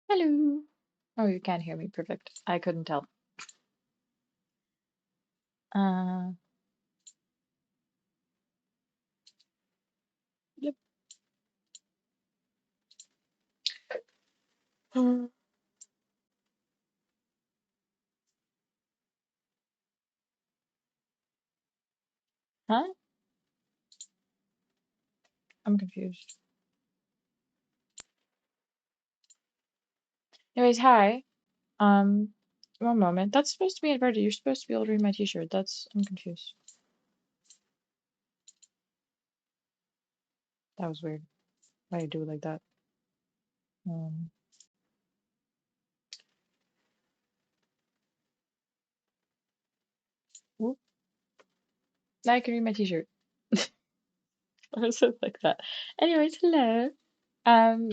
Hello. Oh, you can't hear me. Perfect. I couldn't tell. Uh, yep. Huh? I'm confused. Anyways, hi. Um, one moment. That's supposed to be inverted. You're supposed to be able to read my t-shirt. I'm confused. That was weird. Why do you do it like that? Um, whoop. Now I can read my t-shirt. Or something like that. Anyways, hello. Um,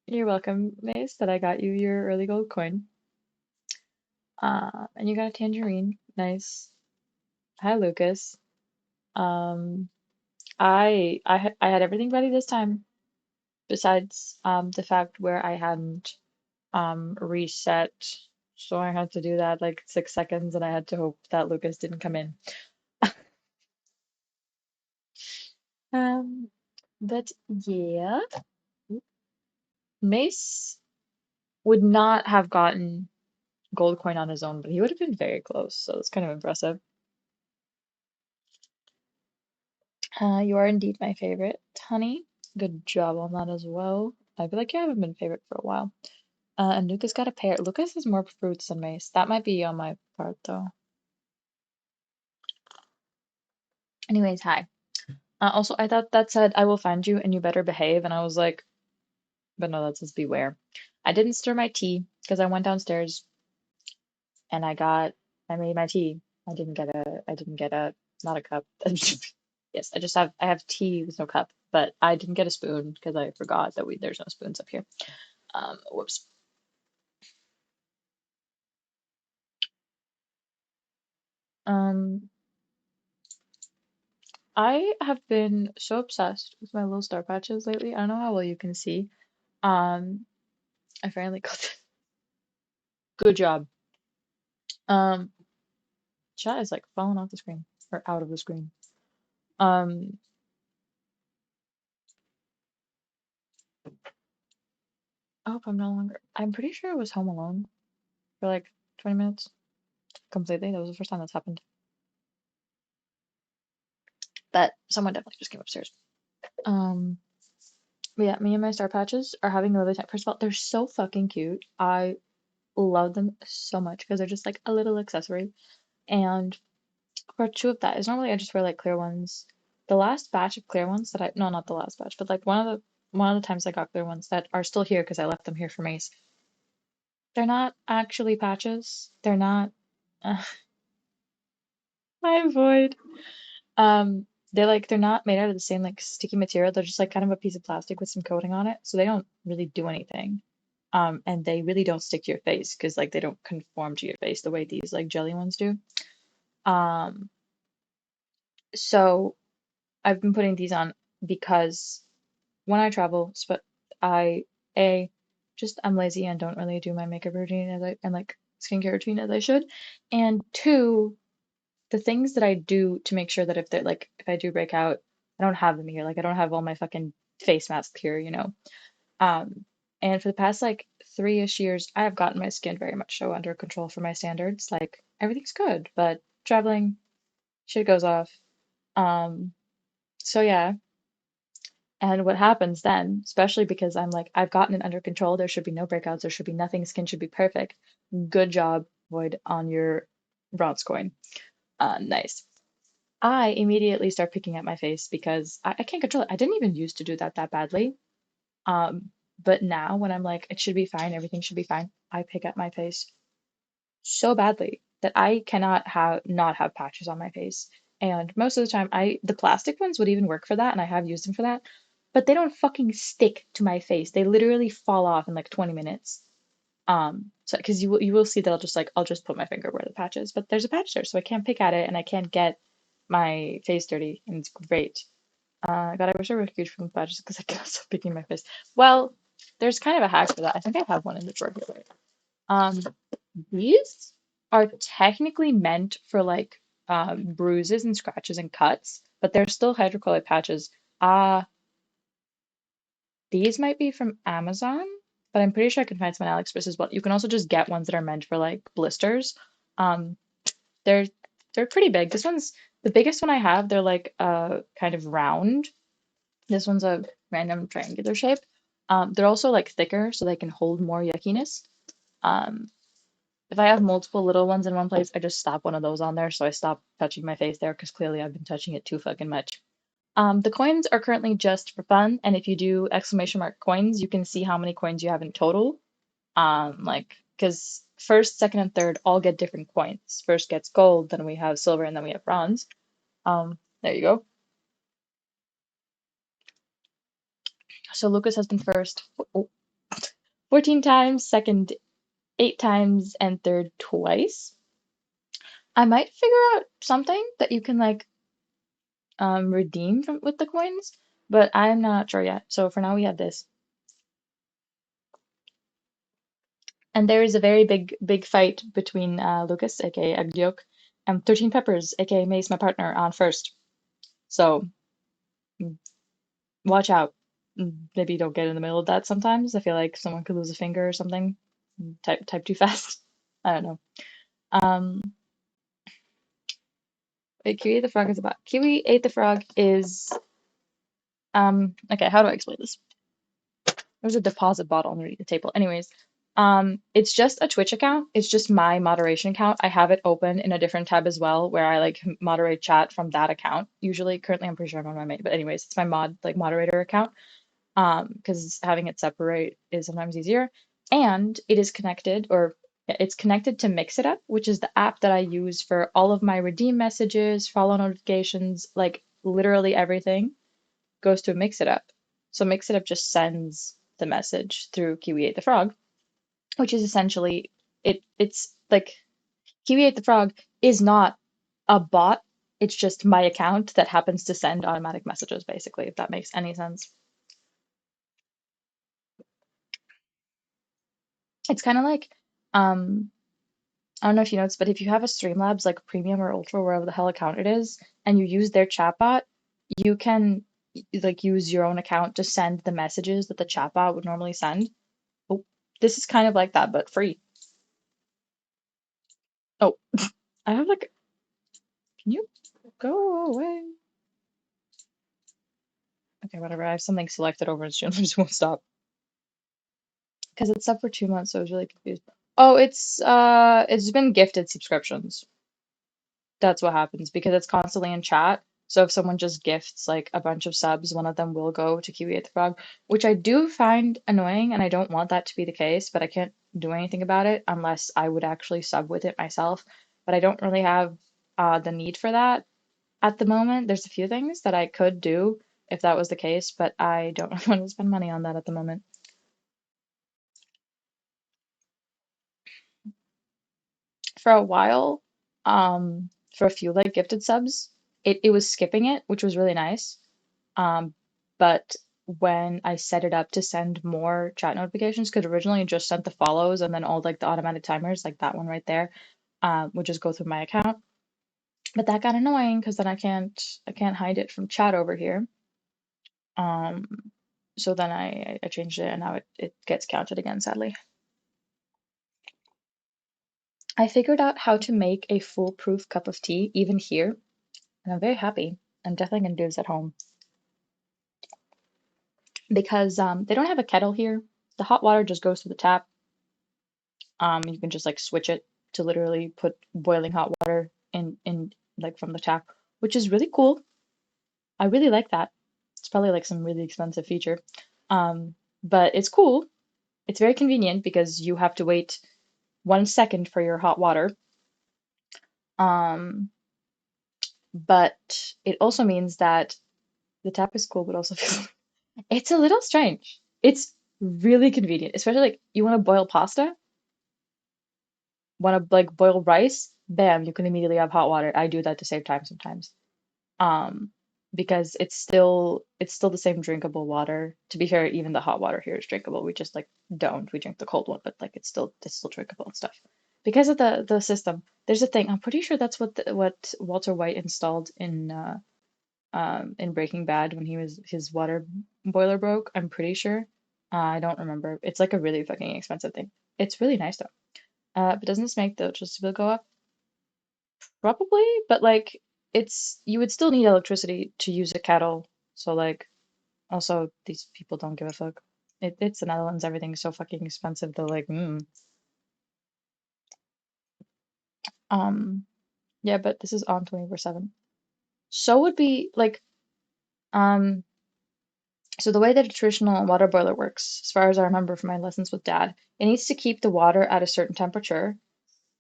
you're welcome, Mace, that I got you your early gold coin. And you got a tangerine. Nice. Hi, Lucas. Um, I had everything ready this time, besides the fact where I hadn't reset, so I had to do that like 6 seconds, and I had to hope that Lucas didn't come in. Um, but yeah, Mace would not have gotten gold coin on his own, but he would have been very close, so it's kind of impressive. You are indeed my favorite, honey. Good job on that as well. I feel like you haven't been favorite for a while. And Lucas got a pear. Lucas has more fruits than Mace. That might be on my part though. Anyways, hi. Also, I thought that said, I will find you and you better behave. And I was like, but no, that says beware. I didn't stir my tea because I went downstairs and I made my tea. I didn't get a, not a cup. Yes, I have tea with no cup, but I didn't get a spoon because I forgot that there's no spoons up here. Whoops. Um, I have been so obsessed with my little star patches lately. I don't know how well you can see. Um, I finally got this. Good job. Um, Chat is like falling off the screen or out of the screen. Um, I hope I'm no longer. I'm pretty sure I was home alone for like 20 minutes completely. That was the first time that's happened. But someone definitely just came upstairs. Um, but yeah, me and my star patches are having a lovely time. First of all, they're so fucking cute. I love them so much because they're just like a little accessory. And for two of that is normally I just wear like clear ones. The last batch of clear ones that I no, not the last batch, but like one of the times I got clear ones that are still here because I left them here for Mace. They're not actually patches. They're not. Uh, I avoid. They're not made out of the same like sticky material. They're just like kind of a piece of plastic with some coating on it, so they don't really do anything. And they really don't stick to your face because like they don't conform to your face the way these like jelly ones do. Um, so I've been putting these on because when I travel, I a just I'm lazy and don't really do my makeup routine as I and like skincare routine as I should, and two, the things that I do to make sure that if I do break out, I don't have them here. Like I don't have all my fucking face masks here, you know. Um, and for the past like 3-ish years, I have gotten my skin very much so under control for my standards. Like everything's good, but traveling, shit goes off. Um, so yeah. And what happens then, especially because I'm like, I've gotten it under control, there should be no breakouts, there should be nothing, skin should be perfect. Good job, Void, on your bronze coin. Nice. I immediately start picking at my face because I can't control it. I didn't even used to do that badly. Um, but now when I'm like, it should be fine, everything should be fine, I pick at my face so badly that I cannot have not have patches on my face. And most of the time, the plastic ones would even work for that, and I have used them for that. But they don't fucking stick to my face. They literally fall off in like 20 minutes. So because you will see that I'll just put my finger where the patch is, but there's a patch there, so I can't pick at it and I can't get my face dirty, and it's great. God, I wish I were huge from patches because I can't stop picking my face. Well, there's kind of a hack for that. I think I have one in the drawer here. Right? Um, these are technically meant for like bruises and scratches and cuts, but they're still hydrocolloid patches. Uh, these might be from Amazon, but I'm pretty sure I can find some on AliExpress as well. You can also just get ones that are meant for like blisters. Um, they're they're pretty big. This one's the biggest one I have. They're like kind of round. This one's a random triangular shape. They're also like thicker, so they can hold more yuckiness. Um, if I have multiple little ones in one place, I just slap one of those on there, so I stop touching my face there because clearly I've been touching it too fucking much. The coins are currently just for fun, and if you do exclamation mark coins, you can see how many coins you have in total. Like, because first, second, and third all get different coins. First gets gold, then we have silver, and then we have bronze. There you go. So Lucas has been first 14 times, second 8 times, and third twice. I might figure out something that you can like redeem from with the coins, but I'm not sure yet. So for now we have this. And there is a very big fight between Lucas, aka Agdiok, and 13 Peppers, aka Mace, my partner, on first. So mm, watch out. Maybe don't get in the middle of that sometimes. I feel like someone could lose a finger or something. Type too fast. I don't know. Um, wait, Kiwi ate the frog is about Kiwi ate the frog is okay, how do I explain this? There's a deposit bottle underneath the table. Anyways, it's just a Twitch account. It's just my moderation account. I have it open in a different tab as well where I like moderate chat from that account. Usually, currently, I'm pretty sure I'm on my main, but anyways, it's my moderator account. Because having it separate is sometimes easier. And it is connected, or yeah, it's connected to Mix It Up, which is the app that I use for all of my redeem messages, follow notifications, like literally everything goes to Mix It Up. So Mix It Up just sends the message through Kiwi Ate the Frog, which is essentially it's like Kiwi Ate the Frog is not a bot. It's just my account that happens to send automatic messages, basically, if that makes any sense. It's kind of like um I don't know if you noticed, but if you have a Streamlabs like Premium or Ultra, wherever the hell account it is, and you use their chatbot, you can like use your own account to send the messages that the chatbot would normally send. Oh, this is kind of like that, but free. Oh, I have like, can you go away? Okay, whatever. I have something selected over and stream, just won't stop because it's up for 2 months, so I was really confused. Oh, it's been gifted subscriptions. That's what happens because it's constantly in chat. So if someone just gifts like a bunch of subs, one of them will go to Kiwi at the Frog, which I do find annoying, and I don't want that to be the case, but I can't do anything about it unless I would actually sub with it myself. But I don't really have the need for that at the moment. There's a few things that I could do if that was the case, but I don't really want to spend money on that at the moment. For a while, for a few like gifted subs, it was skipping it, which was really nice. But when I set it up to send more chat notifications, because originally it just sent the follows and then all like the automatic timers, like that one right there, would just go through my account. But that got annoying because then I can't hide it from chat over here. Um, so then I changed it and now it gets counted again, sadly. I figured out how to make a foolproof cup of tea even here, and I'm very happy. I'm definitely gonna do this at home because they don't have a kettle here. The hot water just goes to the tap. You can just like switch it to literally put boiling hot water in like from the tap, which is really cool. I really like that. It's probably like some really expensive feature. But it's cool. It's very convenient because you have to wait 1 second for your hot water. Um, but it also means that the tap is cool, but also it's a little strange. It's really convenient, especially like you want to boil pasta, want to like boil rice, bam, you can immediately have hot water. I do that to save time sometimes. Um, because it's still the same drinkable water. To be fair, even the hot water here is drinkable. We just like don't. We drink the cold one, but like it's still drinkable and stuff. Because of the system. There's a thing. I'm pretty sure that's what Walter White installed in Breaking Bad when his water boiler broke. I'm pretty sure. I don't remember. It's like a really fucking expensive thing. It's really nice though. But doesn't this make the electricity bill go up? Probably, but like it's you would still need electricity to use a kettle. So like also these people don't give a fuck. It's the Netherlands, everything's so fucking expensive. They're like, um, yeah, but this is on 24/7. So would be like, um, so the way that a traditional water boiler works, as far as I remember from my lessons with Dad, it needs to keep the water at a certain temperature,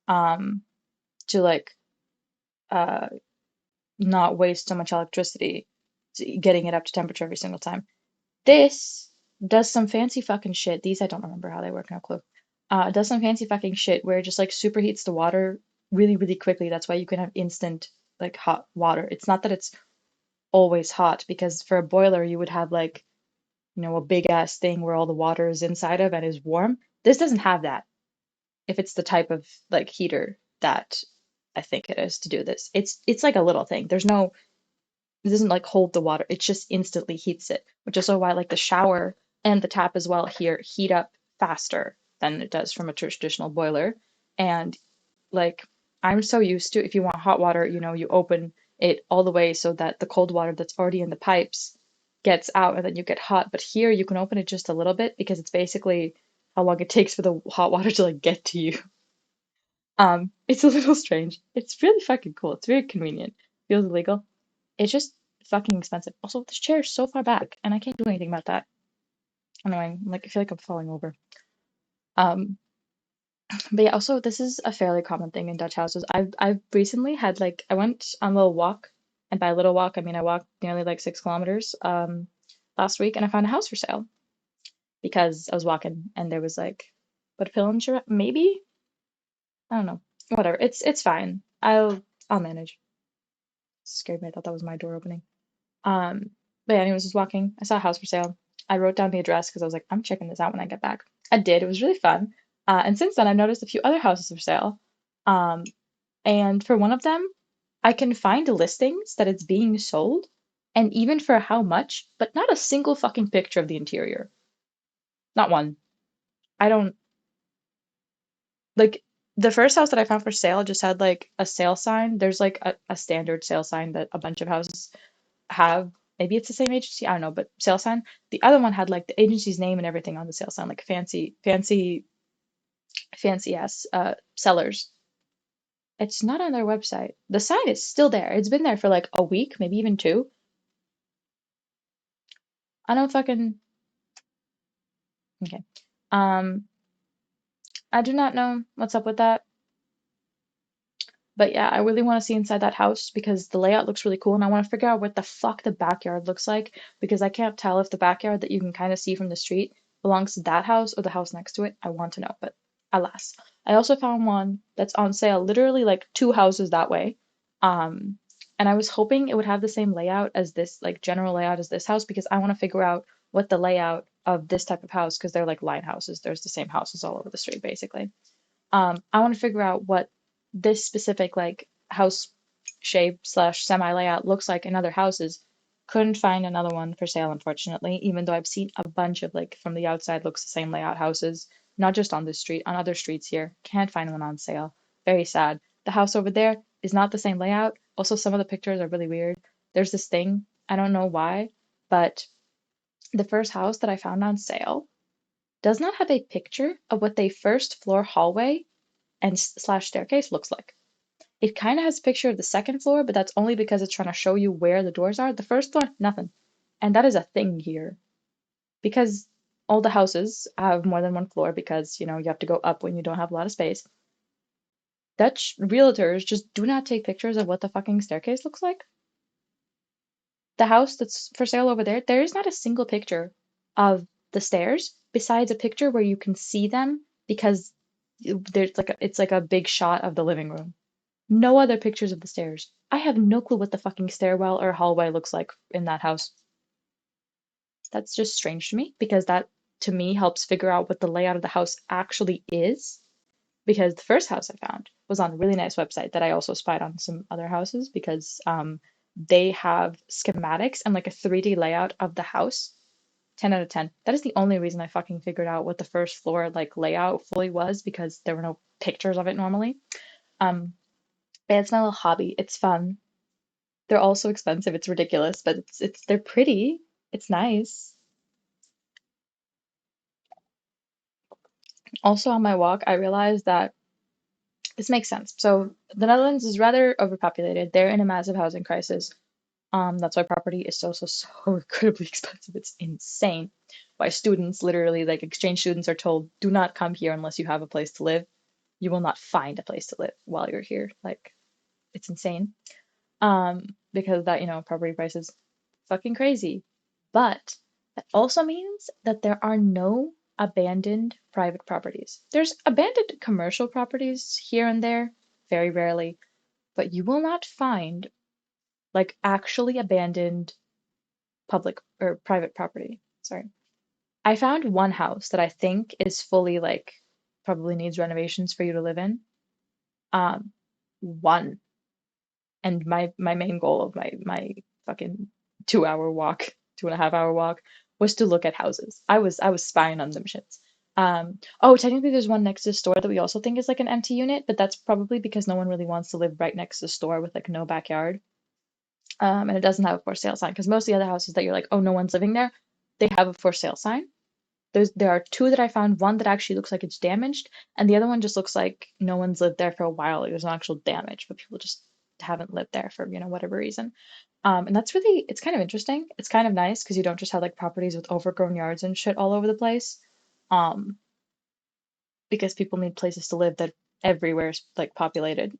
um, to like, uh, not waste so much electricity getting it up to temperature every single time. This does some fancy fucking shit. These I don't remember how they work, no clue. It does some fancy fucking shit where it just like superheats the water really, really quickly. That's why you can have instant like hot water. It's not that it's always hot because for a boiler you would have like, a big ass thing where all the water is inside of and is warm. This doesn't have that if it's the type of like heater that I think it is to do this. It's like a little thing. It doesn't like hold the water. It just instantly heats it, which is also why like the shower and the tap as well here heat up faster than it does from a traditional boiler. And like I'm so used to if you want hot water, you open it all the way so that the cold water that's already in the pipes gets out and then you get hot. But here you can open it just a little bit because it's basically how long it takes for the hot water to like get to you. It's a little strange. It's really fucking cool. It's very convenient. Feels illegal. It's just fucking expensive. Also, this chair is so far back, and I can't do anything about that. Annoying. Like, I feel like I'm falling over. Um, but yeah, also, this is a fairly common thing in Dutch houses. I've recently had like I went on a little walk, and by a little walk, I mean I walked nearly like 6 kilometers last week, and I found a house for sale because I was walking, and there was like, what a pill insurance? Maybe? I don't know. Whatever. It's fine. I'll manage. Scared me. I thought that was my door opening. Um, but yeah, anyways, just walking. I saw a house for sale. I wrote down the address because I was like, I'm checking this out when I get back. I did. It was really fun. And since then, I've noticed a few other houses for sale. Um, and for one of them, I can find listings that it's being sold, and even for how much, but not a single fucking picture of the interior. Not one. I don't like the first house that I found for sale just had like a sale sign. There's like a standard sale sign that a bunch of houses have. Maybe it's the same agency, I don't know, but sale sign. The other one had like the agency's name and everything on the sale sign, like fancy ass sellers. It's not on their website. The sign is still there. It's been there for like a week, maybe even two. I don't fucking okay. Um, I do not know what's up with that. But yeah, I really want to see inside that house because the layout looks really cool and I want to figure out what the fuck the backyard looks like because I can't tell if the backyard that you can kind of see from the street belongs to that house or the house next to it. I want to know, but alas. I also found one that's on sale literally like two houses that way. Um, and I was hoping it would have the same layout as this, like general layout as this house because I want to figure out what the layout of this type of house because they're like line houses. There's the same houses all over the street basically. I want to figure out what this specific like house shape slash semi layout looks like in other houses. Couldn't find another one for sale, unfortunately, even though I've seen a bunch of like from the outside looks the same layout houses, not just on this street, on other streets here. Can't find one on sale. Very sad. The house over there is not the same layout. Also, some of the pictures are really weird. There's this thing, I don't know why, but the first house that I found on sale does not have a picture of what the first floor hallway and slash staircase looks like. It kind of has a picture of the second floor, but that's only because it's trying to show you where the doors are. The first floor, nothing. And that is a thing here because all the houses have more than one floor because, you have to go up when you don't have a lot of space. Dutch realtors just do not take pictures of what the fucking staircase looks like. The house that's for sale over there, there is not a single picture of the stairs besides a picture where you can see them because there's like it's like a big shot of the living room. No other pictures of the stairs. I have no clue what the fucking stairwell or hallway looks like in that house. That's just strange to me because that to me helps figure out what the layout of the house actually is. Because the first house I found was on a really nice website that I also spied on some other houses because they have schematics and like a 3D layout of the house. 10 out of 10. That is the only reason I fucking figured out what the first floor like layout fully was because there were no pictures of it normally. Um, but it's my little hobby. It's fun. They're also expensive. It's ridiculous, but it's they're pretty. It's nice. Also on my walk, I realized that this makes sense. So the Netherlands is rather overpopulated. They're in a massive housing crisis. That's why property is so incredibly expensive. It's insane. Why students, literally like exchange students, are told, do not come here unless you have a place to live. You will not find a place to live while you're here. Like it's insane. Because that, property prices fucking crazy. But that also means that there are no abandoned private properties. There's abandoned commercial properties here and there, very rarely, but you will not find like actually abandoned public or private property. Sorry. I found one house that I think is fully like probably needs renovations for you to live in. Um, one. And my main goal of my fucking 2 hour walk, 2.5 hour walk, was to look at houses. I was spying on them shits. Oh, technically there's one next to the store that we also think is like an empty unit, but that's probably because no one really wants to live right next to the store with like no backyard. And it doesn't have a for sale sign because most of the other houses that you're like, oh, no one's living there, they have a for sale sign. There are two that I found, one that actually looks like it's damaged, and the other one just looks like no one's lived there for a while. Like there's no actual damage, but people just haven't lived there for, whatever reason. And that's really, it's kind of interesting. It's kind of nice because you don't just have like properties with overgrown yards and shit all over the place. Um, because people need places to live that everywhere is like populated.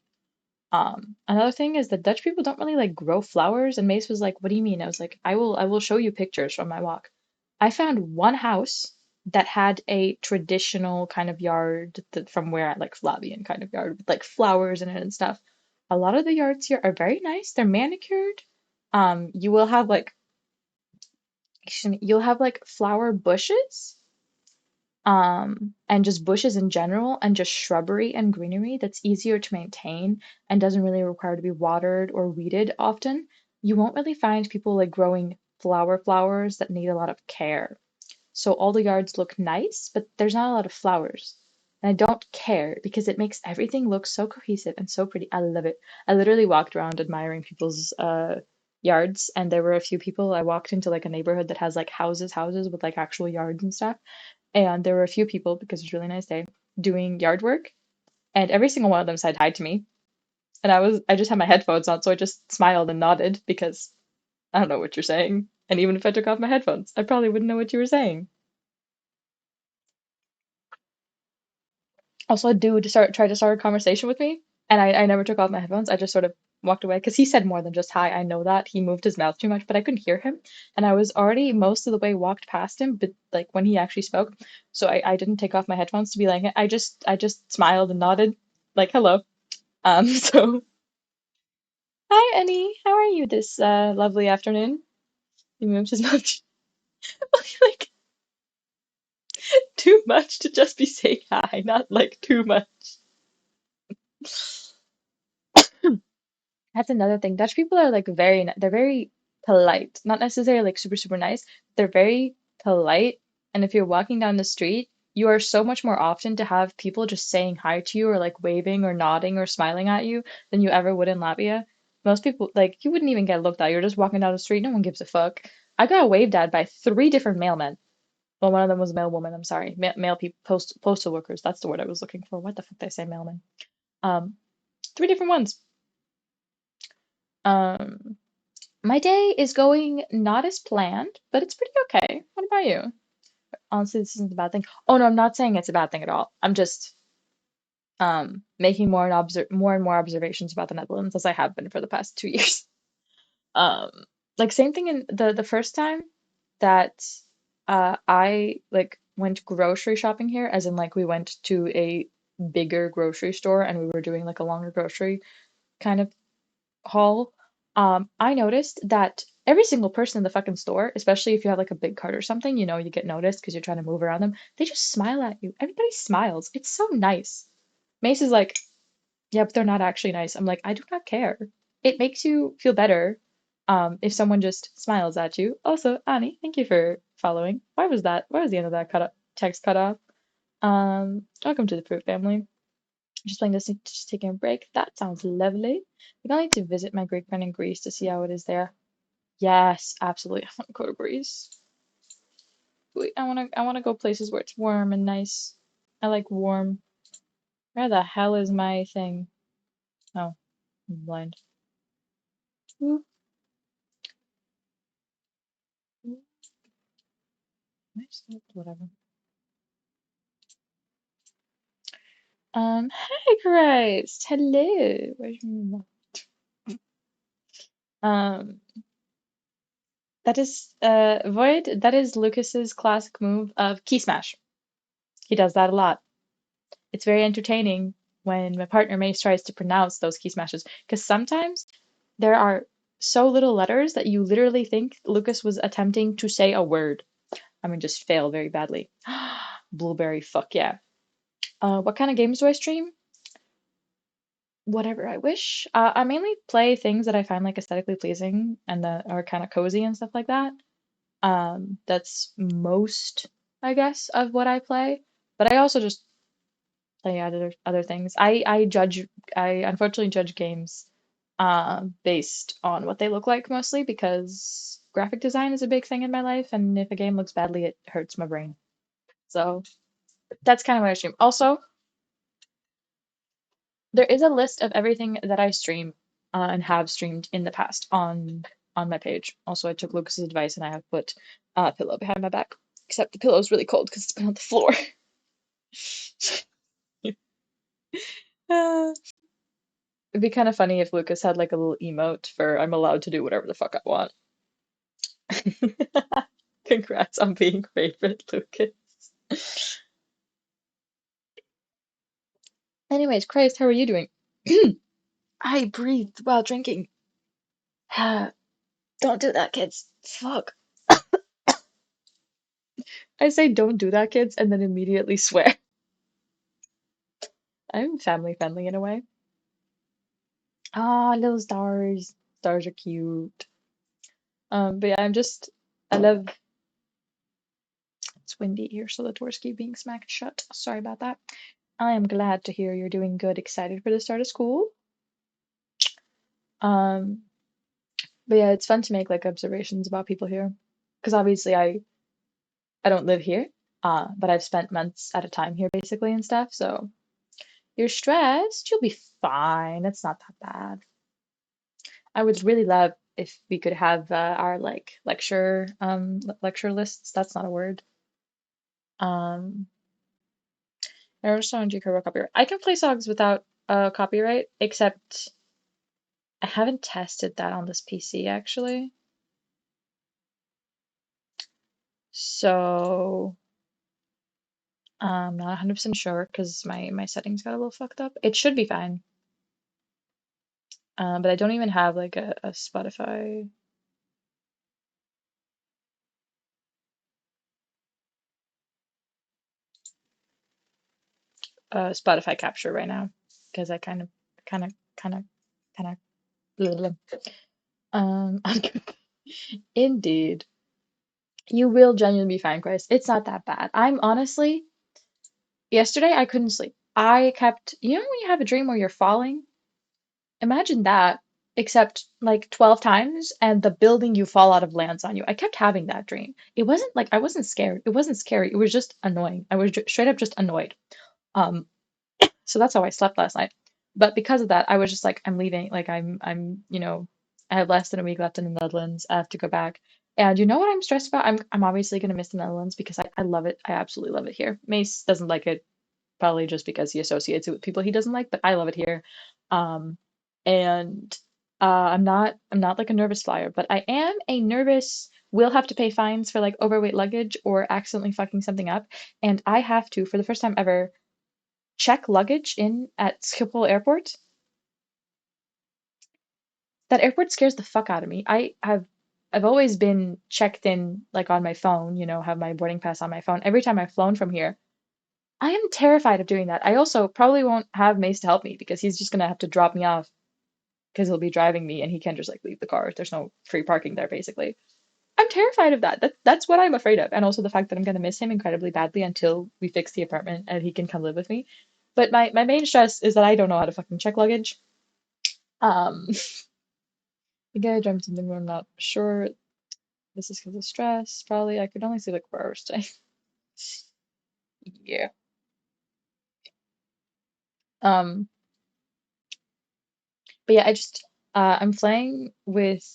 Another thing is that Dutch people don't really like grow flowers, and Mace was like, "What do you mean?" I was like, "I will show you pictures from my walk." I found one house that had a traditional kind of yard that from where I like Flavian kind of yard with like flowers in it and stuff. A lot of the yards here are very nice. They're manicured. You will have like, excuse me, you'll have like flower bushes and just bushes in general, and just shrubbery and greenery that's easier to maintain and doesn't really require to be watered or weeded often. You won't really find people like growing flowers that need a lot of care. So all the yards look nice, but there's not a lot of flowers. And I don't care because it makes everything look so cohesive and so pretty. I love it. I literally walked around admiring people's yards, and there were a few people. I walked into like a neighborhood that has like houses with like actual yards and stuff. And there were a few people, because it was a really nice day, doing yard work, and every single one of them said hi to me. And I just had my headphones on, so I just smiled and nodded because I don't know what you're saying. And even if I took off my headphones, I probably wouldn't know what you were saying. Also, a dude tried to start a conversation with me, and I never took off my headphones. I just sort of walked away because he said more than just hi. I know that he moved his mouth too much, but I couldn't hear him, and I was already most of the way walked past him, but like when he actually spoke, so I didn't take off my headphones to be like I just smiled and nodded like hello. So hi Annie, how are you this lovely afternoon? He moved his mouth like too much to just be saying hi, not like too much. That's another thing. Dutch people are like they're very polite. Not necessarily like super nice. They're very polite. And if you're walking down the street, you are so much more often to have people just saying hi to you or like waving or nodding or smiling at you than you ever would in Latvia. Most people like you wouldn't even get looked at. You're just walking down the street, no one gives a fuck. I got waved at by three different mailmen. Well, one of them was a male woman, I'm sorry. Male people, postal workers, that's the word I was looking for. What the fuck did I say, mailman? Um, three different ones. Um, My day is going not as planned, but it's pretty okay. What about you? Honestly, this isn't a bad thing. Oh no, I'm not saying it's a bad thing at all. I'm just making more and more observations about the Netherlands as I have been for the past 2 years. Um, like same thing in the first time that I like went grocery shopping here, as in like we went to a bigger grocery store and we were doing like a longer grocery kind of haul, I noticed that every single person in the fucking store, especially if you have like a big cart or something, you know, you get noticed because you're trying to move around them, they just smile at you. Everybody smiles. It's so nice. Mace is like, yeah, but they're not actually nice. I'm like, I do not care. It makes you feel better, if someone just smiles at you. Also, Annie, thank you for following. Why was that? Why was the end of that cut up, text cut off? Welcome to the Fruit family. Just playing this, just taking a break. That sounds lovely. I think I need to visit my great friend in Greece to see how it is there. Yes, absolutely. I want to go to Greece. Wait, I wanna go places where it's warm and nice. I like warm. Where the hell is my thing? Oh, I'm blind. Ooh, ooh, whatever. Hey Christ. Hello. Um, that is Void, that is Lucas's classic move of key smash. He does that a lot. It's very entertaining when my partner Mace tries to pronounce those key smashes because sometimes there are so little letters that you literally think Lucas was attempting to say a word. I mean, just fail very badly. Blueberry, fuck yeah. What kind of games do I stream? Whatever I wish. I mainly play things that I find like aesthetically pleasing and that are kind of cozy and stuff like that. That's most, I guess, of what I play. But I also just play other things. I unfortunately judge games based on what they look like mostly because graphic design is a big thing in my life, and if a game looks badly, it hurts my brain. So that's kind of what I stream. Also, there is a list of everything that I stream and have streamed in the past on my page. Also, I took Lucas's advice and I have put a pillow behind my back. Except the pillow is really cold because it's been on the floor. Uh, It'd be kind of funny if Lucas had like a little emote for I'm allowed to do whatever the fuck I want. Congrats on being favorite, Lucas. Anyways, Christ, how are you doing? I breathed while drinking. Don't do that, kids. Fuck. I say don't do that, kids, and then immediately swear. I'm family friendly in a way. Ah, little stars. Stars are cute. But yeah, I love, it's windy here, so the doors keep being smacked shut. Sorry about that. I am glad to hear you're doing good, excited for the start of school. Um, but yeah, it's fun to make like observations about people here. Because obviously I don't live here, but I've spent months at a time here basically and stuff, so you're stressed, you'll be fine. It's not that bad. I would really love if we could have our like lecture lists. That's not a word. Um, I was on Jaykiwifruit copyright. I can play songs without copyright, except I haven't tested that on this PC actually. So I'm not 100% sure because my settings got a little fucked up. It should be fine. But I don't even have like a Spotify capture right now because I kind of kind of indeed. You will genuinely be fine, Chris. It's not that bad. I'm honestly, yesterday I couldn't sleep. I kept, you know, when you have a dream where you're falling? Imagine that, except like 12 times, and the building you fall out of lands on you. I kept having that dream. It wasn't like I wasn't scared. It wasn't scary. It was just annoying. I was straight up just annoyed. Um, so that's how I slept last night. But because of that, I was just like, I'm leaving. Like I have less than a week left in the Netherlands. I have to go back. And you know what I'm stressed about? I'm obviously gonna miss the Netherlands because I love it. I absolutely love it here. Mace doesn't like it probably just because he associates it with people he doesn't like, but I love it here. Um, and I'm not like a nervous flyer, but I am a nervous will have to pay fines for like overweight luggage or accidentally fucking something up. And I have to, for the first time ever, check luggage in at Schiphol Airport. That airport scares the fuck out of me. I've always been checked in like on my phone, have my boarding pass on my phone every time I've flown from here. I am terrified of doing that. I also probably won't have Mace to help me because he's just gonna have to drop me off because he'll be driving me and he can't just like leave the car. There's no free parking there basically. I'm terrified of that. That's what I'm afraid of. And also the fact that I'm gonna miss him incredibly badly until we fix the apartment and he can come live with me. But my main stress is that I don't know how to fucking check luggage. Um, I think I dreamt something where I'm not sure. This is because of stress, probably. I could only sleep like 4 hours today. Yeah. Um, but yeah, I'm playing with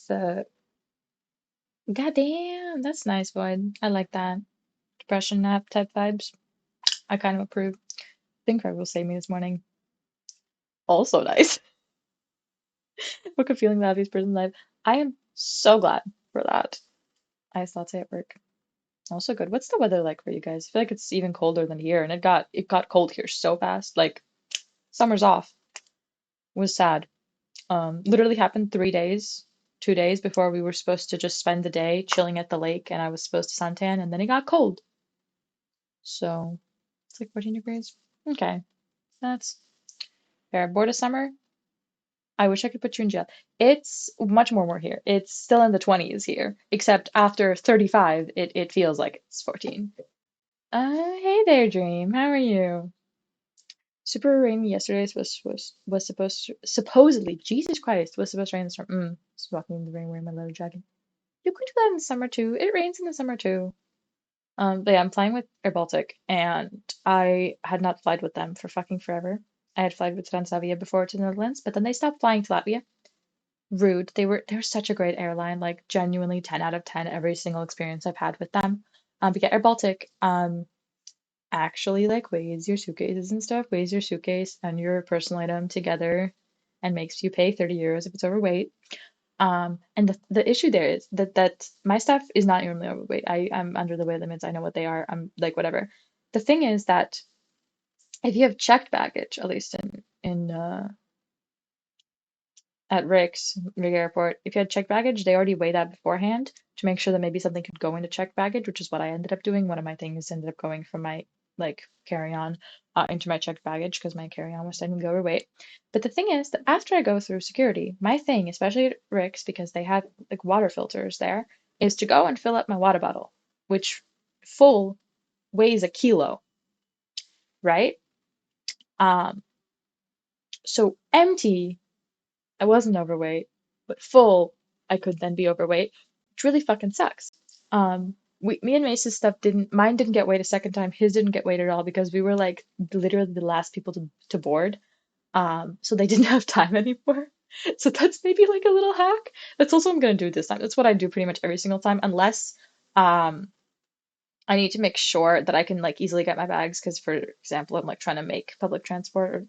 goddamn, that's nice, Void. I like that. Depression nap type vibes. I kind of approve. I think Craig will save me this morning. Also nice. Book of feeling the happiest person alive. I am so glad for that. Iced latte at work. Also good. What's the weather like for you guys? I feel like it's even colder than here, and it got cold here so fast. Like summer's off. Was sad. Literally happened 3 days, 2 days before we were supposed to just spend the day chilling at the lake, and I was supposed to suntan, and then it got cold. So it's like 14 degrees. Okay, that's fair. Bored of summer? I wish I could put you in jail. It's much more warm here. It's still in the 20s here, except after 35, it feels like it's 14. Hey there, Dream. How are you? Super rainy yesterday was supposed to supposedly, Jesus Christ, was supposed to rain this storm. Just walking in the rain wearing my leather jacket. You could do that in the summer too. It rains in the summer too. But yeah, I'm flying with Air Baltic, and I had not flied with them for fucking forever. I had flown with Transavia before to the Netherlands, but then they stopped flying to Latvia. Rude. They were such a great airline, like genuinely 10 out of 10 every single experience I've had with them. But yeah, Air Baltic actually like weighs your suitcases and stuff, weighs your suitcase and your personal item together and makes you pay 30 euros if it's overweight. And the issue there is that my stuff is not normally overweight. I'm under the weight limits. I know what they are. I'm like whatever. The thing is that if you have checked baggage, at least in at Rig Airport, if you had checked baggage, they already weigh that beforehand to make sure that maybe something could go into checked baggage, which is what I ended up doing. One of my things ended up going from my like carry-on into my checked baggage because my carry-on was starting to be overweight. But the thing is that after I go through security, my thing, especially at Rick's, because they have like water filters there, is to go and fill up my water bottle, which full weighs a kilo, right? Um, so empty I wasn't overweight, but full, I could then be overweight, which really fucking sucks. Me and Mace's stuff mine didn't get weighed a second time, his didn't get weighed at all because we were like literally the last people to board. So they didn't have time anymore. So that's maybe like a little hack. That's also what I'm gonna do this time. That's what I do pretty much every single time, unless um I need to make sure that I can like easily get my bags because, for example, I'm like trying to make public transport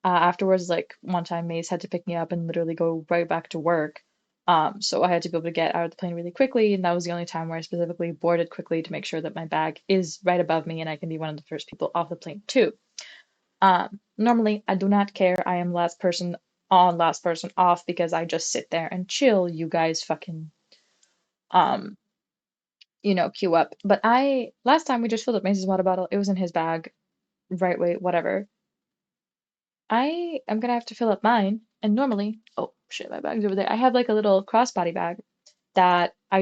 afterwards, like one time Mace had to pick me up and literally go right back to work. So I had to be able to get out of the plane really quickly, and that was the only time where I specifically boarded quickly to make sure that my bag is right above me and I can be one of the first people off the plane too. Normally I do not care. I am last person on, last person off because I just sit there and chill. You guys fucking um, queue up. But I last time we just filled up Mace's water bottle. It was in his bag, right way, whatever. I am gonna have to fill up mine, and normally, oh shit, my bag's over there. I have like a little crossbody bag that I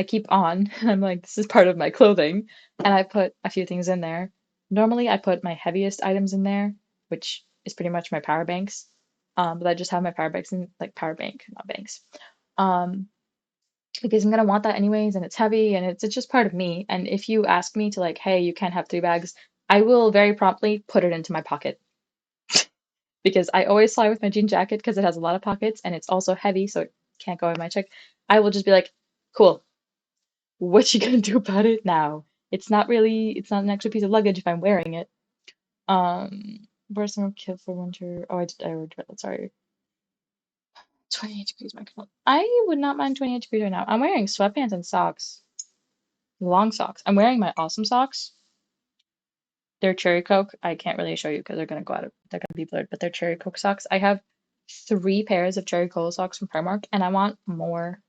keep on, and I'm like, this is part of my clothing, and I put a few things in there. Normally, I put my heaviest items in there, which is pretty much my power banks. But I just have my power banks in like power bank, not banks. Um, because I'm gonna want that anyways, and it's heavy, and it's just part of me. And if you ask me to like, hey, you can't have 3 bags, I will very promptly put it into my pocket because I always fly with my jean jacket because it has a lot of pockets and it's also heavy, so it can't go in my check. I will just be like, cool, what you gonna do about it now? It's not an extra piece of luggage if I'm wearing it. Wear some kit for winter. Oh, I already read that, sorry. 28 degrees maximum. I would not mind 28 degrees right now. I'm wearing sweatpants and socks, long socks. I'm wearing my awesome socks. They're cherry coke. I can't really show you because they're gonna be blurred, but they're cherry coke socks. I have three pairs of cherry cola socks from Primark, and I want more.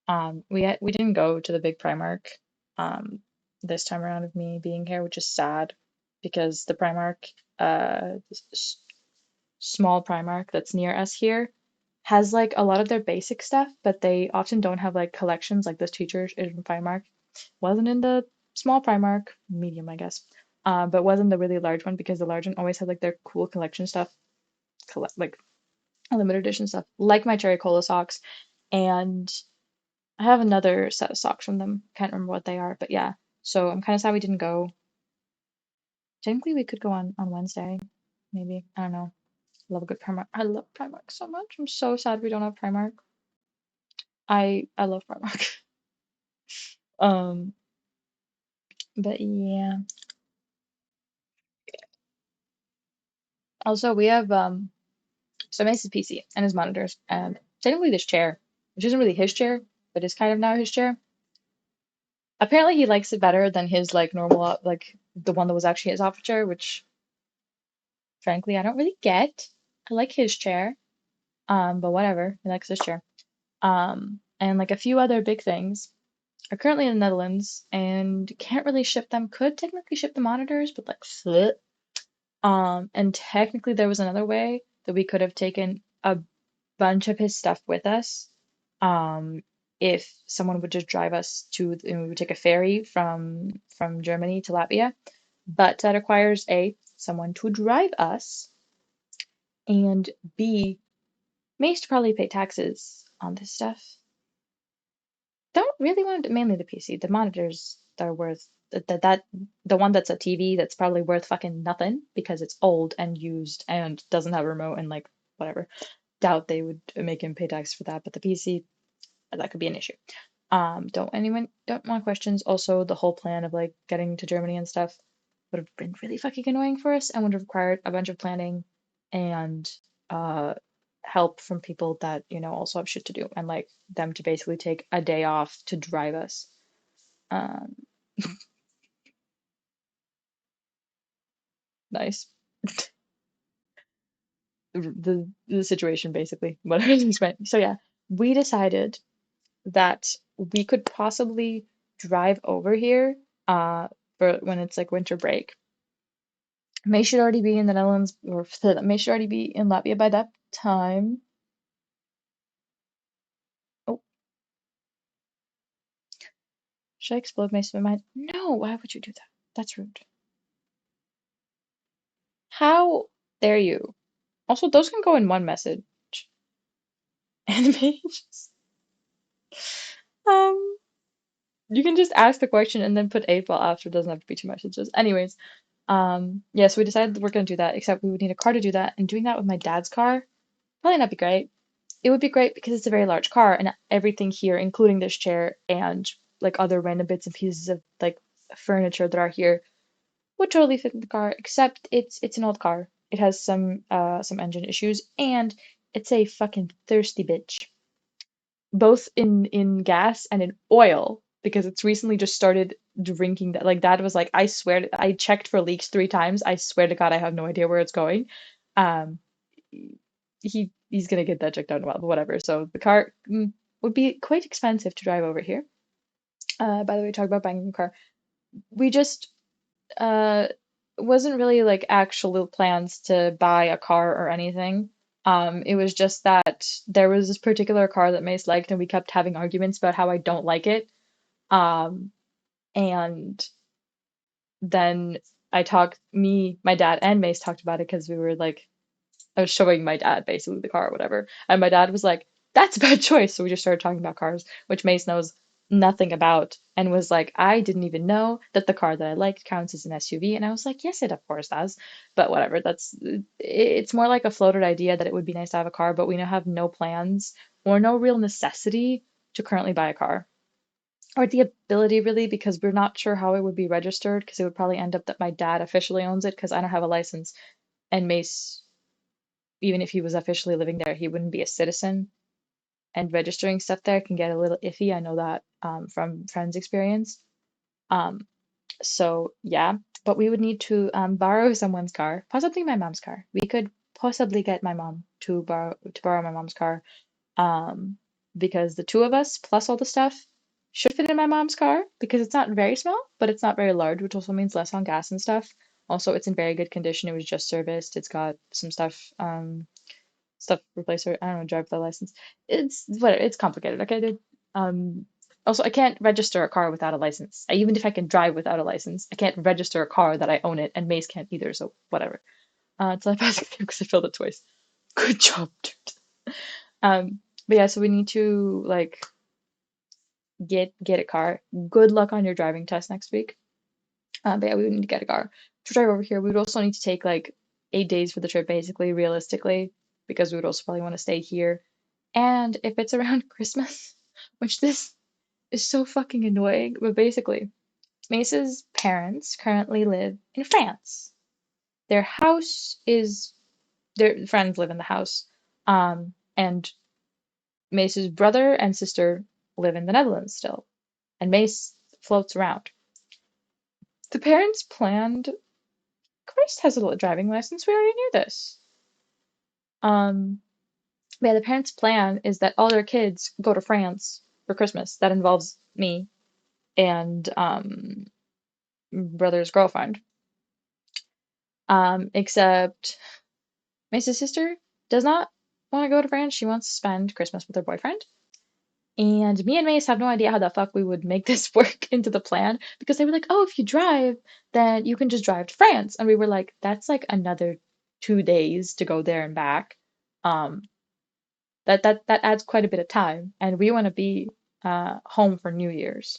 We didn't go to the big Primark um this time around of me being here, which is sad because the Primark s- small Primark that's near us here has like a lot of their basic stuff, but they often don't have like collections like this teacher in Primark. Wasn't in the small Primark, medium I guess. But wasn't the really large one because the large one always had like their cool collection stuff, like limited edition stuff, like my cherry cola socks. And I have another set of socks from them. Can't remember what they are, but yeah. So I'm kind of sad we didn't go. Technically, we could go on Wednesday, maybe. I don't know. Love a good Primark. I love Primark so much. I'm so sad we don't have Primark. I love Primark. Um, but yeah. Also, we have so Mace's PC and his monitors, and technically this chair, which isn't really his chair, but is kind of now his chair. Apparently, he likes it better than his like normal like the one that was actually his office chair, which frankly I don't really get. I like his chair, but whatever. He likes his chair. And like a few other big things are currently in the Netherlands and can't really ship them. Could technically ship the monitors, but like flip. And technically there was another way that we could have taken a bunch of his stuff with us. If someone would just drive us to, and we would take a ferry from Germany to Latvia, but that requires A, someone to drive us, and B, Mace to probably pay taxes on this stuff. Don't really want it, mainly the PC. The monitors that are worth that the one that's a TV that's probably worth fucking nothing because it's old and used and doesn't have a remote and like whatever. Doubt they would make him pay tax for that, but the PC that could be an issue. Don't want questions. Also, the whole plan of like getting to Germany and stuff would have been really fucking annoying for us and would have required a bunch of planning and uh help from people that, also have shit to do and like them to basically take a day off to drive us. Um, nice. The situation basically, what I explained. So yeah, we decided that we could possibly drive over here for when it's like winter break. May should already be in the Netherlands, or May should already be in Latvia by that time. Oh, should I explode my swim mind? No, why would you do that? That's rude. How dare you? Also, those can go in one message. Animations. Um, you can just ask the question and then put 8 ball after. It doesn't have to be two messages. Anyways, yeah, so we decided that we're gonna do that, except we would need a car to do that, and doing that with my dad's car probably not be great. It would be great because it's a very large car and everything here, including this chair and like other random bits and pieces of like furniture that are here, would totally fit in the car, except it's an old car. It has some engine issues and it's a fucking thirsty bitch. Both in gas and in oil because it's recently just started drinking that. Like dad was like, I swear I checked for leaks 3 times. I swear to God I have no idea where it's going. Um he's gonna get that checked out in a while, but whatever. So the car would be quite expensive to drive over here. By the way, talk about buying a new car. We just uh wasn't really like actual plans to buy a car or anything. It was just that there was this particular car that Mace liked, and we kept having arguments about how I don't like it. Um, and then my dad, and Mace talked about it because we were like, I was showing my dad basically the car or whatever. And my dad was like, that's a bad choice. So we just started talking about cars, which Mace knows nothing about, and was like, I didn't even know that the car that I liked counts as an SUV. And I was like, yes, it of course does. But whatever. It's more like a floated idea that it would be nice to have a car, but we now have no plans or no real necessity to currently buy a car. Or the ability really, because we're not sure how it would be registered, because it would probably end up that my dad officially owns it because I don't have a license, and Mace, even if he was officially living there, he wouldn't be a citizen, and registering stuff there can get a little iffy. I know that from friends' experience. Um, so yeah, but we would need to borrow someone's car, possibly my mom's car. We could possibly get my mom to borrow my mom's car. Um, because the two of us plus all the stuff should fit in my mom's car because it's not very small, but it's not very large, which also means less on gas and stuff. Also, it's in very good condition. It was just serviced. It's got some stuff replaced or I don't know, drive without license. It's whatever. It's complicated. Okay, dude. Um, Also, I can't register a car without a license. Even if I can drive without a license, I can't register a car that I own it, and Mace can't either. So whatever. So I passed it because I failed it twice. Good job, dude. But yeah, so we need to like get a car. Good luck on your driving test next week. But yeah, we would need to get a car to drive over here. We would also need to take like 8 days for the trip, basically, realistically, because we would also probably want to stay here. And if it's around Christmas, which this is so fucking annoying, but basically, Mace's parents currently live in France. Their house is their friends live in the house. And Mace's brother and sister live in the Netherlands still, and Mace floats around. The parents planned. Christ has a driving license. We already knew this. Um, but yeah, the parents' plan is that all their kids go to France for Christmas. That involves me and brother's girlfriend. Except Mace's sister does not want to go to France. She wants to spend Christmas with her boyfriend. And me and Mace have no idea how the fuck we would make this work into the plan because they were like, oh, if you drive, then you can just drive to France. And we were like, that's like another 2 days to go there and back. Um, that adds quite a bit of time. And we want to be home for New Year's.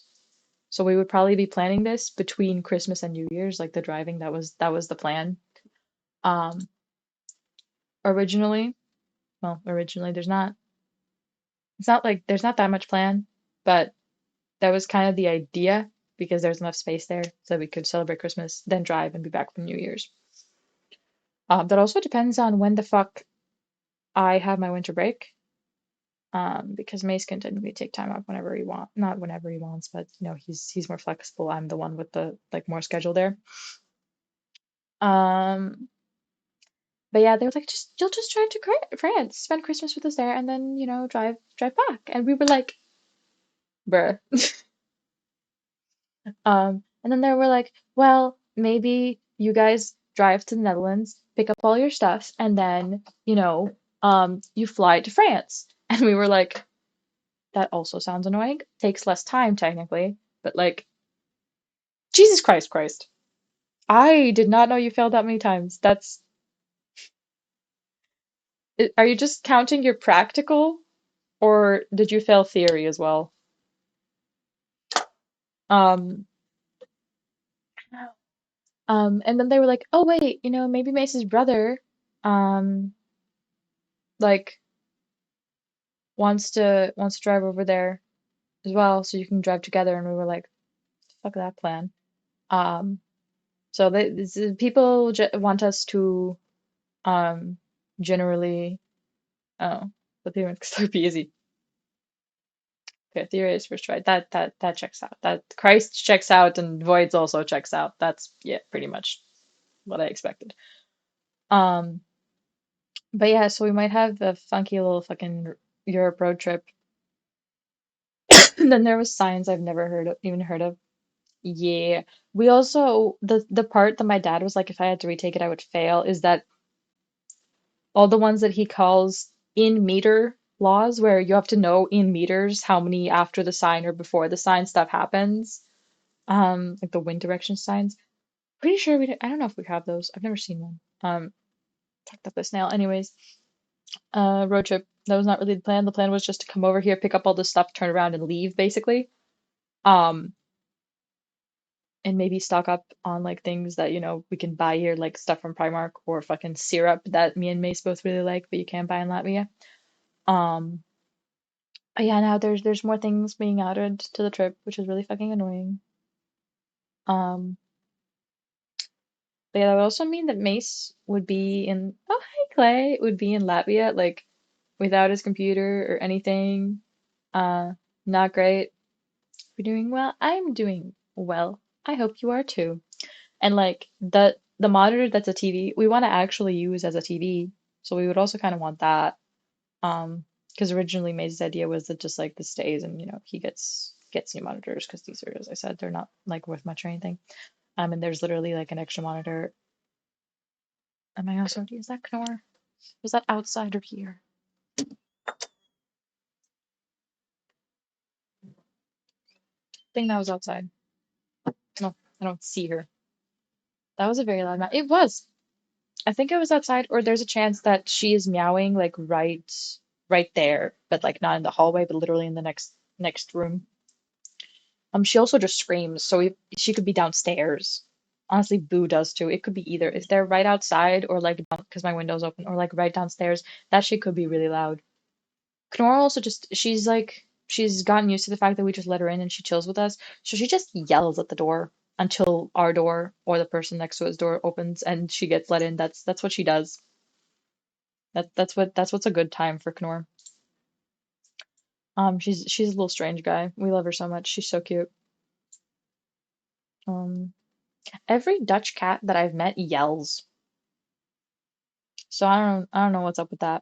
So we would probably be planning this between Christmas and New Year's, like the driving, that was the plan. Um, originally, well, originally it's not like there's not that much plan, but that was kind of the idea because there's enough space there so we could celebrate Christmas, then drive and be back for New Year's. That also depends on when the fuck I have my winter break. Because Mace can technically take time off whenever he wants, not whenever he wants, but he's more flexible. I'm the one with the like more schedule there. Um, but yeah, they were like, just you'll just drive to France, spend Christmas with us there, and then drive back. And we were like, bruh. And then they were like, well, maybe you guys drive to the Netherlands, pick up all your stuff, and then, you fly to France. And we were like, that also sounds annoying. Takes less time technically, but like, Jesus Christ. I did not know you failed that many times. Are you just counting your practical, or did you fail theory as well? Um, and then they were like, oh wait, maybe Mace's brother, um, like wants to drive over there as well, so you can drive together. And we were like, fuck that plan. Um, so people want us to um generally oh, but they went so easy. Okay, theory is first try. That checks out. That Christ checks out and Voids also checks out. That's yeah, pretty much what I expected. Um, but yeah, so we might have a funky little fucking Europe road trip. And then there was science I've never even heard of. Yeah. We also the part that my dad was like if I had to retake it I would fail is that all the ones that he calls in meter laws where you have to know in meters how many after the sign or before the sign stuff happens. Like the wind direction signs. Pretty sure I don't know if we have those. I've never seen one. Tucked up the snail. Anyways, road trip. That was not really the plan. The plan was just to come over here, pick up all this stuff, turn around and leave basically. Um and maybe stock up on like things that we can buy here, like stuff from Primark or fucking syrup that me and Mace both really like, but you can't buy in Latvia. Um, but yeah, now there's more things being added to the trip, which is really fucking annoying. Um, but yeah, that would also mean that Mace would be in. Oh, hi Clay, would be in Latvia like without his computer or anything. Uh, Not great. We're doing well. I'm doing well. I hope you are too. And like the monitor that's a TV, we want to actually use as a TV. So we would also kind of want that. Because originally May's idea was that just like this stays and he gets new monitors because these are, as I said, they're not like worth much or anything. And there's literally like an extra monitor. Am I also, is that Knorr? Was that outside or here? I think that was outside. No, I don't see her. That was a very loud mouse. It was. I think it was outside, or there's a chance that she is meowing like right there, but like not in the hallway, but literally in the next room. She also just screams, so she could be downstairs. Honestly, Boo does too. It could be either. If they're right outside or like down, because my window's open, or like right downstairs, that shit could be really loud. Kenora also just she's gotten used to the fact that we just let her in and she chills with us. So she just yells at the door until our door or the person next to his door opens and she gets let in. That's what she does. That's what's a good time for Knorr. She's a little strange guy. We love her so much. She's so cute. Um, every Dutch cat that I've met yells. So I don't know what's up with that.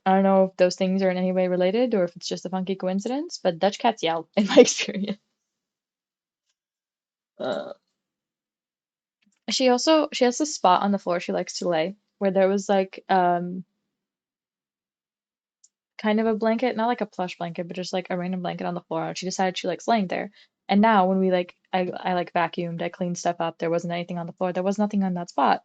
I don't know if those things are in any way related or if it's just a funky coincidence, but Dutch cats yell in my experience. Uh, she has a spot on the floor she likes to lay where there was like kind of a blanket, not like a plush blanket, but just like a random blanket on the floor. And she decided she likes laying there. And now when we like I like vacuumed, I cleaned stuff up, there wasn't anything on the floor. There was nothing on that spot.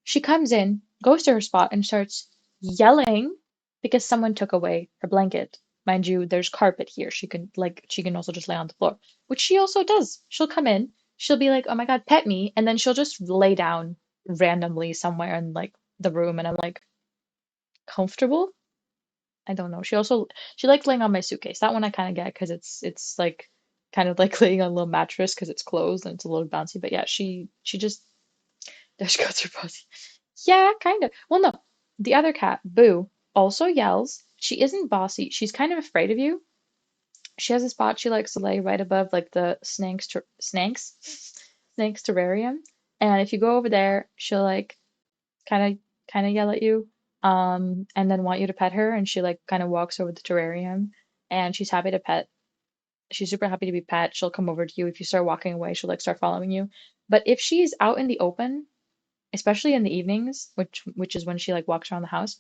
She comes in, goes to her spot, and starts yelling because someone took away her blanket. Mind you, there's carpet here. She can also just lay on the floor, which she also does. She'll come in, she'll be like, "Oh my God, pet me," and then she'll just lay down randomly somewhere in like the room, and I'm like, comfortable? I don't know. She likes laying on my suitcase. That one I kind of get because it's like kind of like laying on a little mattress because it's closed and it's a little bouncy. But yeah, she just there she goes her pussy. Yeah, kind of. Well, no, the other cat, Boo, also yells. She isn't bossy. She's kind of afraid of you. She has a spot she likes to lay right above like the snakes terrarium. And if you go over there, she'll like kind of yell at you and then want you to pet her and she like kind of walks over the terrarium and she's happy to pet. She's super happy to be pet. She'll come over to you if you start walking away. She'll like start following you. But if she's out in the open, especially in the evenings, which is when she like walks around the house,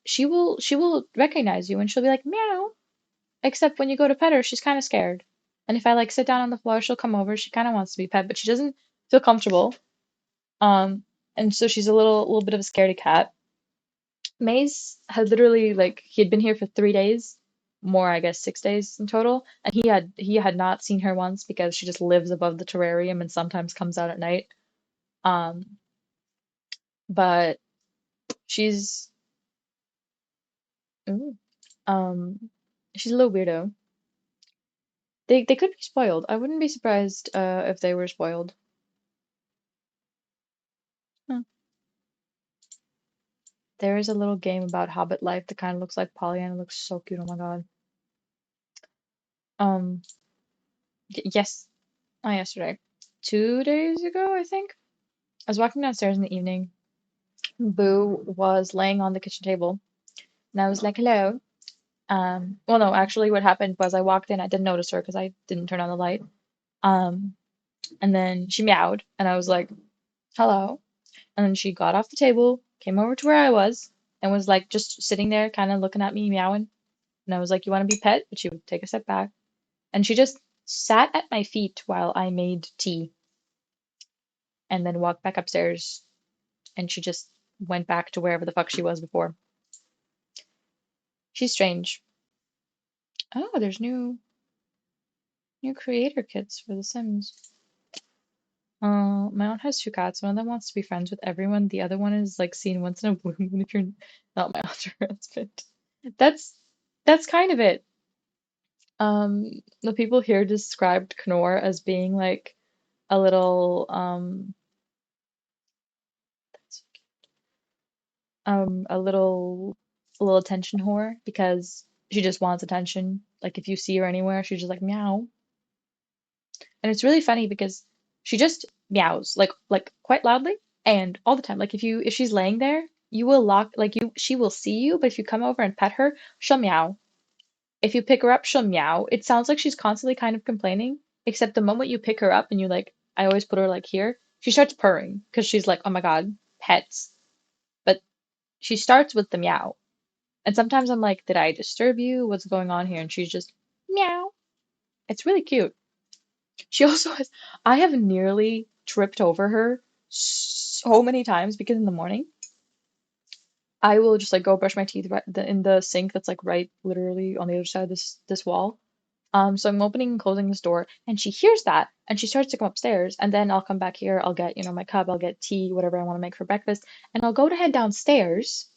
she will recognize you and she'll be like meow. Except when you go to pet her, she's kind of scared. And if I like sit down on the floor, she'll come over. She kind of wants to be pet, but she doesn't feel comfortable. Um, and so she's a little bit of a scaredy cat. Maze had literally like he had been here for 3 days, more I guess 6 days in total, and he had not seen her once because she just lives above the terrarium and sometimes comes out at night. Um, but she's ooh, um she's a little weirdo. They could be spoiled. I wouldn't be surprised if they were spoiled. Hmm. There is a little game about Hobbit life that kind of looks like Pollyanna. It looks so cute. Oh my God. Um, yes, not yesterday. 2 days ago, I think. I was walking downstairs in the evening. Boo was laying on the kitchen table, and I was like, "Hello." Well, no, actually, what happened was I walked in. I didn't notice her because I didn't turn on the light. Um, and then she meowed, and I was like, "Hello." And then she got off the table, came over to where I was, and was like just sitting there, kind of looking at me, meowing. And I was like, "You want to be pet?" But she would take a step back, and she just sat at my feet while I made tea, and then walked back upstairs, and she just went back to wherever the fuck she was before. She's strange. Oh, there's new creator kits for The Sims. My aunt has two cats. One of them wants to be friends with everyone. The other one is like seen once in a blue moon if you're not my aunt or husband. That's that's kind of it. The people here described Knorr as being like a little a little attention whore because she just wants attention. Like if you see her anywhere, she's just like meow. And it's really funny because she just meows like quite loudly and all the time. Like if she's laying there You will lock, like she will see you, but if you come over and pet her, she'll meow. If you pick her up, she'll meow. It sounds like she's constantly kind of complaining, except the moment you pick her up and you like, I always put her like here, she starts purring because she's like, oh my God, pets. But she starts with the meow. And sometimes I'm like, did I disturb you? What's going on here? And she's just meow. It's really cute. She also has, I have nearly tripped over her so many times because in the morning, I will just like go brush my teeth in the sink that's like right literally on the other side of this wall. So I'm opening and closing this door, and she hears that, and she starts to come upstairs, and then I'll come back here, I'll get, my cup, I'll get tea, whatever I want to make for breakfast, and I'll go to head downstairs,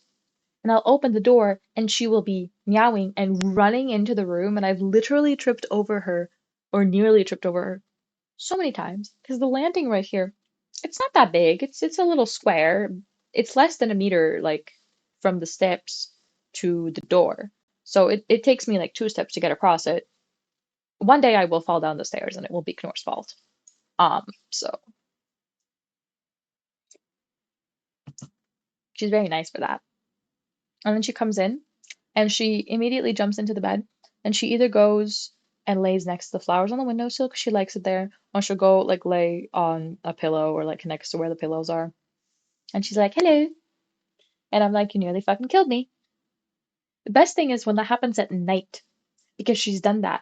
and I'll open the door, and she will be meowing and running into the room, and I've literally tripped over her, or nearly tripped over her, so many times, because the landing right here, it's not that big, it's a little square, it's less than a meter, like, from the steps to the door, so it takes me like 2 steps to get across it. One day I will fall down the stairs and it will be Knorr's fault. So she's very nice for that. And then she comes in and she immediately jumps into the bed and she either goes and lays next to the flowers on the windowsill because she likes it there, or she'll go like lay on a pillow or like next to where the pillows are. And she's like, hello. And I'm like, you nearly fucking killed me. The best thing is when that happens at night because she's done that.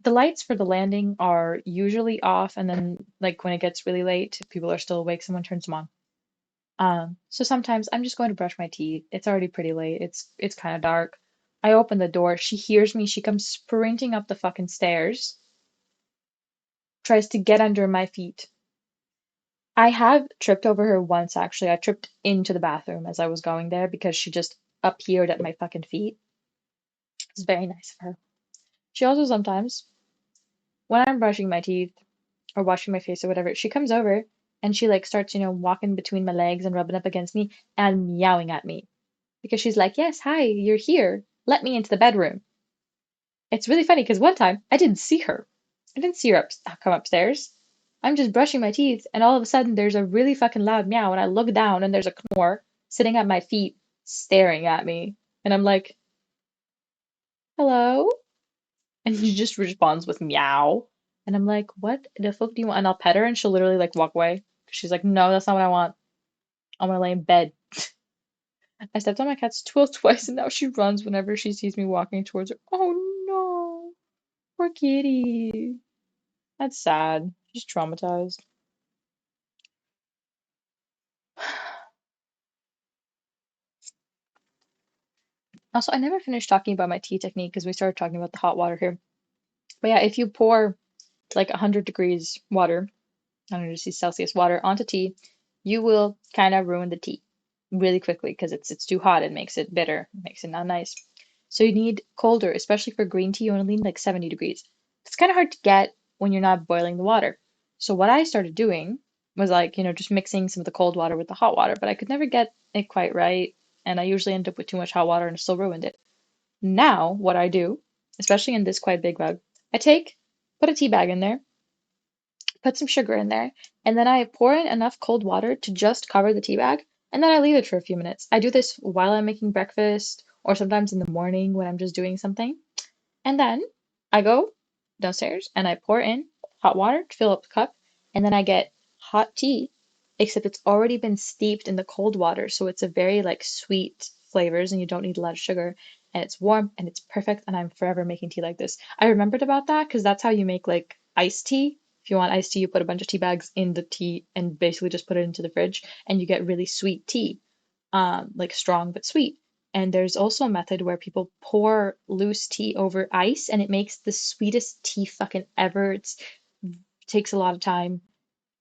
The lights for the landing are usually off, and then like when it gets really late, people are still awake, someone turns them on. So sometimes I'm just going to brush my teeth. It's already pretty late. It's kind of dark. I open the door. She hears me. She comes sprinting up the fucking stairs, tries to get under my feet. I have tripped over her once, actually. I tripped into the bathroom as I was going there because she just appeared at my fucking feet. It's very nice of her. She also sometimes, when I'm brushing my teeth or washing my face or whatever, she comes over and she like starts, walking between my legs and rubbing up against me and meowing at me. Because she's like, yes, hi, you're here. Let me into the bedroom. It's really funny because one time I didn't see her. I didn't see her come upstairs. I'm just brushing my teeth, and all of a sudden there's a really fucking loud meow, and I look down and there's a Knorr sitting at my feet staring at me. And I'm like, hello? And he just responds with meow. And I'm like, what the fuck do you want? And I'll pet her and she'll literally like walk away. She's like, no, that's not what I want. I want to lay in bed. I stepped on my cat's toe twice and now she runs whenever she sees me walking towards her. Oh no, poor kitty. That's sad. She's traumatized. Also, I never finished talking about my tea technique because we started talking about the hot water here. But yeah, if you pour like 100 degrees water, 100 degrees Celsius water onto tea, you will kind of ruin the tea really quickly because it's too hot. It makes it bitter, it makes it not nice. So you need colder, especially for green tea. You want to lean like 70 degrees. It's kind of hard to get when you're not boiling the water. So what I started doing was like, just mixing some of the cold water with the hot water, but I could never get it quite right. And I usually end up with too much hot water and still ruined it. Now, what I do, especially in this quite big mug, put a tea bag in there, put some sugar in there, and then I pour in enough cold water to just cover the tea bag, and then I leave it for a few minutes. I do this while I'm making breakfast, or sometimes in the morning when I'm just doing something. And then I go downstairs and I pour in hot water to fill up the cup, and then I get hot tea, except it's already been steeped in the cold water, so it's a very like sweet flavors and you don't need a lot of sugar, and it's warm and it's perfect, and I'm forever making tea like this. I remembered about that because that's how you make like iced tea. If you want iced tea, you put a bunch of tea bags in the tea and basically just put it into the fridge, and you get really sweet tea, like strong but sweet. And there's also a method where people pour loose tea over ice and it makes the sweetest tea fucking ever. Takes a lot of time.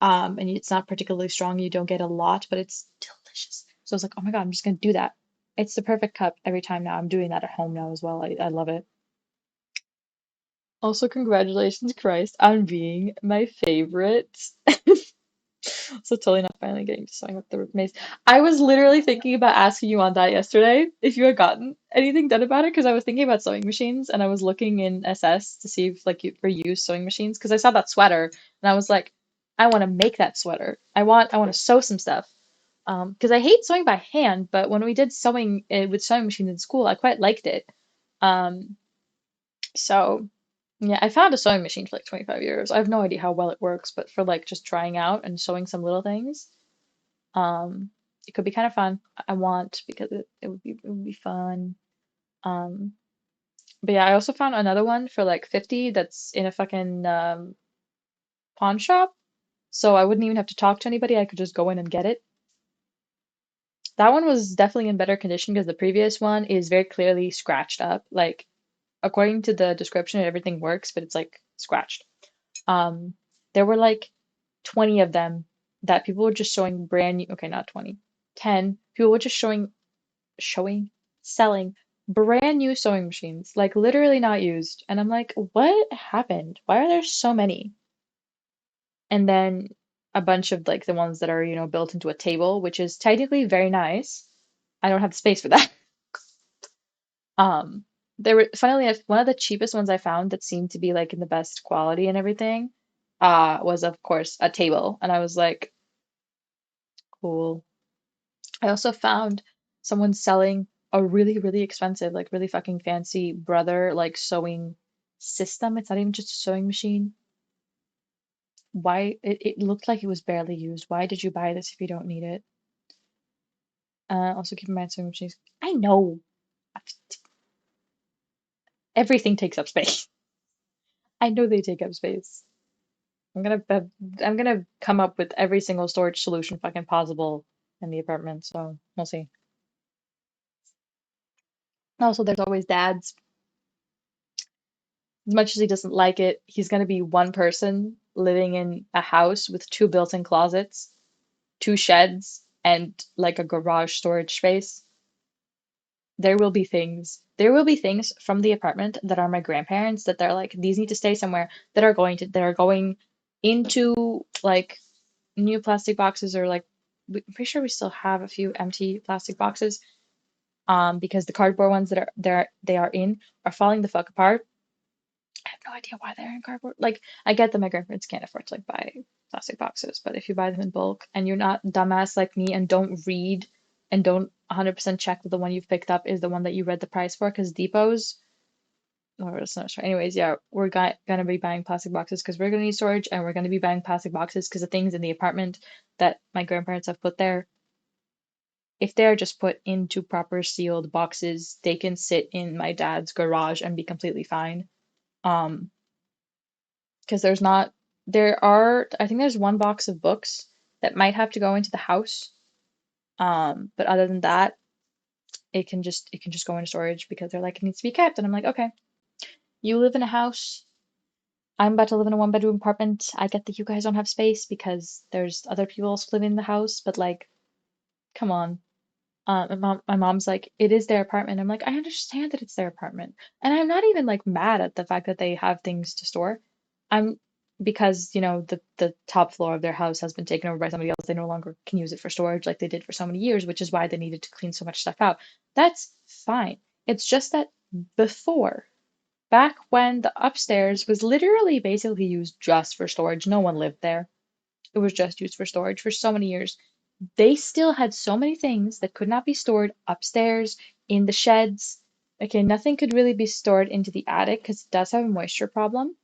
And it's not particularly strong. You don't get a lot, but it's delicious. So I was like, oh my God, I'm just gonna do that. It's the perfect cup every time now. I'm doing that at home now as well. I love it. Also, congratulations, Christ, on being my favorite. So totally not finally getting to sewing up the maze. I was literally thinking about asking you on that yesterday if you had gotten anything done about it because I was thinking about sewing machines and I was looking in SS to see if like for used sewing machines because I saw that sweater and I was like, I want to make that sweater. I want to sew some stuff. Because I hate sewing by hand, but when we did sewing with sewing machines in school, I quite liked it. Um, so yeah, I found a sewing machine for like 25 years. I have no idea how well it works, but for like just trying out and sewing some little things, um, it could be kind of fun. I want because it would be fun. Um, but yeah, I also found another one for like 50 that's in a fucking pawn shop. So I wouldn't even have to talk to anybody. I could just go in and get it. That one was definitely in better condition because the previous one is very clearly scratched up. Like according to the description, everything works, but it's like scratched. Um, there were like 20 of them that people were just showing brand new, okay, not 20, 10 people were just showing, selling brand new sewing machines, like literally not used. And I'm like, what happened? Why are there so many? And then a bunch of like the ones that are, built into a table, which is technically very nice. I don't have the space for that. Um, they were, funnily enough, one of the cheapest ones I found that seemed to be like in the best quality and everything, was of course a table. And I was like, cool. I also found someone selling a really, really expensive, like really fucking fancy brother like sewing system. It's not even just a sewing machine. Why it looked like it was barely used. Why did you buy this if you don't need it? Also keep in mind sewing machines. I know everything takes up space. I know they take up space. I'm gonna I'm gonna come up with every single storage solution fucking possible in the apartment, so we'll see. Also, there's always dads. As much as he doesn't like it, he's gonna be one person living in a house with two built-in closets, two sheds, and like a garage storage space. There will be things from the apartment that are my grandparents that they're like, these need to stay somewhere, that are going into like new plastic boxes, or like I'm pretty sure we still have a few empty plastic boxes, because the cardboard ones that they are in are falling the fuck apart. I have no idea why they're in cardboard. Like I get that my grandparents can't afford to like buy plastic boxes, but if you buy them in bulk and you're not dumbass like me and don't read and don't 100% check that the one you've picked up is the one that you read the price for, because depots, or it's not sure. Anyways, yeah, we're gonna be buying plastic boxes because we're gonna need storage, and we're gonna be buying plastic boxes because the things in the apartment that my grandparents have put there, if they're just put into proper sealed boxes, they can sit in my dad's garage and be completely fine. Um, because I think there's one box of books that might have to go into the house. But other than that, it can just go into storage because they're like, it needs to be kept. And I'm like, okay, you live in a house. I'm about to live in a one-bedroom apartment. I get that you guys don't have space because there's other people also living in the house, but like, come on. My mom's like, it is their apartment. I'm like, I understand that it's their apartment. And I'm not even like mad at the fact that they have things to store. I'm Because, the top floor of their house has been taken over by somebody else. They no longer can use it for storage like they did for so many years, which is why they needed to clean so much stuff out. That's fine. It's just that before, back when the upstairs was literally basically used just for storage, no one lived there. It was just used for storage for so many years. They still had so many things that could not be stored upstairs in the sheds. Okay, nothing could really be stored into the attic because it does have a moisture problem.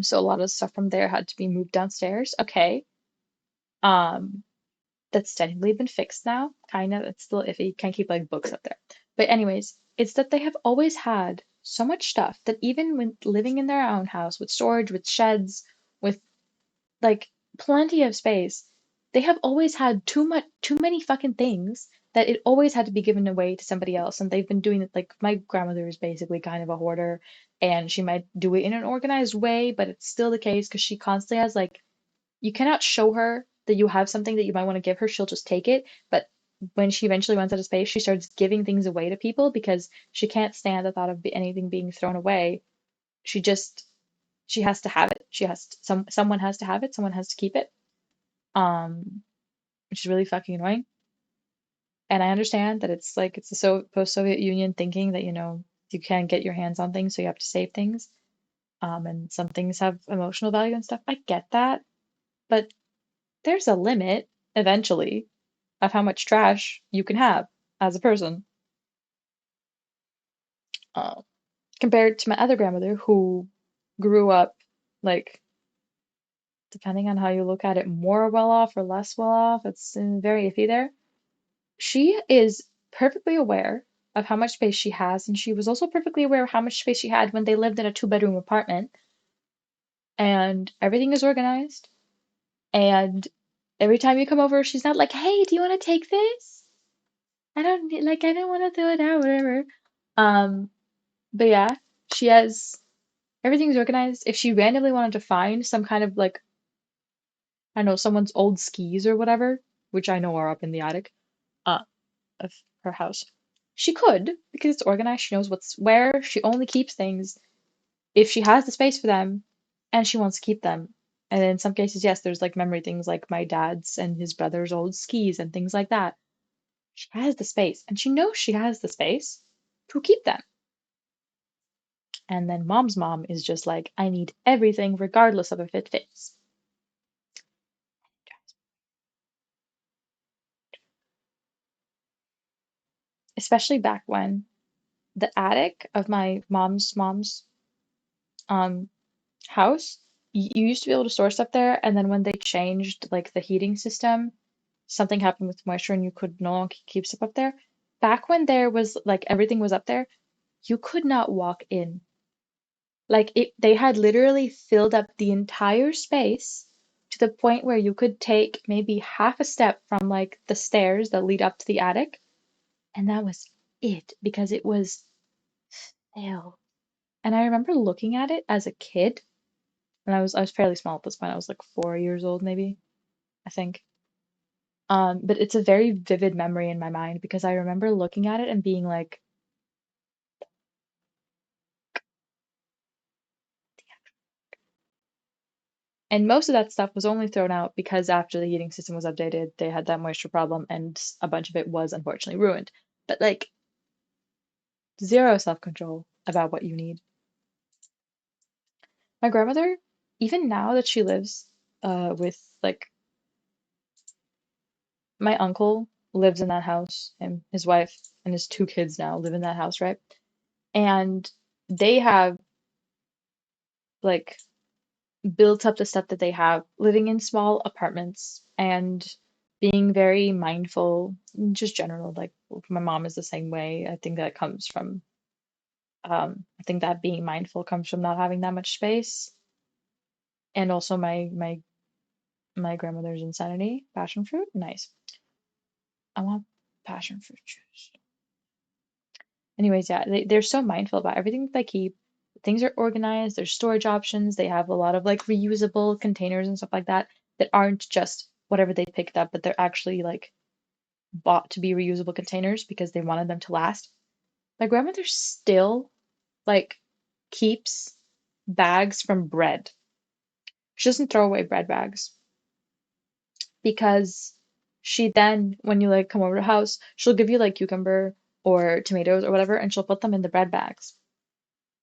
So a lot of stuff from there had to be moved downstairs. Okay. Um, that's technically been fixed now. Kind of. It's still iffy. Can't keep like books up there. But anyways, it's that they have always had so much stuff that even when living in their own house with storage, with sheds, with like plenty of space. They have always had too many fucking things that it always had to be given away to somebody else. And they've been doing it like my grandmother is basically kind of a hoarder, and she might do it in an organized way, but it's still the case because she constantly has like, you cannot show her that you have something that you might want to give her, she'll just take it. But when she eventually runs out of space, she starts giving things away to people because she can't stand the thought of anything being thrown away. She just she has to have it. Someone has to have it. Someone has to keep it. Um, which is really fucking annoying. And I understand that it's like it's the post-Soviet Union thinking that you can't get your hands on things, so you have to save things. And some things have emotional value and stuff. I get that, but there's a limit eventually. of how much trash you can have as a person. Uh, Compared to my other grandmother who grew up like depending on how you look at it, more well off or less well off. It's very iffy there. She is perfectly aware of how much space she has, and she was also perfectly aware of how much space she had when they lived in a two-bedroom apartment. And everything is organized. And every time you come over, she's not like, "Hey, do you want to take this? I don't want to throw it out, whatever." Um, but yeah, she has everything's organized. If she randomly wanted to find some kind of like, I don't know, someone's old skis or whatever, which I know are up in the attic, uh, of her house. She could, because it's organized, she knows what's where. She only keeps things if she has the space for them and she wants to keep them. And in some cases, yes, there's like memory things like my dad's and his brother's old skis and things like that. She has the space and she knows she has the space to keep them. And then mom's mom is just like, I need everything regardless of if it fits. Especially back when the attic of my mom's um house, you used to be able to store stuff there, and then when they changed like the heating system, something happened with moisture and you could no longer keep stuff up there. Back when there was like everything was up there, you could not walk in. Like they had literally filled up the entire space to the point where you could take maybe half a step from like the stairs that lead up to the attic, and that was it because it was stale. And I remember looking at it as a kid, and I was fairly small at this point. I was like 4 years old maybe, I think. But it's a very vivid memory in my mind because I remember looking at it and being like, and most of that stuff was only thrown out because after the heating system was updated, they had that moisture problem and a bunch of it was unfortunately ruined. But like zero self-control about what you need. My grandmother, even now that she lives with like my uncle lives in that house and his wife and his two kids now live in that house, right? And they have like built up the stuff that they have, living in small apartments and being very mindful, just general, like my mom is the same way. I think that comes from I think that being mindful comes from not having that much space. And also my grandmother's insanity. Passion fruit? Nice. I want passion fruit juice. Anyways, yeah, they're so mindful about everything that they keep. Things are organized, there's storage options, they have a lot of like reusable containers and stuff like that that aren't just whatever they picked up, but they're actually like bought to be reusable containers because they wanted them to last. My grandmother still like keeps bags from bread. She doesn't throw away bread bags because she then, when you like come over to the house, she'll give you like cucumber or tomatoes or whatever, and she'll put them in the bread bags.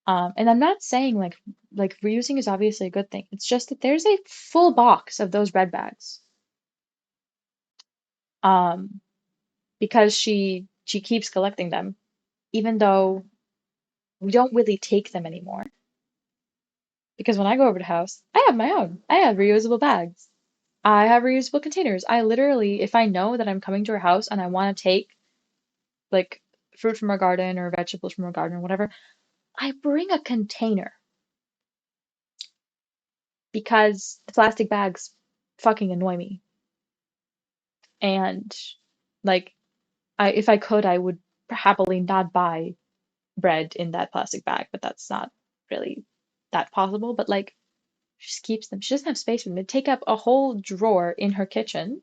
And I'm not saying like reusing is obviously a good thing. It's just that there's a full box of those bread bags. Um, because she keeps collecting them, even though we don't really take them anymore. Because when I go over to the house, I have my own. I have reusable bags. I have reusable containers. I literally, if I know that I'm coming to her house and I want to take like fruit from her garden or vegetables from her garden or whatever, I bring a container because the plastic bags fucking annoy me. And like if I could, I would happily not buy bread in that plastic bag, but that's not really that possible. But like, she just keeps them. She doesn't have space for them. They take up a whole drawer in her kitchen.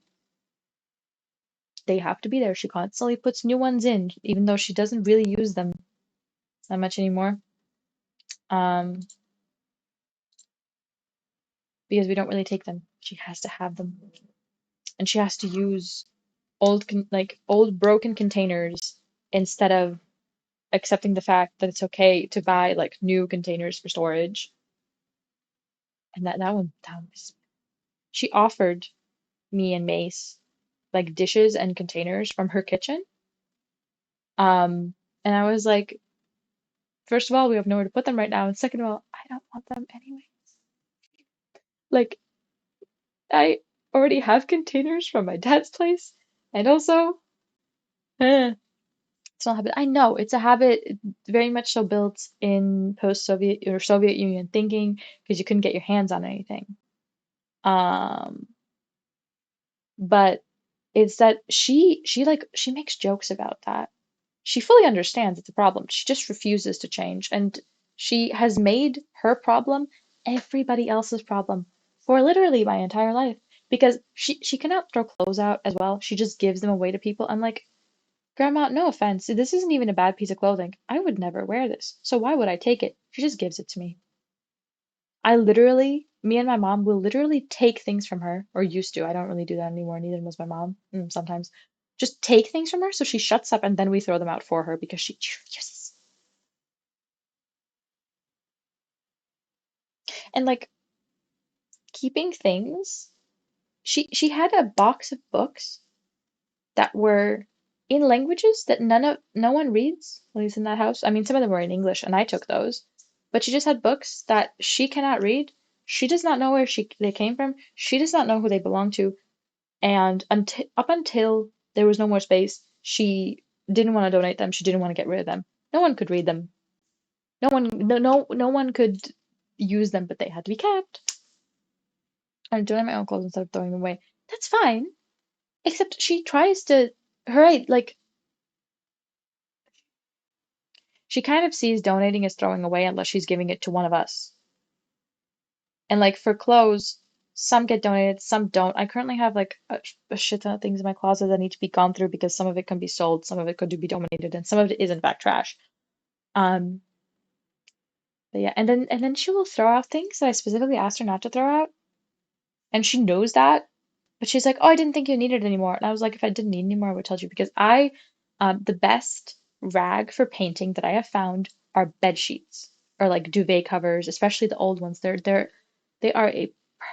They have to be there. She constantly puts new ones in, even though she doesn't really use them that much anymore. Um, because we don't really take them. She has to have them, and she has to use like old broken containers instead of accepting the fact that it's okay to buy like new containers for storage. And that one she offered me and Mace like dishes and containers from her kitchen. Um, and I was like, first of all, we have nowhere to put them right now, and second of all, I don't want them anyway. Like, I already have containers from my dad's place, and also, it's not a habit. I know it's a habit very much so built in post-Soviet or Soviet Union thinking because you couldn't get your hands on anything. Um, but it's that she makes jokes about that. She fully understands it's a problem. She just refuses to change, and she has made her problem everybody else's problem for literally my entire life because she cannot throw clothes out as well. She just gives them away to people. I'm like, Grandma, no offense, this isn't even a bad piece of clothing. I would never wear this, so why would I take it? She just gives it to me. Me and my mom will literally take things from her, or used to. I don't really do that anymore, neither was my mom, sometimes. Just take things from her so she shuts up and then we throw them out for her because she refuses. And like keeping things, she had a box of books that were in languages that no one reads, at least in that house. I mean, some of them were in English, and I took those. But she just had books that she cannot read. She does not know where they came from. She does not know who they belong to. And until up until there was no more space, she didn't want to donate them. She didn't want to get rid of them. No one could read them. No one could use them, but they had to be kept. And donate my own clothes instead of throwing them away. That's fine. Except she tries to, her like she kind of sees donating as throwing away unless she's giving it to one of us. And like for clothes, some get donated, some don't. I currently have like a shit ton of things in my closet that need to be gone through because some of it can be sold, some of it could be donated, and some of it is in fact trash. Um, but yeah, and then she will throw out things that I specifically asked her not to throw out, and she knows that, but she's like, "Oh, I didn't think you needed it anymore." And I was like, "If I didn't need anymore, I would tell you because the best rag for painting that I have found are bed sheets or like duvet covers, especially the old ones. They are a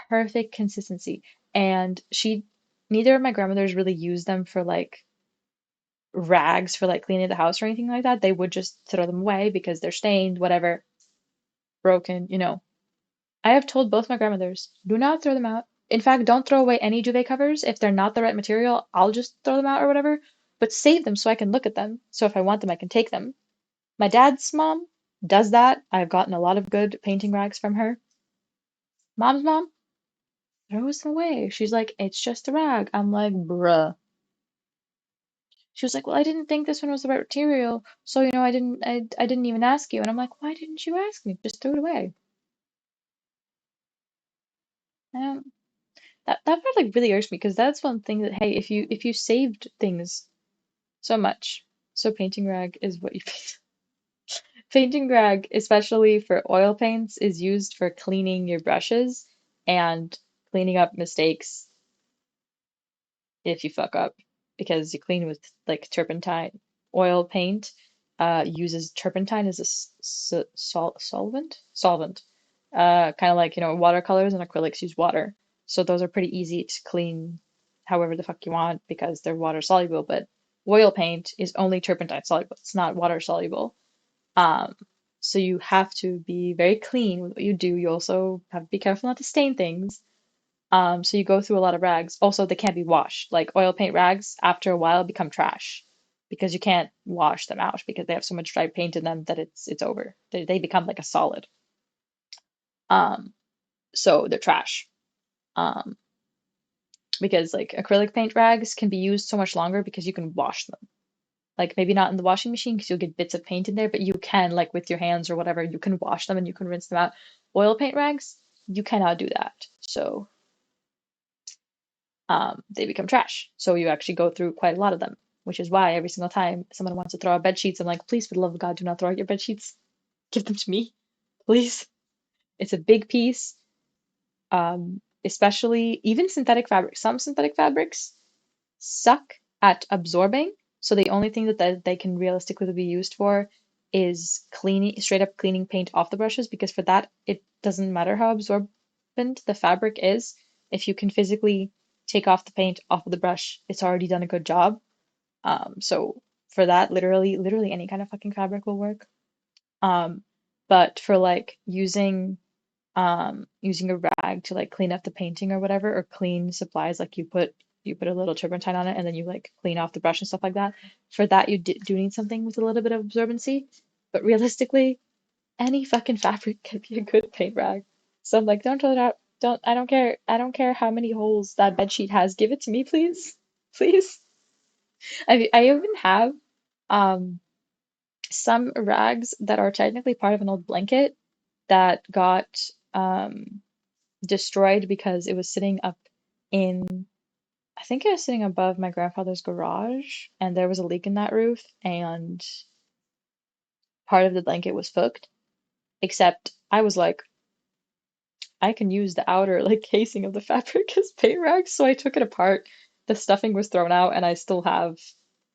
perfect consistency." And neither of my grandmothers really used them for like rags for like cleaning the house or anything like that. They would just throw them away because they're stained, whatever, broken. I have told both my grandmothers, do not throw them out. In fact, don't throw away any duvet covers. If they're not the right material, I'll just throw them out or whatever. But save them so I can look at them. So if I want them, I can take them. My dad's mom does that. I've gotten a lot of good painting rags from her. Mom's mom throws them away. She's like, it's just a rag. I'm like, bruh. She was like, well, I didn't think this one was the right material, so I didn't even ask you. And I'm like, why didn't you ask me? Just throw it away. Um, that part like really irks me because that's one thing that hey, if you saved things so much, so painting rag is what you painting rag, especially for oil paints, is used for cleaning your brushes and cleaning up mistakes if you fuck up because you clean with like turpentine. Oil paint uses turpentine as a solvent. Kind of like, watercolors and acrylics use water. So those are pretty easy to clean however the fuck you want because they're water soluble, but oil paint is only turpentine soluble. It's not water soluble. Um, so you have to be very clean with what you do. You also have to be careful not to stain things. So you go through a lot of rags. Also, they can't be washed. Like oil paint rags, after a while, become trash because you can't wash them out because they have so much dry paint in them that it's over. They become like a solid. Um, so they're trash. Um, because like acrylic paint rags can be used so much longer because you can wash them. Like maybe not in the washing machine because you'll get bits of paint in there, but you can like with your hands or whatever, you can wash them and you can rinse them out. Oil paint rags, you cannot do that. So they become trash. So you actually go through quite a lot of them, which is why every single time someone wants to throw out bed sheets, I'm like, please, for the love of God, do not throw out your bed sheets. Give them to me, please. It's a big piece, especially even synthetic fabrics. Some synthetic fabrics suck at absorbing, so the only thing that they can realistically be used for is cleaning, straight up cleaning paint off the brushes, because for that, it doesn't matter how absorbent the fabric is. If you can physically take off the paint off of the brush, it's already done a good job. So for that, literally any kind of fucking fabric will work. Um, but for like using a rag to like clean up the painting or whatever, or clean supplies, like you put a little turpentine on it and then you like clean off the brush and stuff like that. For that, you do need something with a little bit of absorbency. But realistically, any fucking fabric can be a good paint rag. So I'm like, don't throw it out. Don't I don't care. I don't care how many holes that bed sheet has. Give it to me, please. Please. I even have um some rags that are technically part of an old blanket that got um destroyed because it was sitting up in, I think it was sitting above my grandfather's garage, and there was a leak in that roof, and part of the blanket was hooked. Except I was like, I can use the outer like casing of the fabric as paint rags, so I took it apart. The stuffing was thrown out, and I still have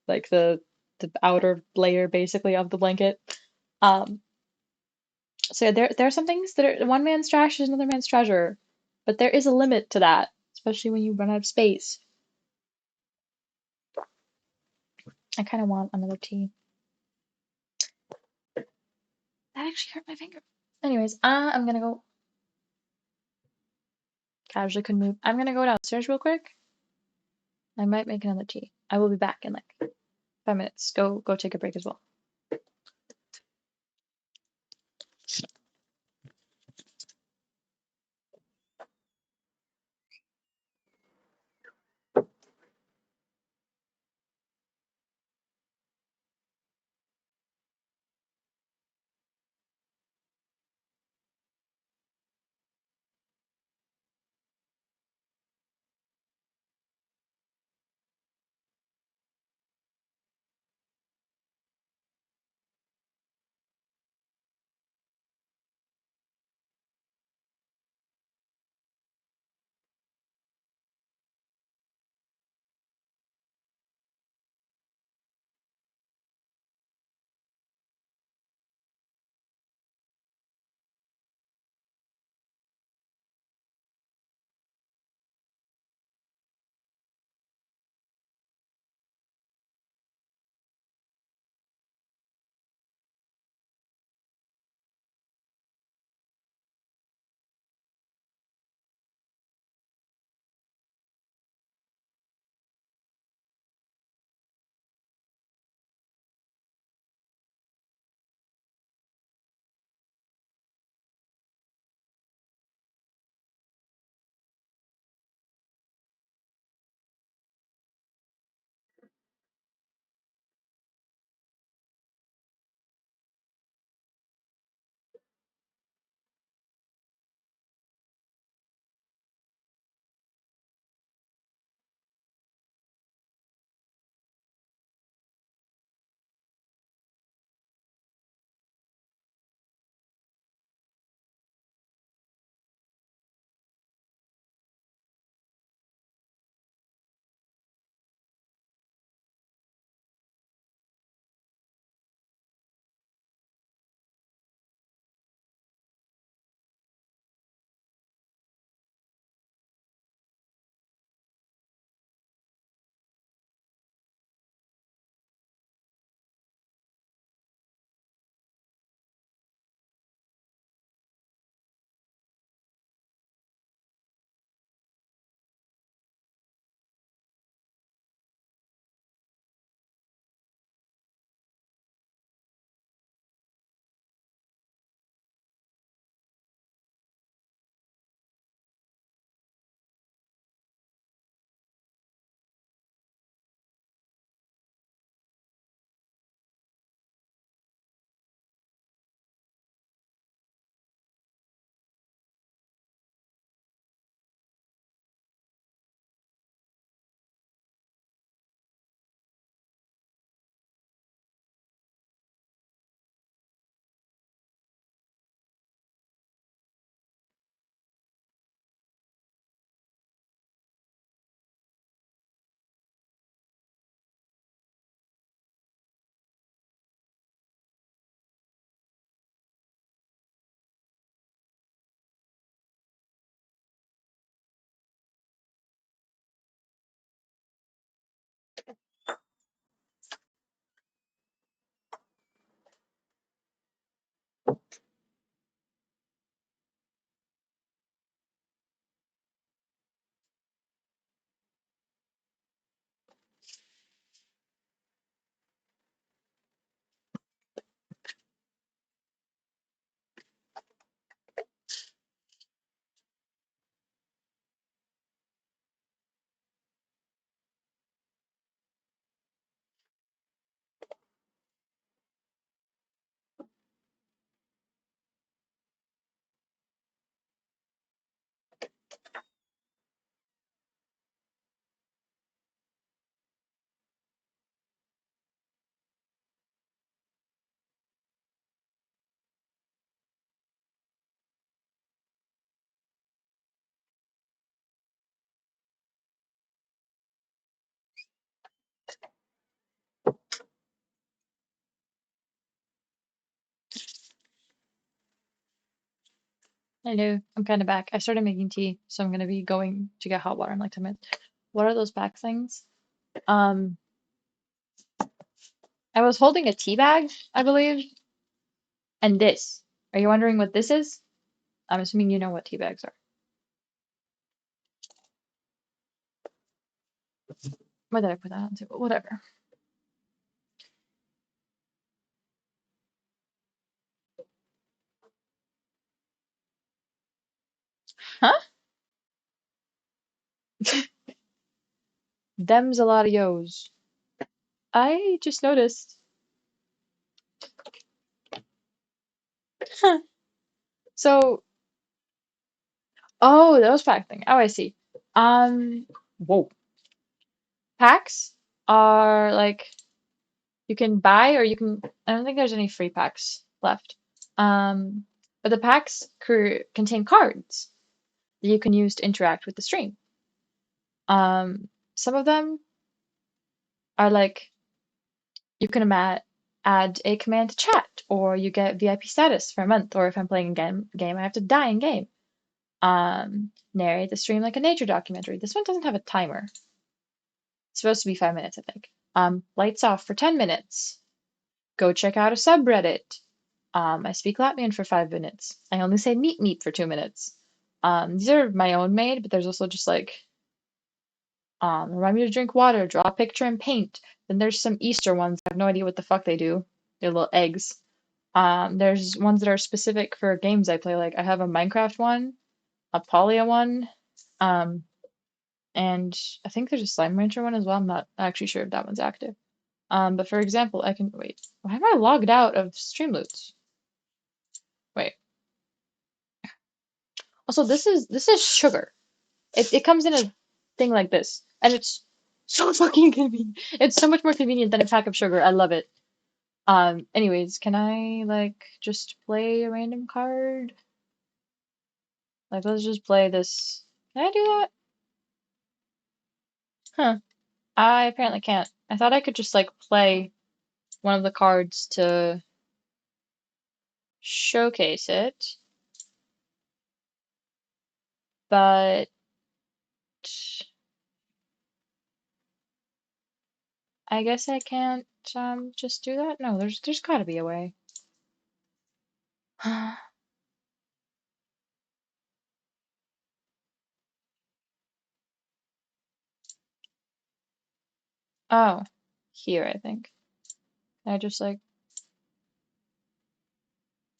like the outer layer basically of the blanket. Um, so yeah, there are some things that are one man's trash is another man's treasure, but there is a limit to that, especially when you run out of space. I kind of want another tea. That actually hurt my finger. Anyways, I'm gonna go casually couldn't move. I'm gonna go downstairs real quick. I might make another tea. I will be back in like 5 minutes. Go take a break as well. Hello, I'm kind of back. I started making tea, so I'm gonna be going to get hot water in like 10 minutes. What are those pack things? Um, I was holding a tea bag, I believe, and this. Are you wondering what this is? I'm assuming you know what tea bags are. Where did I put that on table? Whatever. Huh? Them's a lot of yos. I just noticed. Huh. So, oh, those pack thing. Oh, I see. Whoa. Packs are like you can buy or you can. I don't think there's any free packs left. Um, but the packs contain cards that you can use to interact with the stream. Some of them are like you can add a command to chat, or you get VIP status for a month, or if I'm playing a game, I have to die in game. Narrate the stream like a nature documentary. This one doesn't have a timer. It's supposed to be 5 minutes, I think. Lights off for 10 minutes. Go check out a subreddit. I speak Latvian for 5 minutes. I only say meep meep for 2 minutes. These are my own made, but there's also just like remind me to drink water, draw a picture and paint. Then there's some Easter ones. I have no idea what the fuck they do. They're little eggs. There's ones that are specific for games I play. Like I have a Minecraft one, a Polia one, um, and I think there's a Slime Rancher one as well. I'm not actually sure if that one's active. But for example, I can wait. Why am I logged out of Streamloots? Wait. Also, this is sugar. It comes in a thing like this, and it's so fucking convenient. It's so much more convenient than a pack of sugar. I love it. Anyways, can I like just play a random card? Like, let's just play this. Can I do that? Huh. I apparently can't. I thought I could just like play one of the cards to showcase it, but I guess I can't just do that. No, there's gotta be a way. Oh, here I think. I just like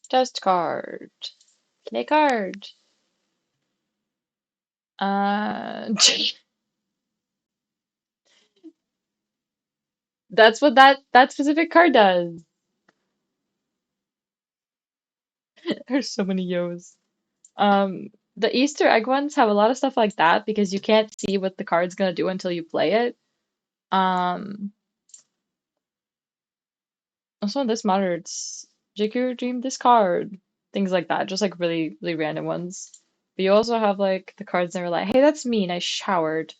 test card. Play card. That's what that specific card does. There's so many yos. The Easter egg ones have a lot of stuff like that because you can't see what the card's gonna do until you play it. Um, Also on this monitor, it's Jaykiwifruit Dream discard. Things like that, just like really, really random ones. But you also have like the cards that are like, hey, that's me, and I showered.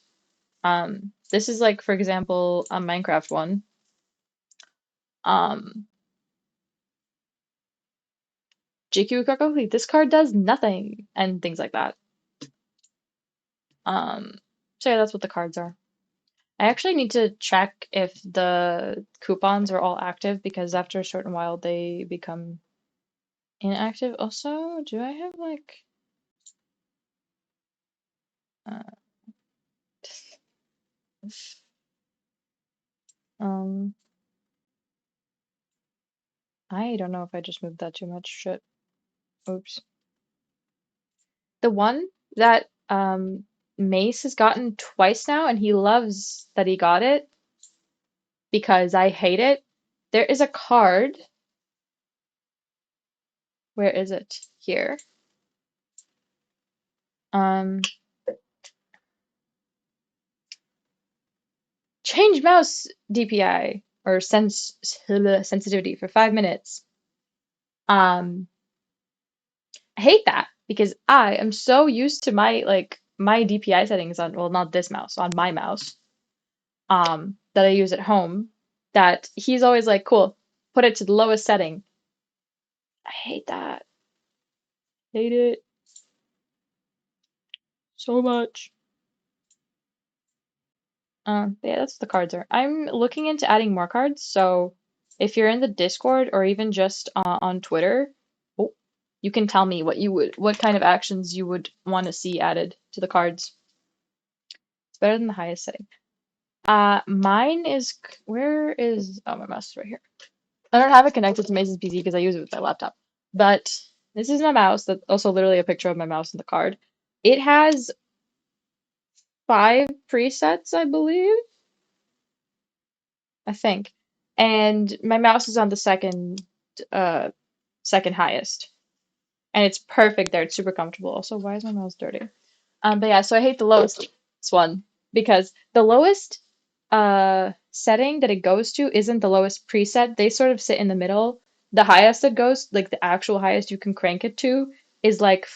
This is like, for example, a Minecraft one. Um, Jaykiwifruit, this card does nothing, and things like that. So yeah, that's what the cards are. I actually need to check if the coupons are all active because after a certain while they become inactive. Also, do I have like uh, um I don't know if I just moved that too much. Shit. Oops. The one that Mace has gotten twice now and he loves that he got it because I hate it. There is a card. Where is it? Here. Um Change mouse DPI or sensitivity for 5 minutes. Um, I hate that because I am so used to my DPI settings on, well, not this mouse, on my mouse, that I use at home, that he's always like, cool, put it to the lowest setting. I hate that. Hate it. So much. But yeah, that's what the cards are. I'm looking into adding more cards, so if you're in the Discord or even just on Twitter, oh, you can tell me what kind of actions you would want to see added to the cards. It's better than the highest setting. Mine is, where is, oh, my mouse is right here. I don't have it connected to Mace's PC because I use it with my laptop. But this is my mouse. That's also literally a picture of my mouse in the card. It has 5 presets, I believe. I think. And my mouse is on the uh second highest. And it's perfect there. It's super comfortable. Also, why is my mouse dirty? But yeah, so I hate the lowest one because the lowest setting that it goes to isn't the lowest preset. They sort of sit in the middle. The highest it goes, like the actual highest you can crank it to, is like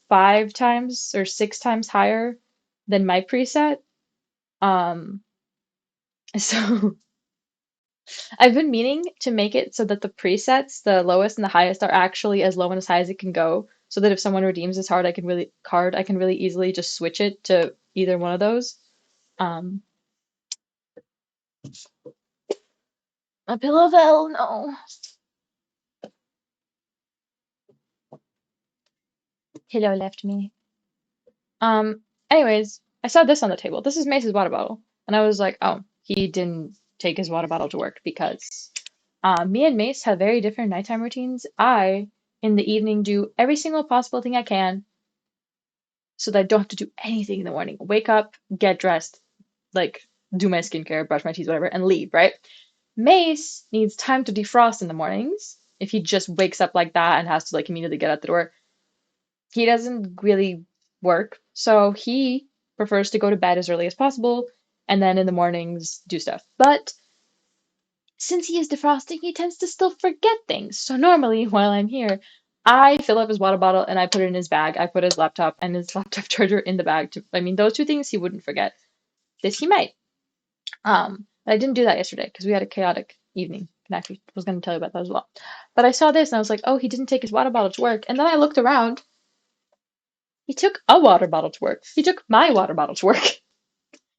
5 times or 6 times higher than my preset. Um, so I've been meaning to make it so that the presets, the lowest and the highest, are actually as low and as high as it can go, so that if someone redeems this card, I can really easily just switch it to either one of those. Um, a pillow fell, no. Pillow left me. Anyways, I saw this on the table. This is Mace's water bottle, and I was like, oh, he didn't take his water bottle to work because me and Mace have very different nighttime routines. I, in the evening, do every single possible thing I can so that I don't have to do anything in the morning. Wake up, get dressed, like do my skincare, brush my teeth, whatever, and leave, right? Mace needs time to defrost in the mornings. If he just wakes up like that and has to like immediately get out the door, he doesn't really work. So he prefers to go to bed as early as possible and then in the mornings do stuff. But since he is defrosting, he tends to still forget things. So normally, while I'm here, I fill up his water bottle and I put it in his bag. I put his laptop and his laptop charger in the bag. I mean, those two things he wouldn't forget. This he might. But I didn't do that yesterday because we had a chaotic evening. And I actually was going to tell you about that as well. But I saw this and I was like, oh, he didn't take his water bottle to work. And then I looked around. He took a water bottle to work. He took my water bottle to work.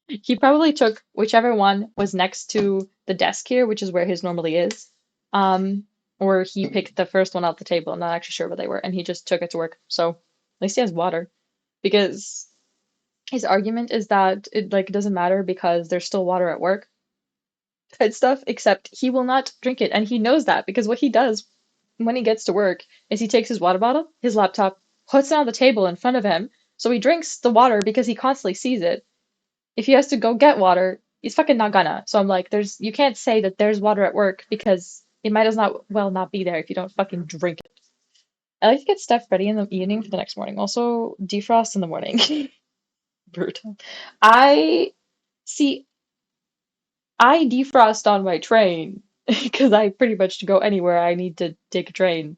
He probably took whichever one was next to the desk here, which is where his normally is. Um, or he picked the first one off the table. I'm not actually sure what they were, and he just took it to work. So at least he has water. Because his argument is that it like doesn't matter because there's still water at work and stuff, except he will not drink it, and he knows that because what he does when he gets to work is he takes his water bottle, his laptop, puts it on the table in front of him, so he drinks the water because he constantly sees it. If he has to go get water, he's fucking not gonna. So I'm like, you can't say that there's water at work because it might as not well not be there if you don't fucking drink it. I like to get stuff ready in the evening for the next morning. Also, defrost in the morning. Brutal. I see. I defrost on my train because I pretty much go anywhere I need to take a train.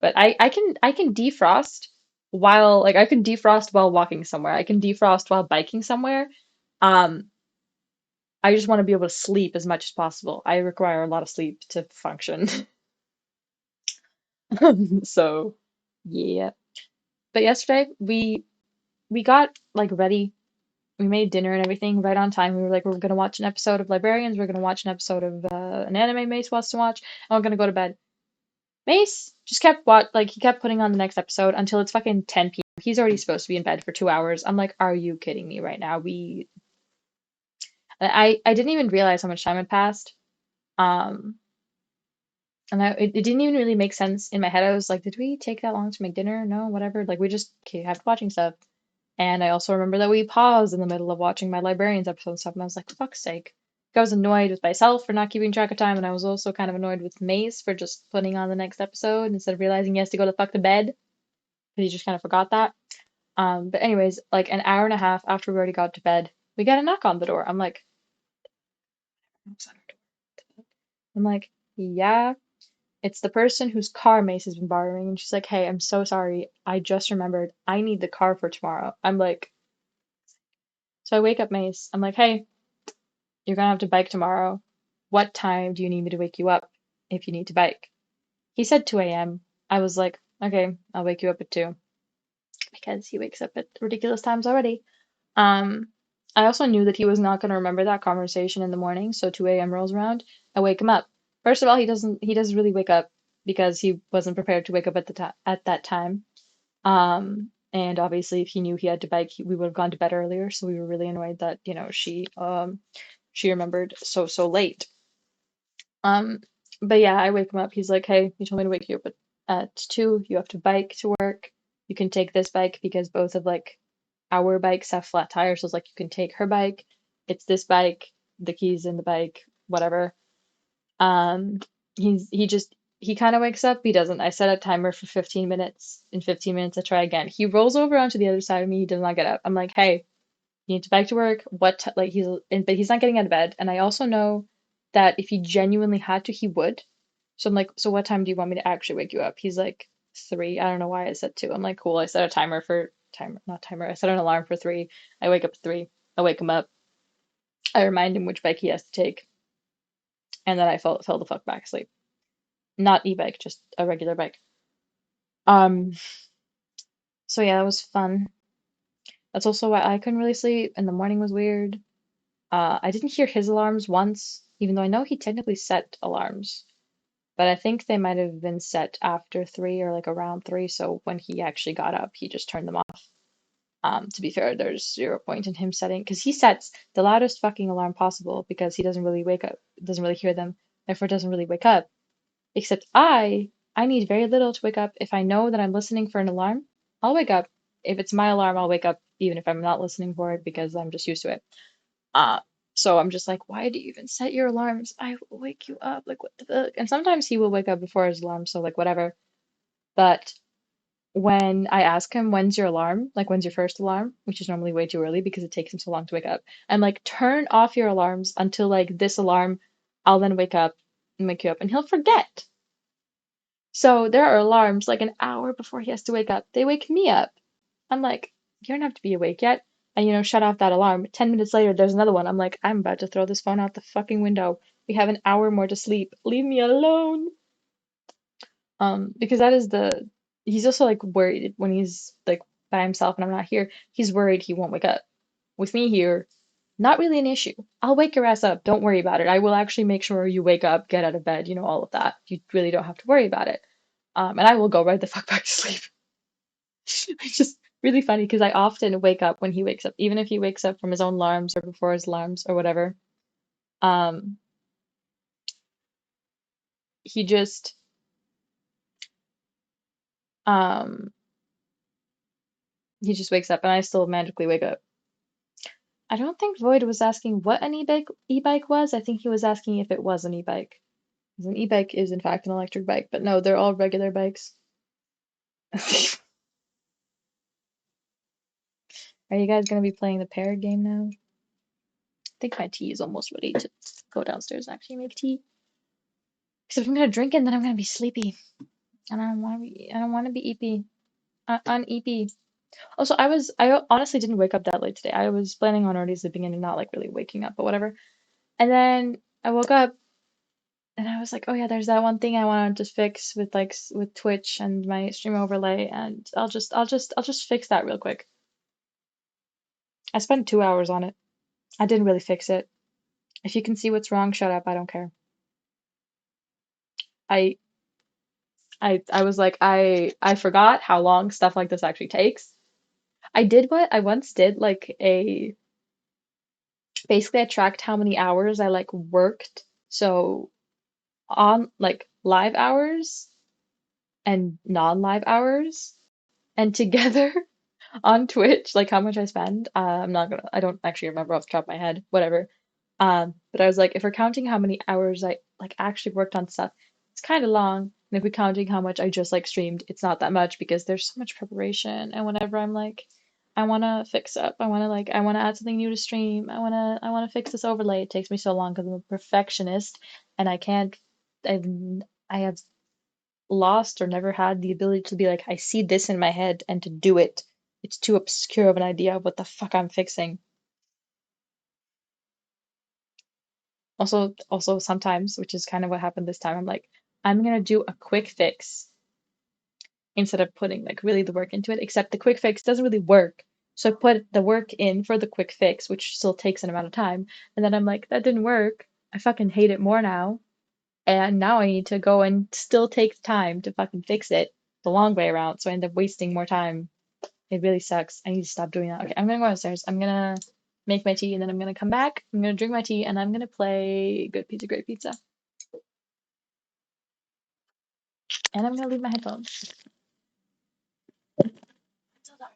But I can defrost while like I can defrost while walking somewhere. I can defrost while biking somewhere. Um, I just want to be able to sleep as much as possible. I require a lot of sleep to function. So, yeah. But yesterday we got like ready. We made dinner and everything right on time. We were like, we're gonna watch an episode of Librarians. We're gonna watch an episode of an anime Mace wants to watch, and we're gonna go to bed. Mace just kept he kept putting on the next episode until it's fucking 10 p.m. He's already supposed to be in bed for 2 hours. I'm like, are you kidding me right now? I didn't even realize how much time had passed. Um, and it didn't even really make sense in my head. I was like, did we take that long to make dinner? No, whatever. Like we just kept watching stuff. And I also remember that we paused in the middle of watching my Librarians episode and stuff. And I was like, fuck's sake. I was annoyed with myself for not keeping track of time, and I was also kind of annoyed with Mace for just putting on the next episode instead of realizing he has to go the fuck to bed because he just kind of forgot that. But anyways, like an hour and a half after we already got to bed, we got a knock on the door. I'm like, yeah, it's the person whose car Mace has been borrowing. And she's like, hey, I'm so sorry. I just remembered I need the car for tomorrow. I'm like, so I wake up Mace. I'm like, hey, you're gonna have to bike tomorrow. What time do you need me to wake you up if you need to bike? He said 2 a.m. I was like, okay, I'll wake you up at 2. because he wakes up at ridiculous times already. Um, I also knew that he was not going to remember that conversation in the morning, so 2 a.m. rolls around. I wake him up. First of all, he doesn't really wake up because he wasn't prepared to wake up at that time. And obviously, if he knew he had to bike, we would have gone to bed earlier. So we were really annoyed that, she remembered so late. Um, but yeah, I wake him up. He's like, "Hey, you told me to wake you up at 2. You have to bike to work. You can take this bike because both of like our bikes have flat tires. So it's like you can take her bike. It's this bike, the keys in the bike, whatever." Um, he kind of wakes up. He doesn't. I set a timer for 15 minutes. In 15 minutes, I try again. He rolls over onto the other side of me. He does not get up. I'm like, "Hey, you need to bike to work." Like but he's not getting out of bed. And I also know that if he genuinely had to, he would. So I'm like, "So what time do you want me to actually wake you up?" He's like, 3. I don't know why I said 2. I'm like, "Cool." I set a timer, not timer. I set an alarm for 3. I wake up at 3. I wake him up. I remind him which bike he has to take, and then I fell the fuck back asleep. Not e-bike, just a regular bike. Um, so yeah, that was fun. That's also why I couldn't really sleep, and the morning was weird. I didn't hear his alarms once, even though I know he technically set alarms. But I think they might have been set after 3 or like around 3, so when he actually got up, he just turned them off. To be fair, there's zero point in him setting, because he sets the loudest fucking alarm possible because he doesn't really wake up, doesn't really hear them, therefore doesn't really wake up. Except I need very little to wake up. If I know that I'm listening for an alarm, I'll wake up. If it's my alarm, I'll wake up even if I'm not listening for it because I'm just used to it. Uh, so I'm just like, "Why do you even set your alarms? I will wake you up. Like, what the fuck?" And sometimes he will wake up before his alarm, so like whatever. But when I ask him, "When's your alarm? Like, when's your first alarm?" Which is normally way too early because it takes him so long to wake up. I'm like, "Turn off your alarms until like this alarm. I'll then wake up and wake you up." And he'll forget. So there are alarms like an hour before he has to wake up. They wake me up. I'm like, "You don't have to be awake yet." And shut off that alarm. 10 minutes later, there's another one. I'm like, "I'm about to throw this phone out the fucking window. We have an hour more to sleep. Leave me alone." Because that is he's also like worried when he's like by himself and I'm not here. He's worried he won't wake up. With me here, not really an issue. I'll wake your ass up. Don't worry about it. I will actually make sure you wake up, get out of bed, all of that. You really don't have to worry about it. And I will go right the fuck back to sleep. It's just really funny because I often wake up when he wakes up, even if he wakes up from his own alarms or before his alarms or whatever. Um, he just um he just wakes up and I still magically wake up. I don't think Void was asking what an e-bike was. I think he was asking if it was an e-bike. 'Cause an e-bike is in fact an electric bike, but no, they're all regular bikes. Are you guys gonna be playing the pair game now? I think my tea is almost ready to go downstairs and actually make tea. Except I'm gonna drink it and then I'm gonna be sleepy. And I don't wanna be EP. On EP. Also, I honestly didn't wake up that late today. I was planning on already sleeping in and not like really waking up, but whatever. And then I woke up and I was like, "Oh yeah, there's that one thing I wanted to fix with like with Twitch and my stream overlay, and I'll just fix that real quick." I spent 2 hours on it. I didn't really fix it. If you can see what's wrong, shut up. I don't care. I I was like, I forgot how long stuff like this actually takes. I did what I once did, like a basically I tracked how many hours I like worked. So on like live hours and non-live hours, and together on Twitch, like how much I spend. I don't actually remember off the top of my head, whatever. But I was like, if we're counting how many hours I like actually worked on stuff, it's kind of long. And if we're counting how much I just like streamed, it's not that much because there's so much preparation. And whenever I'm like, I want to fix up, I want to add something new to stream, I want to fix this overlay. It takes me so long because I'm a perfectionist and I can't, I've, I have lost or never had the ability to be like, I see this in my head and to do it. It's too obscure of an idea of what the fuck I'm fixing. Also sometimes, which is kind of what happened this time, I'm like, I'm gonna do a quick fix instead of putting like really the work into it, except the quick fix doesn't really work. So I put the work in for the quick fix, which still takes an amount of time. And then I'm like, that didn't work. I fucking hate it more now. And now I need to go and still take time to fucking fix it the long way around. So I end up wasting more time. It really sucks. I need to stop doing that. Okay, I'm gonna go downstairs. I'm gonna make my tea and then I'm gonna come back. I'm gonna drink my tea and I'm gonna play Good Pizza, Great Pizza. And I'm gonna leave my headphones. So sorry.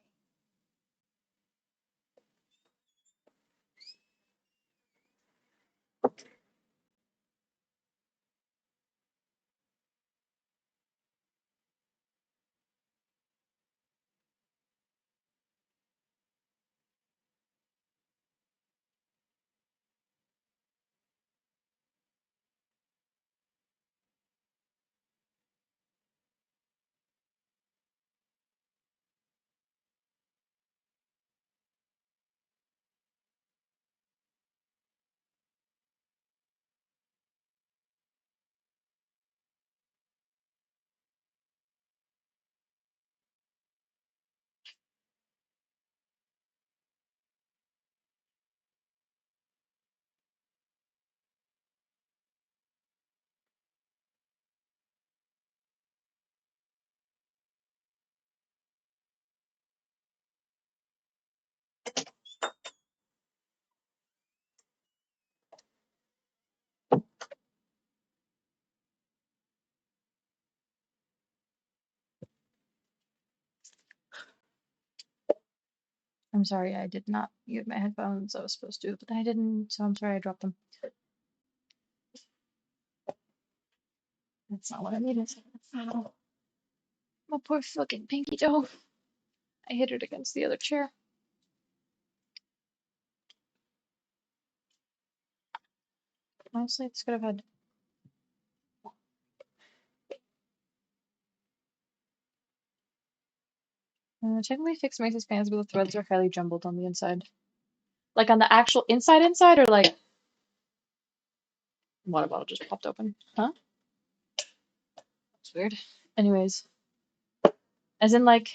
I'm sorry, I did not mute my headphones. I was supposed to, but I didn't, so I'm sorry I dropped them. That's not what I needed. Ow. My poor fucking pinky toe. I hit it against the other chair. Honestly, this could have had. Technically fix Mace's pants, but the threads are fairly jumbled on the inside. Like on the actual inside, or like. Water bottle just popped open. Huh? That's weird. Anyways, as in like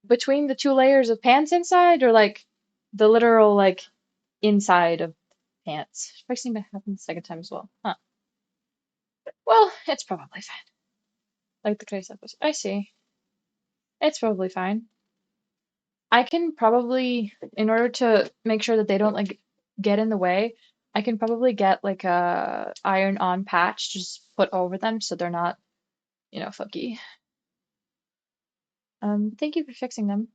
between the two layers of pants inside, or like the literal like inside of pants. Should probably seem to happen the second time as well. Huh. Well, it's probably fine. Like the case episode. I see. It's probably fine. I can probably, in order to make sure that they don't like get in the way, I can probably get like a iron-on patch just put over them so they're not, funky. Thank you for fixing them.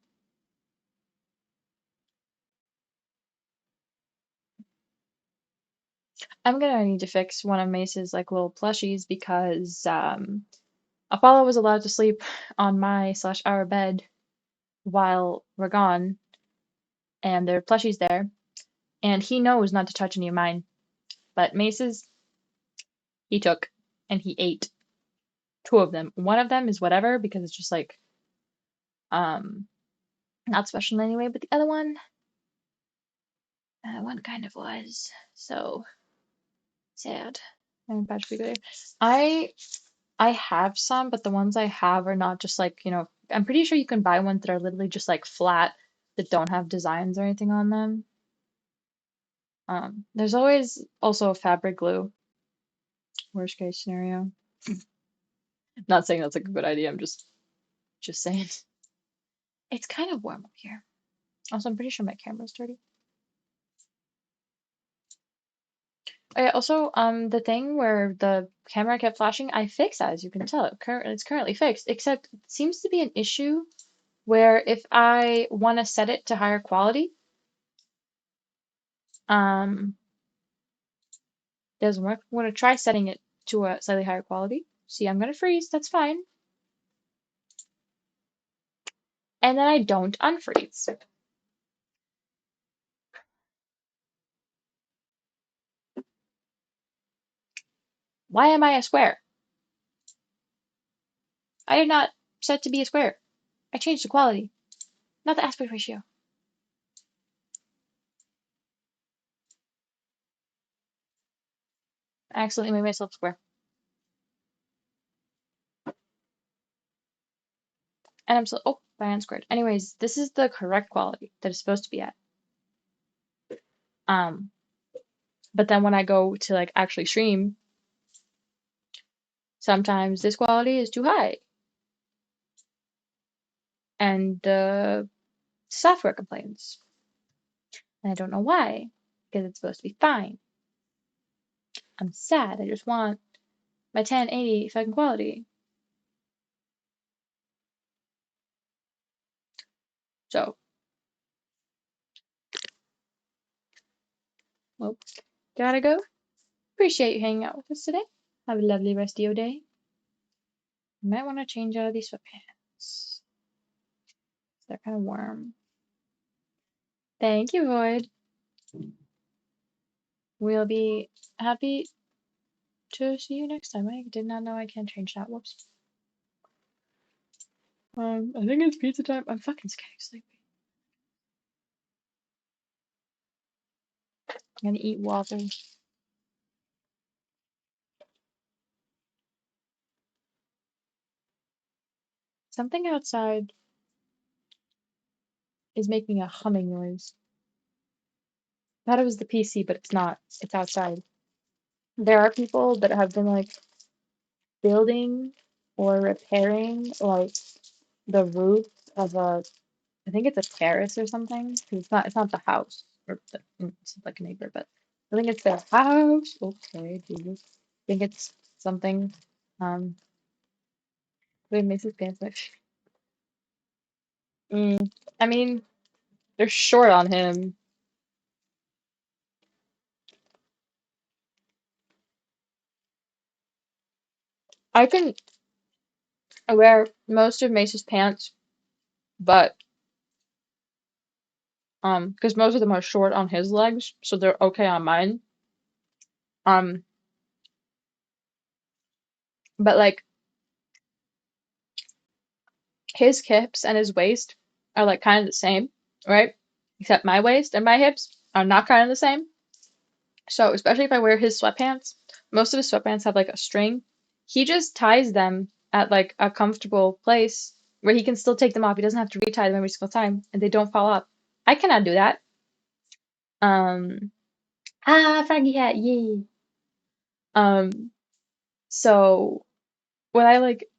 I'm gonna need to fix one of Mace's like little plushies because Apollo was allowed to sleep on my slash our bed while we're gone, and there are plushies there, and he knows not to touch any of mine. But Mace's, he took, and he ate two of them. One of them is whatever because it's just like um not special in any way, but the other one kind of was. So sad. And patch later. I I have some, but the ones I have are not just like, I'm pretty sure you can buy ones that are literally just like flat that don't have designs or anything on them. There's always also fabric glue. Worst case scenario. Not saying that's like a good idea, I'm just saying. It's kind of warm up here. Also, I'm pretty sure my camera's dirty. Oh, yeah, also, the thing where the camera kept flashing, I fixed that, as you can tell. It's currently fixed, except it seems to be an issue where if I want to set it to higher quality, um, it doesn't work. I'm gonna try setting it to a slightly higher quality. See, I'm gonna freeze, that's fine. And then I don't unfreeze. Why am I a square? I did not set to be a square. I changed the quality, not the aspect ratio. I accidentally made myself square. And I'm still, oh, my hand squared. Anyways, this is the correct quality that it's supposed to be at. Um, but then when I go to like actually stream, sometimes this quality is too high, and the software complains. And I don't know why, because it's supposed to be fine. I'm sad. I just want my 1080 fucking quality. So, well, gotta go. Appreciate you hanging out with us today. Have a lovely rest of your day. You might want to change out of these sweatpants. They're kind of warm. Thank you, Void. We'll be happy to see you next time. I did not know I can change that. Whoops. I think it's pizza time. I'm fucking getting sleepy. I'm gonna eat waffles. Something outside is making a humming noise. I thought it was the PC, but it's not. It's outside. There are people that have been like building or repairing like the roof of a, I think it's a terrace or something. 'Cause it's not the house or it's like a neighbor, but I think it's their house. Okay, Jesus. I think it's something. Um, wait, Mrs. Pants. I mean, they're short on him. I can wear most of Mace's pants, but because most of them are short on his legs, so they're okay on mine. Um, but like his hips and his waist are like kind of the same, right? Except my waist and my hips are not kind of the same. So especially if I wear his sweatpants, most of his sweatpants have like a string. He just ties them at like a comfortable place where he can still take them off. He doesn't have to retie them every single time, and they don't fall off. I cannot do that. Um, Froggy hat, yay. Um, so when I like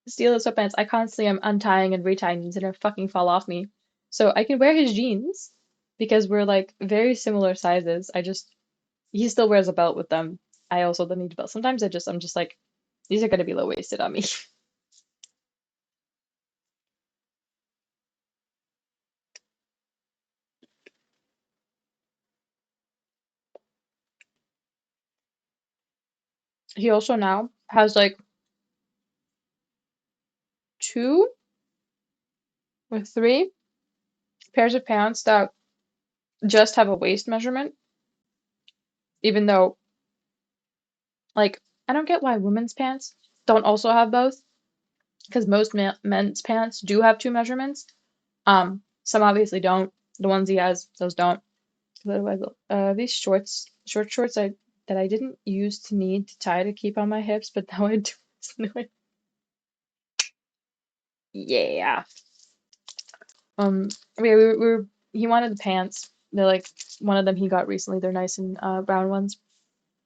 steal his sweatpants, I constantly am untying and retying these and they fucking fall off me. So I can wear his jeans because we're like very similar sizes. He still wears a belt with them. I also don't need a belt. Sometimes I'm just like, these are gonna be low waisted on me. He also now has like two or three pairs of pants that just have a waist measurement, even though like I don't get why women's pants don't also have both, because most men's pants do have two measurements. Some obviously don't. The ones he has, those don't. 'Cause otherwise, these short shorts that I didn't use to need to tie to keep on my hips, but now I do. Yeah. Yeah, he wanted the pants. They're like one of them he got recently. They're nice and brown ones.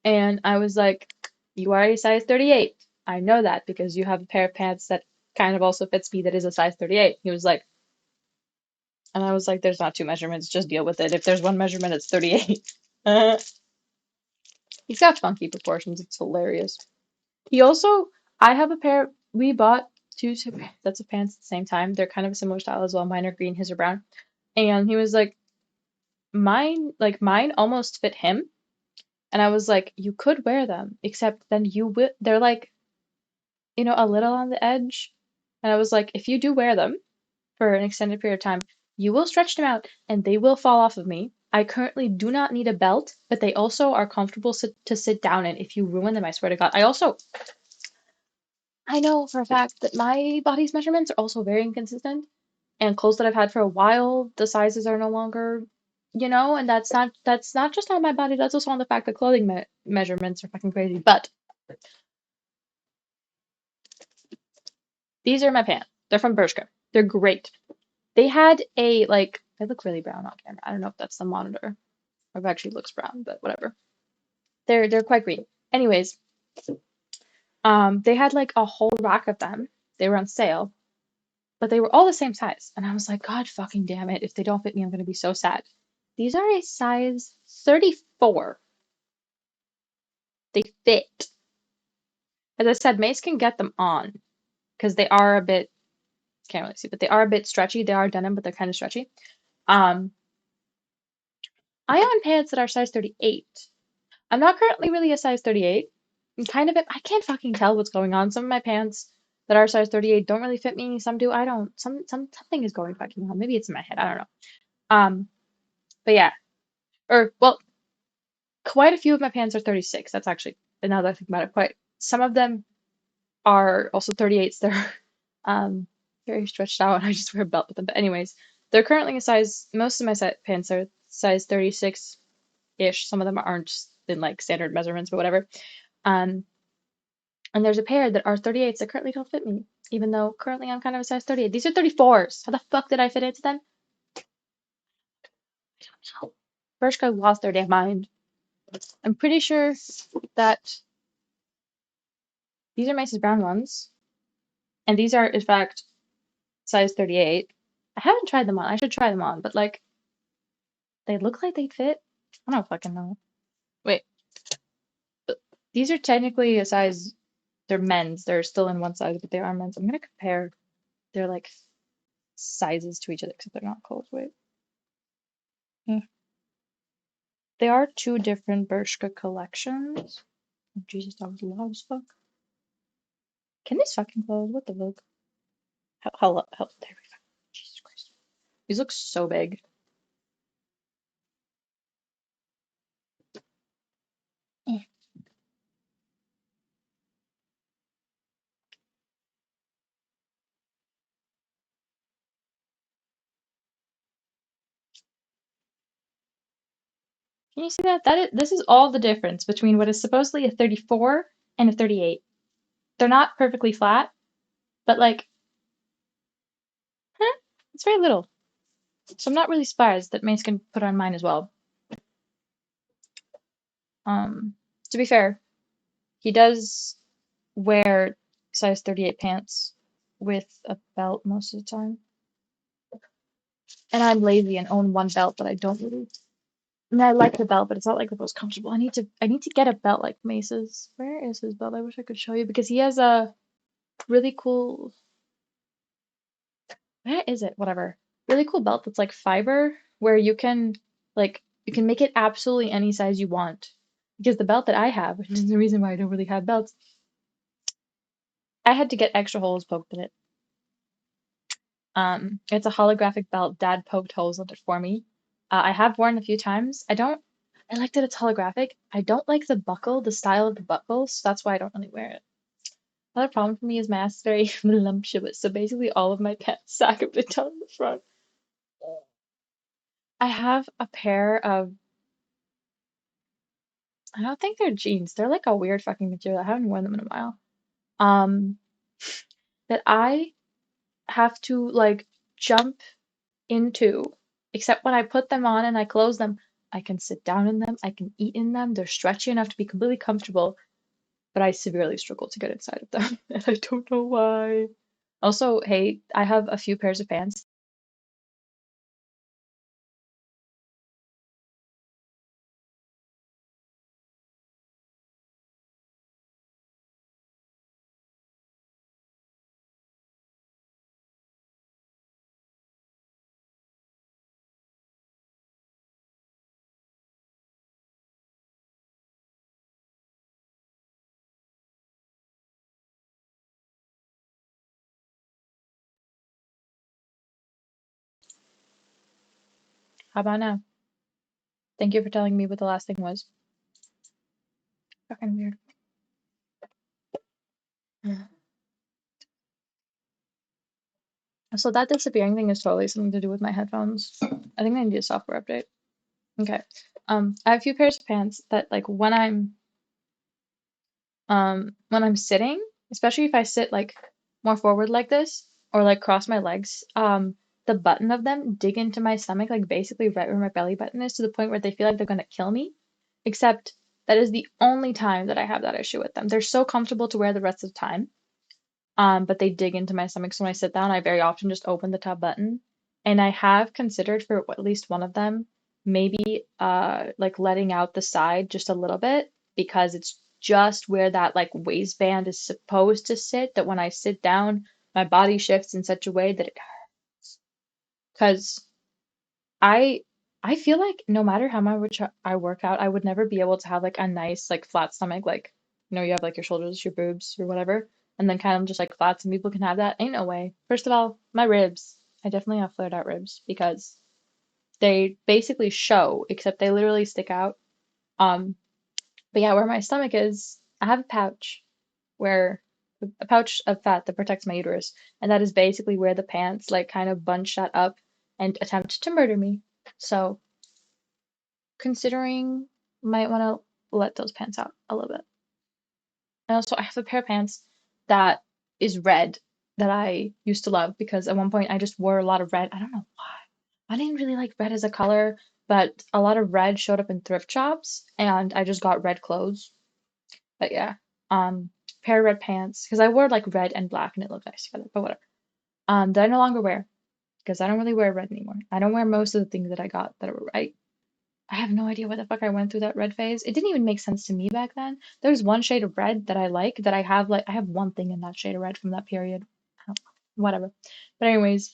And I was like, you are a size 38. I know that because you have a pair of pants that kind of also fits me that is a size 38. He was like, and I was like, there's not two measurements, just deal with it. If there's one measurement, it's 38. He's got funky proportions. It's hilarious. He also, I have a pair, we bought two sets of pants at the same time. They're kind of a similar style as well. Mine are green, his are brown. And he was like mine almost fit him. And I was like, you could wear them, except then you will, they're like, a little on the edge. And I was like, if you do wear them for an extended period of time, you will stretch them out and they will fall off of me. I currently do not need a belt, but they also are comfortable to sit down in. If you ruin them, I swear to God. I know for a fact that my body's measurements are also very inconsistent, and clothes that I've had for a while, the sizes are no longer, and that's not just on my body, that's also on the fact that clothing measurements are fucking crazy. But these are my pants. They're from Bershka. They're great. They had a like they look really brown on camera. I don't know if that's the monitor or if it actually looks brown, but whatever. They're quite green. Anyways, they had like a whole rack of them. They were on sale, but they were all the same size. And I was like, God fucking damn it. If they don't fit me, I'm gonna be so sad. These are a size 34. They fit. As I said, Mace can get them on because they are a bit, can't really see, but they are a bit stretchy. They are denim, but they're kind of stretchy. Um, I own pants that are size 38. I'm not currently really a size 38. I'm kind of, I can't fucking tell what's going on. Some of my pants that are size 38 don't really fit me. Some do. I don't. Something is going fucking on. Maybe it's in my head. I don't know. Um, but yeah. Or well, quite a few of my pants are 36. That's actually, now that I think about it, quite some of them are also 38s. They're very stretched out and I just wear a belt with them. But anyways, they're currently a size, most of my pants are size 36-ish. Some of them aren't in like standard measurements, but whatever. Um, and there's a pair that are 38s that currently don't fit me, even though currently I'm kind of a size 38. These are 34s. How the fuck did I fit into them? I don't know. Bershka lost their damn mind. I'm pretty sure that these are Macy's brown ones, and these are in fact size 38. I haven't tried them on. I should try them on, but like they look like they'd fit. I don't fucking know. Wait, these are technically a size. They're men's. They're still in one size, but they are men's. I'm gonna compare their like sizes to each other because they're not close. Wait. Hmm. They are two different Bershka collections. Oh, Jesus, that was loud as fuck. Can these fucking close? What the fuck? Hello, there we go. Jesus Christ. These look so big. Eh. Can you see that? This is all the difference between what is supposedly a 34 and a 38. They're not perfectly flat, but like, huh, it's very little. So I'm not really surprised that Mace can put on mine as well. To be fair, he does wear size 38 pants with a belt most of the time. And I'm lazy and own one belt that I don't really. I mean, I like the belt, but it's not like the most comfortable. I need to get a belt like Mace's. Where is his belt? I wish I could show you because he has a really cool. Where is it? Whatever. Really cool belt that's like fiber where you can make it absolutely any size you want. Because the belt that I have, which is the reason why I don't really have belts, I had to get extra holes poked in it. It's a holographic belt. Dad poked holes in it for me. I have worn a few times. I like that it's holographic. I don't like the buckle, the style of the buckle, so that's why I don't really wear it. Another problem for me is my ass is very voluptuous, so basically all of my pants sag a bit down the front. I have a pair of, I don't think they're jeans. They're like a weird fucking material. I haven't worn them in a while. Um, that I have to like jump into, except when I put them on and I close them, I can sit down in them, I can eat in them. They're stretchy enough to be completely comfortable, but I severely struggle to get inside of them, and I don't know why. Also, hey, I have a few pairs of pants. How about now? Thank you for telling me what the last thing was. Fucking weird. So that disappearing thing is totally something to do with my headphones. I think I need a software update. Okay. I have a few pairs of pants that like when I'm sitting, especially if I sit like more forward like this, or like cross my legs, the button of them dig into my stomach, like basically right where my belly button is, to the point where they feel like they're gonna kill me. Except that is the only time that I have that issue with them. They're so comfortable to wear the rest of the time. But they dig into my stomach. So when I sit down, I very often just open the top button. And I have considered for at least one of them, maybe like letting out the side just a little bit because it's just where that like waistband is supposed to sit, that when I sit down, my body shifts in such a way that it hurts. Because I I feel like no matter how much I work out, I would never be able to have like a nice like flat stomach, like you have like your shoulders, your boobs, or whatever, and then kind of just like flat. Some people can have that. Ain't no way. First of all, my ribs. I definitely have flared out ribs because they basically show, except they literally stick out. Um, but yeah, where my stomach is, I have a pouch where a pouch of fat that protects my uterus, and that is basically where the pants like kind of bunch that up and attempt to murder me. So considering might want to let those pants out a little bit. And also, I have a pair of pants that is red that I used to love because at one point I just wore a lot of red. I don't know why. I didn't really like red as a color, but a lot of red showed up in thrift shops and I just got red clothes. But yeah, pair of red pants because I wore like red and black and it looked nice together, but whatever. That I no longer wear because I don't really wear red anymore. I don't wear most of the things that I got that were I have no idea what the fuck I went through that red phase. It didn't even make sense to me back then. There's one shade of red that I like that I have one thing in that shade of red from that period. Whatever. But anyways,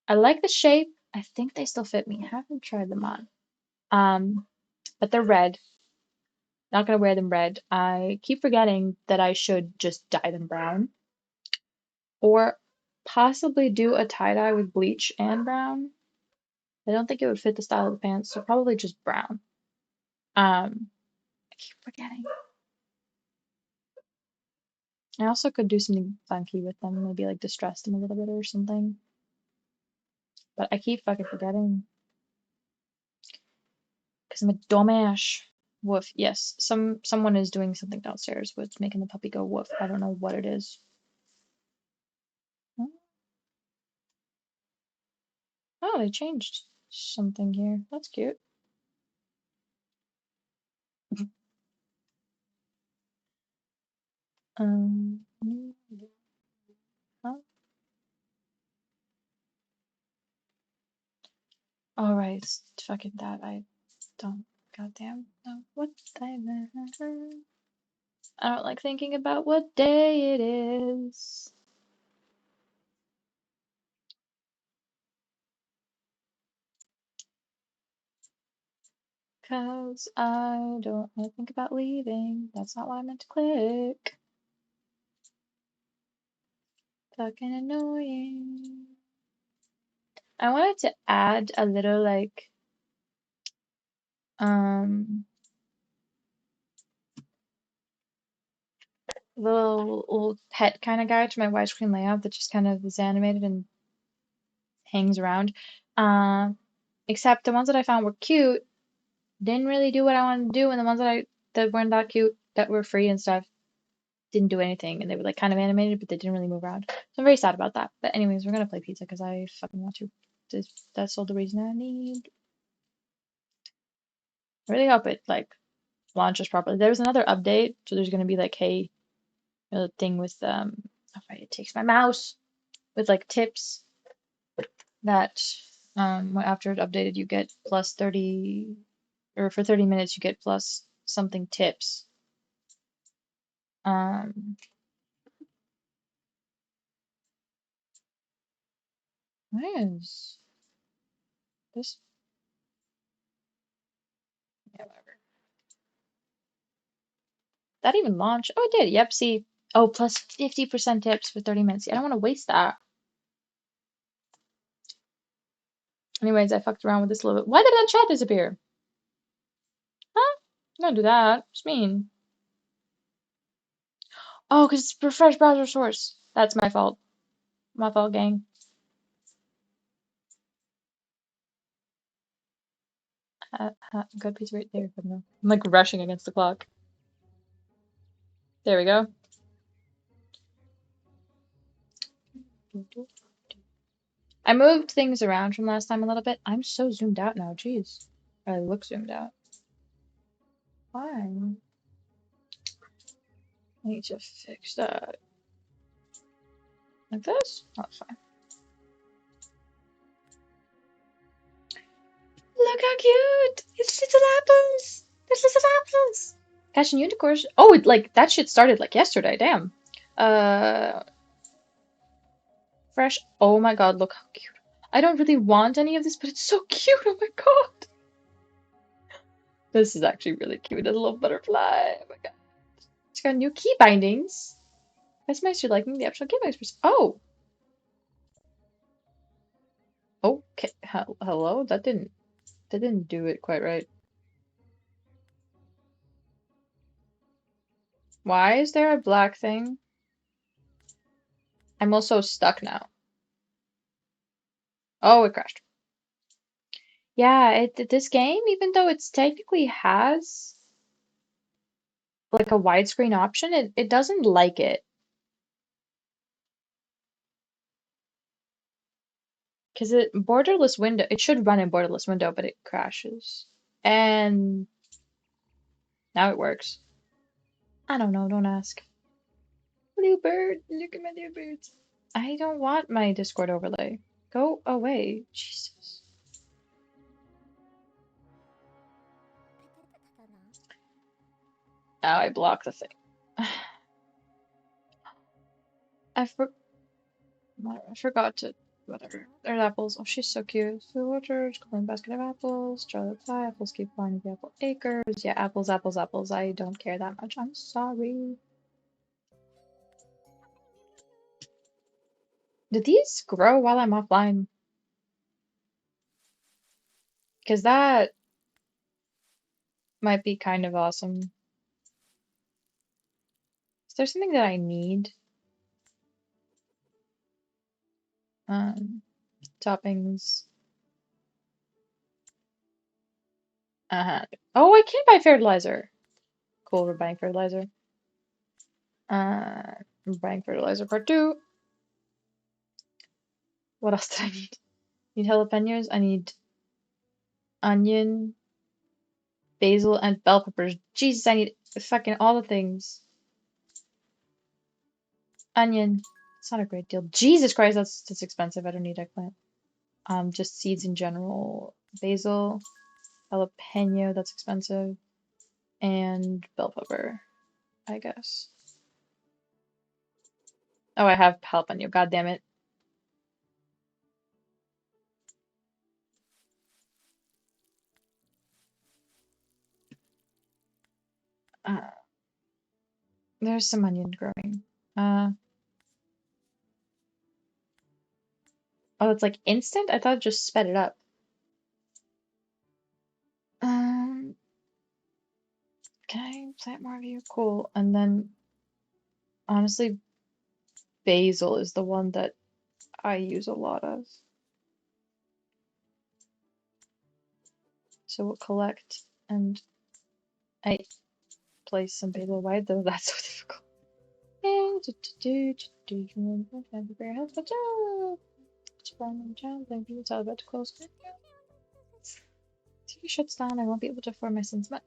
I like the shape. I think they still fit me. I haven't tried them on. Um, but they're red. Not gonna wear them red. I keep forgetting that I should just dye them brown. Or possibly do a tie-dye with bleach and brown. I don't think it would fit the style of the pants, so probably just brown. I keep forgetting. I also could do something funky with them, maybe like distress them a little bit or something. But I keep fucking forgetting because I'm a dumbass. Woof. Yes, someone is doing something downstairs what's making the puppy go woof. I don't know what it is. Oh, they changed something here. That's cute. Um. Huh? All right, fucking that. I don't. Goddamn. Know what time it is. I don't like thinking about what day it is. 'Cause I don't want to think about leaving. That's not what I meant to click. Fucking annoying. I wanted to add a little like um little pet kind of guide to my widescreen layout that just kind of is animated and hangs around. Um, except the ones that I found were cute didn't really do what I wanted to do, and the ones that weren't that cute that were free and stuff didn't do anything, and they were like kind of animated, but they didn't really move around. So I'm very sad about that. But anyways, we're gonna play pizza because I fucking want to. That's all the reason I need. I really hope it like launches properly. There was another update, so there's gonna be like, hey, a thing with oh right, it takes my mouse with like tips that after it updated you get plus 30, or for 30 minutes you get plus something tips. Um, what is this? Yeah, whatever. That even launched? Oh, it did. Yep, see. Oh, plus 50% tips for 30 minutes. See, I don't want to waste that. Anyways, I fucked around with this a little bit. Why did that chat disappear? Huh? Don't do that. It's mean. Oh, because it's refresh browser source. That's my fault. My fault, gang. Good piece right there. But no. I'm like rushing against the clock. There we go. I moved things around from last time a little bit. I'm so zoomed out now. Jeez. I look zoomed out. Fine. I need to fix that. Like this? Oh, that's fine. Look how cute! It's little apples! There's little apples! Catching unicorns. Oh, like that shit started like yesterday. Damn. Uh, fresh. Oh my god, look how cute. I don't really want any of this, but it's so cute. Oh my god. This is actually really cute. A little butterfly. Oh my god. It's got new key bindings. Customize liking the optional key bindings. Oh. Okay. Hello? That didn't do it quite right. Why is there a black thing? I'm also stuck now. Oh, it crashed. Yeah, this game, even though it's technically has like a widescreen option, it doesn't like it. Because it should run in borderless window, but it crashes. And now it works. I don't know, don't ask. Bluebird, look at my new birds. I don't want my Discord overlay. Go away. Jesus. Now I block the thing. I for I forgot to whatever. There's apples. Oh, she's so cute. Food orchard, clean basket of apples. Chocolate pie. Apples keep flying the apple acres. Yeah, apples, apples, apples. I don't care that much. I'm sorry. Do these grow while I'm offline? Because that might be kind of awesome. Is there something that I need? Toppings. Oh, I can buy fertilizer. Cool, we're buying fertilizer. We're buying fertilizer part 2. What else did I need? Need jalapenos. I need onion, basil, and bell peppers. Jesus, I need fucking all the things. Onion. It's not a great deal. Jesus Christ, that's expensive. I don't need eggplant. Just seeds in general. Basil, jalapeno, that's expensive. And bell pepper, I guess. Oh, I have jalapeno. God damn it. Uh, there's some onion growing. Oh, it's like instant? I thought it just sped it up. Um, can I plant more of you? Cool. And then, honestly, basil is the one that I use a lot of. So we'll collect and I place some basil. Why though that's so difficult? It's all about to close. TV shuts down. I won't be able to afford my son's met.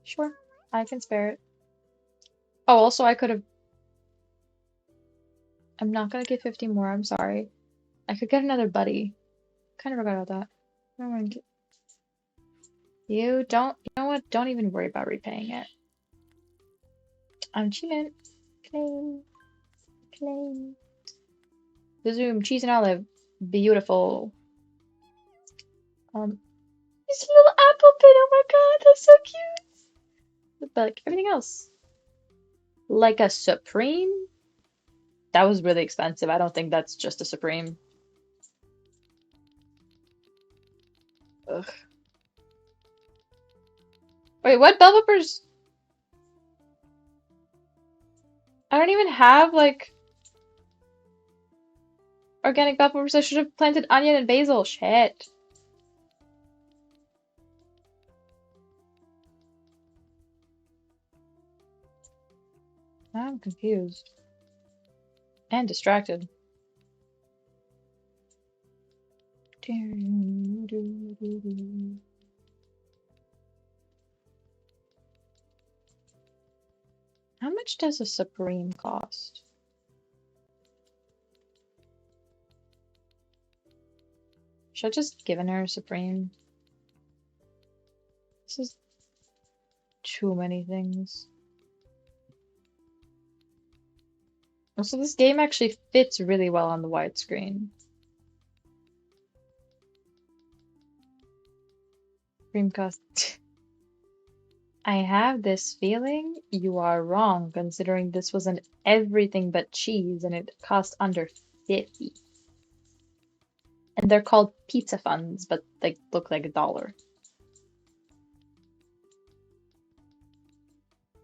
Sure, I can spare it. Oh, also I could have. I'm not gonna get 50 more. I'm sorry. I could get another buddy. Kind of forgot about that. I don't want to get. You don't. You know what? Don't even worry about repaying it. Achievement. Claim. Claim. The Zoom. Cheese and olive. Beautiful. This little apple pin. Oh my god, that's so cute. But like everything else. Like a Supreme? That was really expensive. I don't think that's just a Supreme. Ugh. Wait, what bell peppers? I don't even have like organic bell peppers. I should have planted onion and basil. Shit. Now I'm confused. And distracted. How much does a Supreme cost? Should I just given her a Supreme? This is too many things. Also, this game actually fits really well on the widescreen. Supreme cost. I have this feeling you are wrong, considering this was an everything but cheese and it cost under 50. And they're called pizza funds, but they look like $1.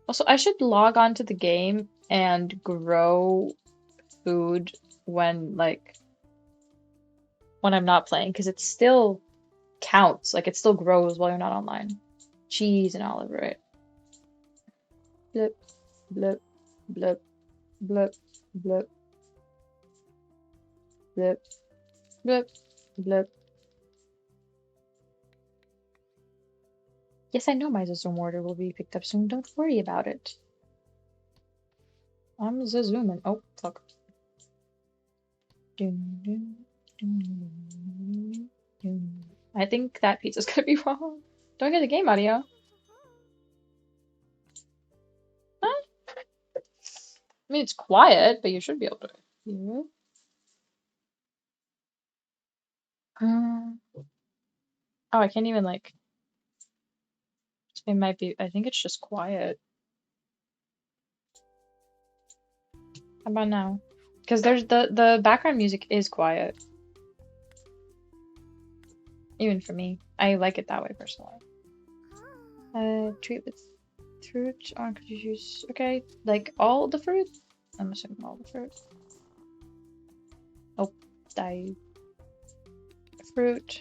Also, I should log on to the game and grow food when I'm not playing, because it still counts. Like, it still grows while you're not online. Cheese and olive, right? Blip, blip, blip, blip, blip, blip, blip, blip. Yes, I know my Zoom order will be picked up soon. Don't worry about it. I'm zooming. Oh, fuck. I think that pizza's gonna be wrong. Don't get the game audio. Huh? I mean, it's quiet, but you should be able to hear it. Oh, I can't even like. It might be. I think it's just quiet. How about now? Because there's the background music is quiet. Even for me, I like it that way personally. Treat with fruit, orange juice. Okay, like all the fruit. I'm assuming all the fruit. Oh, die. Fruit.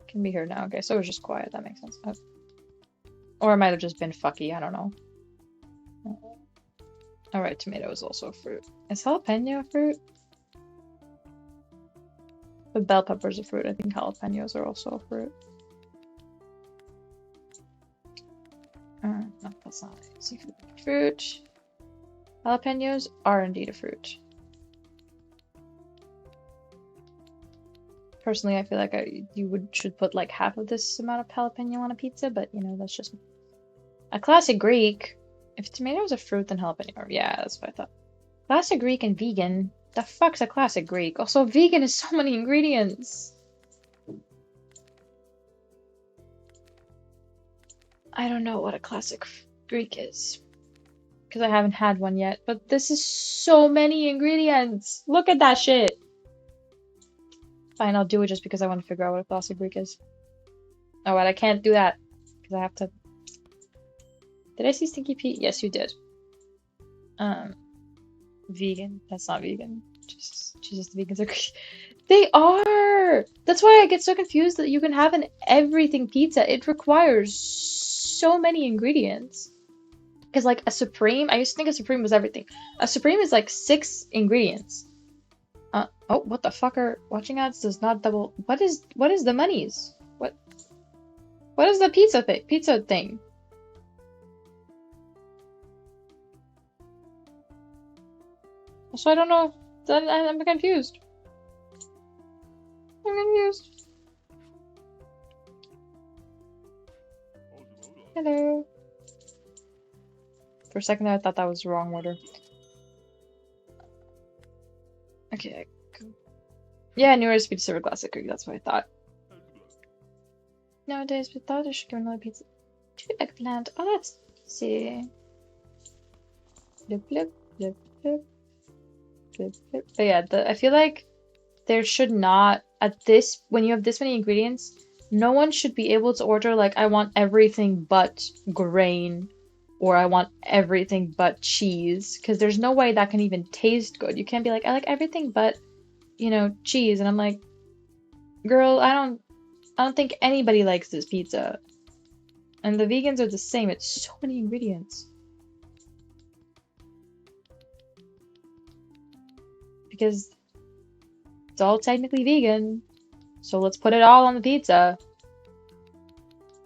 Can be here now. Okay, so it was just quiet. That makes sense. Oh. Or it might have just been fucky. I don't know. Alright, tomato is also a fruit. Is jalapeno a fruit? But bell pepper's a fruit. I think jalapenos are also a fruit. No, that's not it. Seafood fruit. Jalapenos are indeed a fruit. Personally, I feel like you should put like half of this amount of jalapeno on a pizza, but you know, that's just a classic Greek. If tomato is a fruit, then jalapeno. Yeah, that's what I thought. Classic Greek and vegan. The fuck's a classic Greek? Also, vegan is so many ingredients. I don't know what a classic Greek is, because I haven't had one yet, but this is so many ingredients. Look at that shit. Fine, I'll do it just because I want to figure out what a classic Greek is. Oh, but I can't do that because I have to. Did I see Stinky Pete? Yes, you did. Vegan. That's not vegan. Jesus, the vegans are crazy. They are! That's why I get so confused that you can have an everything pizza. It requires so many ingredients. Because like a Supreme, I used to think a Supreme was everything. A Supreme is like 6 ingredients. Oh, what the fuck are watching ads does not double. What is the monies? What is the pizza thing? So I don't know. I'm confused. I'm confused. Hello. For a second there, I thought that was the wrong order. Okay. Yeah, newer speed server classic Greek. That's what I thought. Nowadays, we thought I should give another pizza. 2 eggplant. Oh, that's easy. Blip, blip, blip, blip. But yeah, I feel like there should not, when you have this many ingredients, no one should be able to order like, I want everything but grain, or I want everything but cheese, because there's no way that can even taste good. You can't be like, I like everything but, you know, cheese, and I'm like, girl, I don't think anybody likes this pizza. And the vegans are the same. It's so many ingredients. because it's all technically vegan. So let's put it all on the pizza.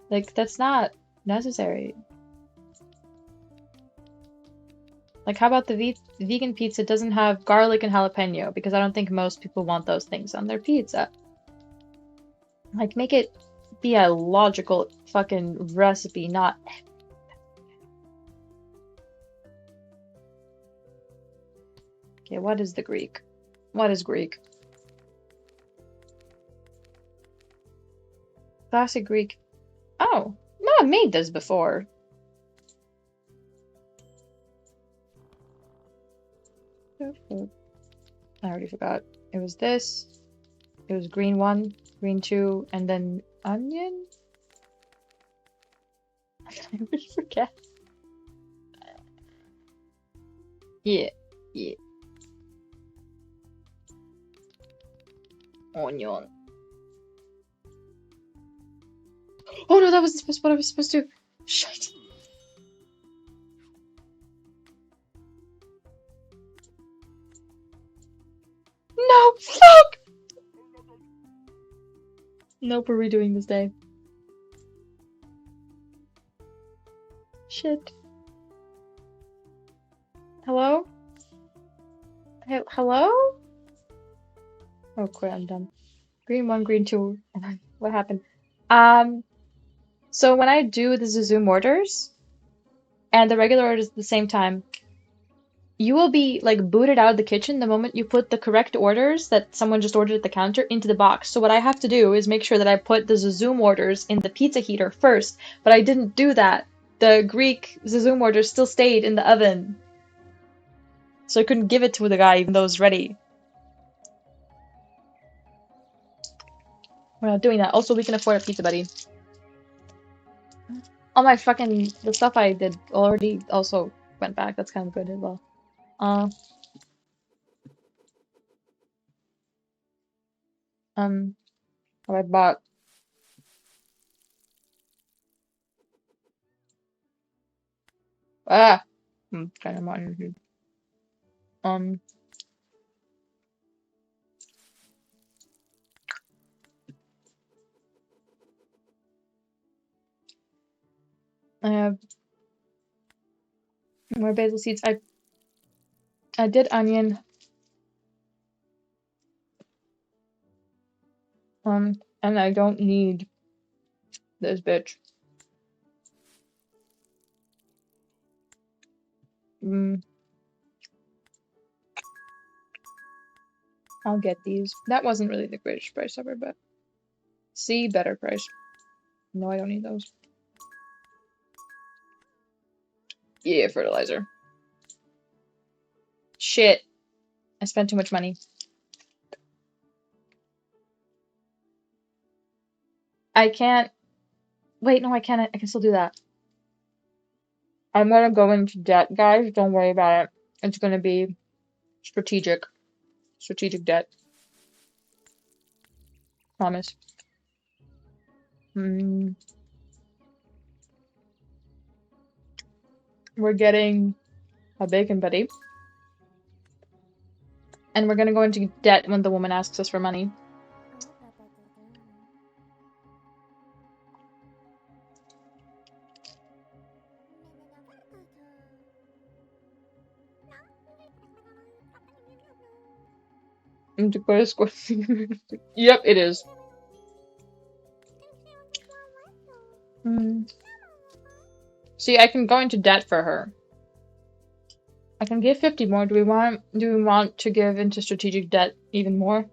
Like, that's not necessary. Like, how about the vegan pizza doesn't have garlic and jalapeno? Because I don't think most people want those things on their pizza. Like, make it be a logical fucking recipe, not. Okay, what is the Greek? What is Greek? Classic Greek. Oh, no, I've made this before. I already forgot. It was this. It was green 1, green 2, and then onion? I always forget. Yeah, yeah. Onion. Oh no, that was what I was supposed to. Shit. No, fuck! Nope, we're redoing this day. Shit. Hello? Hello? Oh crap, I'm done. Green 1, green 2, and then what happened? So when I do the Zoom orders and the regular orders at the same time, you will be like booted out of the kitchen the moment you put the correct orders that someone just ordered at the counter into the box. So what I have to do is make sure that I put the Zoom orders in the pizza heater first, but I didn't do that. The Greek Zoom orders still stayed in the oven. So I couldn't give it to the guy even though it was ready. We're not doing that. Also, we can afford a pizza, buddy. All my fucking the stuff I did already also went back. That's kind of good as well. What I bought. I'm kind of on here. I have more basil seeds. I did onion. And I don't need this bitch. I'll get these. That wasn't really the greatest price ever, but C, better price. No, I don't need those. Yeah, fertilizer. Shit. I spent too much money. I can't. Wait, no, I can't. I can still do that. I'm gonna go into debt, guys. Don't worry about it. It's gonna be strategic. Strategic debt. Promise. We're getting a bacon buddy. And we're gonna go into debt when the woman asks us for money. Yep, it is. See, I can go into debt for her. I can give 50 more. Do we want to give into strategic debt even more?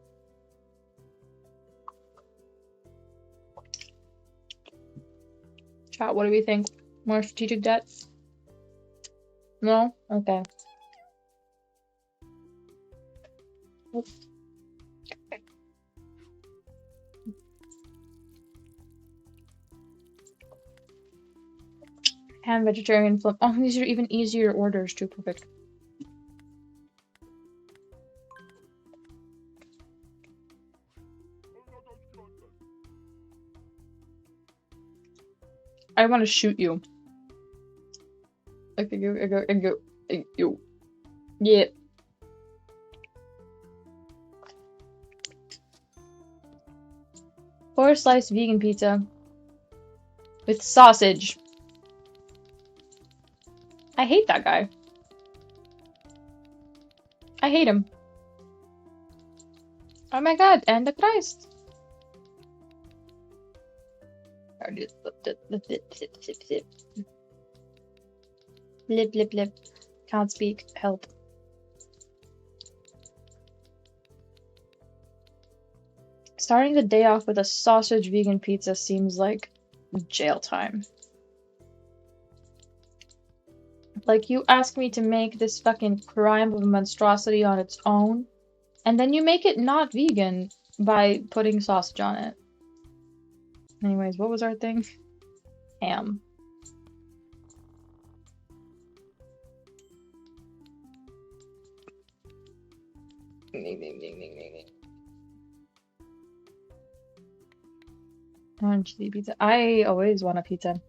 Chat, what do we think? More strategic debt? No? Okay. Ham, vegetarian, flip. Oh, these are even easier orders too. Perfect. I want to shoot you. Okay, go. Yeah. sliced vegan pizza with sausage. I hate that guy. I hate him. Oh my god, and the Christ. Blip, blip, blip. Can't speak. Help. Starting the day off with a sausage vegan pizza seems like jail time. Like, you ask me to make this fucking crime of a monstrosity on its own, and then you make it not vegan by putting sausage on it. Anyways, what was our thing? Ham. Orange cheesy pizza. I always want a pizza,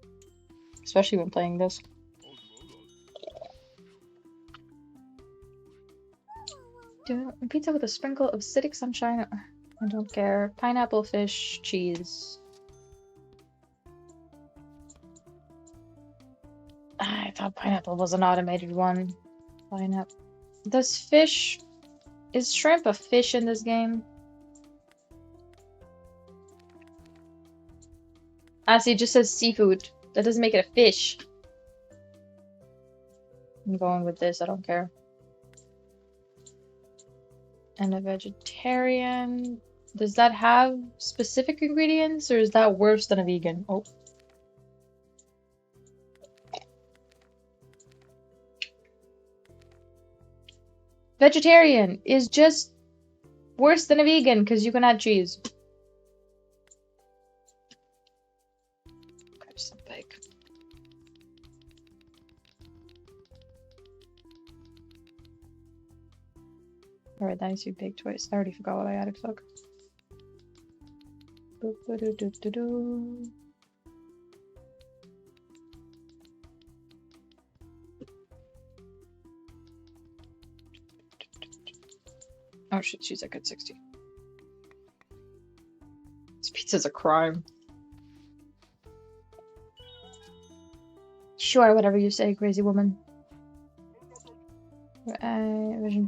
especially when playing this. Pizza with a sprinkle of acidic sunshine. I don't care. Pineapple, fish, cheese. I thought pineapple was an automated one. Pineapple. Does fish... Is shrimp a fish in this game? Ah, see, it just says seafood. That doesn't make it a fish. I'm going with this, I don't care. And a vegetarian. Does that have specific ingredients, or is that worse than a vegan? Oh. Vegetarian is just worse than a vegan because you can add cheese. Grab some bake. Alright, nice you baked twice. I already forgot what I added, fuck. Oh shit, she's like at 60. This pizza's a crime. Sure, whatever you say, crazy woman.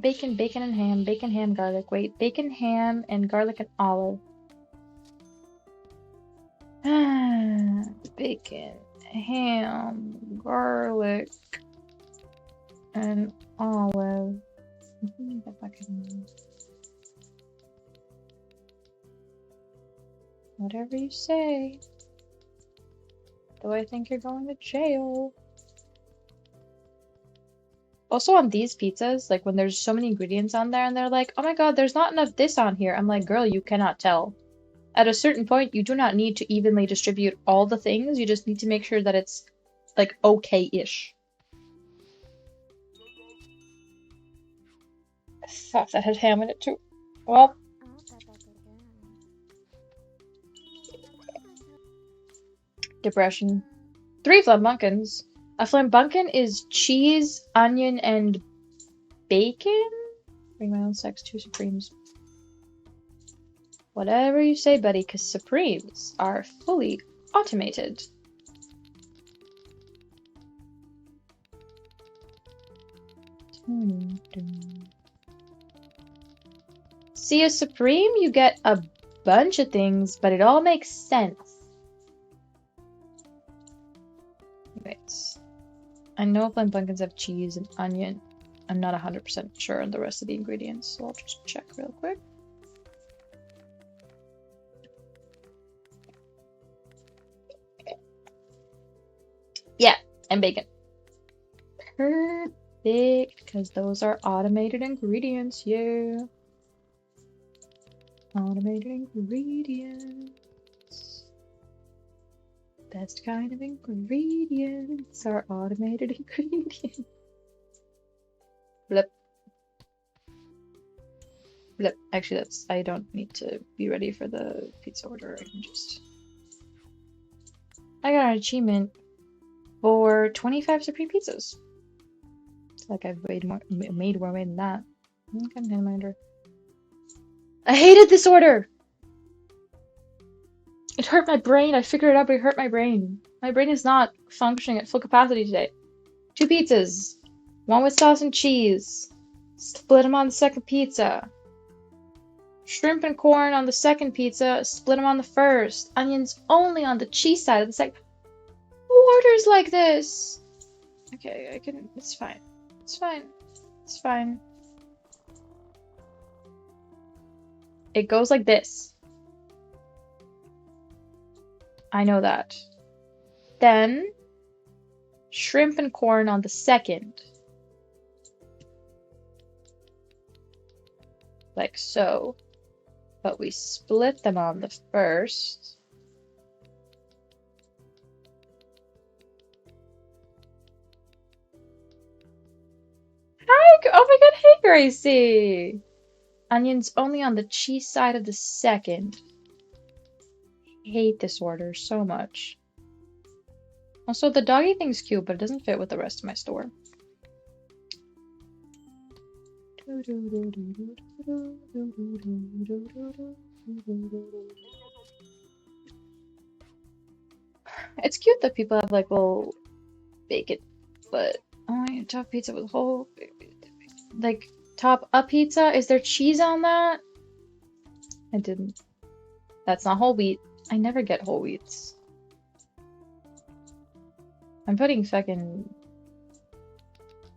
Bacon, bacon and ham, bacon, ham, garlic. Wait, bacon, ham, and garlic and olive. Bacon, ham, garlic, and olive. Whatever you say. Though I think you're going to jail. Also on these pizzas, like when there's so many ingredients on there and they're like, oh my god, there's not enough this on here. I'm like, girl, you cannot tell. At a certain point, you do not need to evenly distribute all the things. You just need to make sure that it's like okay-ish. I thought that had ham in it too. Well. Depression. 3 flambunkins. A flambunkin is cheese, onion, and bacon? Bring my own sex, 2 Supremes. Whatever you say, buddy, because Supremes are fully automated. See, a Supreme, you get a bunch of things, but it all makes sense. Wait. I know flambunkins have cheese and onion. I'm not 100% sure on the rest of the ingredients, so I'll just check real quick. Yeah, and bacon. Perfect, because those are automated ingredients, yeah. Automated ingredients. Best kind of ingredients are automated ingredients. Blip. Blip. Actually, I don't need to be ready for the pizza order. I can just... I got an achievement for 25 Supreme pizzas. It's like I've made more than that. Okay, reminder. I hated this order! It hurt my brain. I figured it out, but it hurt my brain. My brain is not functioning at full capacity today. 2 pizzas. One with sauce and cheese. Split them on the second pizza. Shrimp and corn on the second pizza. Split them on the first. Onions only on the cheese side of the second. Who orders like this? Okay, I can. It's fine. It's fine. It's fine. It goes like this. I know that. Then, shrimp and corn on the second. Like so. But we split them on the first. Hi! Oh my god, hey Gracie! Onions only on the cheese side of the second. I hate this order so much. Also, the doggy thing's cute, but it doesn't fit with the rest of my store. It's cute that people have like little bacon, but oh, I top pizza with whole like top a pizza. Is there cheese on that? I didn't. That's not whole wheat. I never get whole wheats. I'm putting fucking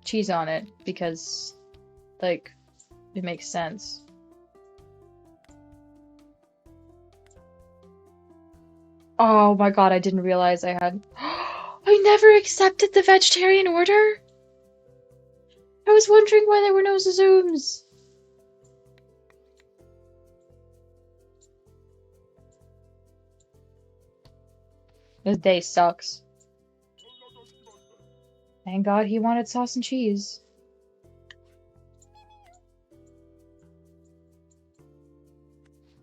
cheese on it because, like, it makes sense. Oh my god, I didn't realize I had. I never accepted the vegetarian order? I was wondering why there were no zooms. This day sucks. Thank God he wanted sauce and cheese.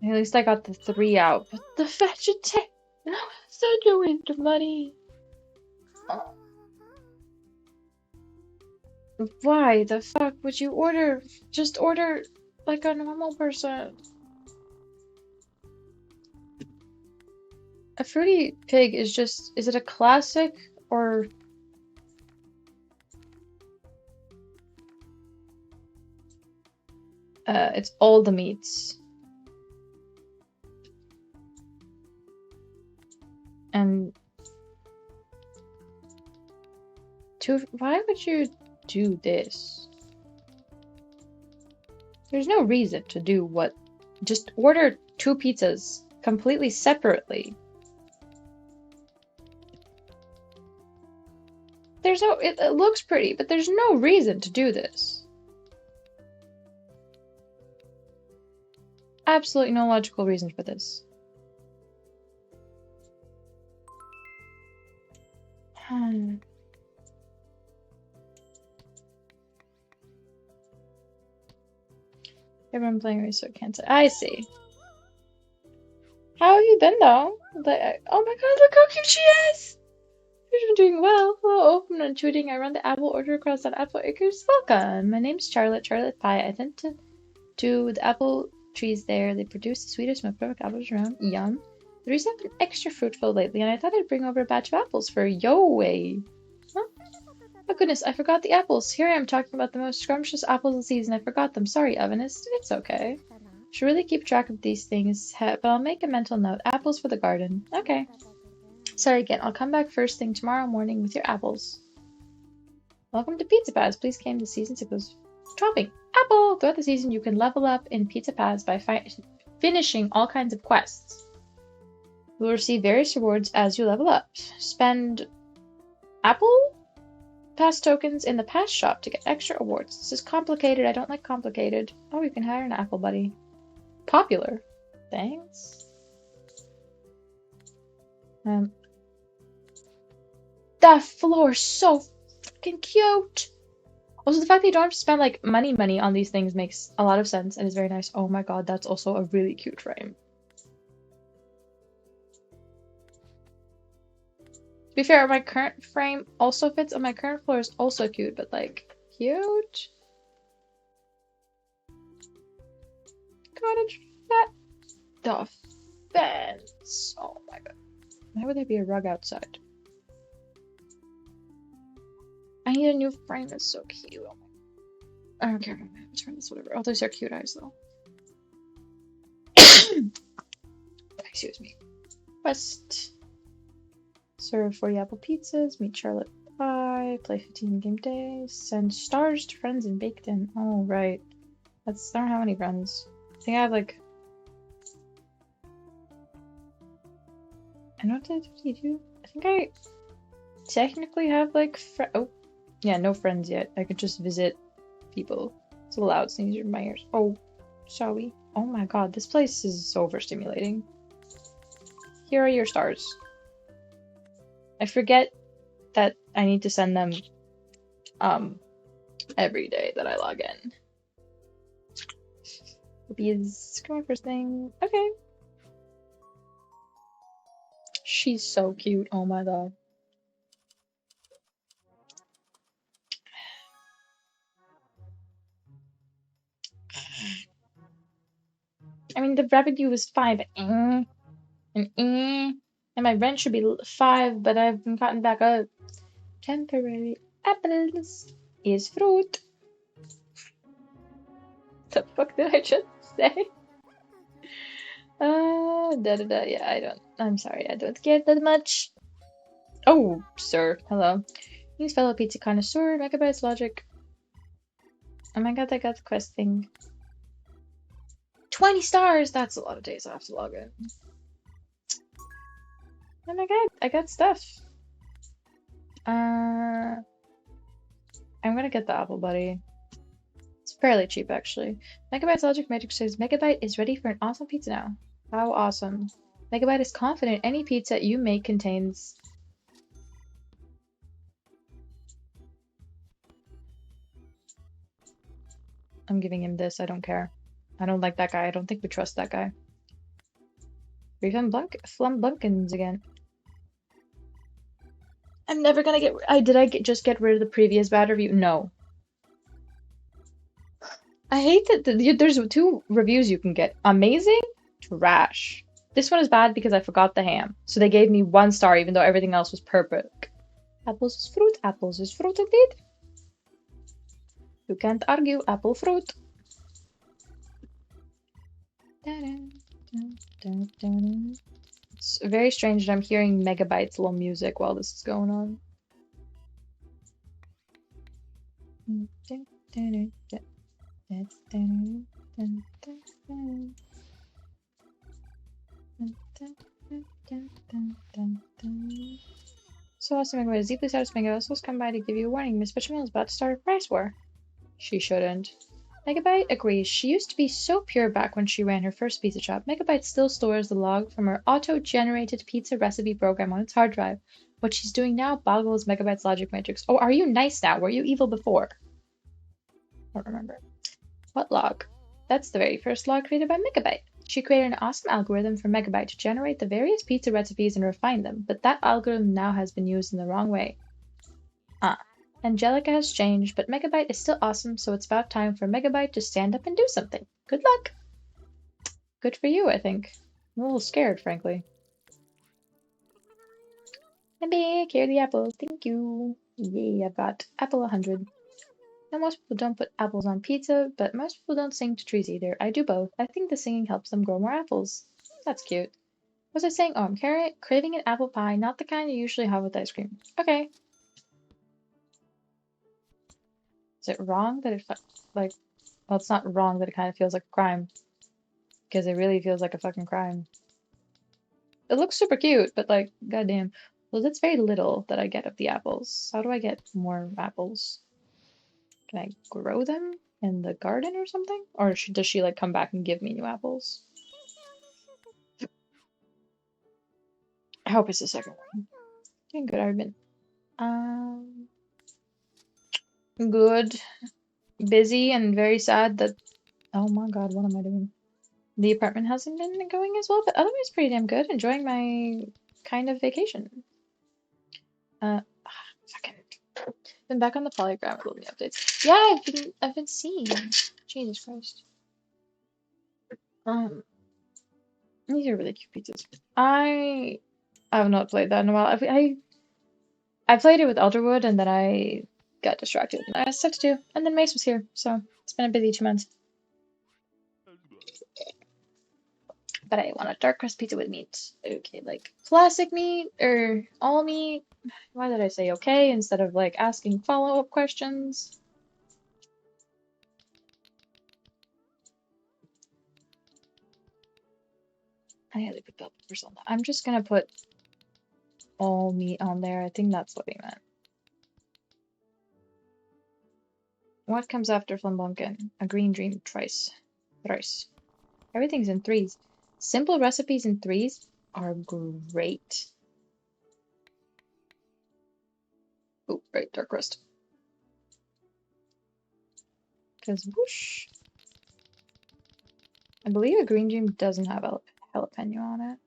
At least I got the 3 out, but the vegetarian. No, such a waste of money. Why the fuck would you order? Just order like a normal person. A fruity pig is just. Is it a classic or. It's all the meats. And. Why would you do this? There's no reason to do what. Just order 2 pizzas completely separately. There's no. It looks pretty, but there's no reason to do this. Absolutely no logical reason for this. Everyone playing race, so can't say. I see. How have you been though? Like, oh my god, look how cute she is! You've been doing well. Hello, open and tweeting. I run the apple order across on Apple Acres. Welcome. My name's Charlotte. Charlotte Pie. I tend to do the apple trees there. They produce the sweetest, most perfect apples around. Yum. The trees have been extra fruitful lately, and I thought I'd bring over a batch of apples for Yo-way. Huh? Oh goodness, I forgot the apples. Here I am talking about the most scrumptious apples of the season. I forgot them. Sorry, Ovenist. It's okay. Should really keep track of these things, but I'll make a mental note. Apples for the garden. Okay. Sorry again. I'll come back first thing tomorrow morning with your apples. Welcome to Pizza Pass. Please claim the season 6 dropping. Apple! Throughout the season, you can level up in Pizza Pass by finishing all kinds of quests. You will receive various rewards as you level up. Spend Apple Pass tokens in the Pass shop to get extra awards. This is complicated. I don't like complicated. Oh, you can hire an Apple Buddy. Popular. Thanks. That floor is so fucking cute. Also, the fact that you don't have to spend like money on these things makes a lot of sense and is very nice. Oh my god, that's also a really cute frame. To be fair, my current frame also fits, and my current floor is also cute, but like cute. Cottage that stuff. fence. Oh my god. Why would there be a rug outside? I need a new frame. It's so cute. Oh my... I don't care. I'm gonna turn this, whatever. Oh, those are cute eyes, though. Excuse me. Quest. Serve 40 apple pizzas. Meet Charlotte Pie. Play 15 game days. Send stars to friends and bake them. Oh, right. I don't have any friends. I think I have like... I know what did you do? I think I technically have like oh, yeah, no friends yet. I could just visit people. It's a loud sneeze in my ears. Oh, sorry. Oh my god, this place is overstimulating. Here are your stars. I forget that I need to send them every day that I log in. Because come on, first thing. Okay. She's so cute. Oh my god. I mean, the revenue was 5. And my rent should be 5, but I've been gotten back up. Temporary apples is fruit. The fuck did I just say? Yeah, I'm sorry, I don't care that much. Oh, sir, hello. He's fellow pizza connoisseur, Megabytes Logic. Oh my god, I got the quest thing. 20 stars! That's a lot of days I have to log in. Oh my god, I got stuff. I'm gonna get the apple buddy. It's fairly cheap, actually. Megabyte's Logic Matrix says Megabyte is ready for an awesome pizza now. How awesome. Megabyte is confident any pizza you make contains... I'm giving him this, I don't care. I don't like that guy, I don't think we trust that guy. Refund Flumpkins again. I'm never gonna get... just get rid of the previous bad review? No. I hate that there's 2 reviews you can get. Amazing, trash. This one is bad because I forgot the ham. So they gave me 1 star even though everything else was perfect. Apples is fruit. Apples is fruit indeed. You can't argue. Apple fruit. It's very strange that I'm hearing Megabytes little music while this is going on. So awesome, Megabyte is deeply satisfied. Megabyte also come by to give you a warning. Miss Bechamel is about to start a price war. She shouldn't. Megabyte agrees. She used to be so pure back when she ran her first pizza shop. Megabyte still stores the log from her auto-generated pizza recipe program on its hard drive. What she's doing now boggles Megabyte's logic matrix. Oh, are you nice now? Were you evil before? I don't remember. What log? That's the very first log created by Megabyte. She created an awesome algorithm for Megabyte to generate the various pizza recipes and refine them, but that algorithm now has been used in the wrong way. Angelica has changed, but Megabyte is still awesome, so it's about time for Megabyte to stand up and do something. Good luck! Good for you, I think. I'm a little scared, frankly. I'm big, here are the apples. Thank you. Yay, I've got apple 100. Now, most people don't put apples on pizza, but most people don't sing to trees either. I do both. I think the singing helps them grow more apples. That's cute. What was I saying? Oh, I'm craving an apple pie, not the kind you usually have with ice cream. Okay. Is it wrong that it, like, well, it's not wrong that it kind of feels like a crime. Because it really feels like a fucking crime. It looks super cute, but like, goddamn. Well, that's very little that I get of the apples. How do I get more apples? Can I grow them in the garden or something? Or does she like come back and give me new apples? I hope it's the second one. Doing good, I've been good. Busy and very sad that, oh my god, what am I doing? The apartment hasn't been going as well, but otherwise pretty damn good. Enjoying my kind of vacation. Fucking been back on the polygram with all the updates. Yeah, I've been seeing. Jesus Christ. These are really cute pizzas. I have not played that in a while. I played it with Elderwood and then I got distracted and I had stuff to do. And then Mace was here, so it's been a busy 2 months. But I want a dark crust pizza with meat. Okay, like classic meat or all meat? Why did I say okay instead of like asking follow-up questions? I had to put bell peppers on that. I'm just gonna put all meat on there. I think that's what he meant. What comes after Flambanken? A green dream twice. Thrice. Everything's in threes. Simple recipes in threes are great. Oh, right, dark crust. Because whoosh. I believe a green dream doesn't have jalapeno on it.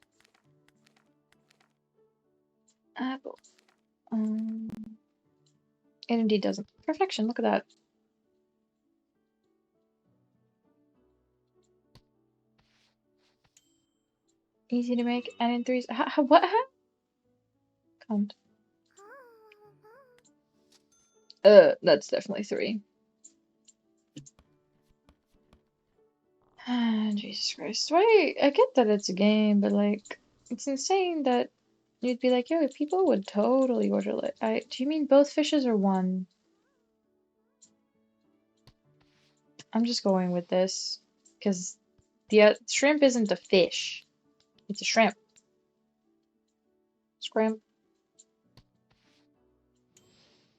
Apple. It indeed doesn't. Perfection, look at that. Easy to make and in threes. What? Can't. That's definitely three. Jesus Christ. Why? I get that it's a game, but like, it's insane that you'd be like, yo, people would totally order it. Do you mean both fishes or one? I'm just going with this because the shrimp isn't a fish. It's a shrimp. Scrimp.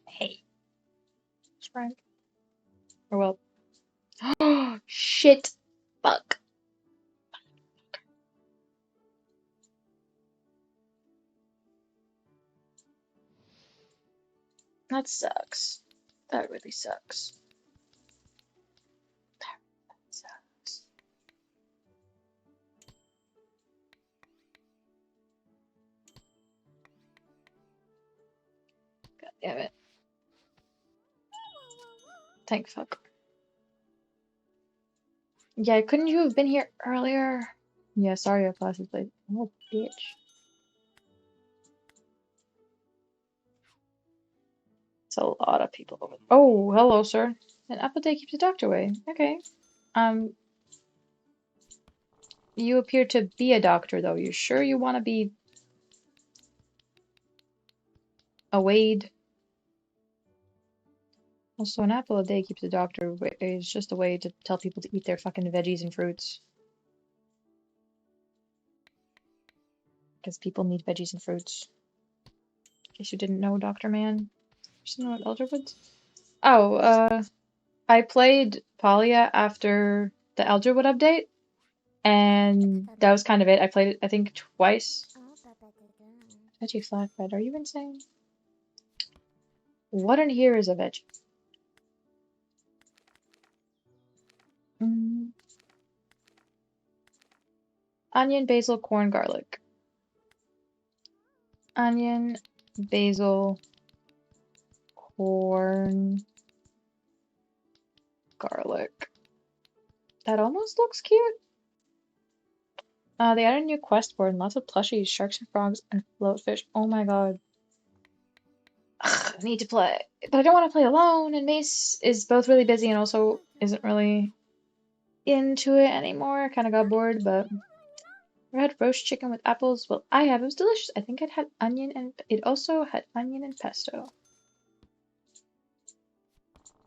Hey. Scrimp. Or well. Oh, shit. Fuck. That sucks. That really sucks. That sucks. God damn it. Thank fuck. Yeah, couldn't you have been here earlier? Yeah, sorry our class is late. Oh, bitch. It's a lot of people over there. Oh, hello, sir. An apple day keeps the doctor away. Okay. Um, you appear to be a doctor, though. You sure you want to be a Wade? Also, an apple a day keeps the doctor away is just a way to tell people to eat their fucking veggies and fruits. Because people need veggies and fruits. In case you didn't know, Dr. Man. Just know what Elderwoods? Oh, I played Palia after the Elderwood update, and that was kind of it. I played it, I think, twice. Veggie flatbread, are you insane? What in here is a veggie? Mm. Onion, basil, corn, garlic. Onion, basil, corn, garlic. That almost looks cute. They added a new quest board and lots of plushies, sharks and frogs, and floatfish. Oh my god. Ugh, I need to play. But I don't want to play alone, and Mace is both really busy and also isn't really into it anymore. Kind of got bored, but I had roast chicken with apples. Well, I have. It was delicious. I think it had onion and it also had onion and pesto.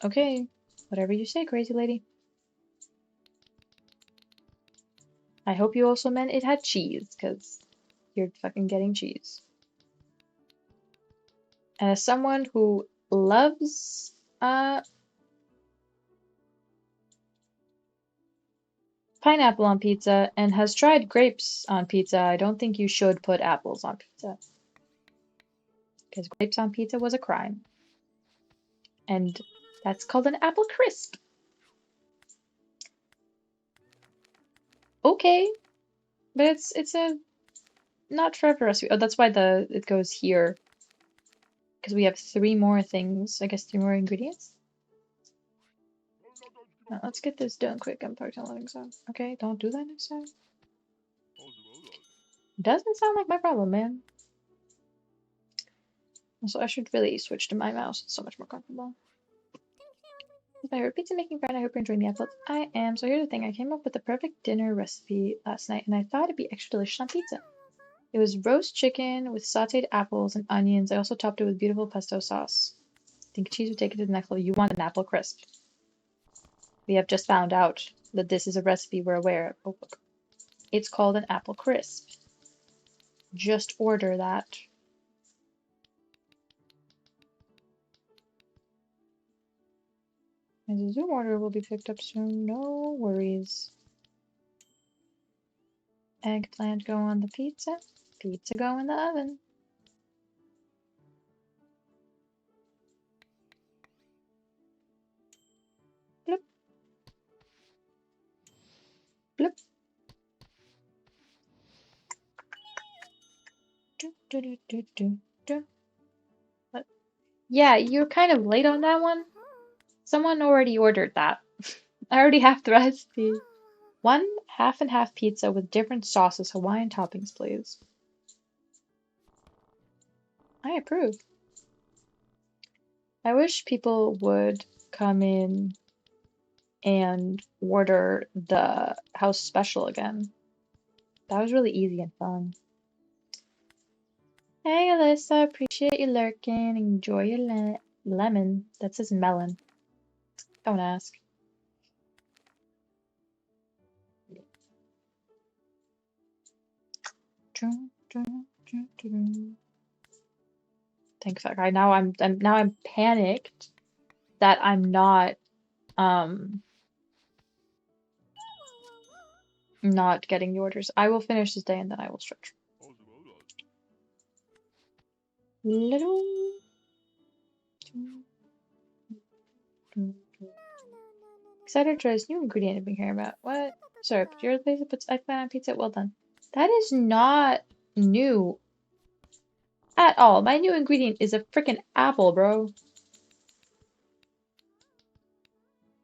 Okay, whatever you say, crazy lady. I hope you also meant it had cheese, because you're fucking getting cheese. And as someone who loves pineapple on pizza and has tried grapes on pizza, I don't think you should put apples on pizza. Because grapes on pizza was a crime. And that's called an apple crisp. Okay, but it's a not forever recipe. Oh, that's why it goes here. Because we have 3 more things. I guess 3 more ingredients. Now, let's get this done quick. I'm parked on living zone. Okay, don't do that next time. Doesn't sound like my problem, man. Also, I should really switch to my mouse. It's so much more comfortable. With my pizza making friend, I hope you're enjoying the episodes. I am. So here's the thing. I came up with the perfect dinner recipe last night, and I thought it'd be extra delicious on pizza. It was roast chicken with sauteed apples and onions. I also topped it with beautiful pesto sauce. I think cheese would take it to the next level. You want an apple crisp. We have just found out that this is a recipe we're aware of. Oh, look. It's called an apple crisp. Just order that. And the Zoom order will be picked up soon. No worries. Eggplant go on the pizza. Pizza go in the oven. Bloop. Bloop. Do, do, do, do, do, do. What? Yeah, you're kind of late on that one. Someone already ordered that. I already have the recipe. One half and half pizza with different sauces, Hawaiian toppings, please. I approve. I wish people would come in and order the house special again. That was really easy and fun. Hey Alyssa, appreciate you lurking. Enjoy your lemon. That says melon. Don't ask. Thank fuck. I'm panicked that I'm not not getting the orders. I will finish this day and then I will stretch. Little. Excited to try this new ingredient I've been hearing about. What? Sorry, but you're the place that puts eggplant on pizza? Well done. That is not new at all. My new ingredient is a freaking apple, bro.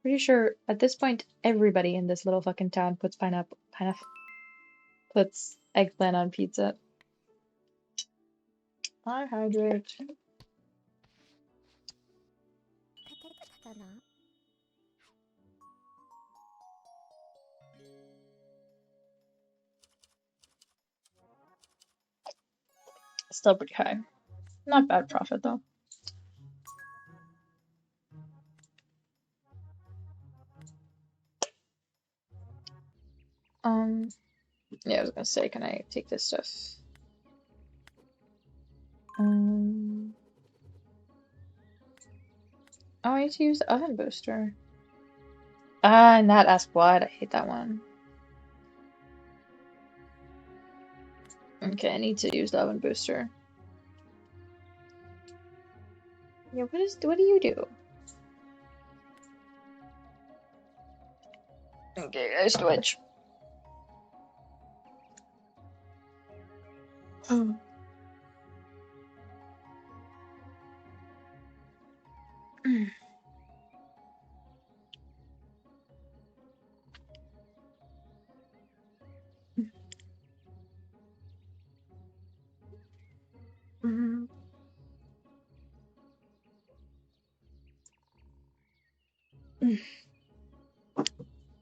Pretty sure at this point everybody in this little fucking town puts puts eggplant on pizza. I hydrate. Still pretty high. Not bad profit though. Yeah, I was gonna say, can I take this stuff? Oh, I need to use the oven booster. Ah, and that ask what? I hate that one. Okay, I need to use the oven booster. Yeah, what do you do? Okay, I switch. Oh.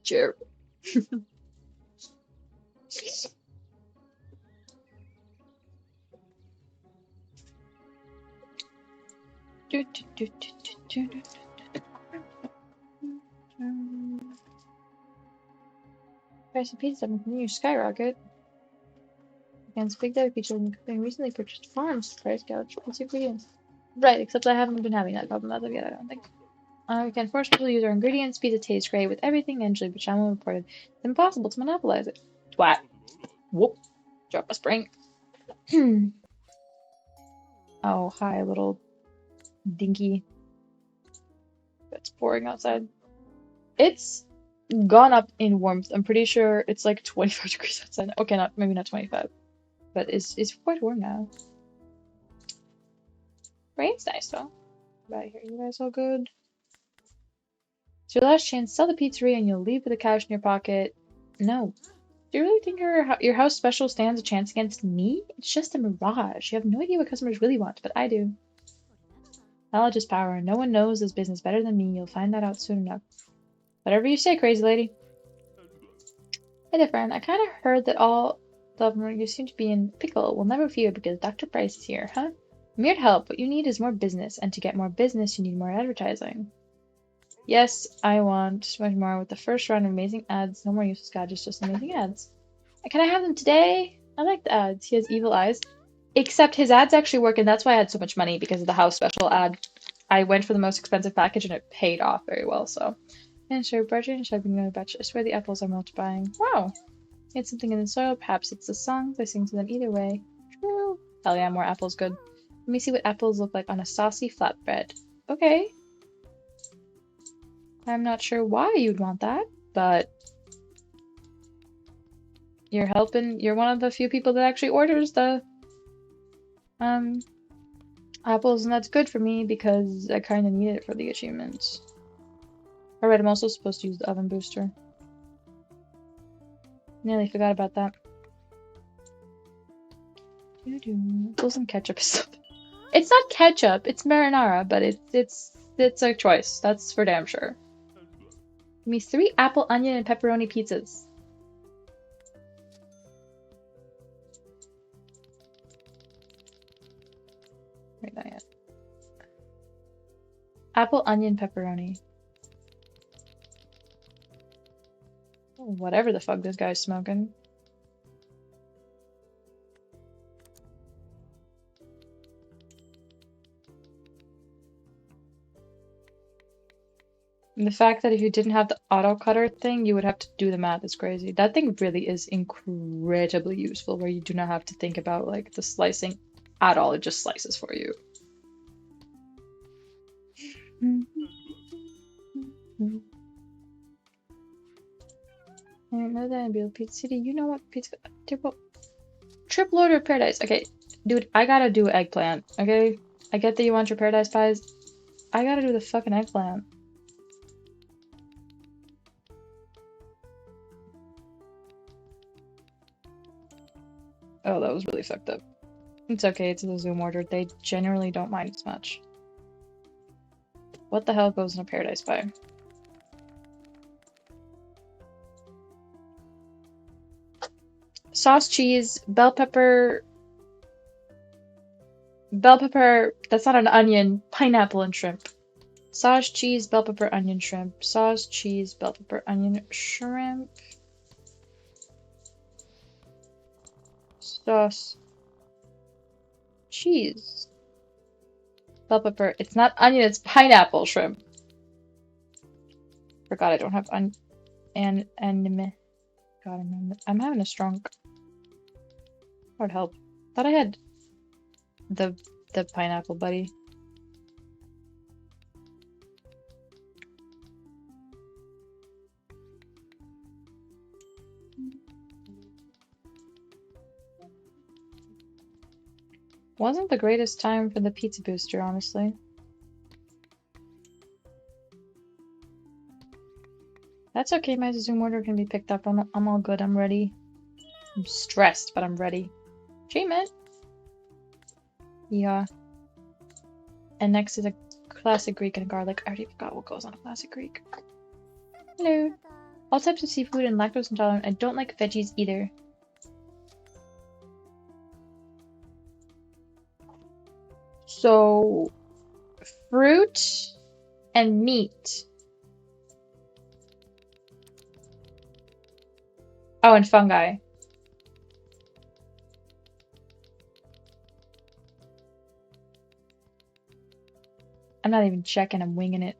Sure. Price of pizza continue to skyrocket. Against Big Daddy Pizza and recently purchased farms price gouge plus ingredients. Right, except I haven't been having that problem as of yet, I don't think. We can force people to use our ingredients. Pizza tastes great with everything, Angela Bichamel reported. It's impossible to monopolize it. Twat. Whoop. Drop a spring. Oh, hi, little dinky. It's pouring outside. It's gone up in warmth. I'm pretty sure it's like 25 degrees outside. Okay, maybe not 25, but it's quite warm now. Rain's nice though. Right here, you guys all good? It's your last chance. Sell the pizzeria and you'll leave with the cash in your pocket. No, Do you really think your house special stands a chance against me? It's just a mirage. You have no idea what customers really want, but I do. Knowledge is power. No one knows this business better than me. You'll find that out soon enough. Whatever you say, crazy lady. Hey there, friend. I kind of heard that all of them you seem to be in pickle. We'll never fear because Dr. Price is here, huh? I'm here to help. What you need is more business, and to get more business, you need more advertising. Yes, I want much more with the first round of amazing ads. No more useless gadgets, just amazing ads. Can I have them today? I like the ads. He has evil eyes. Except his ads actually work, and that's why I had so much money, because of the house special ad. I went for the most expensive package, and it paid off very well, so. And sure, budget and shopping another batch. I swear the apples are multiplying. Wow. It's something in the soil. Perhaps it's the songs. I sing to them either way. True. Hell yeah, more apples good. Let me see what apples look like on a saucy flatbread. Okay. I'm not sure why you'd want that, but you're helping. You're one of the few people that actually orders the apples, and that's good for me because I kind of need it for the achievements. Alright, I'm also supposed to use the oven booster. Nearly forgot about that. Apples and ketchup is something. It's not ketchup, it's marinara, but it's a choice. That's for damn sure. Give me 3 apple, onion, and pepperoni pizzas. Wait, not yet. Apple, onion, pepperoni. Whatever the fuck this guy's smoking. And the fact that if you didn't have the auto cutter thing, you would have to do the math is crazy. That thing really is incredibly useful, where you do not have to think about like the slicing at all. It just slices for you. I don't know that I'd be able to Pizza City. You know what? Pizza Triple order of paradise. Okay, dude, I gotta do eggplant. Okay, I get that you want your paradise pies. I gotta do the fucking eggplant. Oh, that was really fucked up. It's okay, it's the Zoom order. They generally don't mind as much. What the hell goes in a paradise pie? Sauce, cheese, bell pepper. Bell pepper, that's not an onion. Pineapple and shrimp. Sauce, cheese, bell pepper, onion, shrimp. Sauce, cheese, bell pepper, onion, shrimp. Sauce. Cheese. Bell pepper. It's not onion, it's pineapple shrimp. Forgot I don't have anime. God, I'm having a strong. That would help. Thought I had the pineapple buddy. Wasn't the greatest time for the pizza booster, honestly. That's okay, my Zoom order can be picked up. I'm all good, I'm ready. I'm stressed, but I'm ready. Achievement! Yeah. And next is a classic Greek and garlic. I already forgot what goes on a classic Greek. Hello. All types of seafood and lactose intolerant. I don't like veggies either. So, fruit and meat. Oh, and fungi. I'm not even checking, I'm winging it.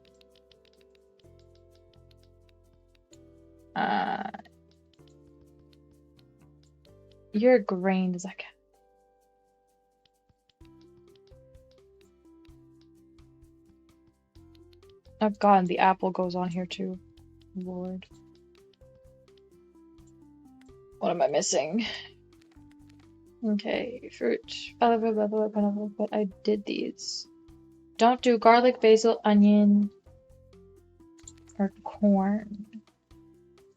You're a grain, does that count? Oh god, and the apple goes on here too. Lord. What am I missing? Okay, fruit. But I did these. Don't do garlic, basil, onion, or corn.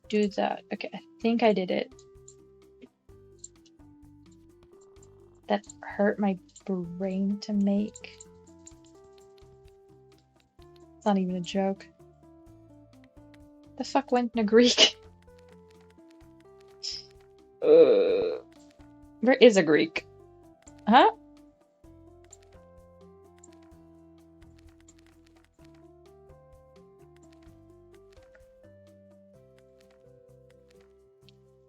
Do that. Okay, I think I did it. that hurt my brain to make. It's not even a joke. The fuck went in a Greek? Where is a Greek? Huh?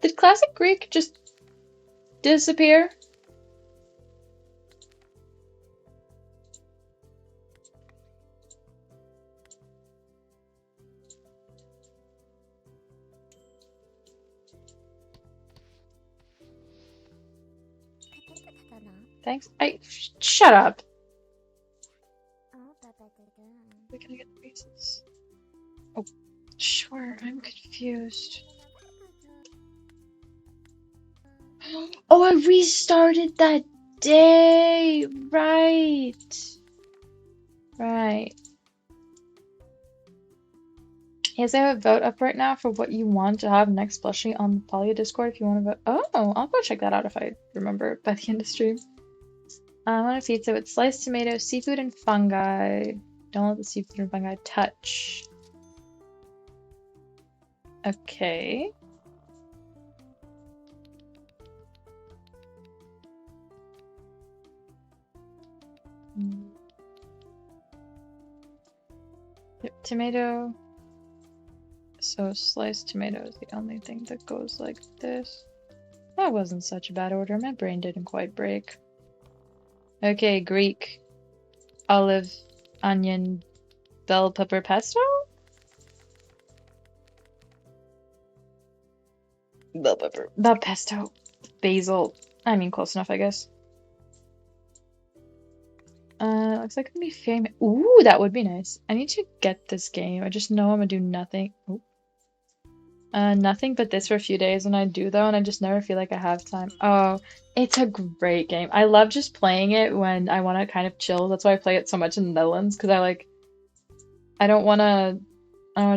Did classic Greek just disappear? Thanks. Shut up. Where can I get the pieces? Oh, sure. I'm confused. Oh, I restarted that day. Right. Right. Yes, I have a vote up right now for what you want to have next plushie on the Poly Discord if you want to vote. Oh, I'll go check that out if I remember by the end of stream. I want a pizza with sliced tomato, seafood, and fungi. Don't let the seafood and fungi touch. Okay. Yep, tomato. So sliced tomato is the only thing that goes like this. That wasn't such a bad order. My brain didn't quite break. Okay, Greek. Olive, onion, bell pepper pesto? Bell pepper. Bell pesto. Basil. I mean, close enough, I guess. Looks like it'd be famous. Ooh, that would be nice. I need to get this game. I just know I'm gonna do nothing. Ooh. Nothing but this for a few days, and I do though, and I just never feel like I have time. Oh, it's a great game. I love just playing it when I want to kind of chill. That's why I play it so much in the Netherlands, because I don't want to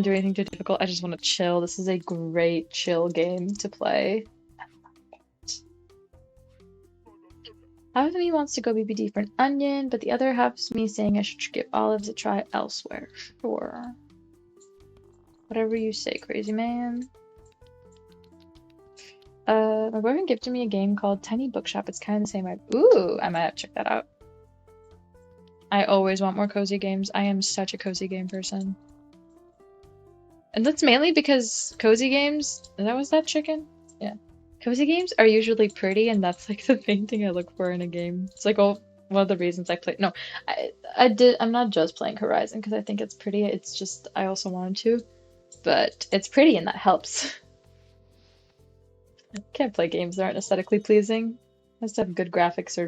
do anything too difficult. I just want to chill. This is a great chill game to play. Half of me wants to go BBD for an onion, but the other half's me saying I should give olives a try elsewhere. Sure. Whatever you say, crazy man. My boyfriend gifted me a game called Tiny Bookshop. It's kind of the same vibe. Ooh, I might have to check that out. I always want more cozy games. I am such a cozy game person. And that's mainly because cozy games, was that chicken? Yeah. Cozy games are usually pretty, and that's like the main thing I look for in a game. It's like one of the reasons I play. No, I'm not just playing Horizon because I think it's pretty. It's just I also wanted to, but it's pretty and that helps. Can't play games that aren't aesthetically pleasing. Has to have good graphics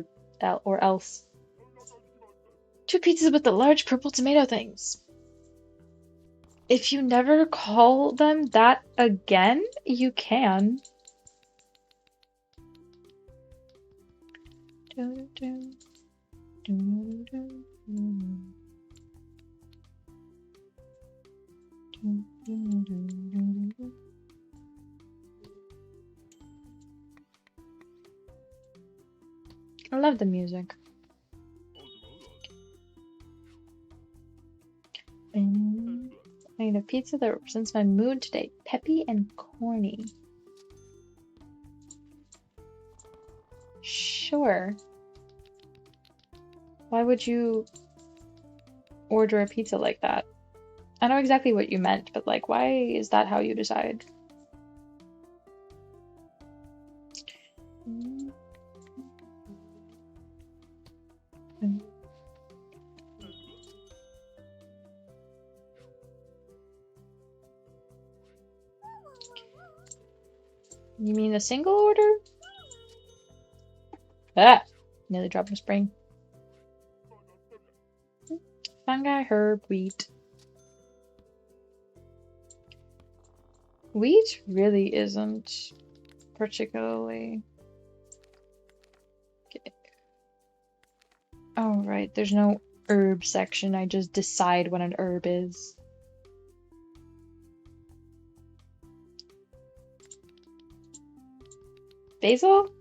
or else. 2 pizzas with the large purple tomato things. If you never call them that again, you can. I love the music. I need a pizza that represents my mood today. Peppy and corny. Sure. Why would you order a pizza like that? I know exactly what you meant, but like, why is that how you decide? You mean a single order? Ah! Nearly dropped my spring. Fungi, herb, wheat. Wheat really isn't particularly... Okay. Oh, right. There's no herb section. I just decide what an herb is. Basil?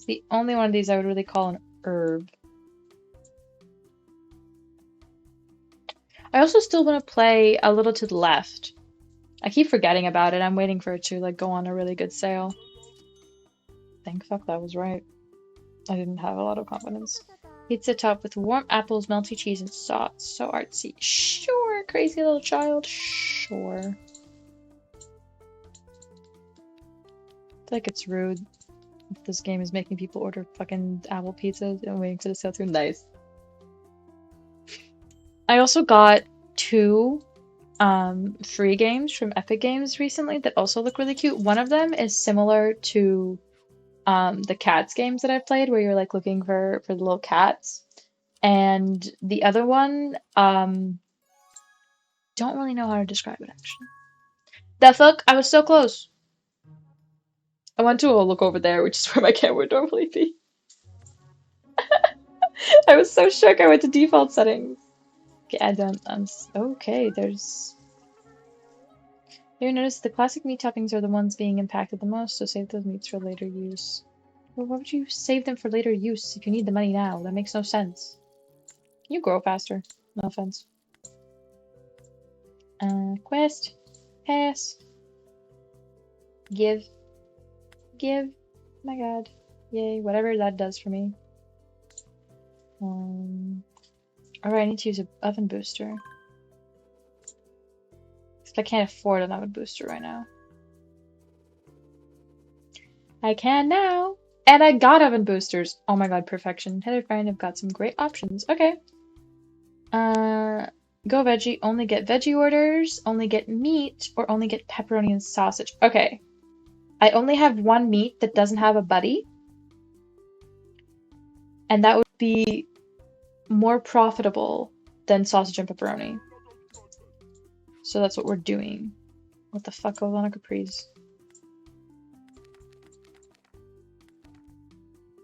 the only one of these I would really call an herb. I also still want to play A Little to the Left. I keep forgetting about it. I'm waiting for it to like go on a really good sale. Thank fuck that was right. I didn't have a lot of confidence. Pizza top with warm apples, melty cheese, and sauce. So artsy. Sure, crazy little child. Sure. I feel like it's rude if this game is making people order fucking apple pizzas and waiting for the sale to nice. I also got 2 free games from Epic Games recently that also look really cute. One of them is similar to the cats games that I've played where you're like looking for the little cats. And the other one, don't really know how to describe it actually. The fuck? I was so close. I went to look over there, which is where my camera would normally be. I was so shook. I went to default settings. Okay, okay, there's. You notice the classic meat toppings are the ones being impacted the most, so save those meats for later use. Well, why would you save them for later use if you need the money now? That makes no sense. Can you grow faster? No offense. Quest. Pass. Give. Give. My god. Yay, whatever that does for me. Alright, I need to use an oven booster. I can't afford an oven booster right now. I can now! And I got oven boosters! Oh my god, perfection. Heather Fine have got some great options. Okay. Go veggie, only get veggie orders, only get meat, or only get pepperoni and sausage. Okay. I only have 1 meat that doesn't have a buddy. And that would be more profitable than sausage and pepperoni. So that's what we're doing. What the fuck goes on a Capri's?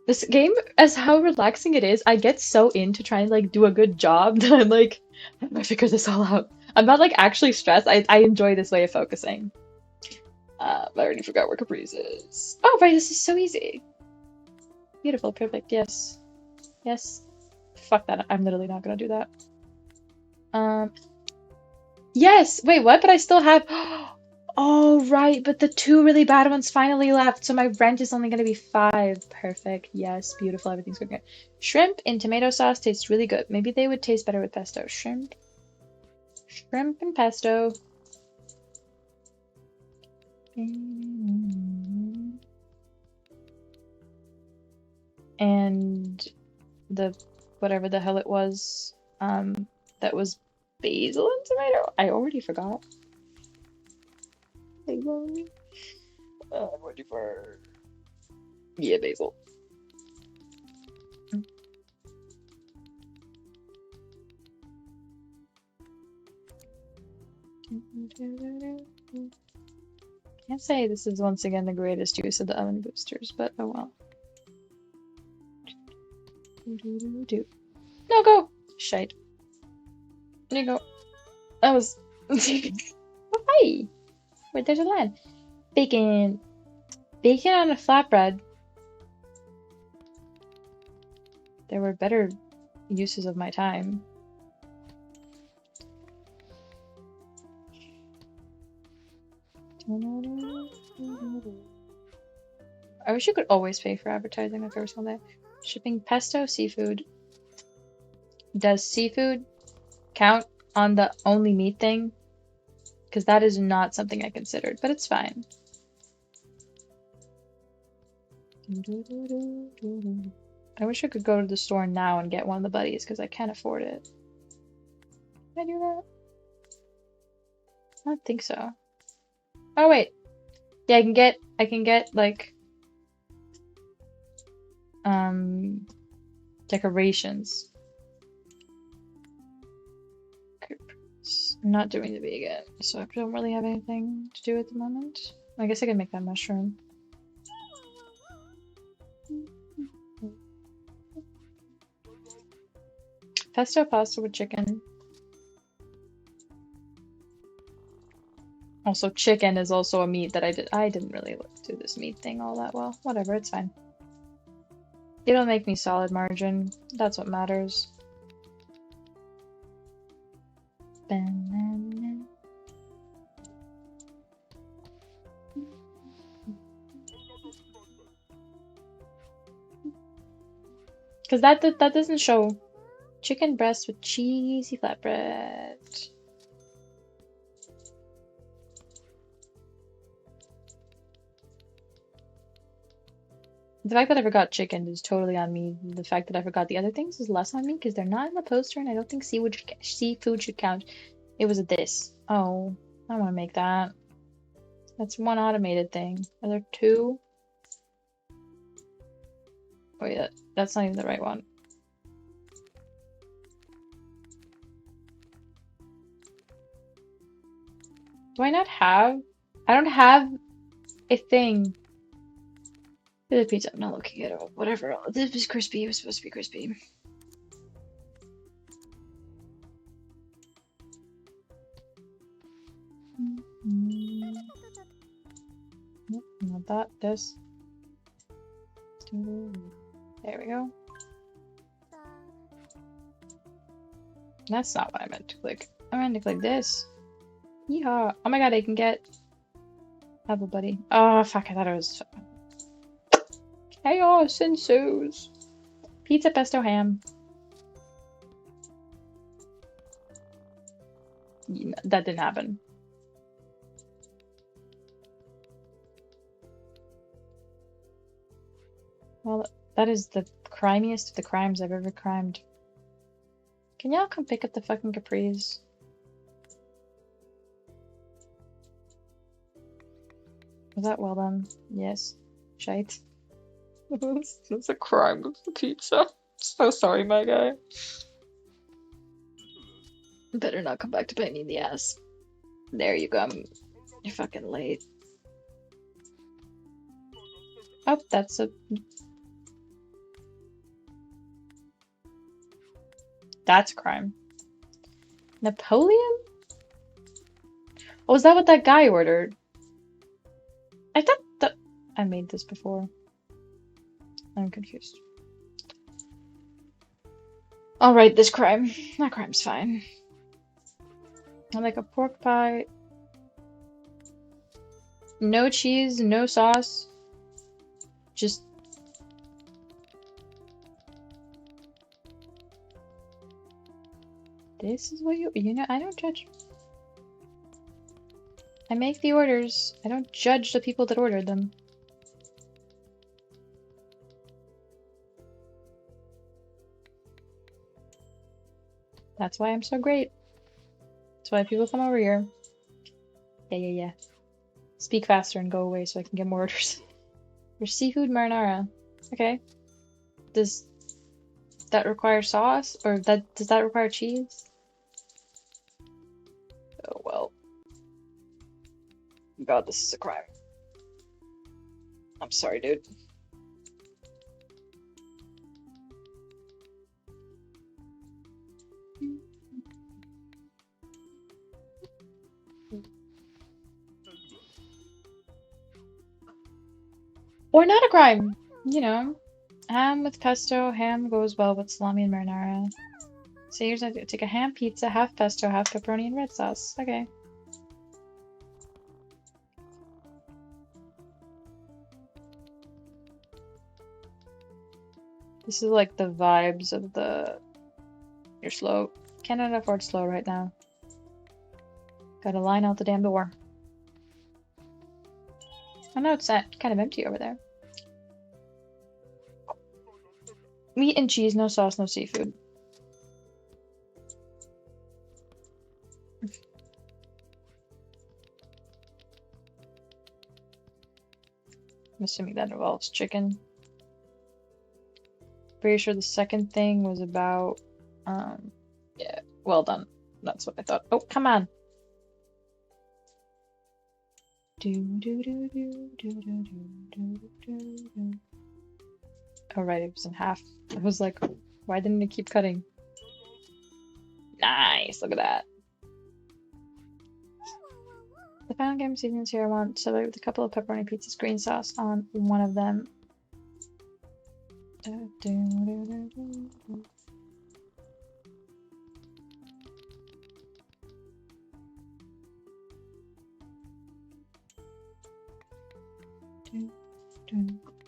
This game, as how relaxing it is, I get so into trying to like do a good job that I'm like, I'm gonna figure this all out. I'm not like actually stressed. I enjoy this way of focusing. I already forgot where Capri's is. Oh right, this is so easy. Beautiful, perfect, yes. Yes. Fuck that, I'm literally not gonna do that. Yes! Wait, what? But I still have... Oh, right, but the 2 really bad ones finally left, so my rent is only gonna be 5. Perfect, yes, beautiful, everything's going good. Shrimp in tomato sauce tastes really good. Maybe they would taste better with pesto. Shrimp. Shrimp and pesto. And the... whatever the hell it was, that was basil and tomato? I already forgot. Basil. I'm ready for... Yeah, basil. Can't say this is once again the greatest use of the oven boosters, but oh well. No, go! Shite. There you go. That was... Oh, hi! Wait, there's a line. Bacon. Bacon on a flatbread. There were better uses of my time. I wish you could always pay for advertising like every single day. Shipping pesto seafood. Does seafood count on the only meat thing? Because that is not something I considered, but it's fine. I wish I could go to the store now and get one of the buddies because I can't afford it. Can I do that? I don't think so. Oh wait. Yeah, I can get like decorations. I'm not doing the vegan, so I don't really have anything to do at the moment. I guess I can make that mushroom. Pesto pasta with chicken. Also, chicken is also a meat that I didn't really do this meat thing all that well. Whatever, it's fine. It'll make me solid margin. That's what matters. Banana. Because that doesn't show. Chicken breast with cheesy flatbread. The fact that I forgot chicken is totally on me. The fact that I forgot the other things is less on me because they're not in the poster and I don't think seafood should count. It was a this. Oh, I want to make that. That's one automated thing. Are there two? Wait, that's not even the right one. Do I not have? I don't have a thing. The pizza, I'm not looking at it. Whatever. This was crispy. It was supposed to be crispy. Nope, not that. This. There we go. That's not what I meant to click. I meant to click this. Yeehaw. Oh my god, I can get Apple Buddy. Oh, fuck, I thought it was... Chaos ensues. Pizza, pesto, ham. That didn't happen. Well, that is the crimiest of the crimes I've ever crimed. Can y'all come pick up the fucking capris? Was that well done? Yes. Shite. That's a crime with the pizza. So sorry, my guy. Better not come back to bite me in the ass. There you go. You're fucking late. Oh, that's a... That's a crime. Napoleon? Oh, is that what that guy ordered? I thought that... I made this before. I'm confused. I'll write this crime. That crime's fine. I like a pork pie. No cheese, no sauce. Just... This is what you know, I don't judge. I make the orders. I don't judge the people that ordered them. That's why I'm so great. That's why people come over here. Yeah. Speak faster and go away so I can get more orders. There's seafood marinara. Okay. Does that require sauce? Or does that require cheese? Oh well. God, this is a crime. I'm sorry, dude. Or not a crime, you know. Ham with pesto, ham goes well with salami and marinara. So here's what I do. Take a ham pizza, half pesto, half pepperoni and red sauce. Okay. This is like the vibes of the... You're slow. Cannot afford slow right now. Gotta line out the damn door. I know it's kind of empty over there. Meat and cheese, no sauce, no seafood. I'm assuming that involves chicken. Pretty sure the second thing was about, yeah, well done. That's what I thought. Oh, come on. Oh, right, it was in half. I was like, why didn't it keep cutting? Nice, look at that. The final game seasons here I want to celebrate with a couple of pepperoni pizzas, green sauce on one of them. This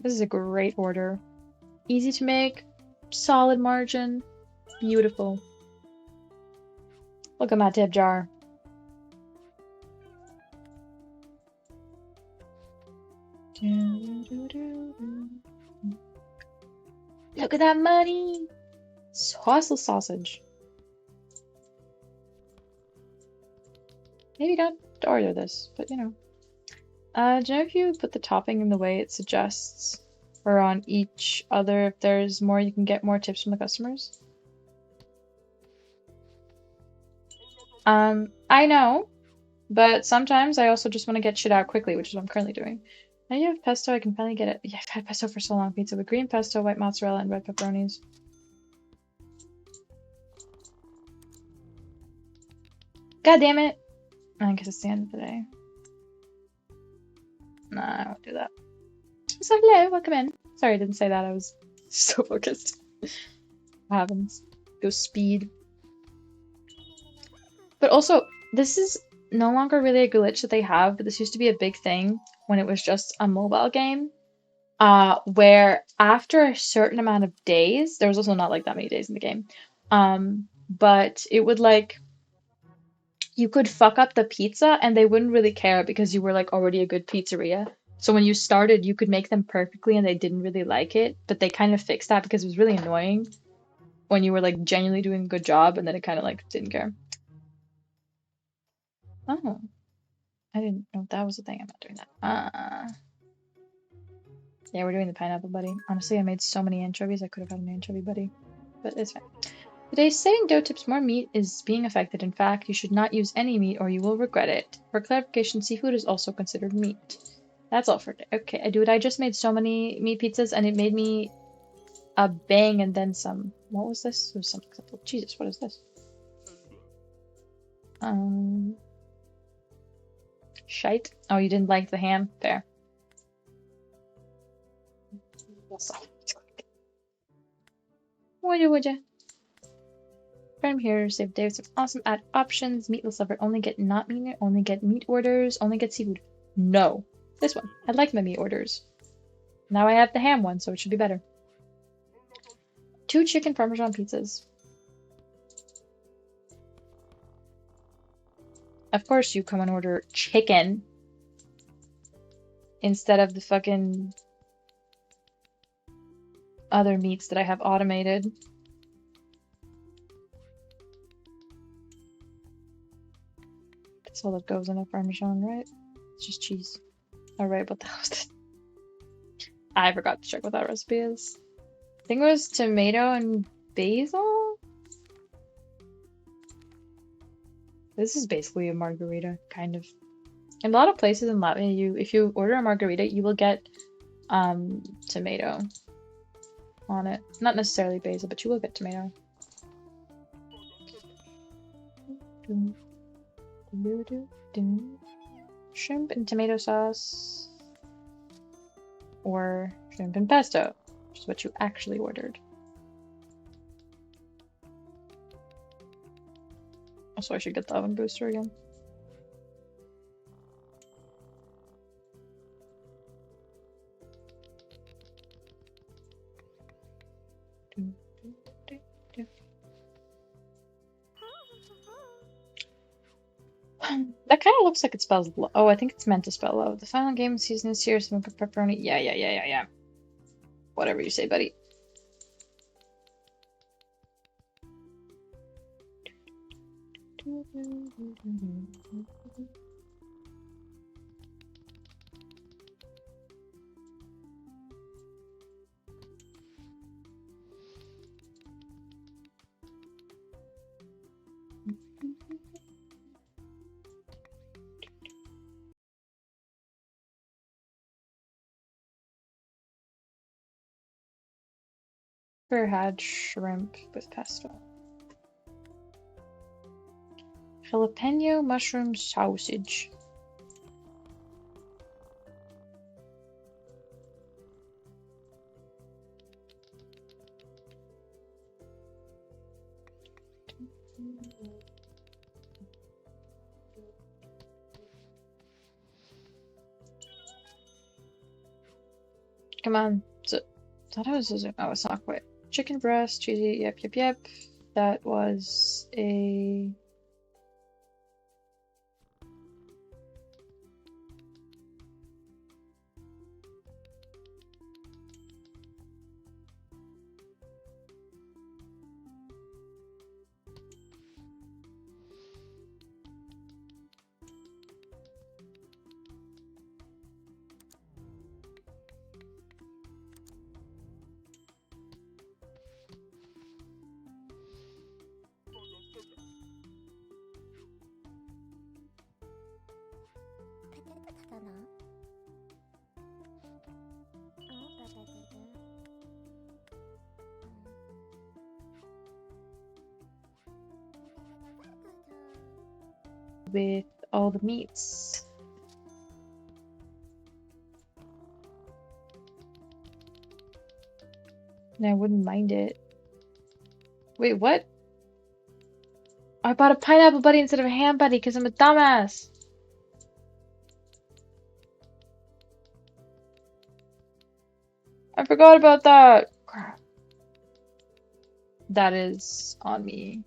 is a great order. Easy to make, solid margin, beautiful. Look at my tip jar. Look at that money! Sauceless sausage. Maybe don't order this, but you know. Do you know if you put the topping in the way it suggests, or on each other, if there's more, you can get more tips from the customers? I know, but sometimes I also just want to get shit out quickly, which is what I'm currently doing. Now you have pesto, I can finally get it. Yeah, I've had pesto for so long. Pizza with green pesto, white mozzarella, and red pepperonis. God damn it! I guess it's the end of the day. Nah, I won't do that. So hello, welcome in. Sorry I didn't say that, I was so focused. What happens? Go speed. But also, this is no longer really a glitch that they have, but this used to be a big thing when it was just a mobile game. Where after a certain amount of days, there was also not like that many days in the game, but it would like, you could fuck up the pizza and they wouldn't really care because you were like already a good pizzeria. So when you started, you could make them perfectly and they didn't really like it, but they kind of fixed that because it was really annoying when you were like genuinely doing a good job and then it kind of like didn't care. Oh, I didn't know that was a thing. I'm not doing that. Yeah, we're doing the pineapple buddy. Honestly, I made so many anchovies, I could have had an anchovy buddy, but it's fine. Today's saying dough tips more meat is being affected. In fact, you should not use any meat or you will regret it. For clarification, seafood is also considered meat. That's all for today. Okay, dude, I just made so many meat pizzas and it made me a bang and then some. What was this? It was something simple. Jesus, what is this? Shite. Oh, you didn't like the ham? Fair. Would ya? From here, save Dave's awesome add options. Meatless lover, only get not meat, only get meat orders, only get seafood. No. This one. I like my meat orders. Now I have the ham one, so it should be better. 2 chicken parmesan pizzas. Of course you come and order chicken instead of the fucking other meats that I have automated. That's all that goes in a parmesan, right? It's just cheese. Alright, what the hell is this? I forgot to check what that recipe is. I think it was tomato and basil? This is basically a margarita, kind of. In a lot of places in Latvia, if you order a margarita, you will get tomato on it. Not necessarily basil, but you will get tomato. Shrimp and tomato sauce. Or shrimp and pesto, which is what you actually ordered. Also, I should get the oven booster again. That kind of looks like it spells low. Oh, I think it's meant to spell low. The final game season is here, so pepperoni. Yeah. Whatever you say, buddy. Never had shrimp with pesto. Jalapeno mushroom sausage. Come on. So, thought I was using. Oh, it's not quite. Chicken breast, cheesy. Yep. That was a. With all the meats. And I wouldn't mind it. Wait, what? I bought a pineapple buddy instead of a ham buddy because I'm a dumbass. I forgot about that. Crap. That is on me.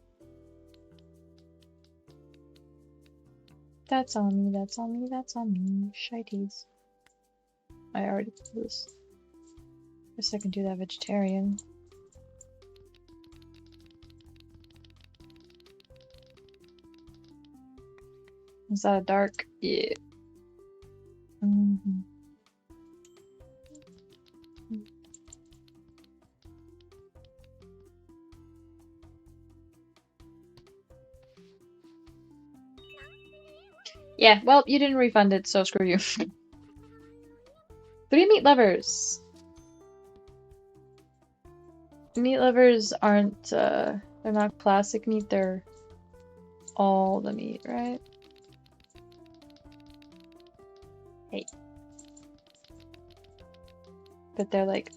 That's on me, that's on me, that's on me. Shities. I already did this. Guess I can do that vegetarian. Is that a dark? Yeah. Yeah, well, you didn't refund it, so screw you. 3 meat lovers. Meat lovers aren't, they're not classic meat, they're all the meat, right? Hey. But they're like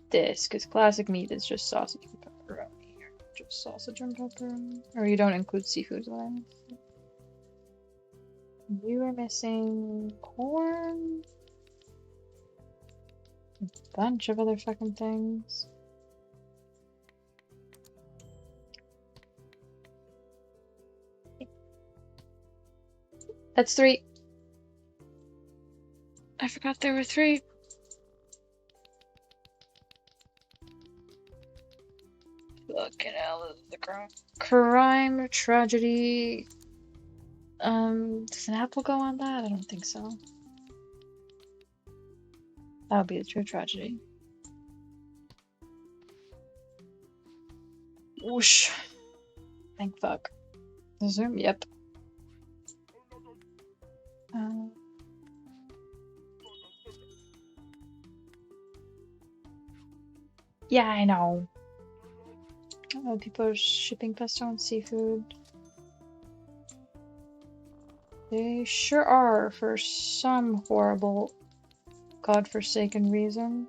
this, because classic meat is just sausage and pepperoni. Just sausage and pepperoni. Or you don't include seafood, what I mean. You are missing corn. A bunch of other fucking things. That's 3. I forgot there were 3. Fucking hell, this is the crime tragedy. Does an apple go on that? I don't think so. That would be a true tragedy. Whoosh. Thank fuck. Zoom, yep. Yeah, I know. People are shipping pesto and seafood. They sure are, for some horrible, godforsaken reason.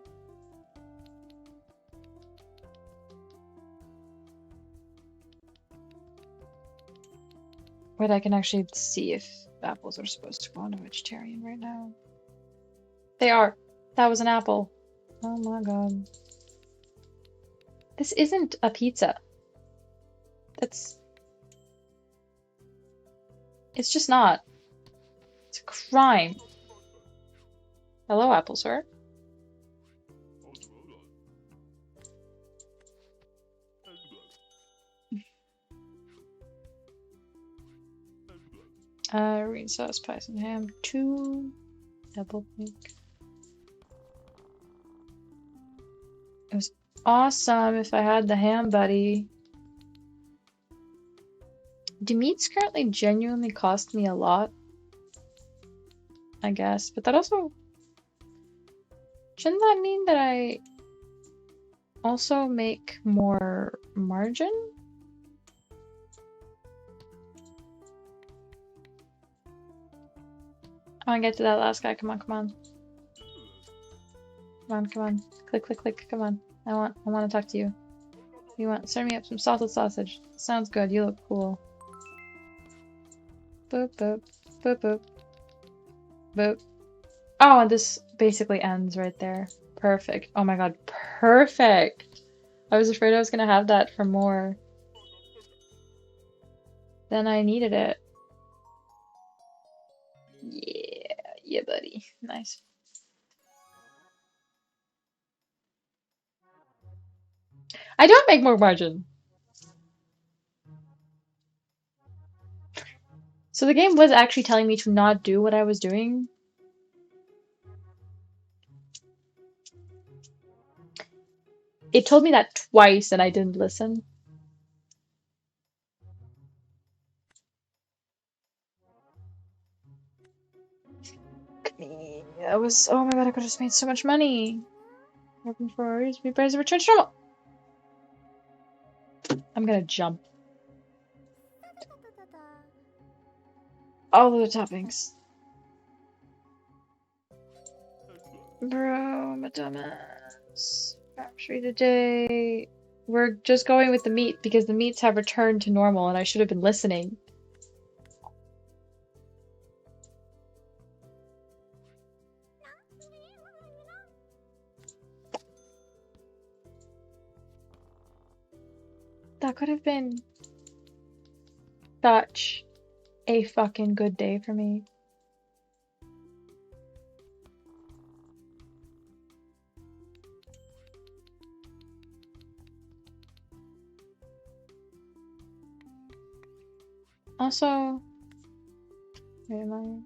Wait, I can actually see if apples are supposed to go on a vegetarian right now. They are. That was an apple. Oh my god. This isn't a pizza. That's... It's just not. It's a crime. Hello, apple sir. Green sauce, pies and ham, 2. Double bake. It was awesome if I had the ham buddy. Do meats currently genuinely cost me a lot? I guess, but that also... Shouldn't that mean that I also make more margin? I want to get to that last guy. Come on, come on. Come on, come on. Click, click, click. Come on. I want to talk to you. You want... Serve me up some salted sausage. Sounds good. You look cool. Boop, boop. Boop, boop. Boop. Oh, and this basically ends right there. Perfect. Oh my God, perfect. I was afraid I was gonna have that for more than I needed it. Yeah, yeah, buddy. Nice. I don't make more margin. So the game was actually telling me to not do what I was doing. It told me that twice and I didn't listen. That was, oh my God, I could have just made so much money. Open for repairs, return to normal. I'm gonna jump. All of the toppings. Bro, I'm a dumbass. Factory today. We're just going with the meat because the meats have returned to normal and I should have been listening. That could have been such a fucking good day for me. Also, wait, am I?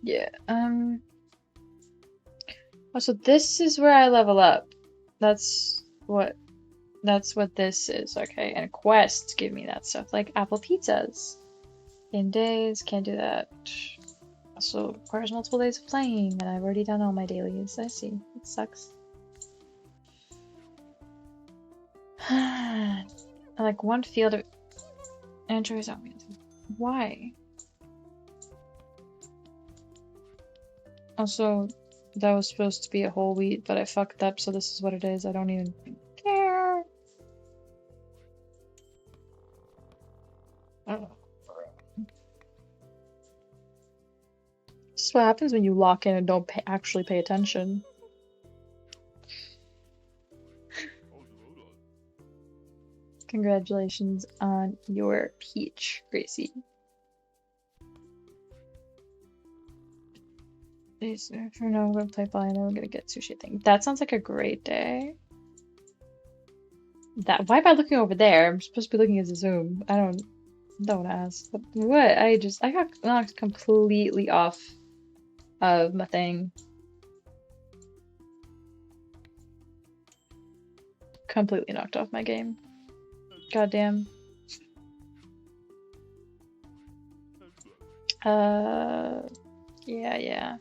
Yeah, also this is where I level up. That's what this is, okay? And quests give me that stuff, like apple pizzas. In days, can't do that. Also requires multiple days of playing, and I've already done all my dailies. I see. It sucks. I like one field of anchovies. Why? Also, that was supposed to be a whole wheat, but I fucked up, so this is what it is. I don't even care. Oh. This is what happens when you lock in and don't actually pay attention. Congratulations on your peach, Gracie. For now, I'm gonna play ball and then we're gonna get sushi thing. That sounds like a great day. Why am I looking over there? I'm supposed to be looking at the Zoom. I don't ask. What? I got knocked completely off of my thing. Completely knocked off my game. Goddamn. Yeah.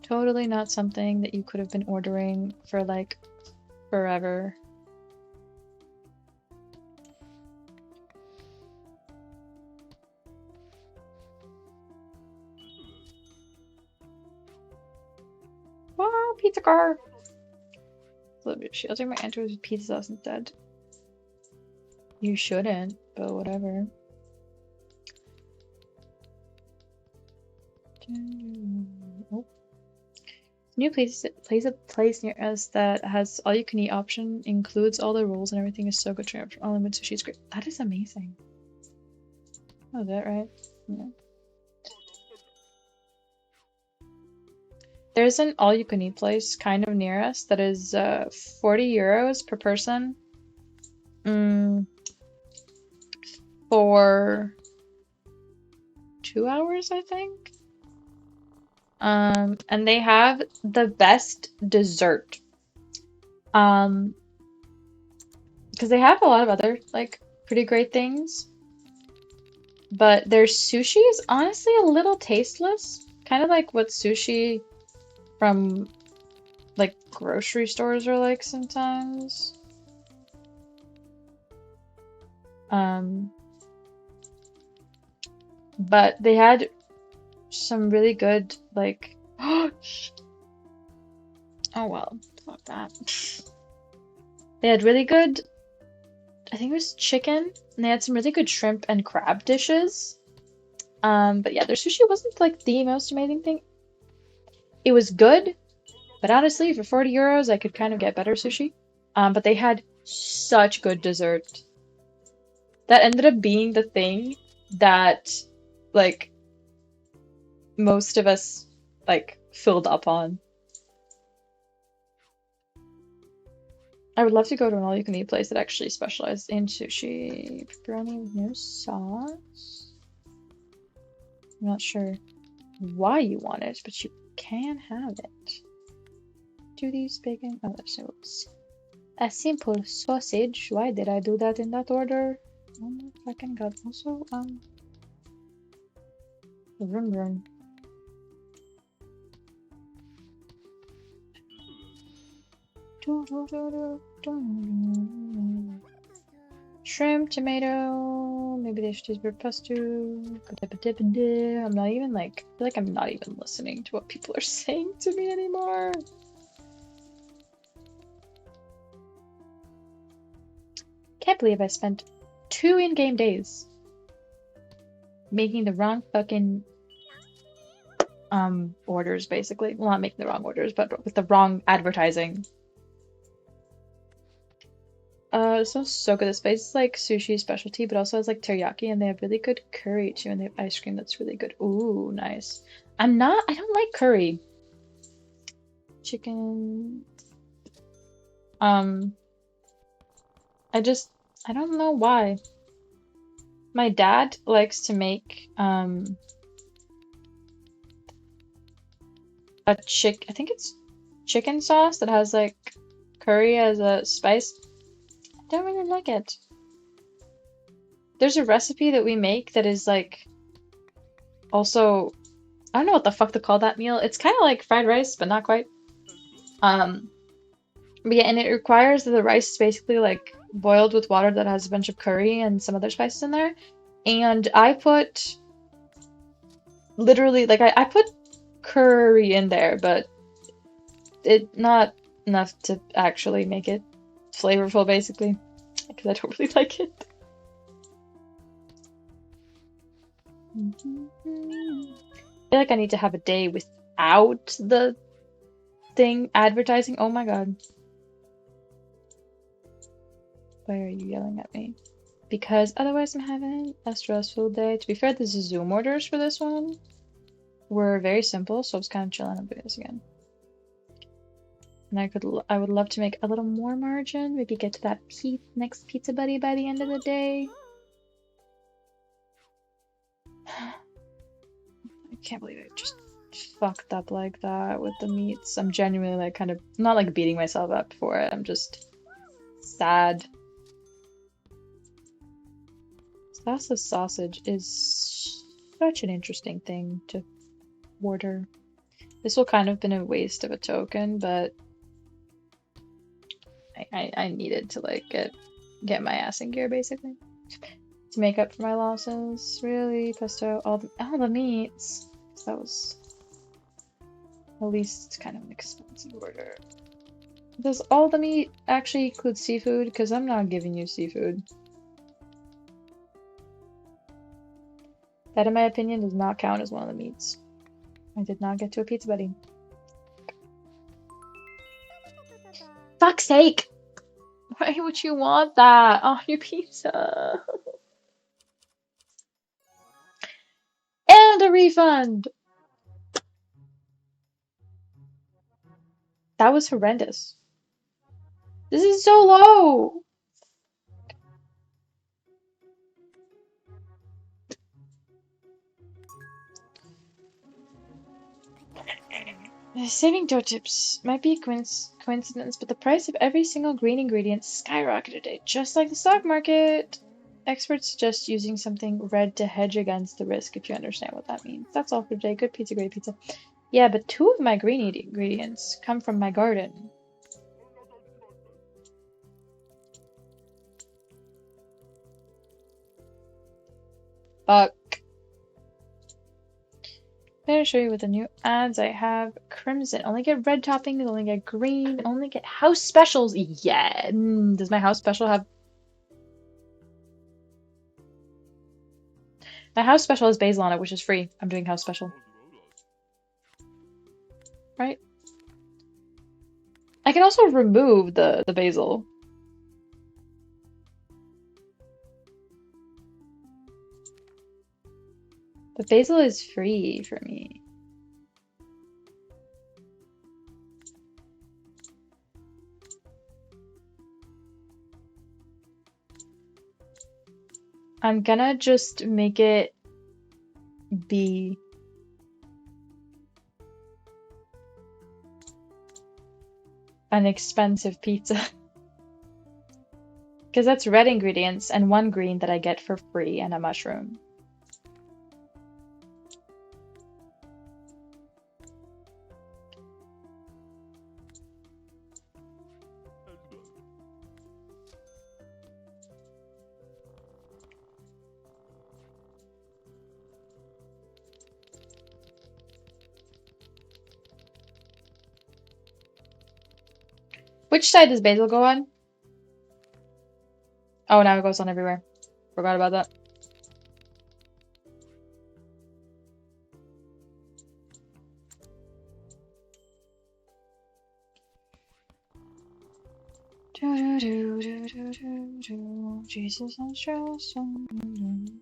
Totally not something that you could have been ordering for like forever. Wow, pizza car! Shielding my enters with pizza sauce instead. You shouldn't, but whatever. Oh. New place a place near us that has all you can eat option, includes all the rules and everything is so good. Unlimited sushi is great. That is amazing. Oh, is that right? Yeah. There's an all you can eat place kind of near us that is 40 euros per person. For 2 hours, I think. And they have the best dessert. Because they have a lot of other like pretty great things, but their sushi is honestly a little tasteless, kind of like what sushi from like grocery stores are like sometimes. But they had some really good like oh well, fuck that. They had really good I think it was chicken, and they had some really good shrimp and crab dishes. But yeah, their sushi wasn't like the most amazing thing. It was good, but honestly, for 40 euros, I could kind of get better sushi. But they had such good dessert. That ended up being the thing that, like, most of us, like, filled up on. I would love to go to an all-you-can-eat place that actually specialized in sushi. Pepperoni with no sauce. I'm not sure why you want it, but you can have it. Do these bacon? Oh, there's no. A simple sausage. Why did I do that in that order? Oh my fucking god. Also, vroom vroom. Shrimp, tomato. Maybe they should use bird pesto. I'm not even like. I feel like I'm not even listening to what people are saying to me anymore. Can't believe I spent 2 in-game days making the wrong fucking orders, basically. Well, not making the wrong orders, but with the wrong advertising. It smells so good. This place is like sushi specialty, but also has like teriyaki, and they have really good curry too, and they have ice cream that's really good. Ooh, nice. I don't like curry. Chicken. I don't know why. My dad likes to make, I think it's chicken sauce that has like curry as a spice. I don't really like it. There's a recipe that we make that is like also, I don't know what the fuck to call that meal. It's kind of like fried rice, but not quite. But yeah, and it requires that the rice is basically like boiled with water that has a bunch of curry and some other spices in there. And I put literally like I put curry in there, but it not enough to actually make it flavorful, basically, because I don't really like it. I feel like I need to have a day without the thing advertising. Oh my god. Why are you yelling at me? Because otherwise I'm having a stressful day. To be fair, the Zoom orders for this one were very simple, so I was kind of chilling on doing this again. And I would love to make a little more margin, maybe get to that next pizza buddy by the end of the day. I can't believe I just fucked up like that with the meats. I'm genuinely like kind of not like beating myself up for it. I'm just sad. Salsa sausage is such an interesting thing to order. This will kind of been a waste of a token, but I needed to like get my ass in gear basically to make up for my losses. Really, pesto, all the meats. That was at least kind of an expensive order. Does all the meat actually include seafood? Because I'm not giving you seafood. That, in my opinion, does not count as one of the meats. I did not get to a pizza buddy. Fuck's sake! Why would you want that on your pizza? And a refund! That was horrendous. This is so low! Saving dough tips might be a coincidence, but the price of every single green ingredient skyrocketed today, just like the stock market. Experts suggest using something red to hedge against the risk, if you understand what that means. That's all for today. Good pizza, great pizza. Yeah, but 2 of my green ingredients come from my garden. Fuck. I'm gonna show you what the new ads I have. Crimson. Only get red toppings, only get green, only get house specials. Yeah. Does my house special have My house special has basil on it, which is free. I'm doing house special. Right? I can also remove the basil. But basil is free for me. I'm gonna just make it be an expensive pizza. Because that's red ingredients and one green that I get for free and a mushroom. Which side does basil go on? Oh, now it goes on everywhere. Forgot about that. Jesus, I'm stressing.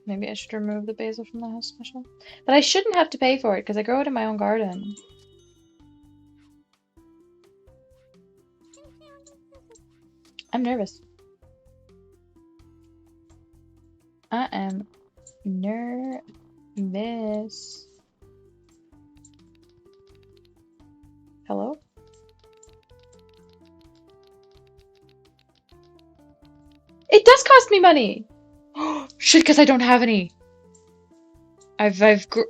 Maybe I should remove the basil from the house special. But I shouldn't have to pay for it because I grow it in my own garden. I'm nervous. I am nervous. Hello? It does cost me money! Shit, because I don't have any. I've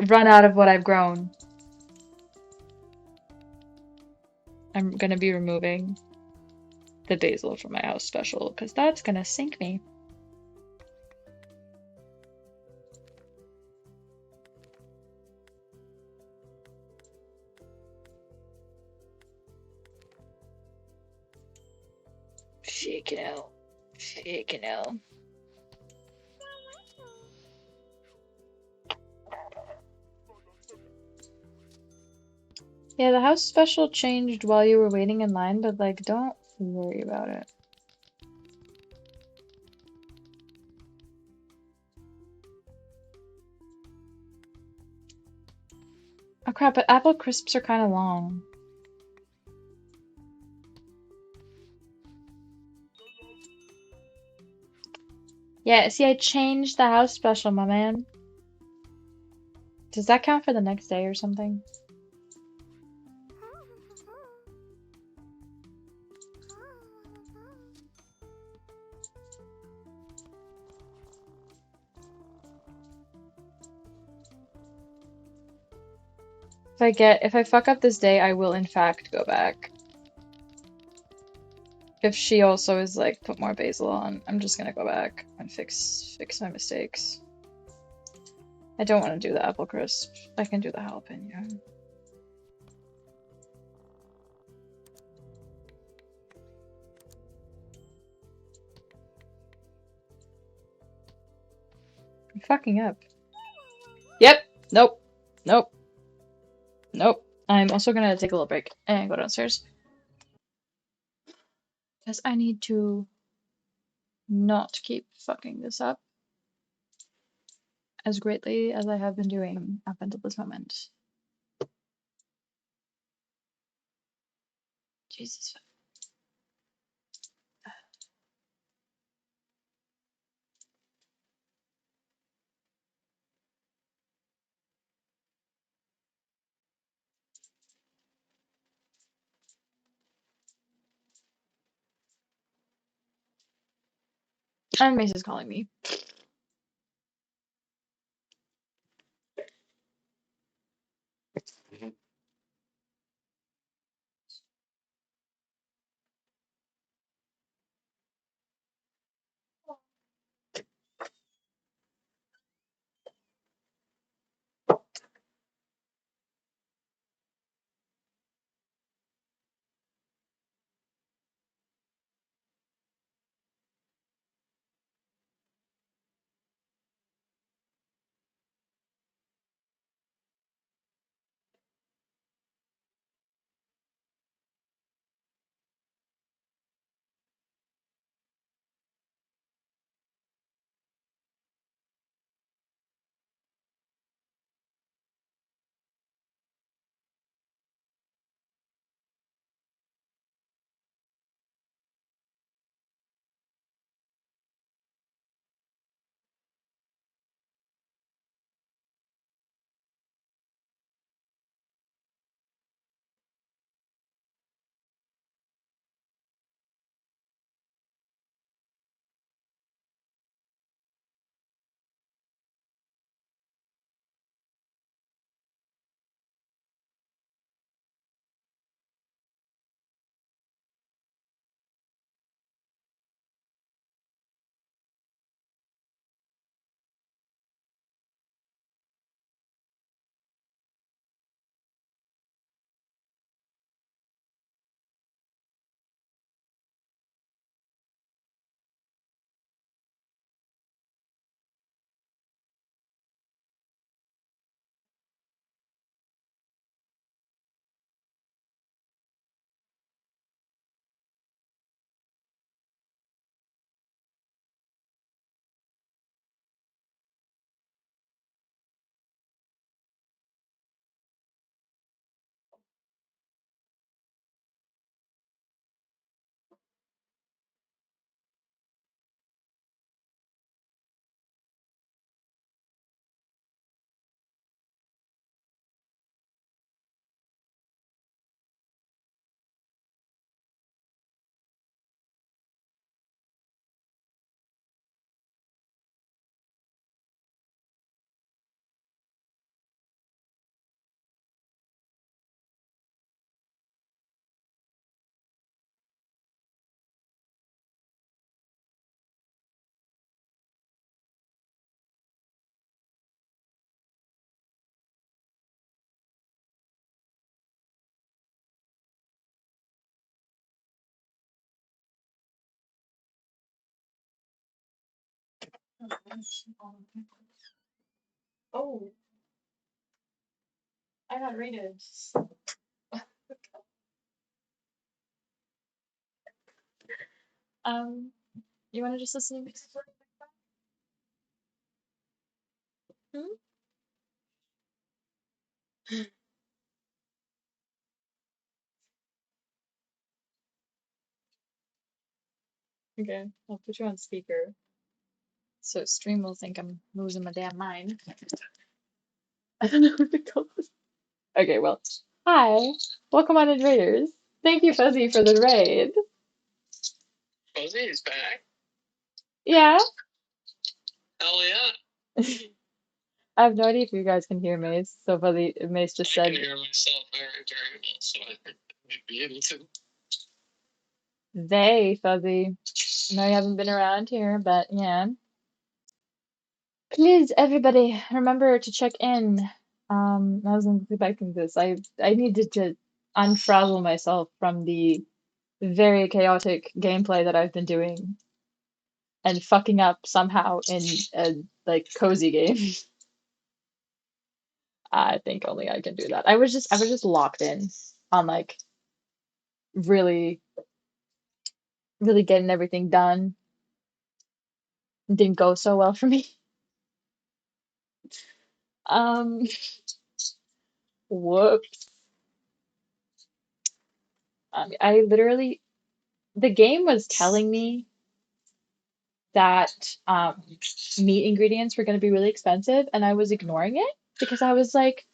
run out of what I've grown. I'm gonna be removing the basil from my house special because that's gonna sink me. Shaking out. Shaking out. Yeah, the house special changed while you were waiting in line, but like, don't worry about it. Oh crap, but apple crisps are kind of long. Yeah, see, I changed the house special, my man. Does that count for the next day or something? If I fuck up this day, I will in fact go back. If she also is like, put more basil on, I'm just gonna go back and fix my mistakes. I don't want to do the apple crisp. I can do the jalapeno. I'm fucking up. Yep. Nope. Nope. Nope. I'm also gonna take a little break and go downstairs. Because I need to not keep fucking this up as greatly as I have been doing up until this moment. Jesus. And Mace is calling me. Oh, I got rated. Um, you want to just listen to music for a minute? Hmm? Okay, I'll put you on speaker so stream will think I'm losing my damn mind. I don't know what to call this. Okay, well, hi, welcome on Invaders. Thank you, Fuzzy, for the raid. Fuzzy is back. Yeah. Hell yeah. I have no idea if you guys can hear Mace. So Fuzzy, Mace just I said can hear myself very, very well, so I think I'd be able to. they, Fuzzy. I know you haven't been around here, but yeah. Please, everybody, remember to check in. I wasn't expecting this. I needed to unfrazzle myself from the very chaotic gameplay that I've been doing and fucking up somehow in a like cozy game. I think only I can do that. I was just locked in on like really really getting everything done. It didn't go so well for me. Um, whoops. I literally the game was telling me that meat ingredients were going to be really expensive, and I was ignoring it because I was like,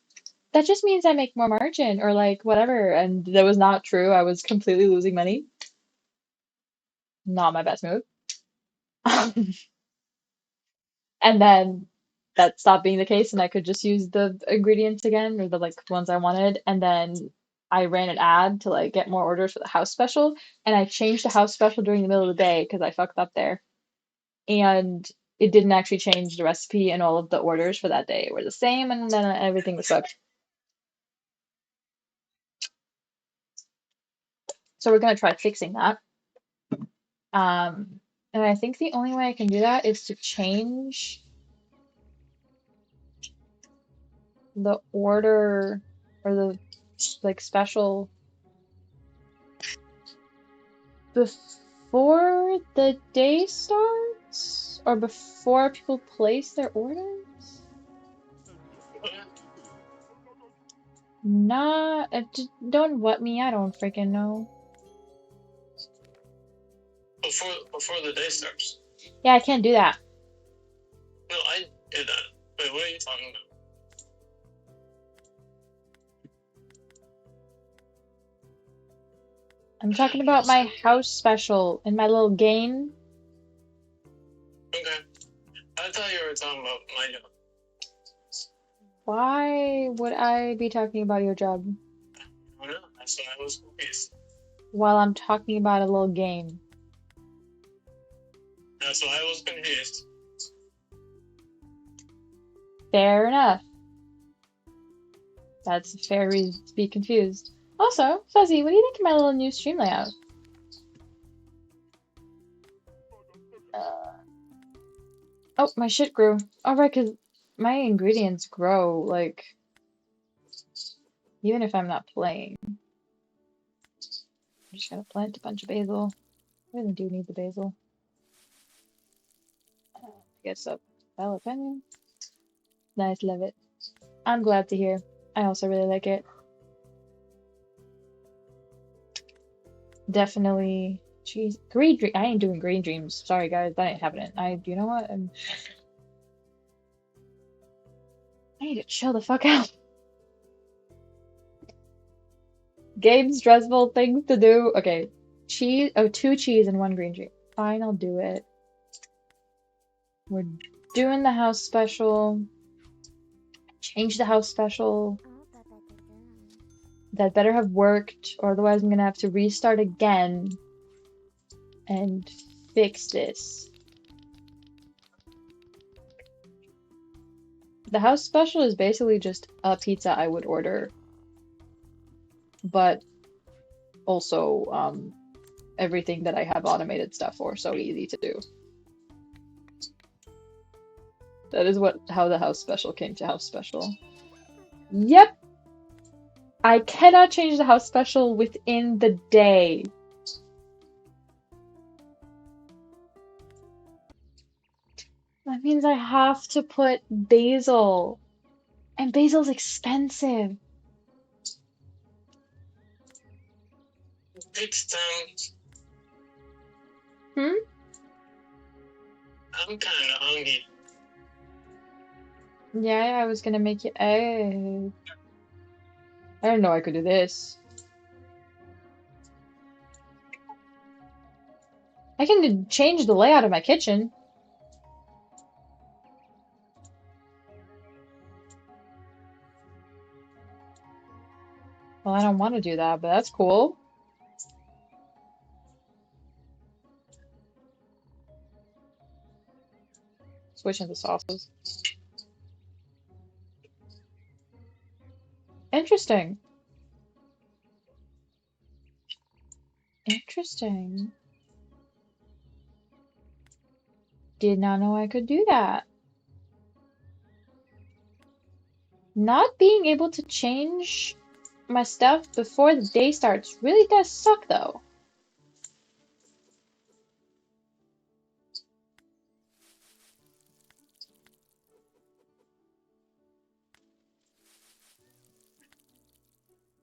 that just means I make more margin or like whatever. And that was not true. I was completely losing money. Not my best move. And then that stopped being the case, and I could just use the ingredients again or the like ones I wanted. And then I ran an ad to like get more orders for the house special, and I changed the house special during the middle of the day because I fucked up there. And it didn't actually change the recipe, and all of the orders for that day were the same, and then everything was cooked. So we're gonna try fixing that. And I think the only way I can do that is to change the order or the like special before the day starts or before people place their orders. Not, don't what me, I don't freaking know. Before the day starts. Yeah, I can't do that. No, I did that. Wait, what are you talking about? I'm talking about my house special and my little game. Okay. I thought you were talking about my job. Why would I be talking about your job I don't know. That's why I was confused. while I'm talking about a little game? That's why I was confused. Fair enough. That's a fair reason to be confused. Also, Fuzzy, what do you think of my little new stream layout? Uh, oh, my shit grew. Oh, right, because my ingredients grow, like, even if I'm not playing. I'm just gonna plant a bunch of basil. I really do need the basil. I guess a jalapeno. Nice, love it. I'm glad to hear. I also really like it. Definitely. Jeez, green dream. I ain't doing green dreams. Sorry, guys, that ain't happening. You know what? I need to chill the fuck out. Game stressful things to do. Okay, cheese. Oh, two cheese and one green dream. Fine, I'll do it. We're doing the house special. Change the house special. That better have worked, or otherwise I'm gonna have to restart again and fix this. The house special is basically just a pizza I would order, but also everything that I have automated stuff for, so easy to do. That is how the house special came to house special. Yep, I cannot change the house special within the day. That means I have to put basil. And basil's expensive. It's time. Hmm? I'm kind of hungry. Yeah, I was gonna make you egg. I didn't know I could do this. I can change the layout of my kitchen. Well, I don't want to do that, but that's cool. Switch into sauces. Interesting. Interesting. Did not know I could do that. Not being able to change my stuff before the day starts really does suck, though.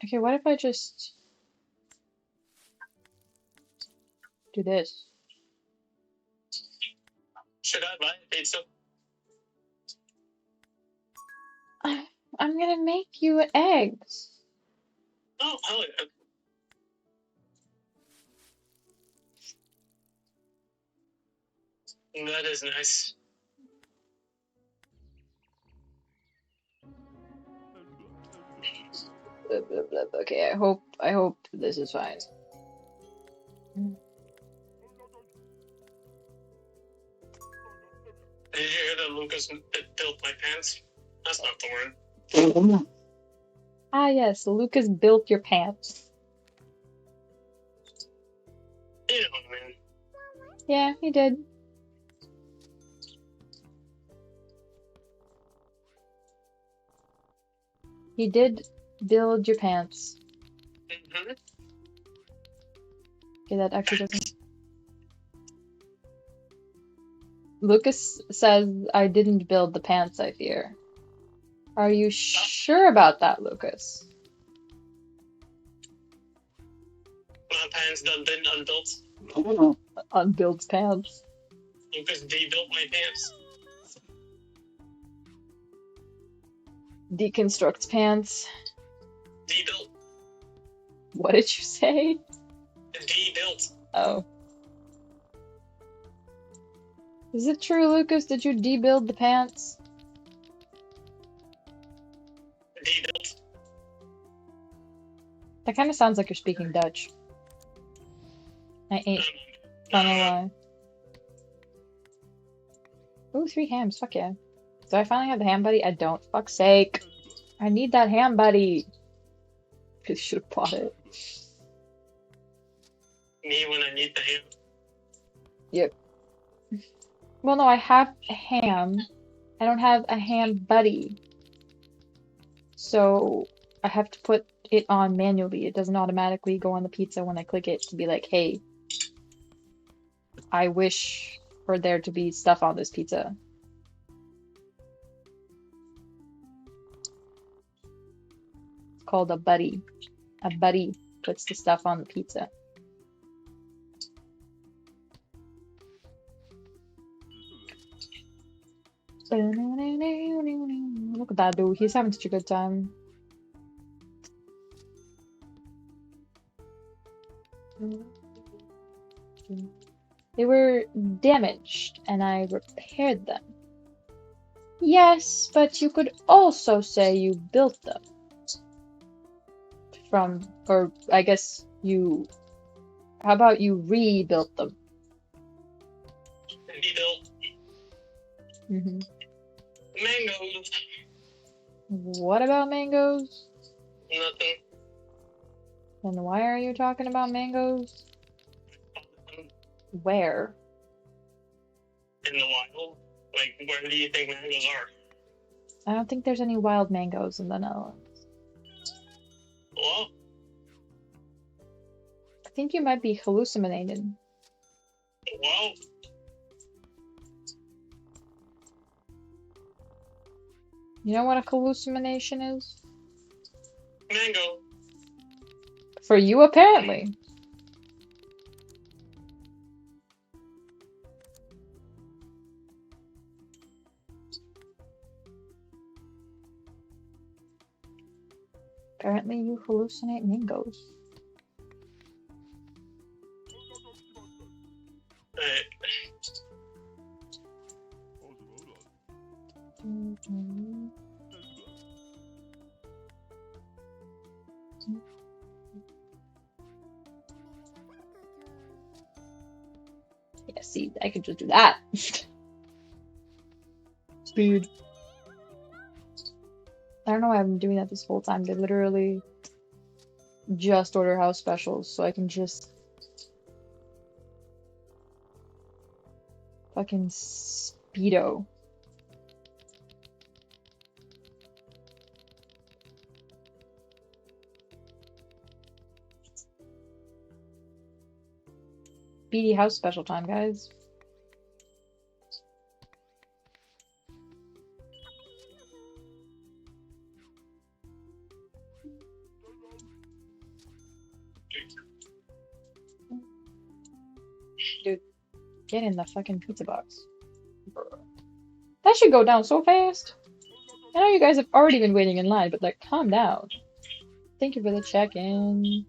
Okay, what if I just do this? Should I buy a pizza? I'm gonna make you eggs. Oh, hell yeah. That is nice. Blah, blah, blah. Okay, I hope this is fine. Did you hear that Lucas built my pants? That's not the word. Ah, yes, Lucas built your pants. You know what I mean. Yeah, he did. He did build your pants. Mm-hmm. Okay, that actually doesn't. Lucas says I didn't build the pants, I fear. Are you sure about that, Lucas? My pants done been unbuilt. Unbuilt pants. Lucas de-built my pants. Deconstruct pants. De-built. What did you say? De-built. Oh. Is it true, Lucas? Did you de-build the pants? De-built. That kind of sounds like you're speaking Dutch. I ain't. Don't know why. Ooh, 3 hams. Fuck yeah. Do I finally have the ham buddy? I don't. Fuck's sake. I need that ham buddy. I should have bought it. Me when I need the ham. Yep. Well, no, I have a ham. I don't have a ham buddy. So I have to put it on manually. It doesn't automatically go on the pizza when I click it to be like, hey, I wish for there to be stuff on this pizza. It's called a buddy. A buddy puts the stuff on the pizza. Look at that dude. He's having such a good time. They were damaged and I repaired them. Yes, but you could also say you built them. Or I guess how about you rebuilt them? De-built. Mm-hmm. Mangoes. What about mangoes? Nothing. And why are you talking about mangoes? Where? In the wild. Like, where do you think mangoes are? I don't think there's any wild mangoes in the Netherlands. Well, I think you might be hallucinating. well, You know what a hallucination is? mango. For you, apparently. Apparently you hallucinate mangoes. Right. Yeah, see, I could just do that. Speed. I don't know why I've been doing that this whole time. They literally just order house specials, so I can just fucking speedo. Speedy house special time, guys. Dude, get in the fucking pizza box. That should go down so fast. I know you guys have already been waiting in line, but like, calm down. Thank you for the check-in.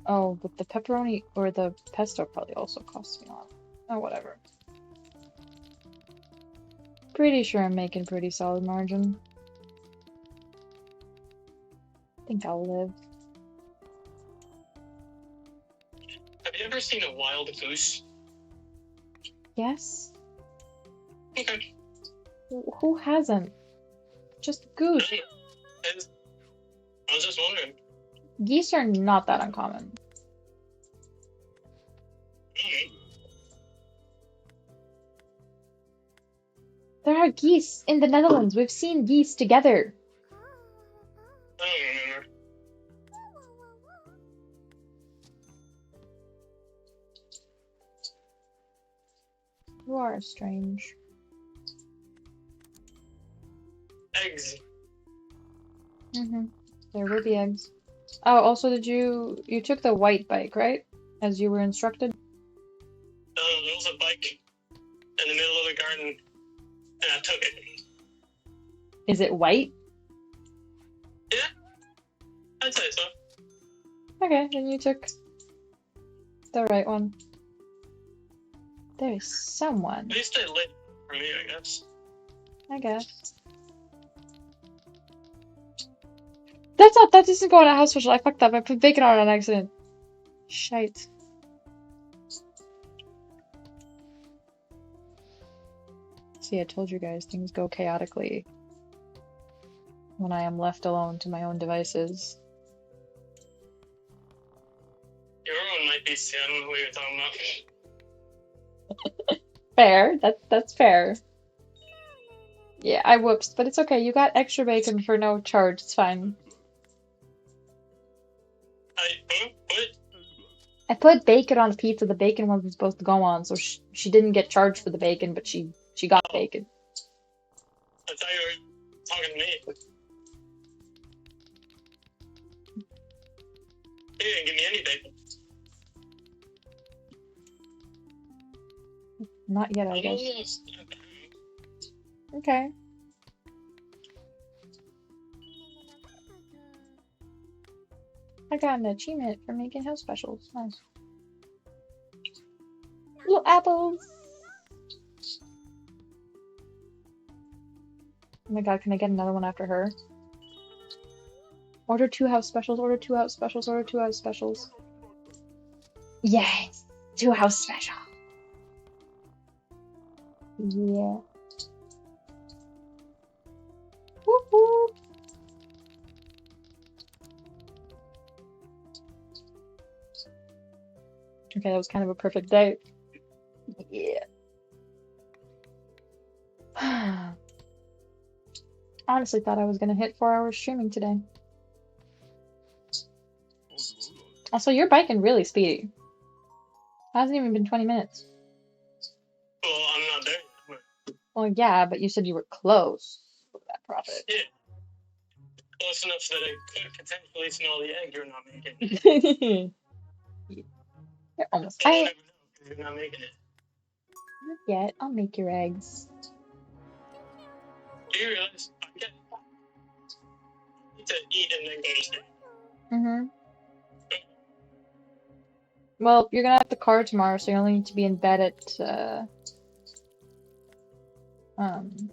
Oh, but the pepperoni or the pesto probably also costs me a lot. Oh, whatever. Pretty sure I'm making pretty solid margin. Think I'll live. Have you ever seen a wild goose? Yes? Okay. Who hasn't? Just goose. I was just wondering. Geese are not that uncommon. There are geese in the Netherlands. We've seen geese together. I don't remember. You are strange. Eggs. There will be eggs. Oh, also, you took the white bike, right? As you were instructed? There was a bike in the middle of the garden, and I took it. Is it white? Yeah, I'd say so. Okay, then you took the right one. There is someone. At least they lit for me, I guess. I guess. That doesn't go on a house special. I fucked up. I put bacon on it on accident. Shite. See, I told you guys, things go chaotically when I am left alone to my own devices. Your one might be Sim, who you're talking about. Fair. That's fair. Yeah, I whooped, but it's okay. You got extra bacon for no charge. It's fine. What? I put bacon on the pizza the bacon wasn't supposed to go on, so she didn't get charged for the bacon, but she got bacon. I thought you were talking to me. You didn't give me any bacon. Not yet, I guess. Okay. I got an achievement for making house specials. Nice. Little apples! Oh my god, can I get another one after her? Order 2 house specials, order 2 house specials, order 2 house specials. Yes! 2 house special! Yeah. Whoop whoop! Okay, that was kind of a perfect day. Yeah. Honestly thought I was gonna hit 4 hours streaming today. Also, you're biking really speedy. Hasn't even been 20 minutes. Well, I'm not there. Well, yeah, but you said you were close with that profit. Yeah. Close enough that I could potentially smell the egg you're not making. You're almost. And you'll never know because you're not making it. Not yet. I'll make your eggs. Do you realize I need to eat and then go to sleep? Mm-hmm. Well, you're gonna have the car tomorrow, so you only need to be in bed um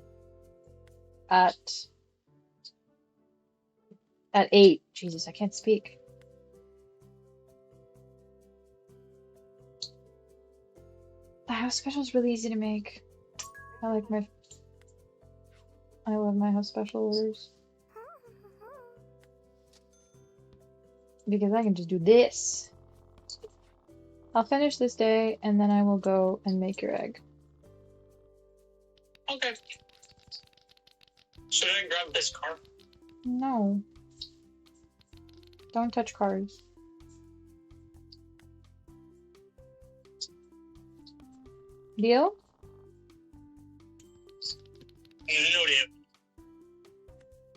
at 8. Jesus, I can't speak. The house special is really easy to make. I love my house special orders. Because I can just do this. I'll finish this day, and then I will go and make your egg. Okay. Should I grab this car? No. Don't touch cars. Deal? No deal.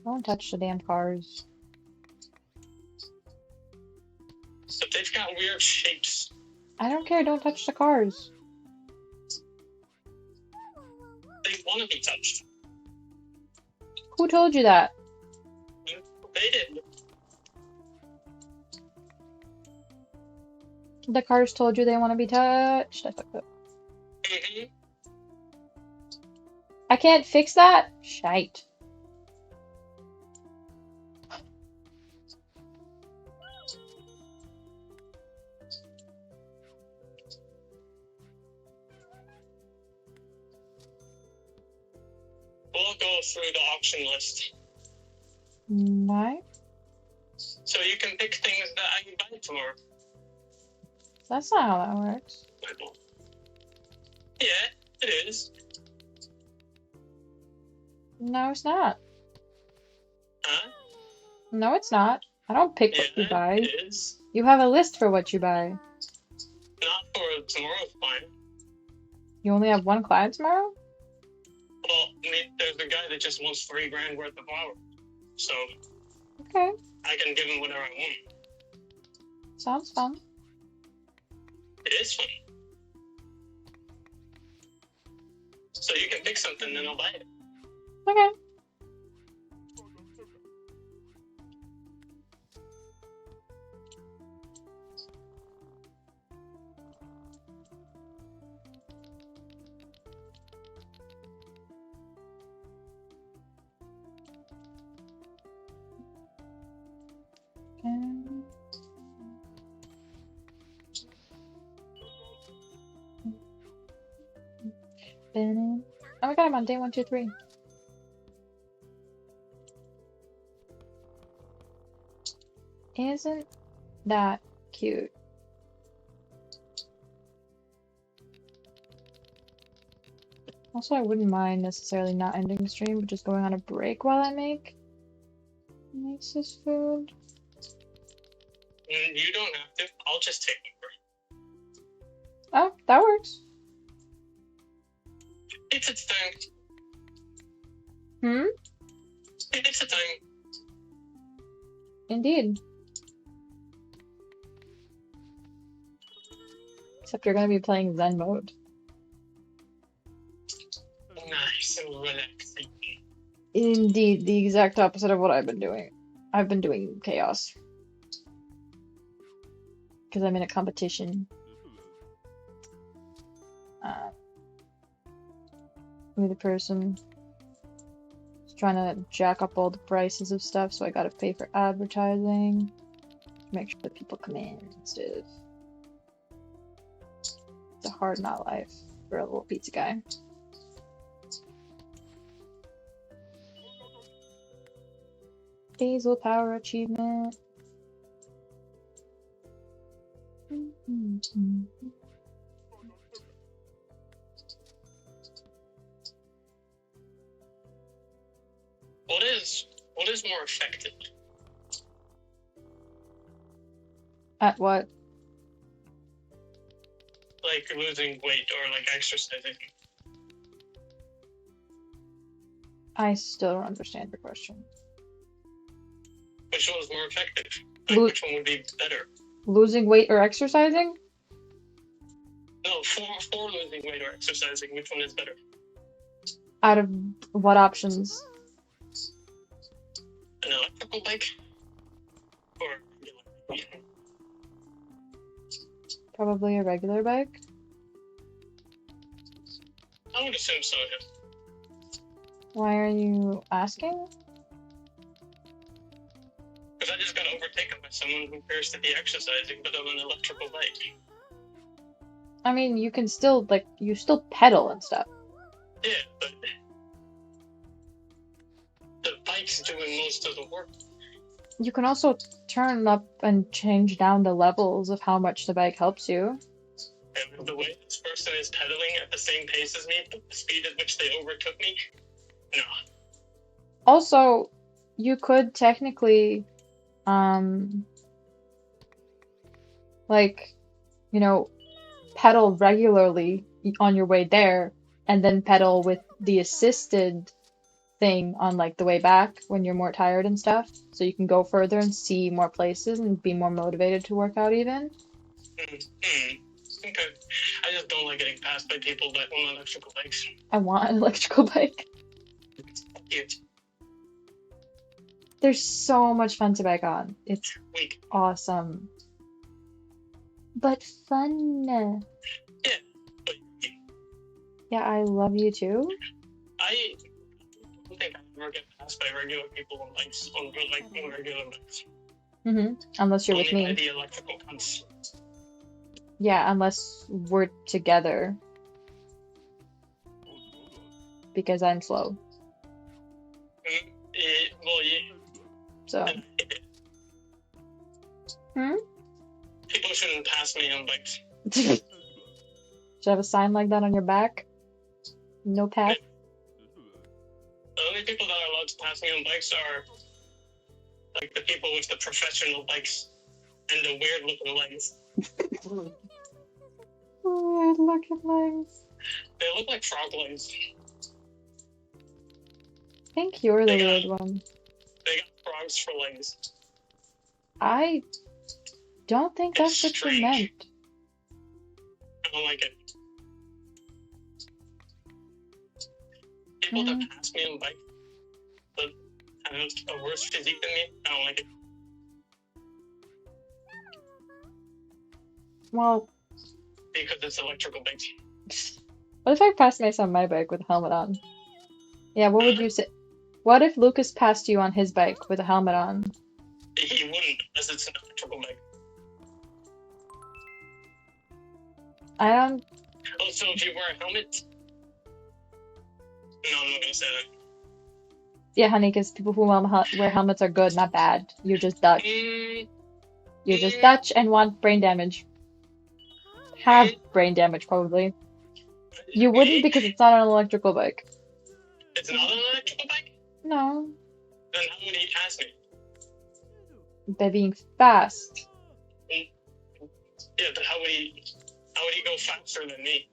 Don't touch the damn cars. But they've got weird shapes. I don't care, don't touch the cars. They want to be touched. Who told you that? They did. The cars told you they want to be touched. I fucked up. Mm-hmm. I can't fix that? Shite. We'll go through the auction list. Why? So you can pick things that I can buy tomorrow. That's not how that works. Yeah, it is. No, it's not. Huh? No, it's not. I don't pick what you buy. It is. You have a list for what you buy. Not for tomorrow's client. You only have one client tomorrow? Well, I mean, there's a guy that just wants $3,000 worth of flour. So Okay. I can give him whatever I want. Sounds fun. It is fun. So you can pick something and I'll buy it. Okay. Oh my god, I'm on day 1, 2, 3. Isn't that cute? Also, I wouldn't mind necessarily not ending the stream, but just going on a break while I make this food. You don't have to. I'll just take over. Oh, that works. It's its time. Hmm? It's a time. Indeed. Except you're gonna be playing Zen mode. Nice and relaxing. Indeed, the exact opposite of what I've been doing. I've been doing chaos. Because I'm in a competition. With a person who's trying to jack up all the prices of stuff, so I gotta pay for advertising. Make sure that people come in and stuff. It's a hard not life for a little pizza guy. Basil power achievement. Mm-hmm. What is more effective? At what? Like losing weight or like exercising? I still don't understand your question. Which one is more effective? Like Lo which one would be better? Losing weight or exercising? No, for losing weight or exercising, which one is better? Out of what options? An electrical bike or Probably a regular bike. I would assume so. Yeah. Why are you asking? Because I just got overtaken by someone who appears to be exercising, but on an electrical bike. I mean, you can still, like, you still pedal and stuff. Yeah, but the bike's doing most of the work. You can also turn up and change down the levels of how much the bike helps you. And the way this person is pedaling at the same pace as me, but the speed at which they overtook me, no. Also, you could technically, like, you know, pedal regularly on your way there, and then pedal with the assisted thing on like the way back when you're more tired and stuff, so you can go further and see more places and be more motivated to work out even. Okay. I just don't like getting passed by people that on electrical bikes. I want an electrical bike. Cute. They're so much fun to bike on. It's Weak. awesome. But fun. Yeah. But Yeah, I love you too. I don't think I ever get passed by regular people on bikes, on regular bikes. Unless you're Only with me. by the electrical cunts. Yeah, unless we're together. Because I'm slow. Well, yeah. So. People shouldn't pass me on bikes. Should you have a sign like that on your back? No pass. The only people that are allowed to pass me on bikes are like the people with the professional bikes and the weird looking legs. Weird looking legs. They look like frog legs. I think you're the weird one. They got frogs for legs. I don't think that's what you meant. I don't like it. People that pass me on bike but have a worse physique than me, I don't like it. Well, because it's electrical bikes. What if I passed Mace on my bike with a helmet on? Yeah, what would you say? What if Lucas passed you on his bike with a helmet on? He wouldn't, unless it's an electrical bike. I don't... Oh, so if you wear a helmet? No, I'm not gonna say that. Yeah, honey, because people who wear helmets are good, not bad. You're just Dutch. You're just Dutch and want brain damage. Have brain damage, probably. You wouldn't because it's not an electrical bike. It's not an electrical bike? No. Then how would he pass me? By being fast. Yeah, but how would he go faster than me?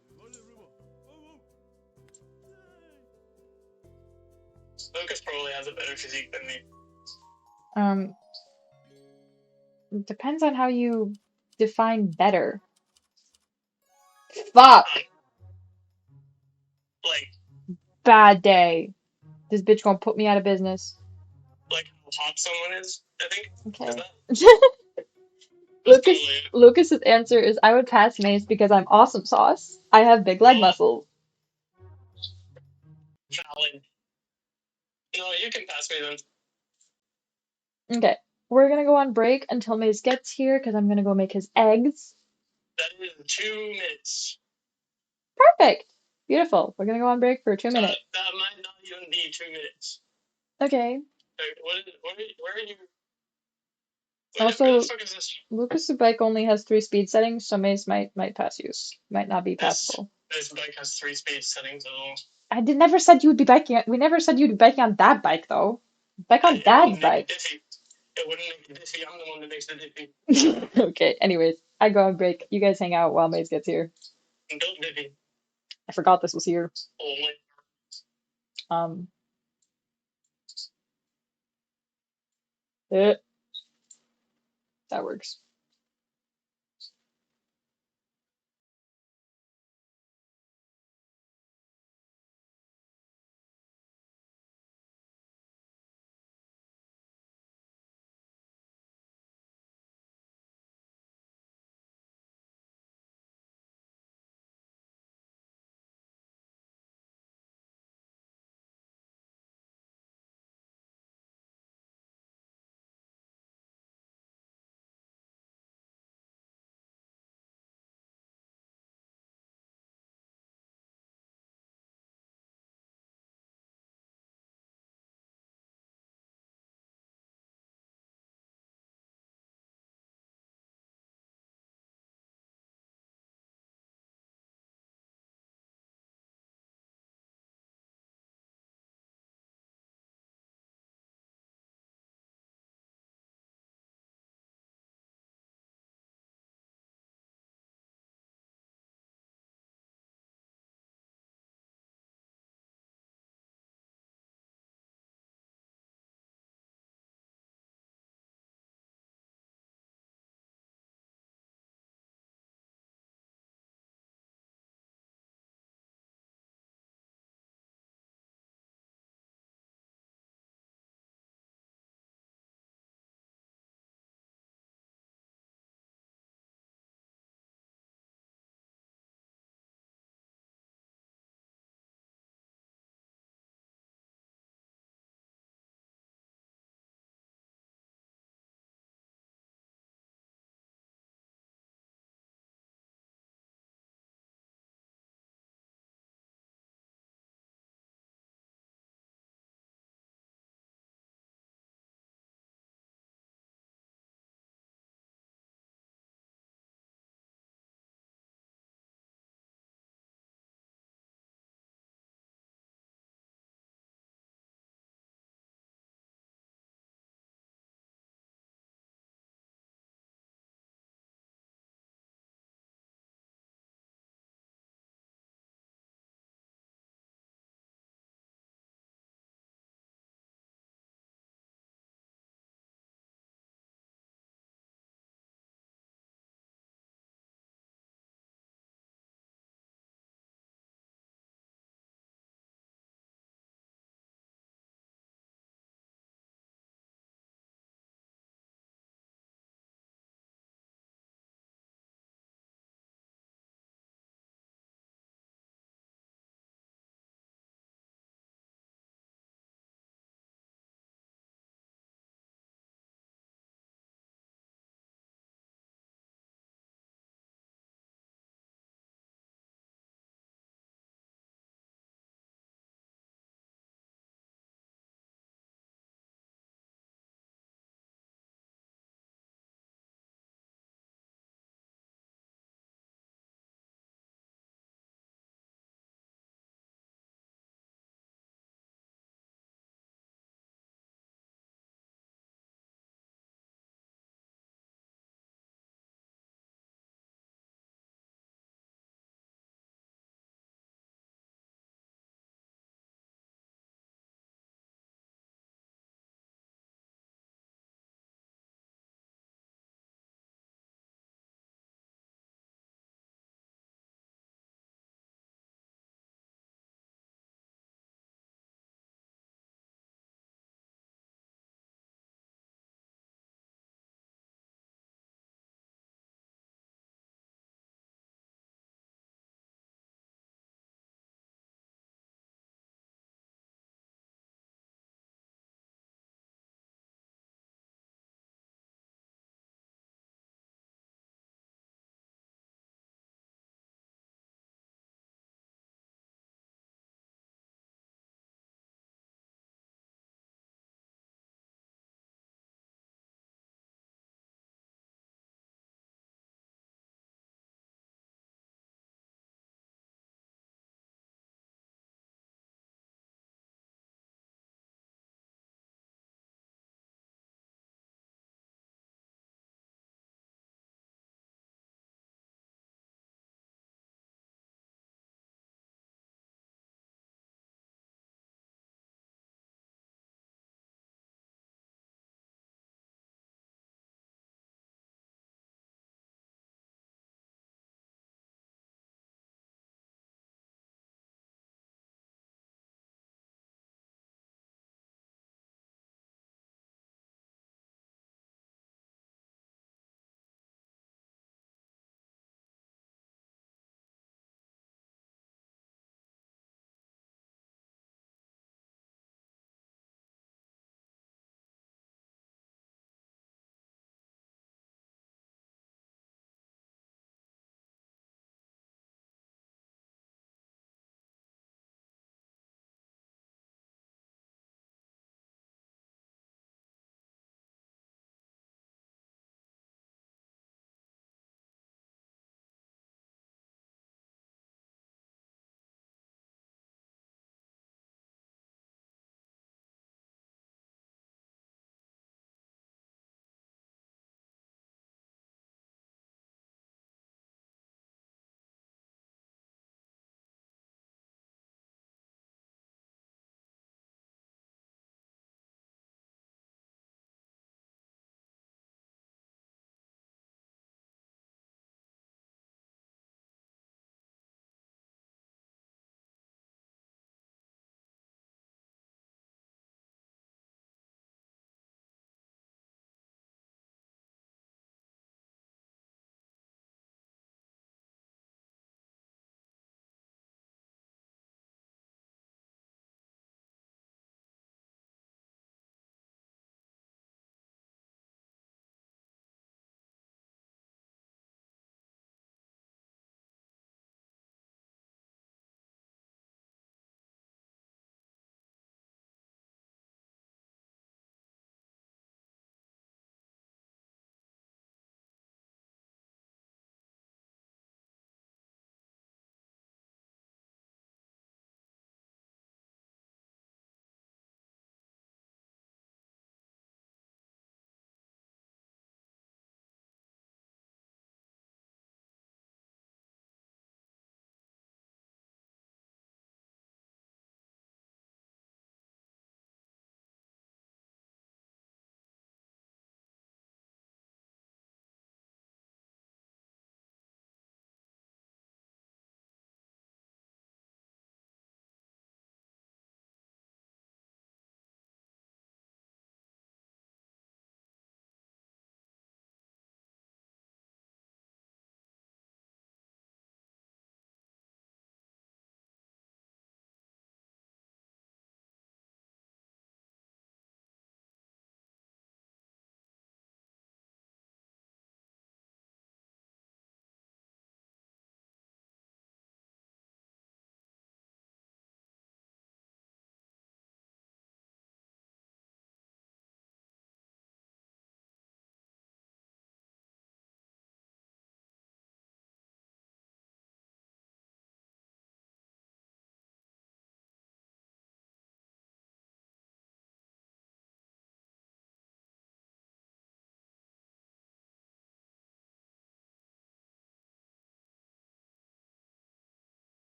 Lucas probably has a better physique than me. It depends on how you define better. Fuck! Like... Bad day. This bitch gonna put me out of business. Like how hot someone is, I think. Okay. Lucas's answer is I would pass Mace because I'm awesome sauce. I have big leg muscles. Valid. No, you can pass me then. Okay. We're gonna go on break until Mace gets here because I'm gonna go make his eggs. That is 2 minutes. Perfect. Beautiful. We're gonna go on break for 2 minutes. That might not even be 2 minutes. Okay. Where are you? Where Also, the fuck is this? Lucas's bike only has 3 speed settings, so Maze might pass you. Might not be This passable. this bike has 3 speed settings as well. I did never said you would be biking. We never said you'd be biking on that bike though. Bike on It Dad's wouldn't make a bike. diffy. It wouldn't make a diffy. I'm the one that makes the diffy. Okay. Anyways, I go on break. You guys hang out while Maze gets here. Don't diffy. I forgot this was here. Oh my. Um. eh, that works.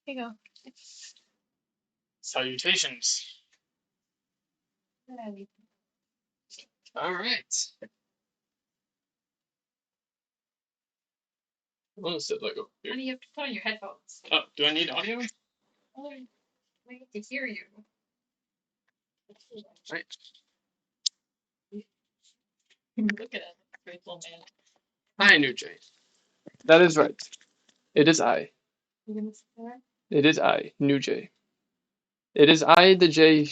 Here you go. Salutations. All right. I'm gonna sit like over here. Honey, you have to put on your headphones. Oh, do I need audio? Oh, we need to hear you. Right. Look at that grateful man. Hi, New Jay. That is right. It is I. You gonna sit there? It is I, New Jay. It is I, the J,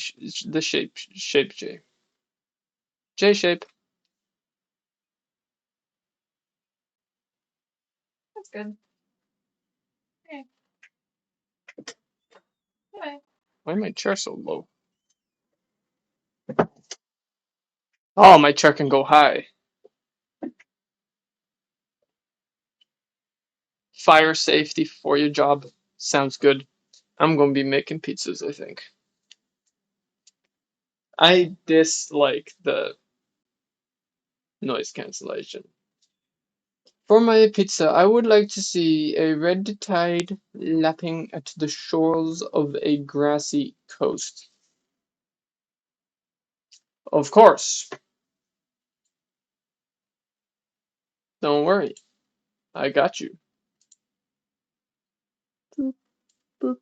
the shape J. J shape. That's good. Okay. Bye. Why is my chair so low? Oh, my chair can go high. Fire safety for your job. Sounds good. I'm gonna be making pizzas, I think. I dislike the noise cancellation. For my pizza, I would like to see a red tide lapping at the shores of a grassy coast. Of course. Don't worry. I got you. Boop, boop.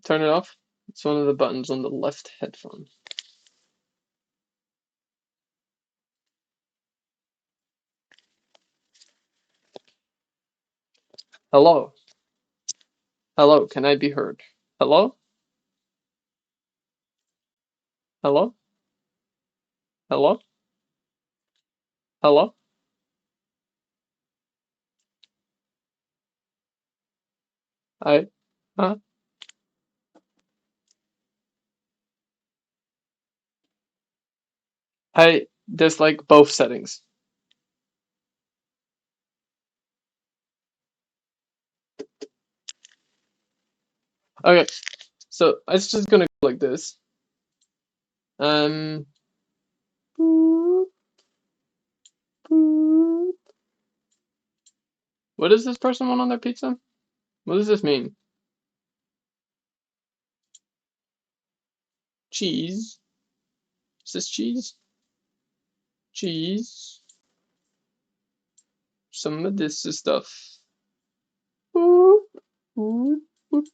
Turn it off. It's one of the buttons on the left headphone. Hello. Hello, can I be heard? Hello? Hello? Hello? Hello? I, huh? I dislike both settings. Okay, so it's just gonna go like this. Um, boop, boop. What does this person want on their pizza? What does this mean? Cheese? Is this cheese? Cheese. Some of this is stuff. Boop, boop, boop.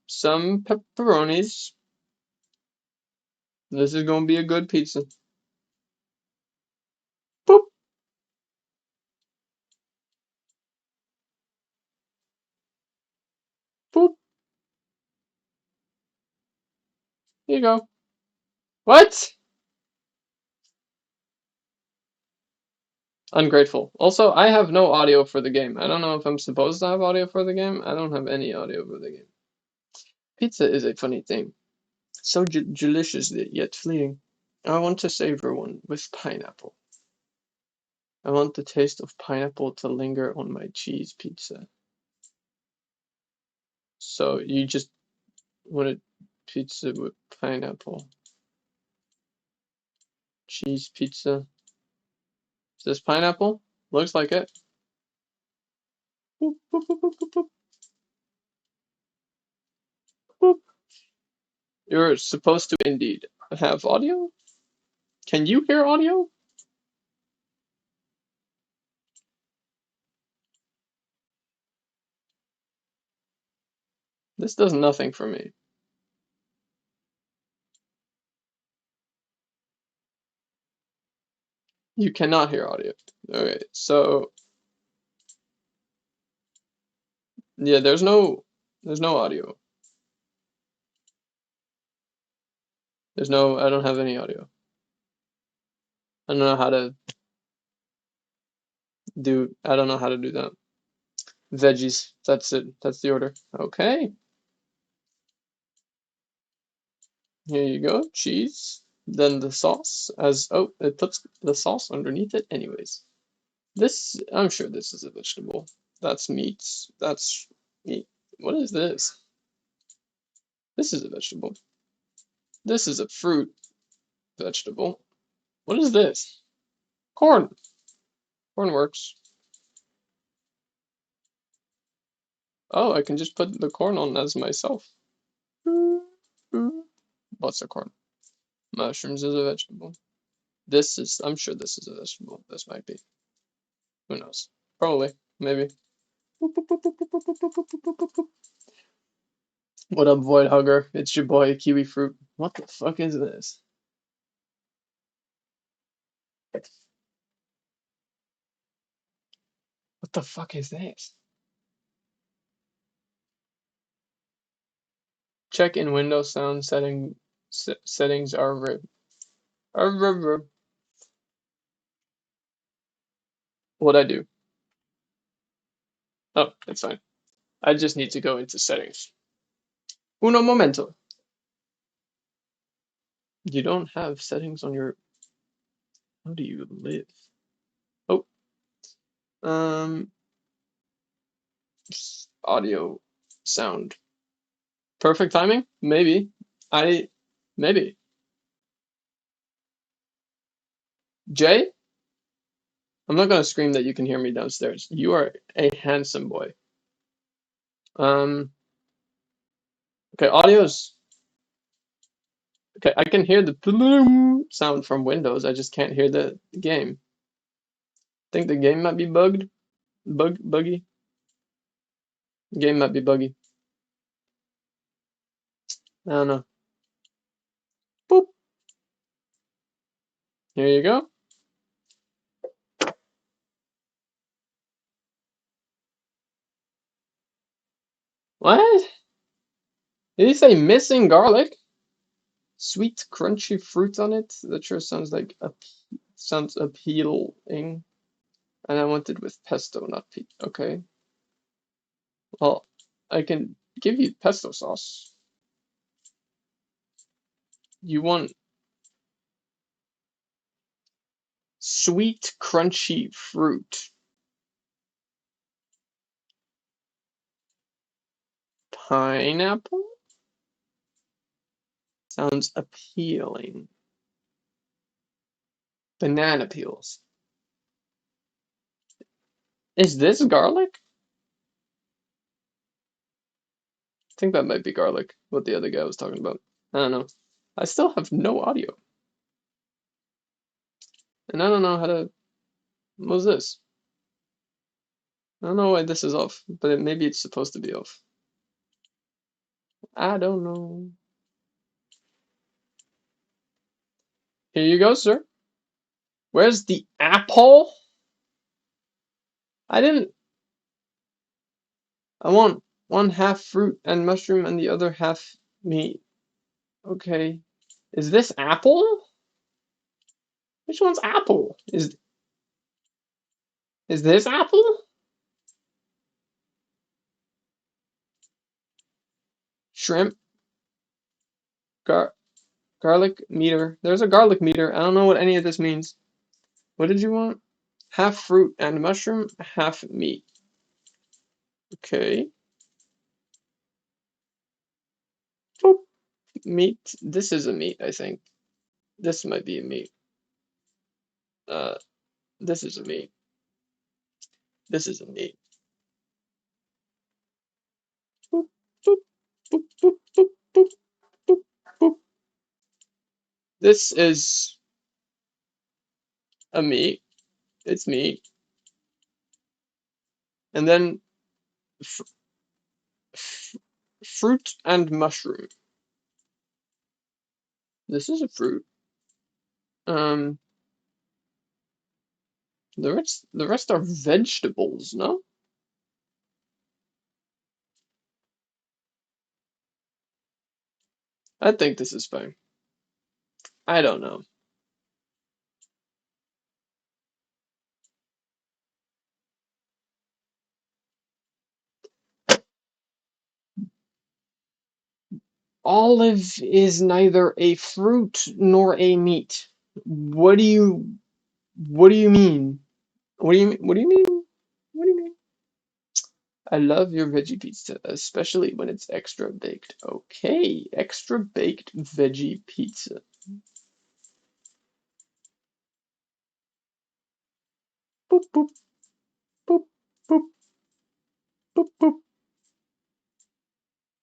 Some pepperonis. This is gonna be a good pizza. Boop, boop. Here you go. What? Ungrateful. Also, I have no audio for the game. I don't know if I'm supposed to have audio for the game. I don't have any audio for the game. Pizza is a funny thing. So delicious yet fleeting. I want to savor one with pineapple. I want the taste of pineapple to linger on my cheese pizza. So you just wanted pizza with pineapple. Cheese pizza. Is this pineapple? Looks like it. Boop, boop, boop, boop, boop, boop. Boop. You're supposed to indeed have audio? Can you hear audio? This does nothing for me. You cannot hear audio. Okay, so yeah, there's no audio. I don't have any audio. I don't know how to I don't know how to do that. Veggies, that's it. That's the order. Okay, here you go. Cheese. Then the sauce oh, it puts the sauce underneath it anyways. I'm sure this is a vegetable. That's meat. That's meat. What is this? This is a vegetable. This is a fruit vegetable. What is this? Corn. Corn works. Oh, I can just put the corn on as myself. What's a corn? Mushrooms is a vegetable. This is, I'm sure this is a vegetable. This might be. Who knows? Probably. Maybe. What up, Void Hugger? It's your boy, Kiwifruit. What the fuck is this? What the fuck is this? Check in Windows sound settings are what I do. Oh, it's fine. I just need to go into settings. Uno momento. You don't have settings on your. How do you live? Oh, um, audio, sound. Perfect timing? Maybe. Maybe. Jay, I'm not gonna scream that you can hear me downstairs. You are a handsome boy. Um, okay, audio's okay. I can hear the bloom sound from Windows. I just can't hear the game. Think the game might be bugged. Buggy. Game might be buggy. I don't know. Boop. Here you go. What? Did he say missing garlic? Sweet, crunchy fruit on it? That sure sounds like sounds appealing. And I want it with pesto, not peat. Okay. Well, I can give you pesto sauce. You want sweet, crunchy fruit. Pineapple? Sounds appealing. Banana peels. Is this garlic? I think that might be garlic, what the other guy was talking about. I don't know. I still have no audio. And I don't know how to. What's this? I don't know why this is off, but maybe it's supposed to be off. I don't know. Here you go, sir. Where's the apple? I didn't. I want one half fruit and mushroom and the other half meat. Okay. Is this apple? Which one's apple? Is this apple? Shrimp, gar garlic meter. There's a garlic meter. I don't know what any of this means. What did you want? Half fruit and mushroom, half meat. Okay. Boop. Meat. This is a meat, I think. This might be a meat. Uh, this is a meat. This is a meat. Boop, boop, boop, boop, boop, boop, boop, boop. This is a meat. It's meat. And then f f fruit and mushroom. This is a fruit. Um, the rest are vegetables, no? I think this is fine. I don't know. Olive is neither a fruit nor a meat. What do you mean? What do you mean? What do you mean? I love your veggie pizza, especially when it's extra baked. Okay, extra baked veggie pizza. Boop boop boop boop boop boop.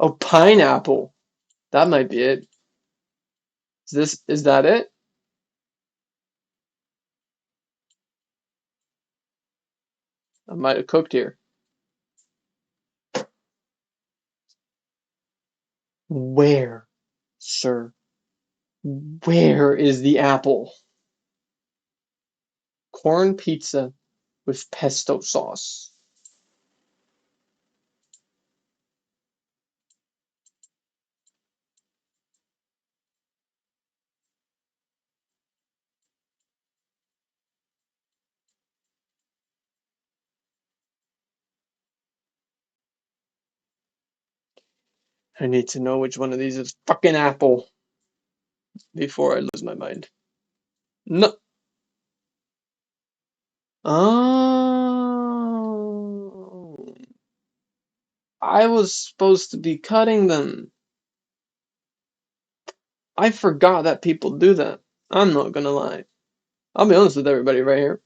Oh, pineapple. That might be it. Is that it? I might have cooked here. Where, sir? Where is the apple? Corn pizza with pesto sauce. I need to know which one of these is fucking apple before I lose my mind. No. Oh. I was supposed to be cutting them. I forgot that people do that. I'm not gonna lie. I'll be honest with everybody right here.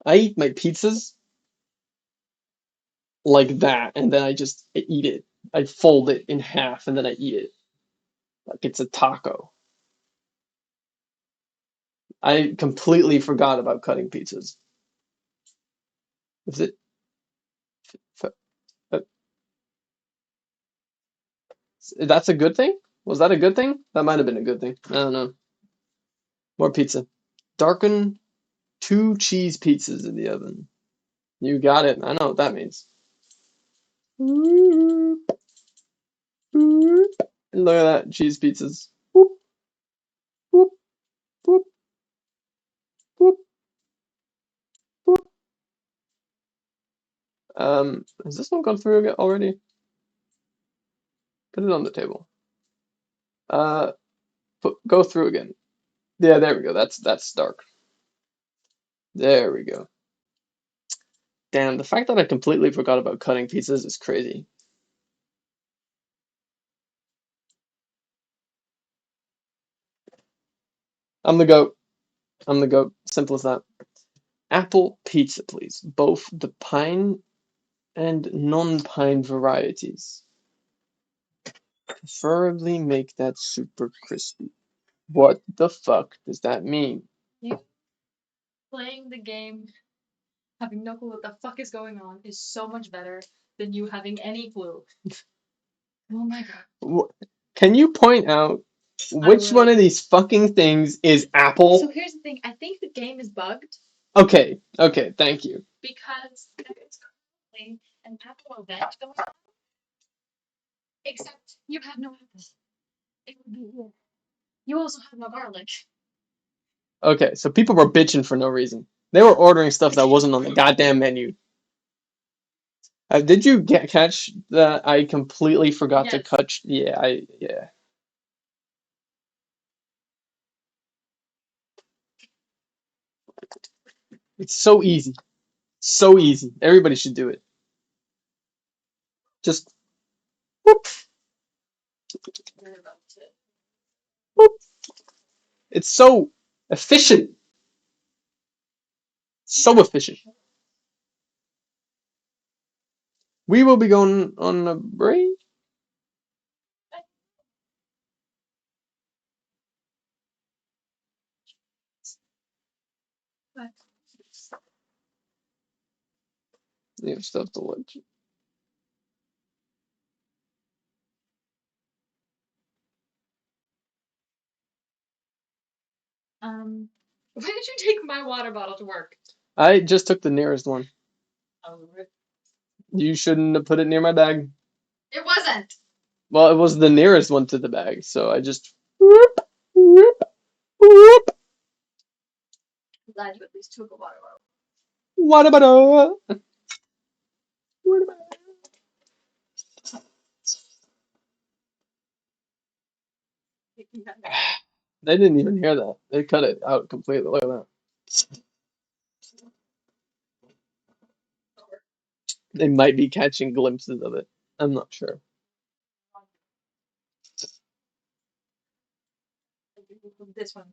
I eat my pizzas like that, and then I just eat it. I fold it in half, and then I eat it like it's a taco. I completely forgot about cutting pizzas. Is it? f- uh, That's a good thing? Was that a good thing? That might have been a good thing. I don't know. More pizza. Darken 2 cheese pizzas in the oven. You got it. I know what that means. Look at that. Cheese pizzas. Whoop, whoop, whoop, whoop, whoop. Has this one gone through already? Put it on the table. Uh, go through again. Yeah, there we go. That's dark. There we go. Damn, the fact that I completely forgot about cutting pizzas is crazy. I'm the goat. I'm the goat. Simple as that. Apple pizza, please. Both the pine and non-pine varieties. Preferably make that super crispy. What the fuck does that mean? You playing the game, having no clue what the fuck is going on, is so much better than you having any clue. Oh my god. Can you point out which one of these fucking things is apple? So here's the thing. I think the game is bugged Okay, okay, thank you. because there is currently an apple event going on, except you have no apples. It would be here. You also have no garlic. Okay, so people were bitching for no reason. They were ordering stuff that wasn't on the goddamn menu. Did you catch that I completely forgot to Yes. cut? Yeah. It's so easy. So easy. Everybody should do it. Just whoop, whoop. It's so efficient. So efficient. We will be going on a break. You have stuff to watch. Why did you take my water bottle to work? I just took the nearest one. Oh, You shouldn't have put it near my bag. it wasn't. Well, it was the nearest one to the bag, so I just whoop, whoop, whoop. I'm glad you at least took a water bottle. What about what about? They didn't even hear that. They cut it out completely. Look at that. They might be catching glimpses of it. I'm not sure. This one.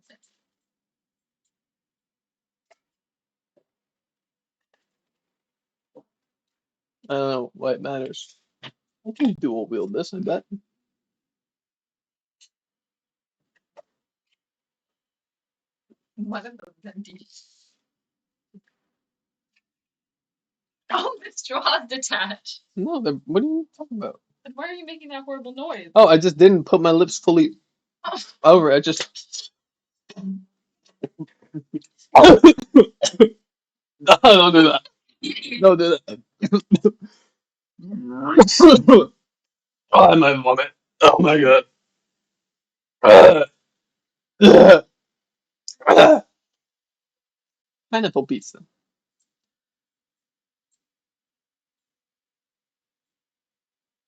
I don't know what matters. I can dual wield this, I bet. One of those empty. Oh, the straw's detached. No, what are you talking about? Then why are you making that horrible noise? Oh, I just didn't put my lips fully over. I just. No, don't do that. Don't do that. Oh, I might vomit. Oh my god. Pineapple pizza.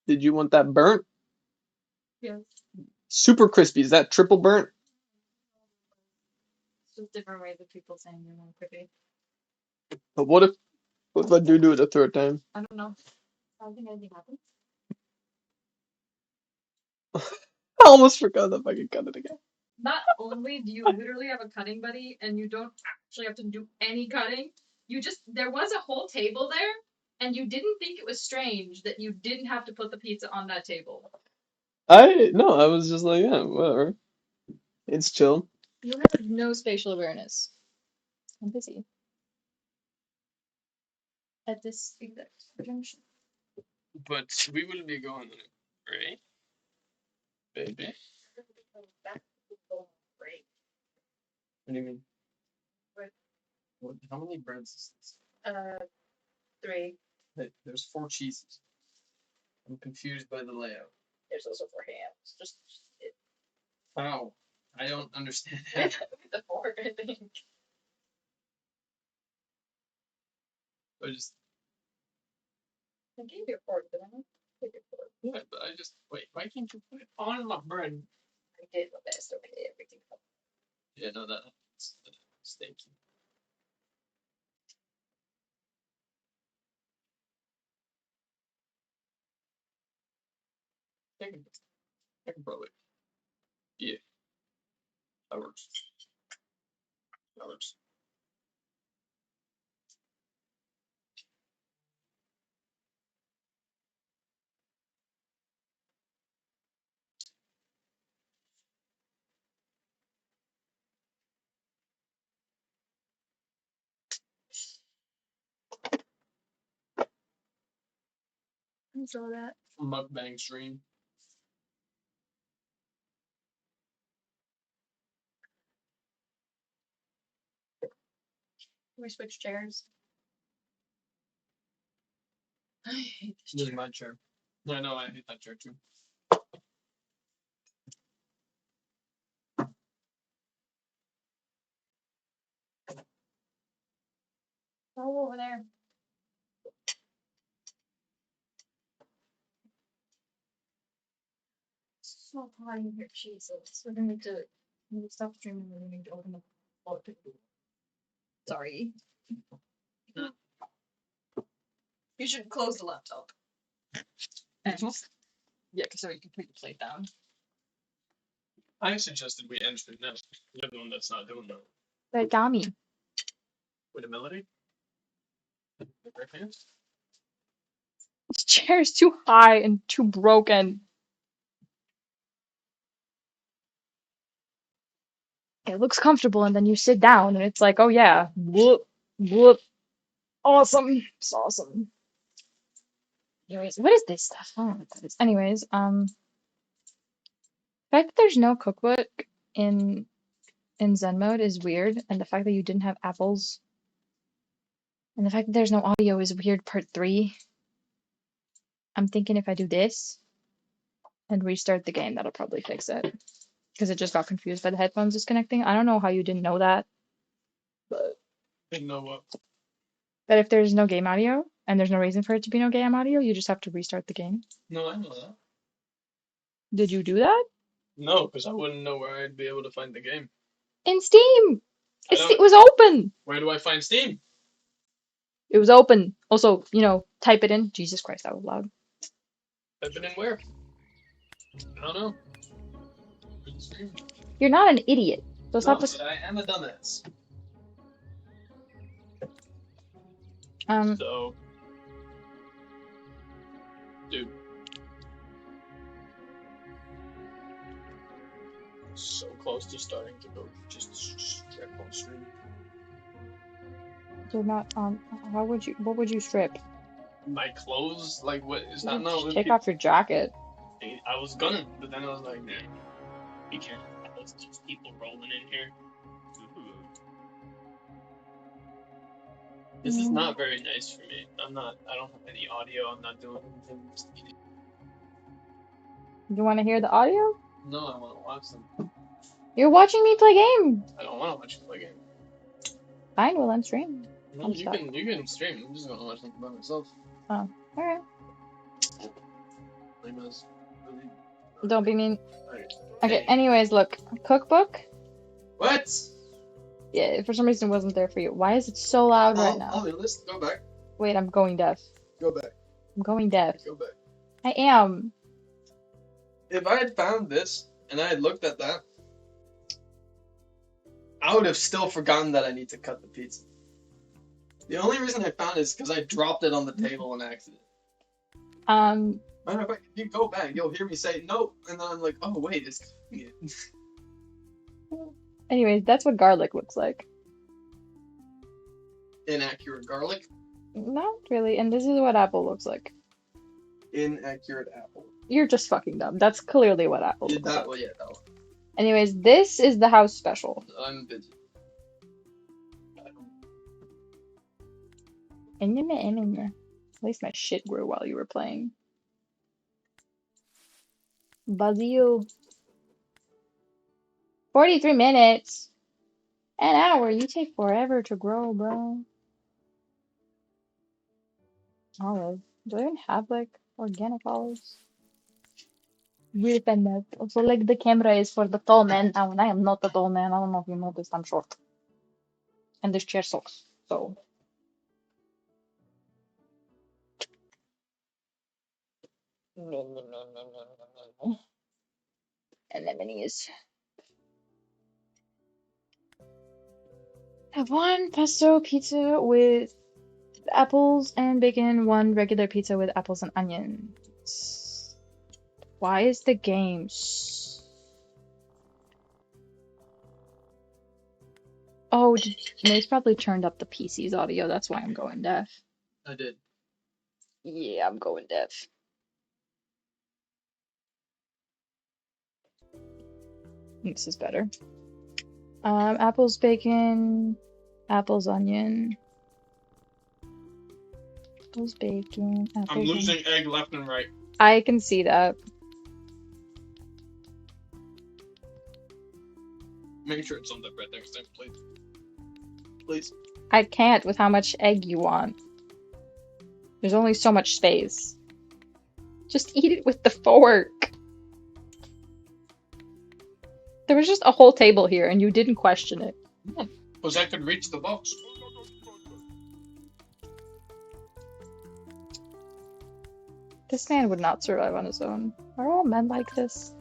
Did you want that burnt? Yes. Super crispy. Is that triple burnt? It's just different ways of people saying you're more pretty. But what if I do it a third time? I don't know. I don't think anything happens. I almost forgot if I could cut it again. Not only do you literally have a cutting buddy and you don't actually have to do any cutting, there was a whole table there and you didn't think it was strange that you didn't have to put the pizza on that table. No, I was just like, yeah, whatever. It's chill. You have no spatial awareness. I'm busy. At this exact junction. But we will be going on a break, baby. What do you mean? How many breads is this? 3. There's 4 cheeses. I'm confused by the layout. There's also 4 hams. Just How? I don't understand that. the fork, I think. I just. I gave you a fork, didn't I? Gave you a fork. Yeah, but I just. Wait, why can't you put it on my bread? I did my best, okay, everything. Yeah, no, that's a mistake. I can probably. Yeah, that works. That works. I saw that. Mukbang stream. Can we switch chairs? I hate this This is chair. my chair. I know, I hate that chair too. Go over there. So tired of your Jesus. We're gonna need to stop streaming. We're gonna need to open the floor. Sorry. Huh. You should close the laptop. And yeah, so you can put your plate down. I suggested we end it now. You're the one that's not doing that. But Gami. With a melody? Right hands? This chair is too high and too broken. It looks comfortable, and then you sit down, and it's like, oh yeah, whoop, whoop, awesome, it's awesome. Anyways, what is this stuff? I don't know what that is. Anyways, the fact that there's no cookbook in Zen mode is weird, and the fact that you didn't have apples, and the fact that there's no audio is weird. Part 3. I'm thinking if I do this and restart the game, that'll probably fix it. Because it just got confused by the headphones disconnecting. I don't know how you didn't know that, but Didn't know what. that if there's no game audio and there's no reason for it to be no game audio, you just have to restart the game. No, I know that. Did you do that? No, because I wouldn't know where I'd be able to find the game. In Steam! I It don't. was open! Where do I find Steam? It was open. Also, type it in. Jesus Christ, that was loud. I've been in where? I don't know. Steam. You're not an idiot. So No, stop but I am a dumbass. Um, So, dude, so close to starting to go just strip on stream. You're not on. How would you? What would you strip? My clothes, like what is You that could not just what take off your jacket. I was gonna, but then I was like, nah, we can't have those people rolling in here. This is not very nice for me. I don't have any audio. I'm not doing anything. I'm just eating. You want to hear the audio? No, I want to watch them. You're watching me play game. I don't want to watch you play game. Fine, well, I'm streaming. No, I'm you stuck. can stream. I'm just gonna watch something by myself. Oh, alright. Lame as really. Don't be mean. Alright. Okay, Hey. anyways, look. Cookbook? What? Yeah, for some reason it wasn't there for you. Why is it so loud right now? I'll be honest. Go back. Wait, I'm going deaf. Go back. I'm going deaf. Go back. I am. If I had found this and I had looked at that, I would have still forgotten that I need to cut the pizza. The only reason I found it is because I dropped it on the table on accident. Matter of fact, if you go back, you'll hear me say no, and then I'm like, oh wait, it's cooking it. Anyways, that's what garlic looks like. Inaccurate garlic. Not really, and this is what apple looks like. Inaccurate apple. You're just fucking dumb. That's clearly what apple looks like. Well, yeah, that one. Anyways, this is the house special. I'm busy. At least my shit grew while you were playing. Buzzy you. 43 minutes. An hour. You take forever to grow, bro. Olive. Do I even have like organic olives? Weird than that. Also, like the camera is for the tall man now, and I am not a tall man. I don't know if you noticed, I'm short. And this chair sucks. So. Anemones. Have one pesto pizza with apples and bacon, one regular pizza with apples and onions. Why is the game Oh, Mace probably turned up the PC's audio, that's why I'm going deaf. I did. Yeah, I'm going deaf. This is better. Apples, bacon, apples, onion. Apples, bacon, apples. I'm losing egg left and right. I can see that. Make sure it's on the bread next time, please. Please. I can't with how much egg you want. There's only so much space. Just eat it with the fork. There was just a whole table here and you didn't question it. Because I could reach the box. This man would not survive on his own. Are all men like this?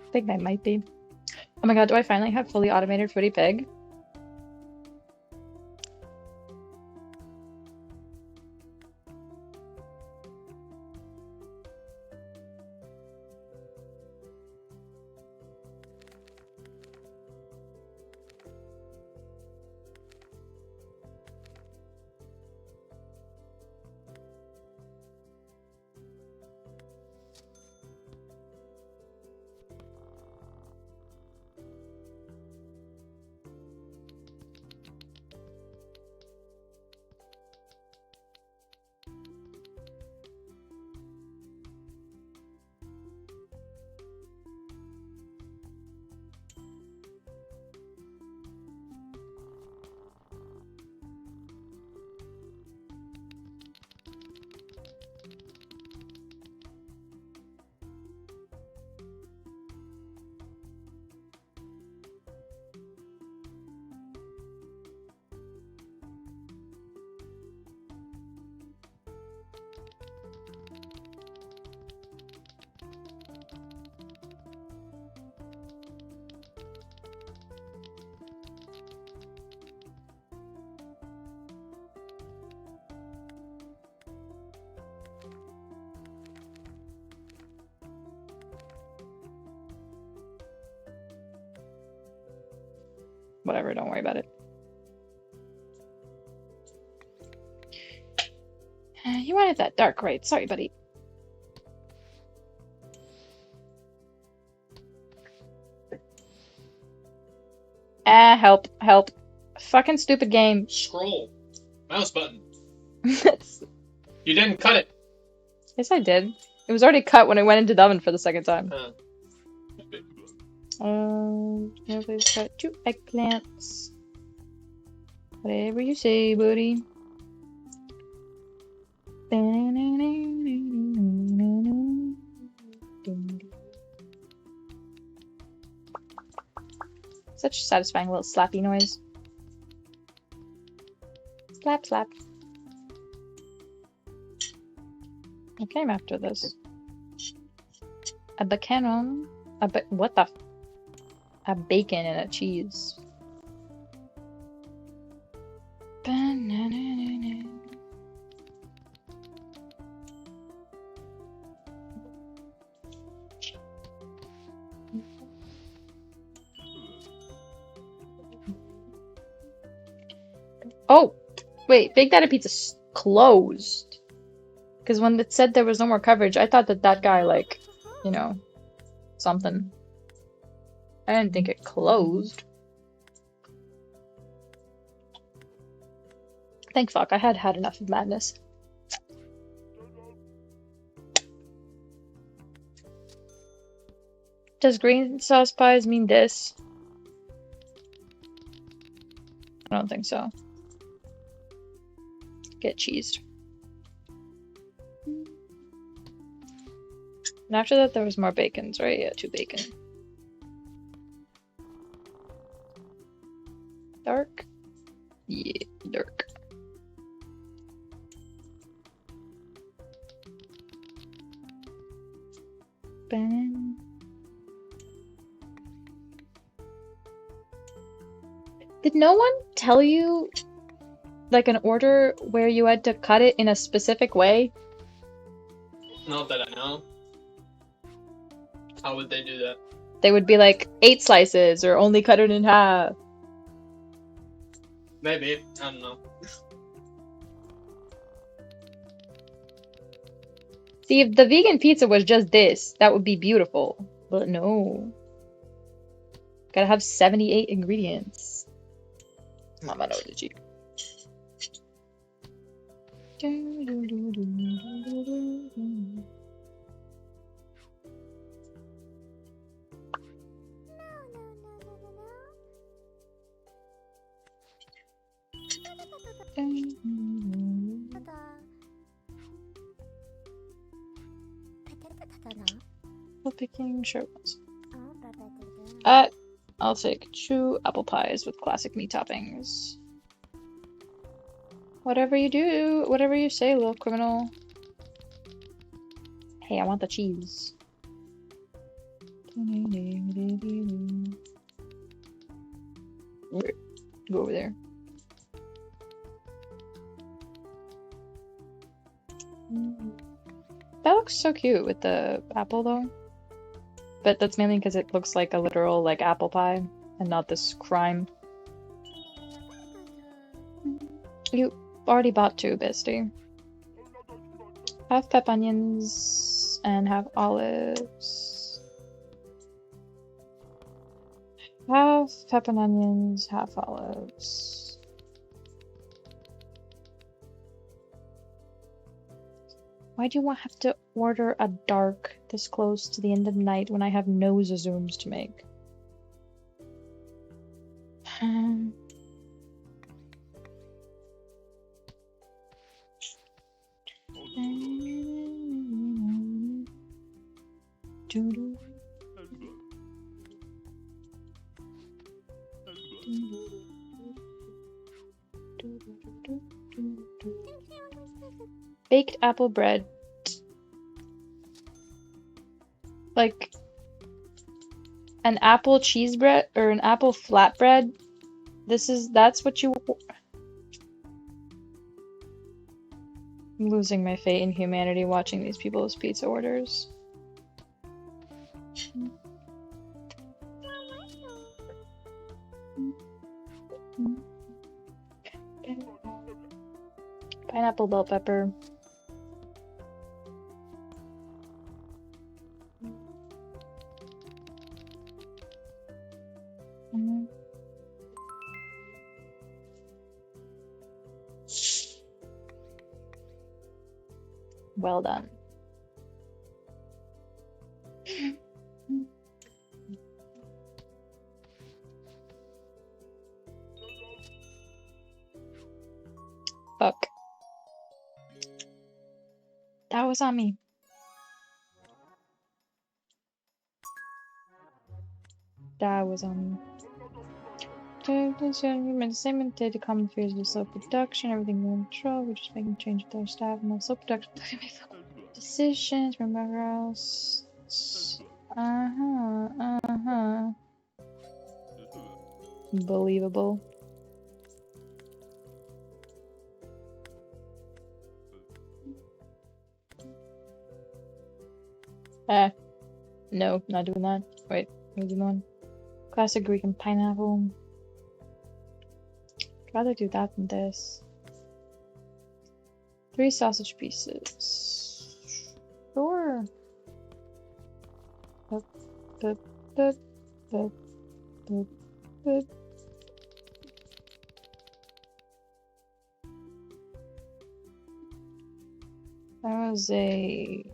I think they might be. Oh my god, do I finally have fully automated Footy Pig? Whatever, don't worry about it. You wanted that dark, right? Sorry, buddy. Help, help. Fucking stupid game. Scroll. Mouse button. Yes, You didn't cut it. I did. It was already cut when I went into the oven for the second time. Please cut 2 eggplants. Whatever you say, buddy. Such a satisfying little slappy noise. Slap, slap. What came after this? A bacon. What the? A bacon and a cheese. Oh, wait, Big Daddy Pizza's closed. Because when it said there was no more coverage, I thought that guy, like, you know, something. I didn't think it closed. Thank fuck, I had enough of madness. Does green sauce pies mean this? I don't think so. Get cheesed. And after that, there was more bacons, right? Yeah, 2 bacon. Dark? Yeah, dark. Bang. Did no one tell you, like, an order where you had to cut it in a specific way? Not that I know. How would they do that? They would be like 8 slices or only cut it in half. Maybe. I don't know. See, if the vegan pizza was just this, that would be beautiful. But no. Gotta have 78 ingredients. Mama no did you. Picking sharpness. I'll take 2 apple pies with classic meat toppings. Whatever you do, whatever you say, little criminal. Hey, I want the cheese. Go over there. That looks so cute with the apple though. But that's mainly because it looks like a literal like apple pie and not this crime. You already bought 2, bestie. Have pep onions and have olives. Have pep and onions, have olives. Why do you have to order a dark this close to the end of the night when I have no zooms to make? Baked apple bread. Like an apple cheese bread or an apple flatbread. That's what you. I'm losing my faith in humanity watching these people's pizza orders. Pineapple bell pepper. Well done. Fuck. That was on me. That was on me. The same data common fears with slow production, everything in control, we're just making change with our staff and slow production decisions, remember else. Believable. No, not doing that. Wait, where's the one? Classic Greek and pineapple. I'd rather do that than this. 3 sausage pieces. Sure. Bup, bup, bup, bup, bup, bup. That was a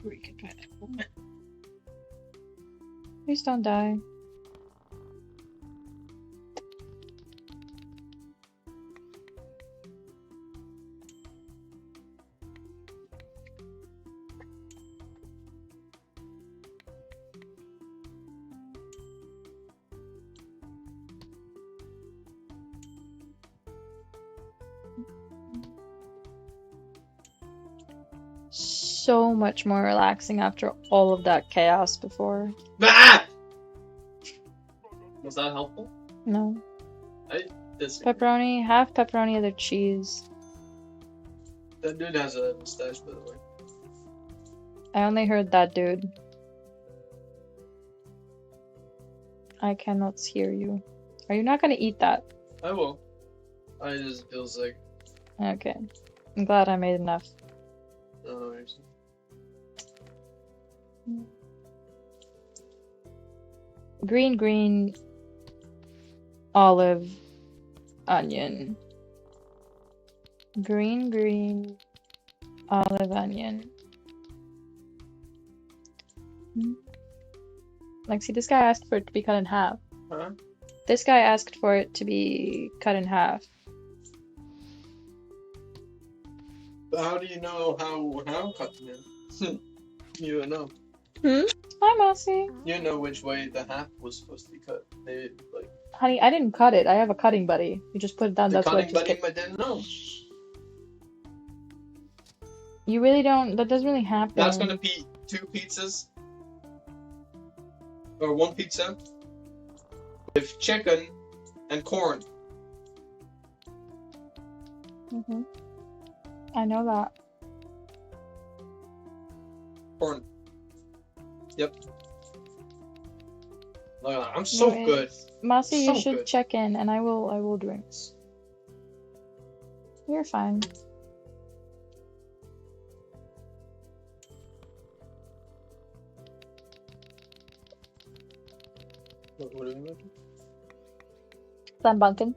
Greek and pineapple. Please don't die. So much more relaxing after all of that chaos before. Bah! Was that helpful? No. I disagree. Pepperoni, half pepperoni, other cheese. That dude has a mustache, by the way. I only heard that dude. I cannot hear you. Are you not gonna eat that? I will. I just feel sick. Okay. I'm glad I made enough. Oh, actually. Green, olive, onion. Green, olive, onion. Like, see, this guy asked for it to be cut in half. Huh? This guy asked for it to be cut in half. But how do you know how cut them? You know. Hi, Mousy. You know which way the half was supposed to be cut. They like Honey, I didn't cut it. I have a cutting buddy. You just put it down. the That's what cutting just buddy, but didn't know. You really don't. That doesn't really happen. That's gonna be 2 pizzas or 1 pizza with chicken and corn. I know that. Corn. Yep. Look at that. I'm so good. Mousy, So you should good. check in, and I will drink. You're fine. What are you making? Flam bunkin.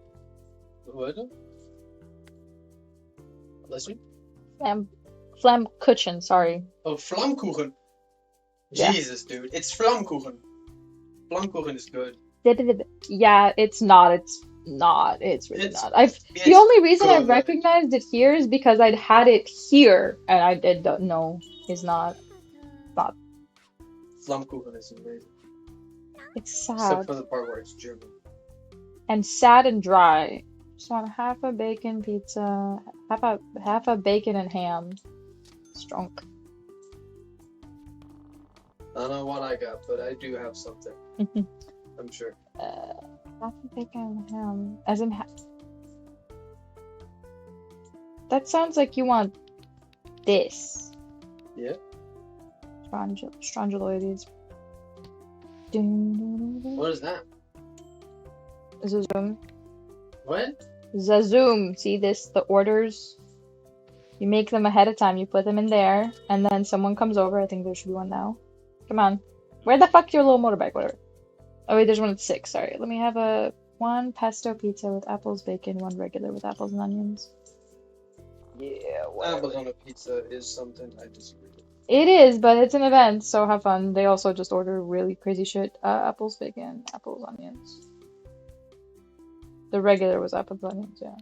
What? Listen. Flam kuchen. Sorry. Oh, Flammkuchen. Yeah. Jesus, dude. It's Flammkuchen. Flammkuchen is good. Yeah, it's not. It's not. It's really It's- not. The only reason I good. recognized it here is because I'd had it here, and I don't know. It's not. Flammkuchen is amazing. It's Except sad for the part where it's German. and sad and dry. Just want half a bacon pizza, half a bacon and ham. Strong. I don't know what I got, but I do have something. I'm sure. Half a bacon and ham, as in that sounds like you want this. Yeah. Strongyloides. What is that? Zoom. What? Zoom. See this? The orders. You make them ahead of time. You put them in there, and then someone comes over. I think there should be one now. Come on. Where the fuck's your little motorbike? Whatever. Oh wait, there's one at 6. Sorry. Let me have a one pesto pizza with apples, bacon, one regular with apples and onions. Yeah, whatever. Apples on a pizza is something I disagree with. It is, but it's an event, so have fun. They also just order really crazy shit. Apples, bacon, apples, onions. The regular was apples, onions, yeah.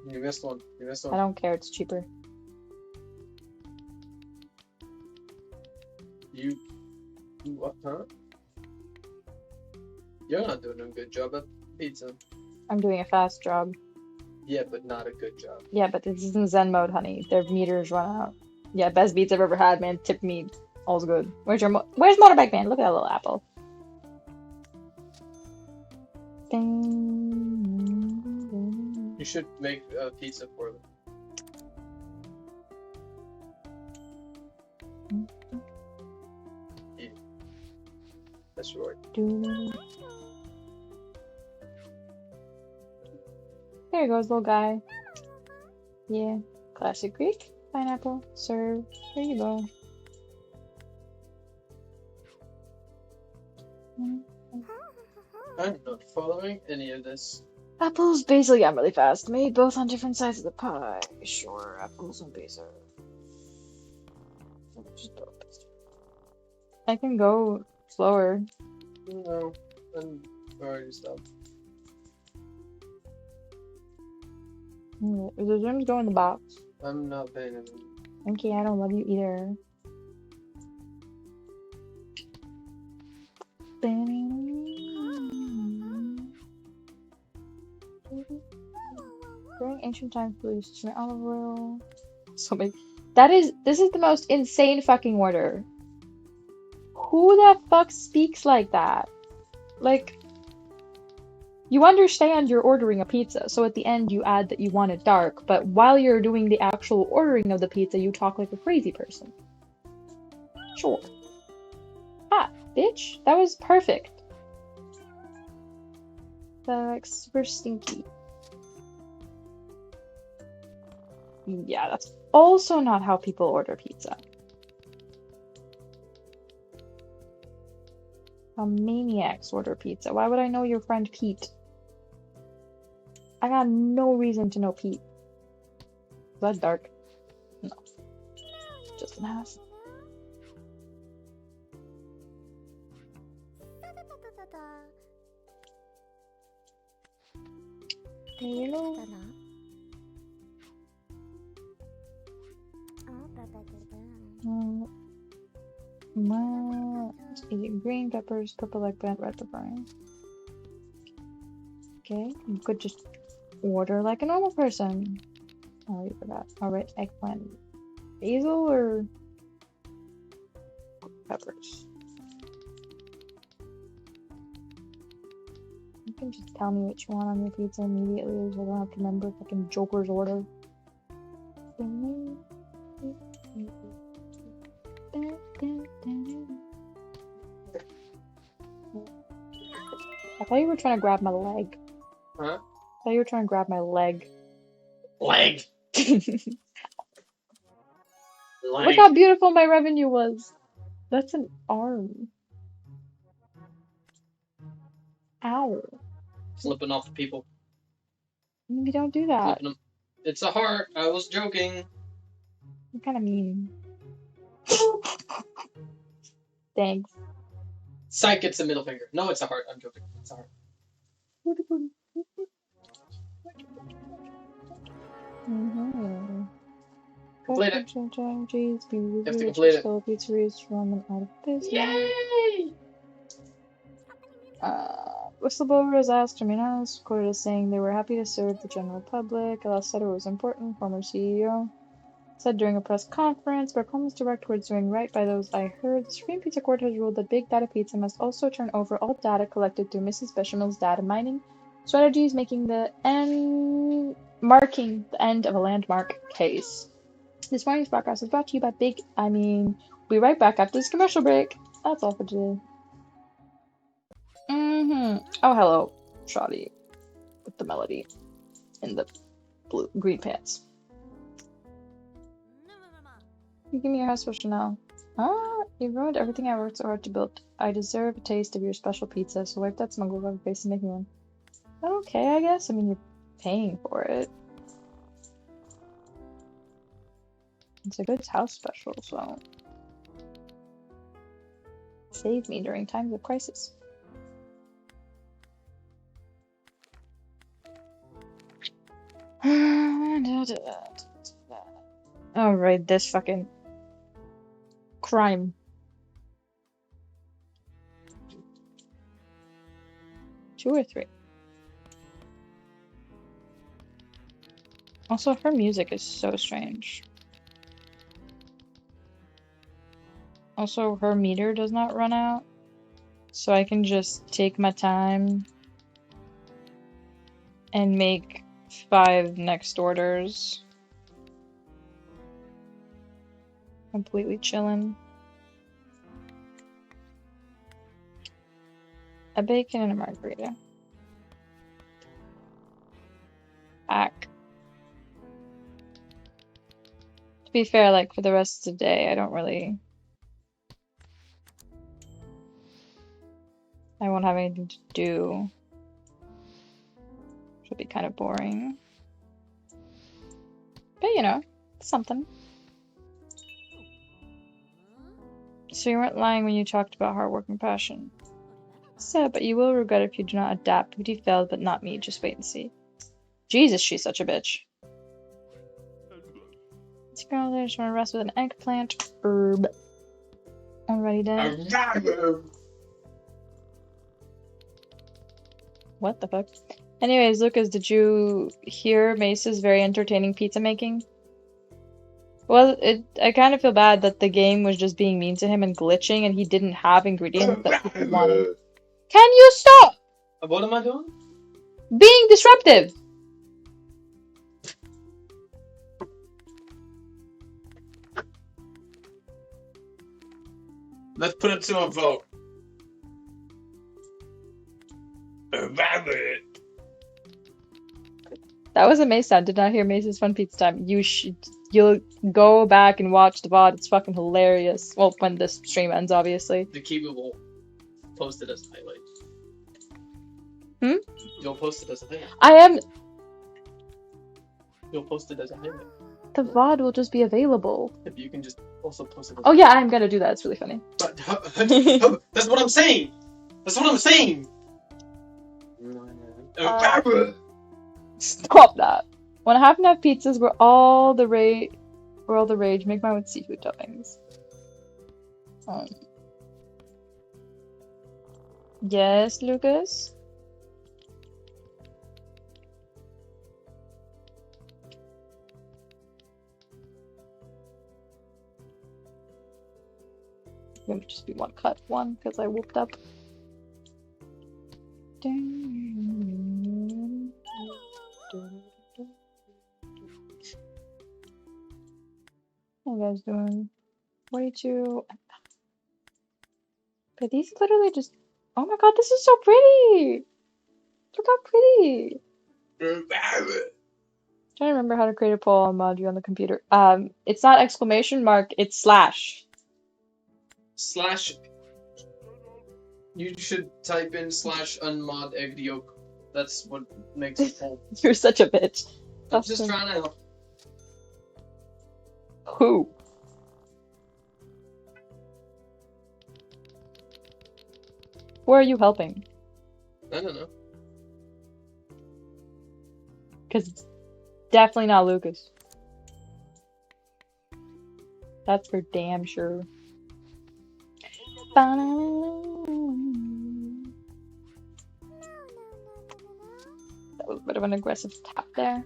You missed one. You missed I one. don't care, it's cheaper. What, huh? You're not doing a good job at pizza. I'm doing a fast job. Yeah, but not a good job. Yeah, but this is in Zen mode, honey. Their meters run out. Yeah, best beats I've ever had, man. Tip me. All's good. Where's Motorbike Man? Look at that little apple. You should make a pizza for them. Yeah. That's right. There goes, little guy. Yeah. Classic Greek. Pineapple. Serve. There you go. I'm not following any of this. Apples, basil, yeah, I'm really fast. Made both on different sides of the pie. Sure, apples and basil. I can go slower. No, I'm already stopped. The zooms go in the box. I'm not paying attention. Okay, I don't love you either. During ancient times, used to olive oil. So many. This is the most insane fucking order. Who the fuck speaks like that? Like, you understand you're ordering a pizza, so at the end you add that you want it dark, but while you're doing the actual ordering of the pizza, you talk like a crazy person. Sure. Ah, bitch. That was perfect. Like, super stinky. Yeah, that's also not how people order pizza. How maniacs order pizza. Why would I know your friend Pete? I got no reason to know Pete. Is that dark? No. Just an ass. Hello. Green peppers, purple eggplant, red pepper. Okay, you could just order like a normal person. Oh, you forgot. Alright, eggplant. Basil or peppers? You can just tell me what you want on your pizza immediately, so I don't have to remember fucking Joker's order. I thought you were trying to grab my leg. Huh? I thought you were trying to grab my leg. Leg! Look how beautiful my revenue was. That's an arm. Ow. Flipping off the people. Maybe don't do that. Flipping them. It's a heart. I was joking. You're kind of mean. Thanks. Psych, it's a middle finger. No, it's a heart. I'm joking. It's a heart. Complete it. You have to complete it. Pizzerias run them out of business. Yay! Whistleblowers asked Terminus, quoted as saying they were happy to serve the general public. Ella said it was important, former CEO. Said during a press conference, Bercoma's direct words doing right by those I heard. The Supreme Pizza Court has ruled that Big Data Pizza must also turn over all data collected through Mrs. Bechamel's data mining strategies, marking the end of a landmark case. This morning's broadcast was brought to you by be right back after this commercial break. That's all for today. Oh, hello, Shoddy, with the melody in the green pants. You give me your house special now. Ah, you ruined everything I worked so hard to build. I deserve a taste of your special pizza, so wipe that smuggle off your face and make me one. Okay, I guess. I mean, you're paying for it. It's a good house special, so save me during times of crisis. Alright, this fucking crime. 2 or 3. Also, her music is so strange. Also, her meter does not run out, so I can just take my time and make 5 next orders. Completely chillin'. A bacon and a margarita. Back. To be fair, like, for the rest of the day, I won't have anything to do. Should be kind of boring. But, you know, something. So you weren't lying when you talked about hard work and passion. Sad, but you will regret it if you do not adapt. Beauty failed, but not me. Just wait and see. Jesus, she's such a bitch. This girl there just want to rest with an eggplant herb. Already dead. What the fuck? Anyways, Lucas, did you hear Mace's very entertaining pizza making? Well, I kind of feel bad that the game was just being mean to him and glitching, and he didn't have ingredients that people wanted. Can you stop? What am I doing? Being disruptive! Let's put it to a vote. That was a Mace sound. Did not hear Mace's fun pizza time. You'll go back and watch the VOD. It's fucking hilarious. Well, when this stream ends, obviously. The Kiwi will post it as a highlight. You'll post it as a highlight. You'll post it as a highlight. The VOD will just be available. If you can just also post it as Oh yeah, I'm gonna do that. It's really funny. But that's what I'm saying! That's what I'm saying! Stop that. When I have enough pizzas, we're all the rage. Make mine with seafood toppings. Yes, Lucas? It's gonna just be one cut one because I whooped up. How you guys doing? 42. But these literally just. Oh my god, this is so pretty! Look how pretty! Trying to remember how to create a poll on Mod on the computer. It's not exclamation mark, it's slash. Slash. You should type in /unmod egdiok. That's what makes it poll. You're such a bitch. I'm just trying to help. Who? Who are you helping? I don't know. Because it's definitely not Lucas. That's for damn sure. That was a bit of an aggressive tap there.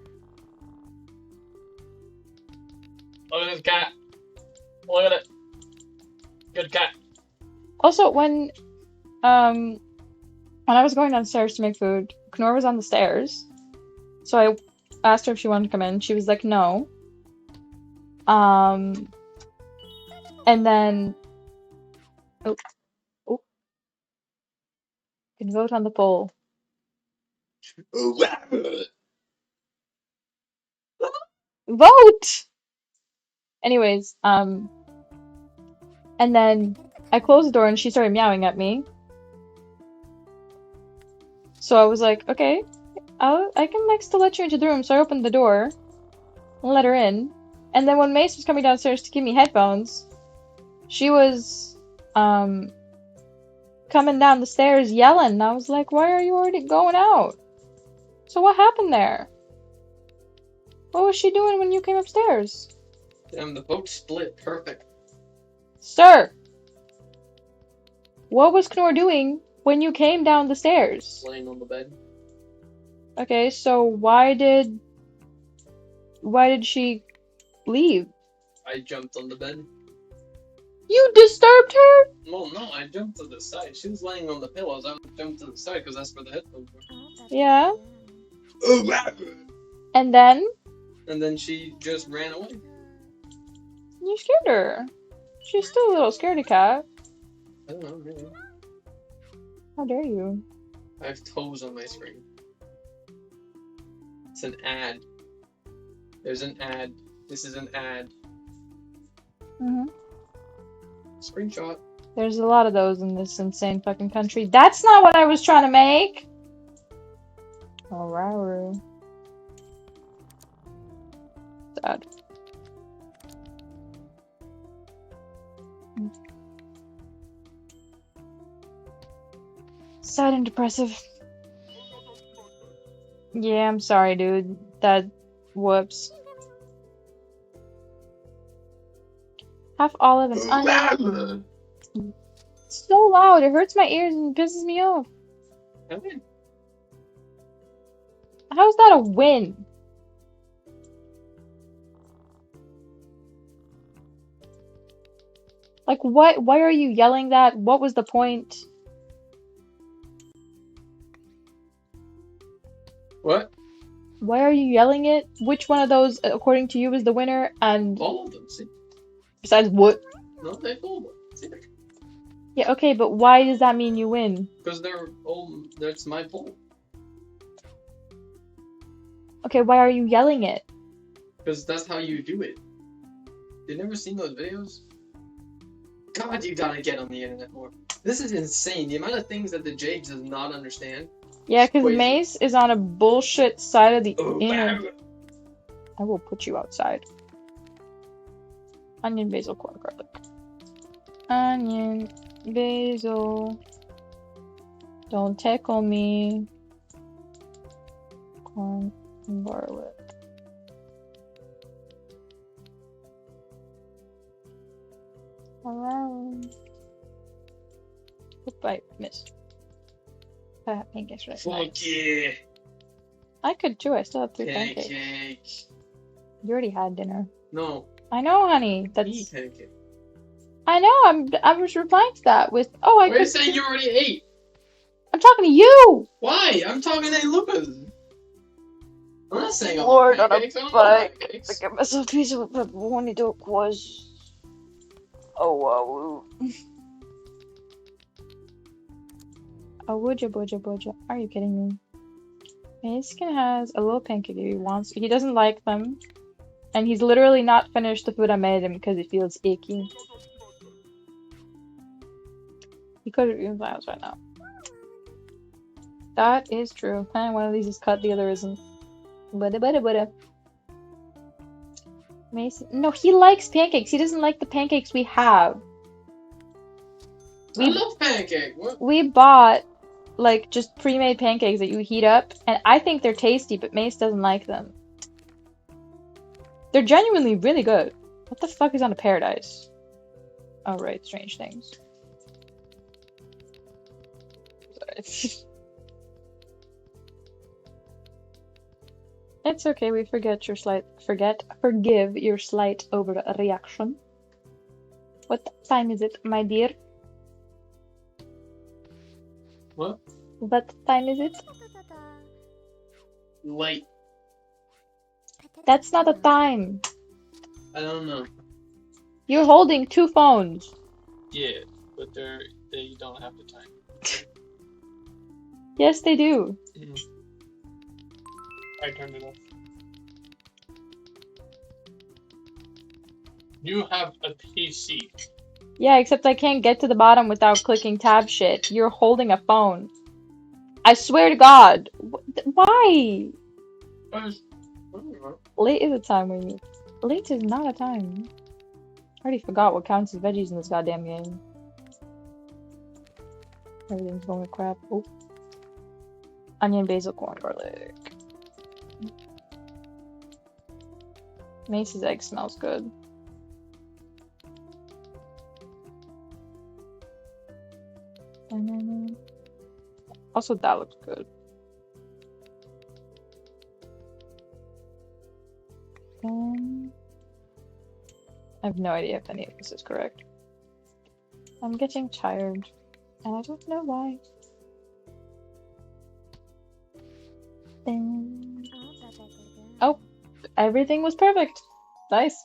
Look at this cat. Look at it. Good cat. Also, when I was going downstairs to make food, Knorr was on the stairs. So I asked her if she wanted to come in. She was like, no. And then, oh, oh, you can vote on the poll. Vote! Anyways, and then I closed the door and she started meowing at me. So I was like, okay, I can like still let you into the room. So I opened the door and let her in. And then when Mace was coming downstairs to give me headphones, she was coming down the stairs yelling. And I was like, why are you already going out? So what happened there? What was she doing when you came upstairs? Damn, the vote split perfect. Sir! What was Knorr doing when you came down the stairs? Laying on the bed. Okay, so why did she leave? I jumped on the bed. You disturbed her? Well, no, I jumped to the side. She was laying on the pillows. I jumped to the side because that's where the headphones were. Yeah. And then? And then she just ran away. You scared her. She's still a little scaredy cat. I don't know, really. How dare you? I have toes on my screen. It's an ad. There's an ad. This is an ad. Screenshot. There's a lot of those in this insane fucking country. That's not what I was trying to make! Alright. Sad. Sad and depressive. Yeah, I'm sorry, dude. Whoops. Half olive and onion. It's so loud, it hurts my ears and pisses me off. I win. How's that a win? Like, what? Why are you yelling that? What was the point? What? Why are you yelling it? Which one of those, according to you, is the winner? And All of them, see? besides what? No, they all won. See? Yeah, okay, but why does that mean you win? Because they're all, that's my poll. Okay, why are you yelling it? Because that's how you do it. You never seen those videos? God, you gotta get on the internet more. This is insane. The amount of things that the Jade does not understand. Yeah, because Mace is on a bullshit side of the internet. I will put you outside. Onion, basil, corn, garlic. Onion, basil. Don't tickle me. Corn and garlic. Alright. Oop, I missed. Pancakes, right? Fuck yeah. I could too. I still have 3 pancakes. Pancakes. You already had dinner. No. I know, honey. That's. Eat pancake. I know. I'm just replying to that with, oh, I Why are you could. saying you already ate? I'm talking to you. Why? I'm talking to Lucas. I'm not saying I'm Lord on on a pancakes. I don't bike. know pancakes. I get myself a piece of pepperoni dog was. Oh wow. Oh woodja boja boja. Are you kidding me? Maskin has a little pancake if he wants. He doesn't like them. And he's literally not finished the food I made him because he feels icky. He could have eaten flowers right now. That is true. One of these is cut, the other isn't. Butter. Mason. No, he likes pancakes. He doesn't like the pancakes we have. I love pancake. What? We bought like just pre-made pancakes that you heat up, and I think they're tasty, but Mace doesn't like them. They're genuinely really good. What the fuck is on a paradise? Oh right, strange things. Sorry. It's okay, we forgive your slight overreaction. What time is it, my dear? What? What time is it? Late. That's not a time. I don't know. You're holding two phones. Yeah, but they don't have the time. Yes, they do. I turned it off. You have a PC. Yeah, except I can't get to the bottom without clicking tab shit. You're holding a phone. I swear to God. Why? Late is a time when you... Late is not a time. I already forgot what counts as veggies in this goddamn game. Everything's going to crap. Oh. Onion, basil, corn, garlic. Mace's egg smells good. Also, that looks good. I have no idea if any of this is correct. I'm getting tired, and I don't know why. Oh, everything was perfect. Nice.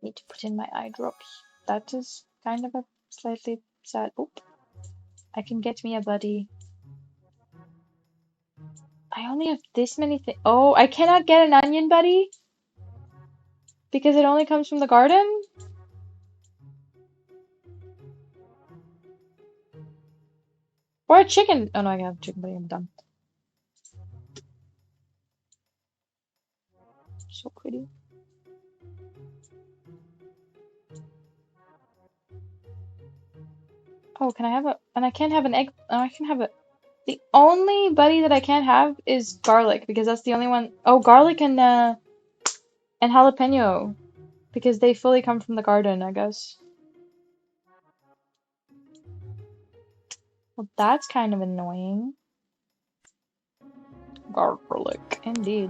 Need to put in my eye drops. That is kind of a slightly sad. Oh, I can get me a buddy. I only have this many things. Oh, I cannot get an onion buddy because it only comes from the garden? Or a chicken. Oh no, I have a chicken buddy. I'm done. So pretty. Oh, can I have a... And I can't have an egg... Oh, I can have a... The only buddy that I can't have is garlic because that's the only one... Oh, garlic and jalapeno. Because they fully come from the garden, I guess. Well, that's kind of annoying. Garlic, indeed.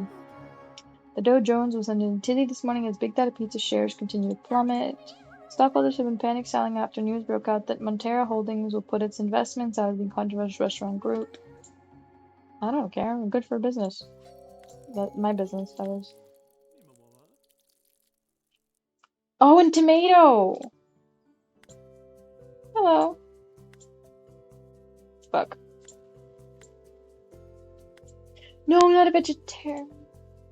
The Dow Jones was ended titty this morning as Big Data Pizza shares continue to plummet. Stockholders have been panic selling after news broke out that Montera Holdings will put its investments out of the controversial restaurant group. I don't care. I'm good for business. My business, that is. Oh, and tomato! Hello. Fuck. No, I'm not a vegetarian.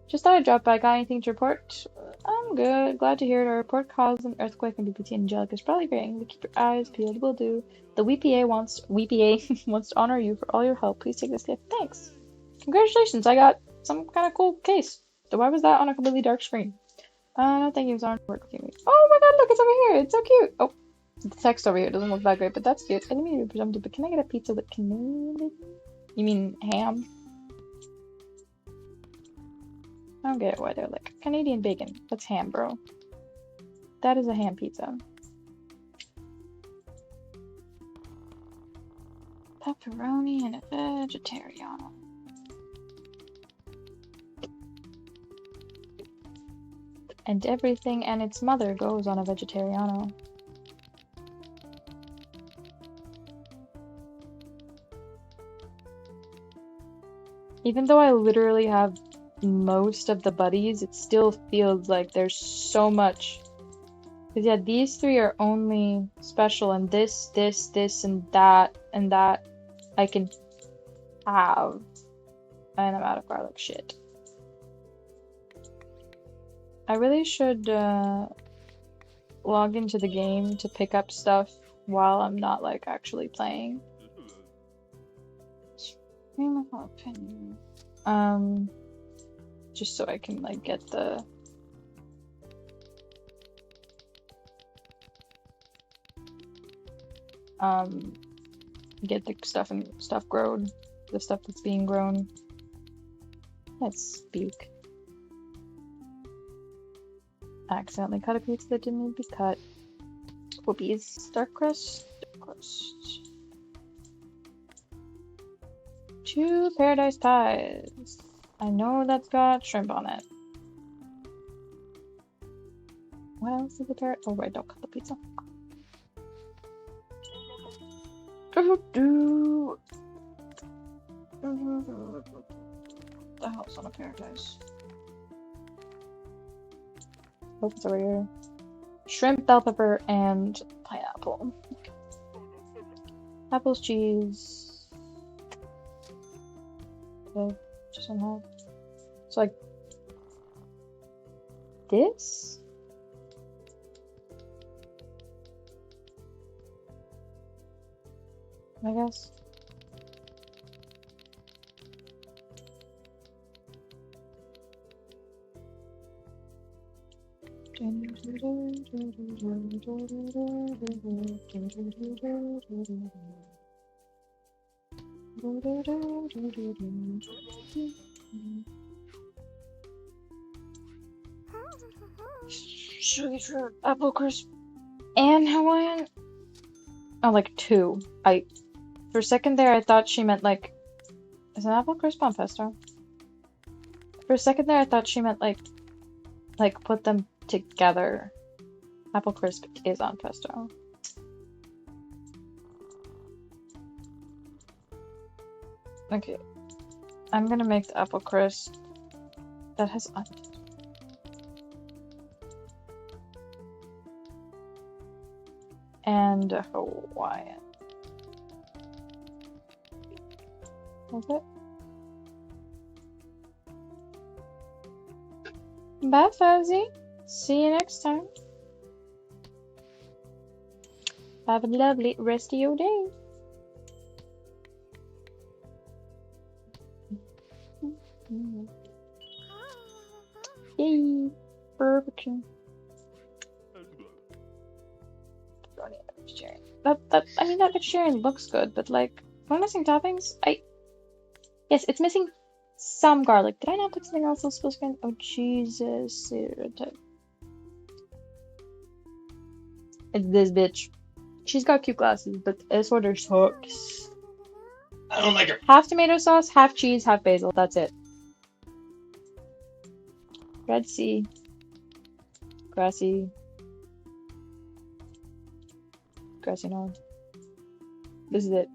Just thought I'd drop by. Got anything to report? I'm good. Glad to hear it. Our report caused an earthquake in BPT Angelica is probably very angry. Keep your eyes peeled. Will do. The WPA wants wants to honor you for all your help. Please take this gift. Thanks. Congratulations. I got some kind of cool case. So why was that on a completely dark screen? No, thank you. It's on work with you. Oh my god, look, it's over here. It's so cute. Oh, the text over here doesn't look that great, but that's cute. I didn't mean to be presumptive, but can I get a pizza with Canadian? You mean ham? I don't get why they're like Canadian bacon. That's ham, bro. That is a ham pizza. Pepperoni and a vegetariano. And everything and its mother goes on a vegetariano. Even though I literally have most of the buddies, it still feels like there's so much. Because yeah, these three are only special, and this, and that I can have. And I'm out of garlic shit. I really should log into the game to pick up stuff while I'm not like actually playing. Just so I can like get the stuff grown, the stuff that's being grown. Let's speak. Accidentally cut a pizza that didn't need to be cut. Whoopies. Dark crust. Dark crust. 2 paradise pies. I know that's got shrimp on it. What else is the parrot? Oh right, don't cut the pizza. The hell's on a paradise? Oh, it's over here. Shrimp, bell pepper, and pineapple. Apples, cheese. Okay, just one half. So like this? I guess. Jaykiwifruit, apple crisp, and Hawaiian. Oh, like two. For a second there, I thought she meant like, is an apple crisp on pesto? For a second there, I thought she meant like put them together. Apple crisp is on pesto. Okay, I'm gonna make the apple crisp that has onions. And Hawaiian. That's it. Bye, Fuzzy. See you next time. Have a lovely rest of your day. Yay! Barbecue. Vegetarian. I mean, that vegetarian looks good, but like, am I missing toppings? Yes, it's missing some garlic. Did I not put something else that was supposed to be? Oh, Jesus. It's this bitch. She's got cute glasses, but this order sucks. I don't like her. Half tomato sauce, half cheese, half basil. That's it. Red Sea. Grassy. Grassy knoll. This is it.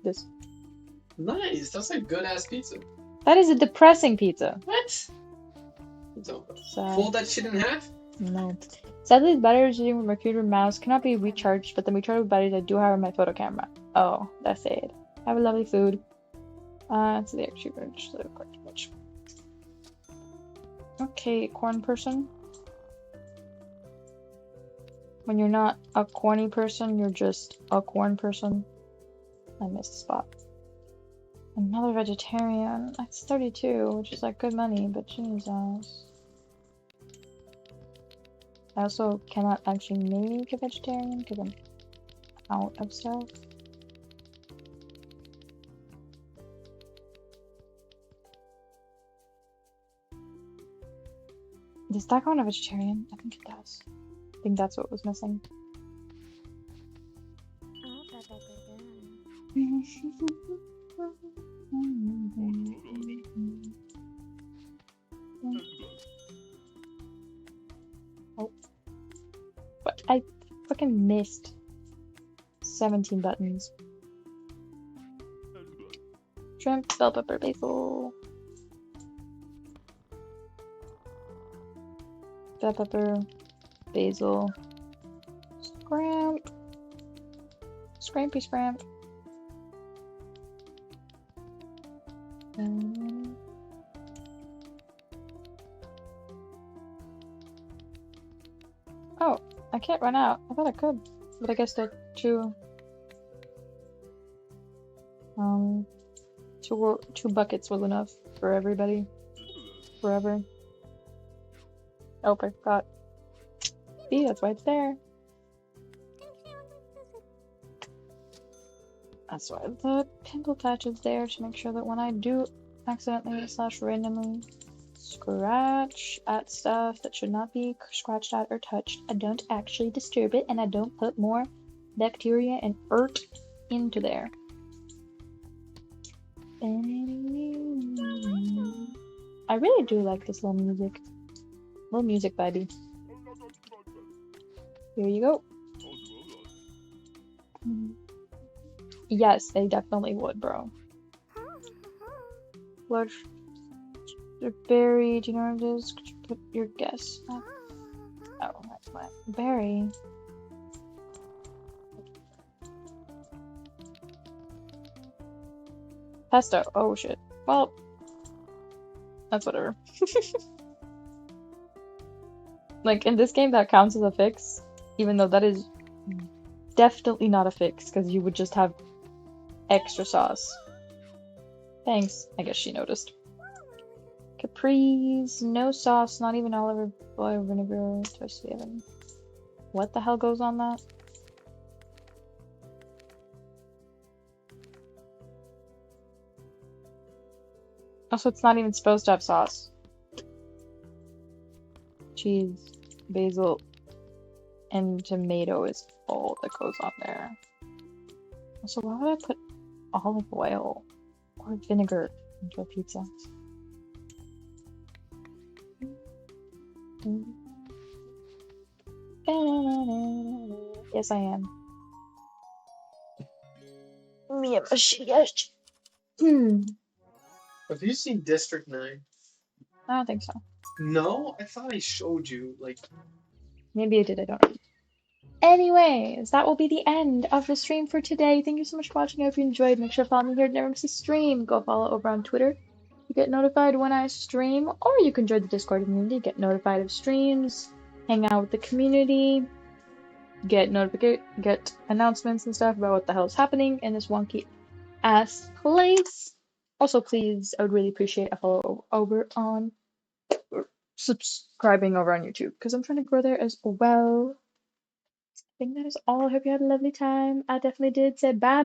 This. Nice. That's a good ass pizza. That is a depressing pizza. What? So, fold that shit in half? No. Sadly, the batteries using my computer mouse cannot be recharged, but the rechargeable batteries I do have on my photo camera. Oh, that's it. Have a lovely food. It's the extra much. Okay, corn person. When you're not a corny person, you're just a corn person. I missed the spot. Another vegetarian. That's 32, which is like good money, but Jesus. I also cannot actually make a vegetarian because I'm out of stuff. Does that go on a vegetarian? I think it does. I think that's what was missing. Oh. But I fucking missed 17 buttons. Shrimp, bell pepper, basil. Bell pepper, basil. Scramp. Scrampy scramp. Oh, I can't run out. I thought I could, but I guess they're two buckets was enough for everybody. Forever. Oh, I forgot. See, that's why it's there. That's why the pimple patch is there, to make sure that when I do accidentally / randomly scratch at stuff that should not be scratched at or touched, I don't actually disturb it, and I don't put more bacteria and earth into there. I really do like this little music. Little music vibey. Here you go. Yes, they definitely would, bro. Large. Berry, do you know what it is? Could you put your guess? Oh, that's what. Berry. Pesto. Oh shit. Well, that's whatever. Like in this game, that counts as a fix, even though that is definitely not a fix because you would just have extra sauce. Thanks. I guess she noticed. Capris, no sauce, not even olive oil, vinegar, toast the oven. What the hell goes on that? Also, it's not even supposed to have sauce. Cheese, basil, and tomato is all that goes on there. So why would I put olive oil or vinegar into a pizza? Yes, I am. Me and my shitty. Have you seen District 9? I don't think so. No? I thought I showed you, like... Maybe I did, I don't know. Anyways, that will be the end of the stream for today. Thank you so much for watching. I hope you enjoyed. Make sure to follow me here to never miss a stream. Go follow over on Twitter to get notified when I stream, or you can join the Discord community, get notified of streams, hang out with the community, get announcements and stuff about what the hell is happening in this wonky ass place. Also, please, I would really appreciate a follow over on subscribing over on YouTube because I'm trying to grow there as well. I think that is all. I hope you had a lovely time. I definitely did. Say bye.